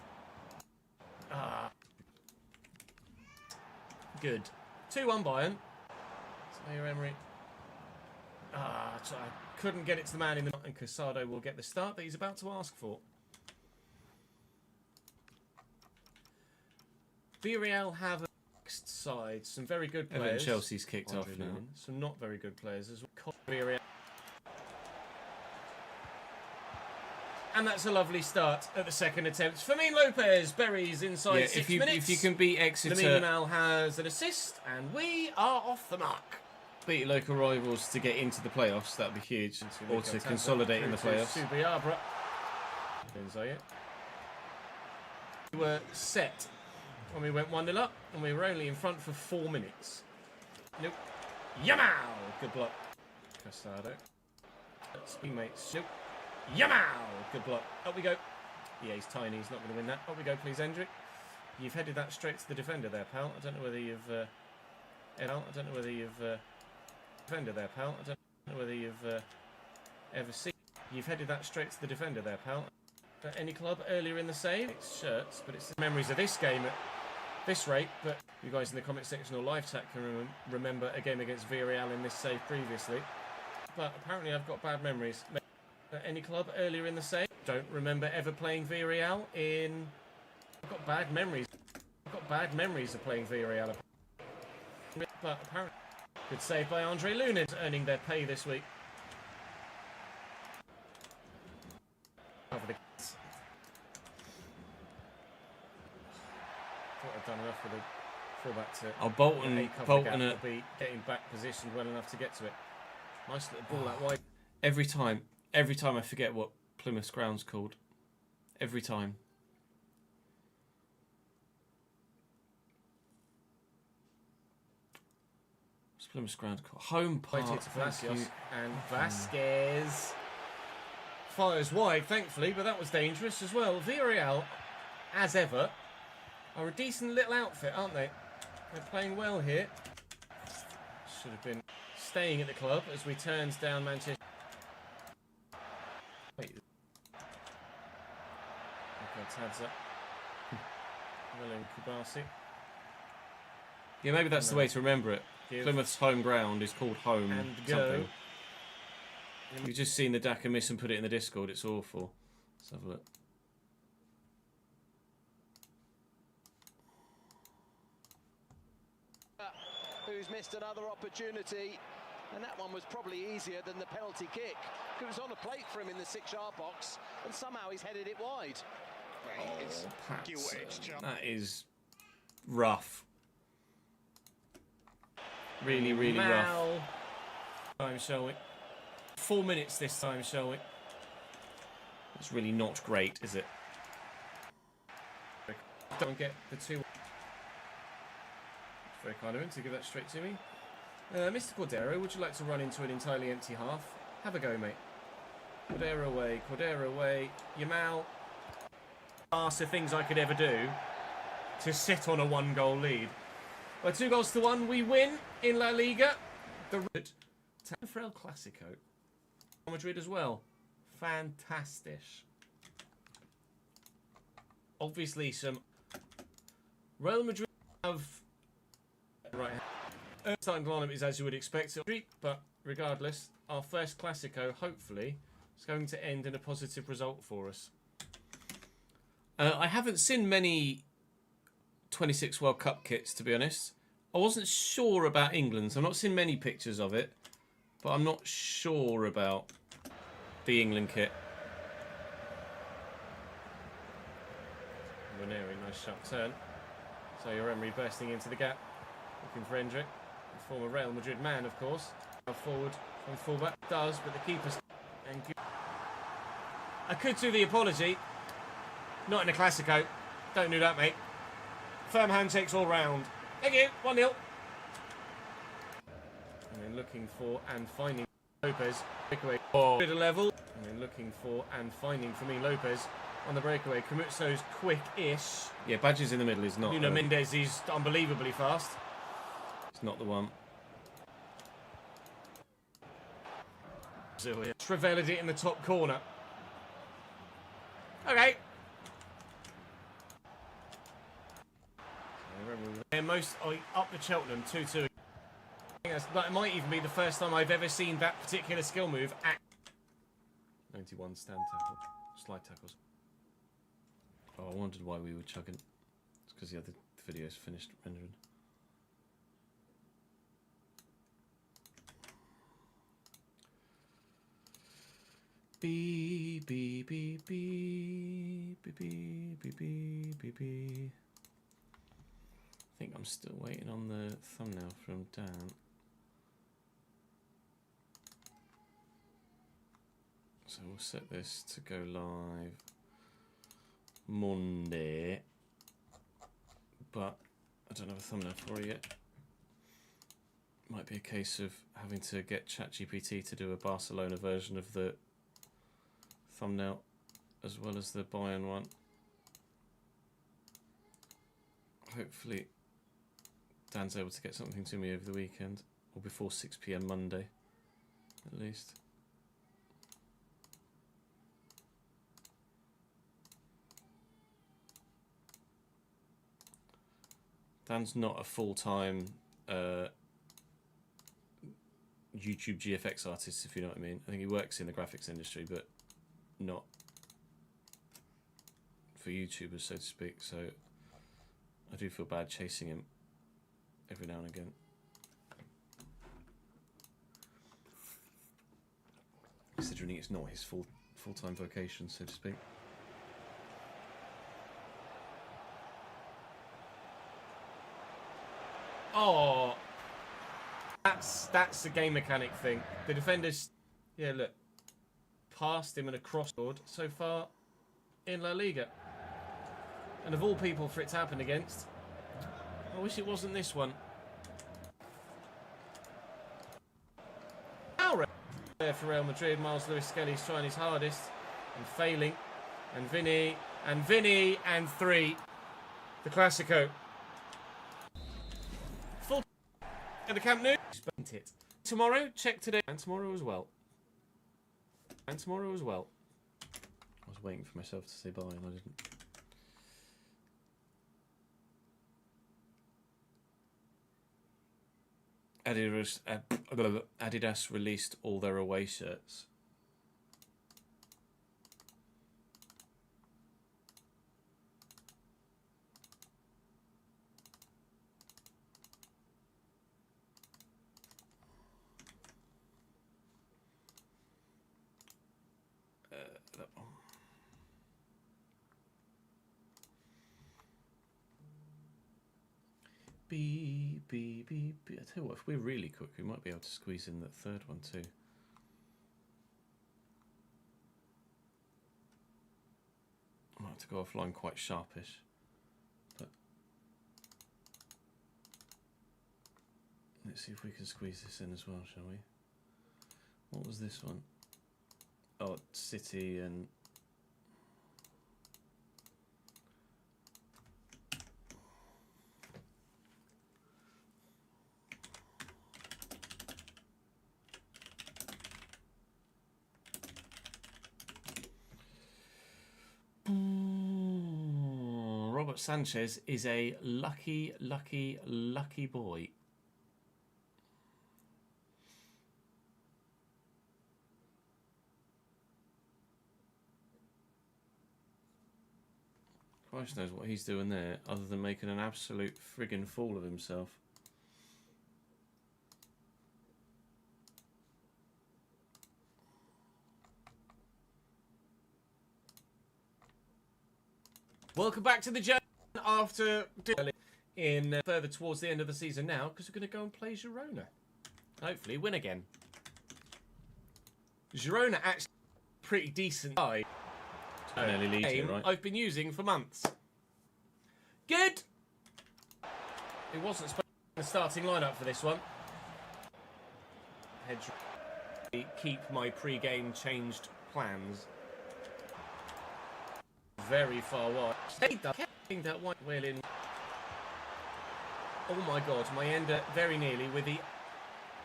Good. 2-1 Bayern. Zaire-Emery. So I couldn't get it to the man in the... And Casado will get the start that he's about to ask for. Villareal have a next side. Some very good players. Chelsea's kicked off now. Some not very good players as well. Villareal. And that's a lovely start at the second attempt. Fermin Lopez buries inside 6 minutes. If you can beat Exeter... Lamine has an assist, and we are off the mark. Beat local rivals to get into the playoffs, that would be huge. Or to consolidate in the playoffs. We were set when we went 1-0 up, and we were only in front for 4 minutes. Nope. Yamal! Good block. Casado. Teammates. Nope. Yamal! Good block. Up we go. Yeah, he's tiny. He's not going to win that. Up we go, please, Hendrick. You've headed that straight to the defender there, pal. I don't know whether you've... defender there, pal. I don't know whether you've ever seen... You've headed that straight to the defender there, pal. At any club earlier in the save? It's shirts, but it's the memories of this game at this rate. But you guys in the comment section or live chat can remember a game against Villareal in this save previously. But apparently I've got bad memories. At any club earlier in the save? Don't remember ever playing Villareal in... I've got bad memories. I've got bad memories of playing Villareal. But apparently... Good save by Andre Lunin, earning their pay this week. Cover the... Thought I'd done enough with the fullback to... Oh, Bolton will be getting back positioned well enough to get to it. Nice little ball out wide. Every time I forget what Plymouth's ground's called. Every time. What's Plymouth's ground called? Home Park. And Vasquez fires wide, thankfully, but that was dangerous as well. Villareal, as ever, are a decent little outfit, aren't they? They're playing well here. Should have been staying at the club as we turns down Manchester. Wait. Okay, Tad's up. William Kubasi. Yeah, maybe that's the way to remember it. Plymouth's home ground is called home and something. You've just seen the Daka miss and put it in the Discord. It's awful. Let's have a look. Who's missed another opportunity, and that one was probably easier than the penalty kick. It was on a plate for him in the 6-yard box, and somehow he's headed it wide. That is rough. Really, really rough. Time, shall we? 4 minutes this time, shall we? It's really not great, is it? Don't get the two. Very kind of him to give that straight to me. Mr. Cordero, would you like to run into an entirely empty half? Have a go, mate. Cordero away. Yamal. Faster things I could ever do to sit on a 1-goal lead. By 2-1, we win in La Liga. The Real Clasico. Real Madrid as well. Fantastic. Obviously, some Real Madrid have right. Starting lineup is as you would expect it, but regardless, our first Clasico hopefully is going to end in a positive result for us. I haven't seen many 26 World Cup kits, to be honest. I wasn't sure about England's. I've not seen many pictures of it, but I'm not sure about the England kit. Ranieri, nice sharp turn. So Zaire-Emery bursting into the gap, looking for Hendrick, the former Real Madrid man, of course. Forward from fullback does, but the keeper's. I could do the apology. Not in a Clasico. Don't do that, mate. Firm handshakes all round. Thank you. 1-0. And then looking for and finding Lopez. Breakaway. Bit of level. And then looking for and finding Fermin Lopez on the breakaway. Camuzzo's quick-ish. Yeah, Badges in the middle is not... Nuno Mendes is unbelievably fast. It's not the one. Travailed it in the top corner. Okay. And up the Cheltenham 2-2. That might even be the first time I've ever seen that particular skill move. 91 stand tackle, slide tackles. Oh, I wondered why we were chugging. It's because the video's finished rendering. Beep, beep, beep, beep, beep, beep, beep, beep, beep. I think I'm still waiting on the thumbnail from Dan. So we'll set this to go live Monday, but I don't have a thumbnail for it yet. Might be a case of having to get ChatGPT to do a Barcelona version of the thumbnail as well as the Bayern one. Hopefully Dan's able to get something to me over the weekend, or before 6 PM Monday at least. Dan's not a full-time YouTube GFX artist, if you know what I mean. I think he works in the graphics industry, but not for YouTubers, so to speak. So I do feel bad chasing him every now and again. Considering it's not his full-time vocation, so to speak. Oh, that's a game mechanic thing. The defenders, yeah, look, past him and across board so far in La Liga. And of all people for it to happen against, I wish it wasn't this one. Now there for Real Madrid, Miles Lewis-Skelly's trying his hardest and failing. And Vinny, and 3. The Classico. Full at the Camp Nou. Spent it. Tomorrow, check today. And tomorrow as well. I was waiting for myself to say bye and I didn't. Adidas released all their away shirts. That one. Beep, beep, beep, beep. I tell you what, if we're really quick, we might be able to squeeze in that third one too. I might have to go offline quite sharpish. But let's see if we can squeeze this in as well, shall we? What was this one? Oh, City and... Robert Sanchez is a lucky boy. Christ knows what he's doing there, other than making an absolute friggin' fool of himself. Welcome back to the journey after in further towards the end of the season now, because we're going to go and play Girona. Hopefully win again. Girona actually pretty decent guy. Game right? I've been using for months. Good. It wasn't supposed to be the starting lineup for this one. Keep my pre-game changed plans. Very far wide. That white wheel in. Oh my God, my ender very nearly with the.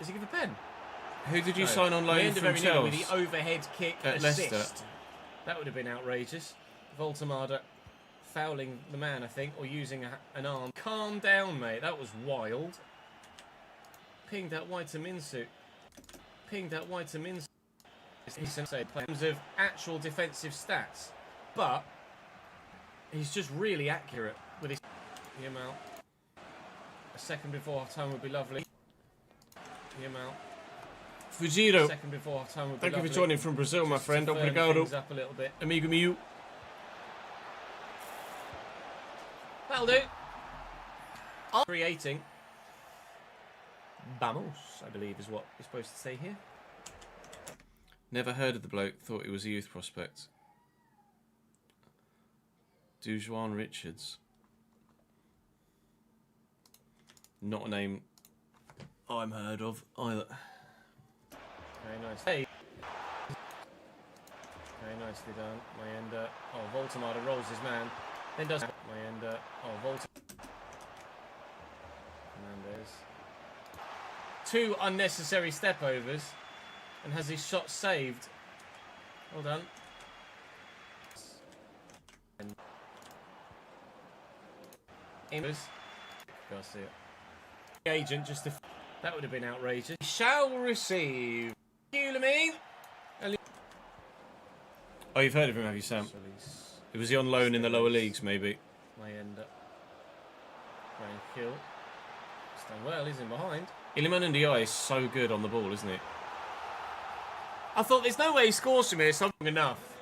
Is he give a pen? Who did you sign on loan from very nearly with Chelsea? the overhead kick At assist. Leicester. That would have been outrageous. Voltemada fouling the man, I think, or using an arm. Calm down, mate. That was wild. Pinged that wide to Minsu. Pinged that wide to Minsu. In terms of actual defensive stats, but he's just really accurate with his amount. A second before half time would be lovely. The amount. Fujiro, Second before half time would be thank lovely. you for joining from Brazil, my friend. To firm Obrigado. things up a little bit. Amigo mio. That'll do. Creating. Vamos, I believe, is what you're supposed to say here. Never heard of the bloke. Thought he was a youth prospect. Dujuan Richards. Not a name I'm heard of either. Very nice. Hey. Very nicely done. Mayenda. Oh, Voltemada rolls his man. Then does Mayenda. Oh, Fernandez. 2 unnecessary step overs. And has his shot saved. Well done. Garcia. Agent just to... That would have been outrageous. Shall receive. Lamine. Oh, you've heard of him, have you, Sam? Was he on loan in the lower leagues, maybe? Mayenda. Grand kill. He's done well, he's in behind. Iliman Ndiaye is so good on the ball, isn't he? I thought there's no way he scores from here. Something enough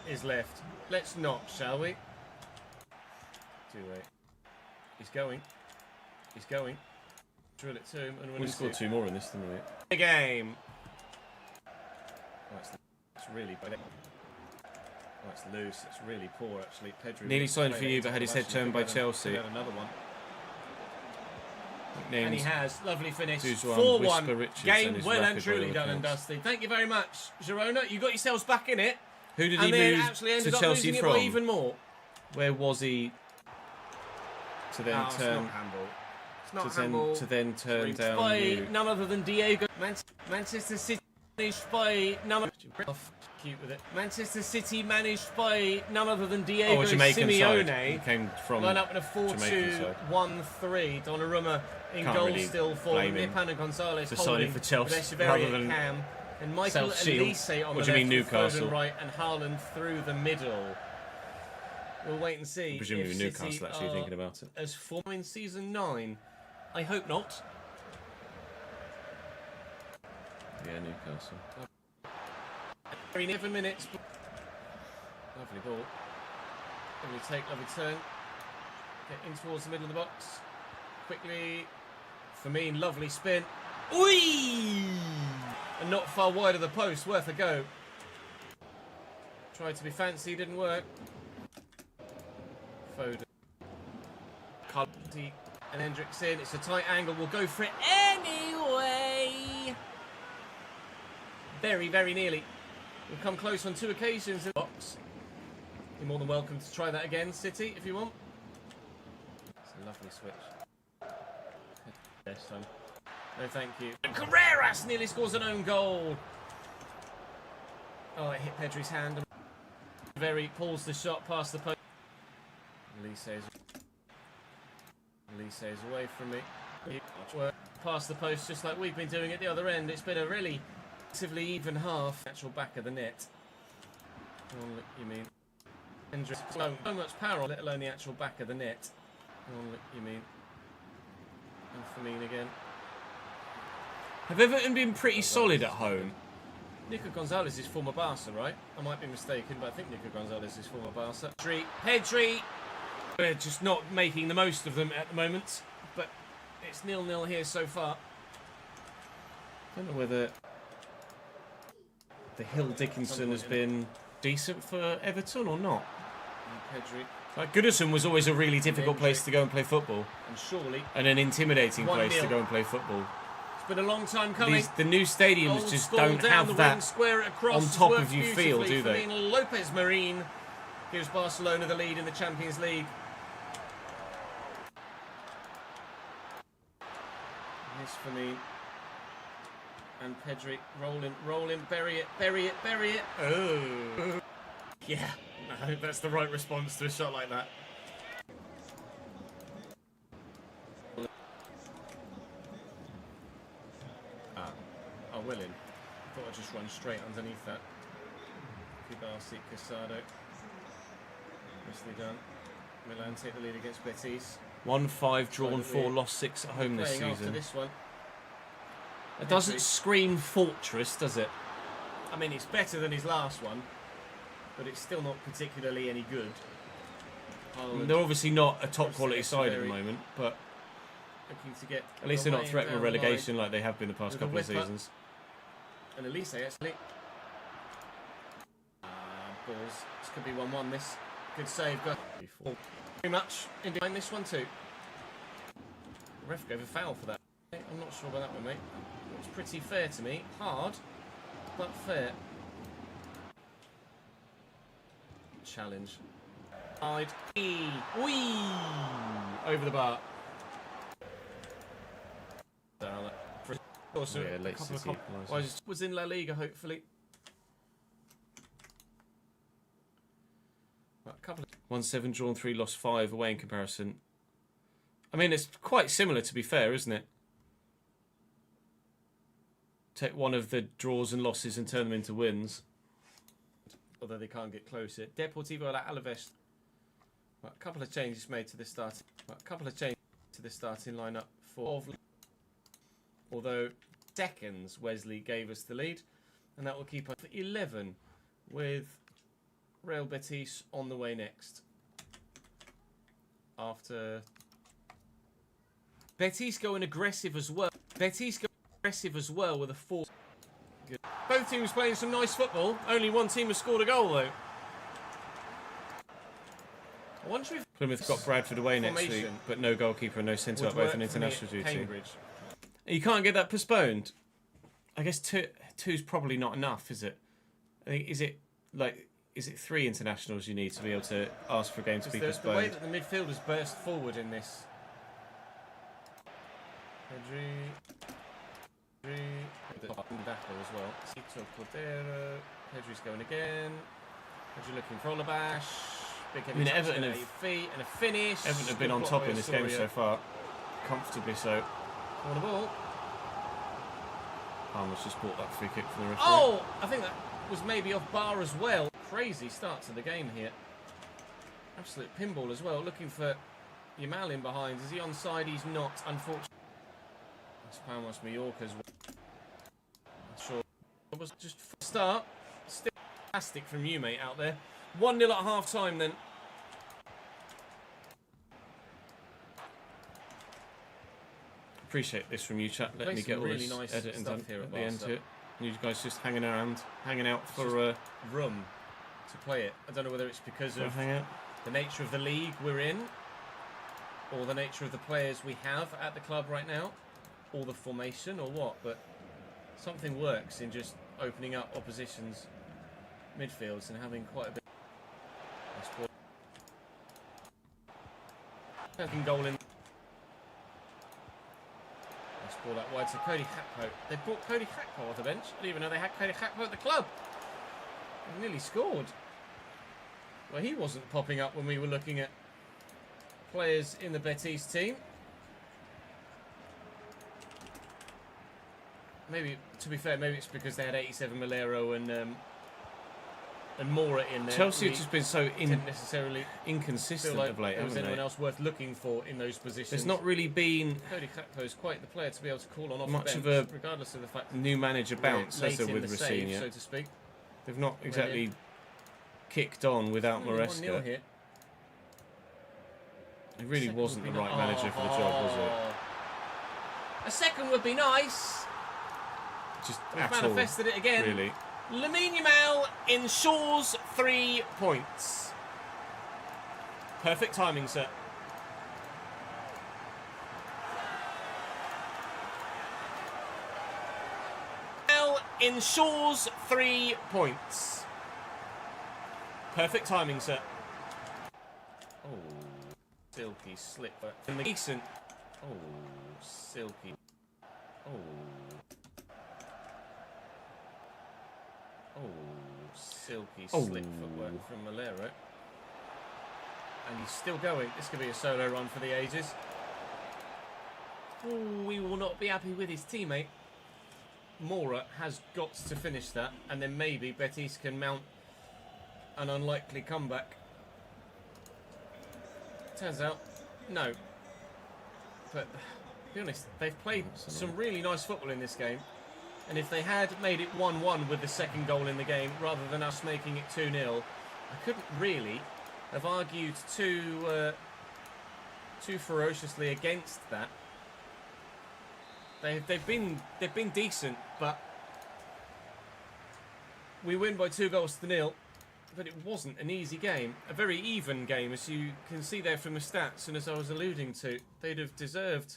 is left. Let's not, shall we? Too late. He's going. He's going. Drill it to him. And We scored 2 more in this, didn't we? The game. Oh, it's really bad. Oh, it's loose. It's really poor, actually. Pedro Nearly signed for you, but had his head turned by Chelsea. Another one. Names And he has. Lovely finish. Dujuan, 4-1. Whisper Richards, Game and well and his truly rapid done and bowler dusted. Thank you very much, Girona. You got yourselves back in it. Who did And he then move actually to ended up Chelsea losing from? it by even more. Where was he to then It's turn not handball. It's not handball. to then turn down by you? none other than Diego. Manchester City managed by none. Cute with it. Manchester City managed by none other than Diego Jamaican Simeone. side. He came from Line up in a Jamaican side. 4-2-1-3. Donnarumma in Can't goal really still for blame him Nipan and Gonzalez for holding signing for Chelsea with rather Echeverri than at Cam. And Michael self-shield. Elise on What the do you mean, left with Newcastle? Foden right and Haaland through the middle. We'll wait and see. Presumably if Newcastle City actually are thinking about it. as form in season 9. I hope not. Yeah, Newcastle. 11 minutes. Lovely ball. Lovely take, lovely turn. Get in towards the middle of the box. Quickly. Firmine, lovely spin. Oi! And not far wide of the post. Worth a go. Tried to be fancy, didn't work. Foden. Carletti and Hendricks in. It's a tight angle. We'll go for it anyway. Very, very nearly. We've come close on 2 occasions in the box. You're more than welcome to try that again, City, if you want. It's a lovely switch. This time. No, thank you. And Carreras nearly scores an own goal. Oh, it hit Pedri's hand. Very pulls the shot past the post. Elise is away from me. Past the post, just like we've been doing at the other end. It's been a really relatively even half. Actual back of the net. You mean? Hendricks. So much power, let alone the actual back of the net. You mean? And Firmine again. Have Everton been pretty solid at home? Nico Gonzalez is former Barca, right? I might be mistaken, but I think Nico Gonzalez is former Barca. Pedri. We're just not making the most of them at the moment, but it's 0-0 here so far. I don't know whether the Hill Dickinson has been decent for Everton or not. And Pedri. Like Goodison was always a really difficult place to go and play football, And surely. and an intimidating 1-0. place to go and play football. It's been a long time coming. The new stadiums Old just school don't down have the wing, that square it across, on it's top worked of you feel, beautifully. do they? Firmine Lopez Marine gives Barcelona the lead in the Champions League. Here's Firmine. And Pedri rolling, bury it. Oh. Yeah, I hope that's the right response to a shot like that. Oh, willing. Thought I'd just run straight underneath that. Kubasi, Casado. Nicely done. Milan take the lead against Betis. 1-5, drawn 4, lost 6 at home this Playing after season. this one. It doesn't scream fortress, does it? I mean, it's better than his last one, but it's still not particularly any good. They're obviously not a top quality side at the Zaire-Emery. moment, but Looking to get at least they're not away threatening down the relegation like they have been the past With a couple of whipper. seasons. line. And Elise actually. Balls. This could be 1-1. This good save. Got very much in behind this one too. The ref gave a foul for that. I'm not sure about that one, mate. Looks pretty fair to me. Hard, but fair. Challenge. Side. Whee! Over the bar. Also, Yeah, late a couple City of was in La Liga, hopefully. Well, a couple of 1-7, drawn 3, lost 5 away in comparison. I mean, it's quite similar, to be fair, isn't it? Take one of the draws and losses and turn them into wins. although they can't get close yet. Deportivo la Alaves. Well, a couple of changes made to the starting. Starting lineup for. Although seconds, Wesley gave us the lead, and that will keep us for 11 with Real Betis on the way next. After Betis going aggressive as well. With a 4. Good. Both teams playing some nice football. Only one team has scored a goal though. I wonder if Plymouth got Bradford away next week, formation but no goalkeeper and no centre would back, both work on for me international at duty. Cambridge. You can't get that postponed. I guess two's probably not enough, is it? I think, is it 3 internationals you need to be able to ask for a game to be The way postponed? that the midfielders burst forward in this. Pedri, Daco as well. Cito Cordero. Pedri's going again. Pedri looking for Olabash. Big heavy touch Everton at have- 8 feet and a finish. Everton have been Good on block top by in this game Osorio. so far, comfortably so. On the ball. Palmer's just brought that free kick from the referee. Oh, I think that was maybe off bar as well. Crazy start to the game here. Absolute pinball as well. Looking for Yamal in behind. Is he onside? He's not, unfortunately. That's Palmas Mallorca's. Not sure. It was just a start. Still fantastic from you, mate, out there. 1-0 at half time then. Appreciate this from you, chat. Let Play me some get all really this nice editing stuff done here at at the end Barca. to it. You guys just hanging out for Room to play it. I don't know whether it's because of hang out. the nature of the league we're in, or the nature of the players we have at the club right now, or the formation, or what, but something works in just opening up opposition's midfields and having quite a bit of second goal in. Let's ball that wide to Cody Hakpo. They brought Cody Hakpo off the bench. I didn't even know they had Cody Hakpo at the club. He nearly scored. Well, he wasn't popping up when we were looking at players in the Betis team. Maybe, to be fair, maybe it's because they had 87 Malero and Mora in there. Chelsea We have just been so didn't necessarily feel inconsistent like of late, there was haven't anyone they? else worth looking for in those positions. There's not really been Cody Hakpo is quite the player to be able to call on off much the of bench, a regardless of the fact new manager bounce, late has there, in with the save, Rossini. so to speak. They've not exactly kicked on without Only 1-0 Maresca. here. He really Second wasn't the would be right ni- manager for the job, was A second would be nice. it? Just We've at all, manifested it again. really. Lamine Yamal ensures 3 points. Perfect timing, sir. Yamal ensures 3 points. Perfect timing, sir. Oh, silky slipper. Decent. Oh, silky. Oh. Oh, silky slip footwork from Malero. And he's still going. This could be a solo run for the ages. Ooh, we will not be happy with his teammate. Mora has got to finish that, and then maybe Betis can mount an unlikely comeback. Turns out, no. But, to be honest, they've played some really nice football in this game. And if they had made it 1-1 with the second goal in the game, rather than us making it 2-0, I couldn't really have argued too ferociously against that. They've been decent, but we win by 2-0. But it wasn't an easy game. A very even game, as you can see there from the stats, and as I was alluding to, they'd have deserved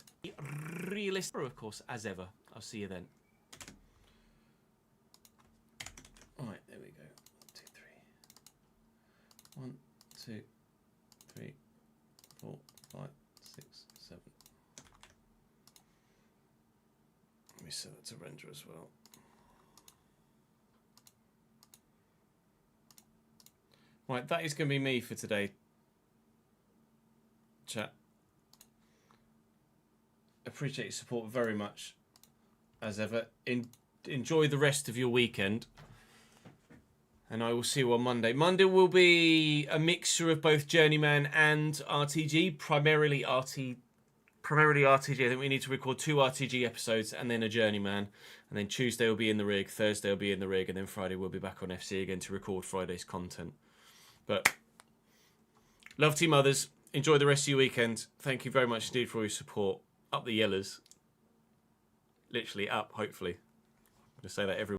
realistic, of course, as ever. I'll see you then. All right, there we go. 1, 2, 3. 1, 2, 3, 4, 5, 6, 7. Let me set that to render as well. Right, that is going to be me for today, chat. Appreciate your support very much, as ever. Enjoy the rest of your weekend. And I will see you on Monday. Monday will be a mixture of both Journeyman and RTG. Primarily RTG. I think we need to record 2 RTG episodes and then a Journeyman. And then Tuesday will be in the rig, Thursday will be in the rig, and then Friday we'll be back on FC again to record Friday's content. But love Team Others. Enjoy the rest of your weekend. Thank you very much indeed for all your support. Up the yellers. Literally up, hopefully. I'm going to say that every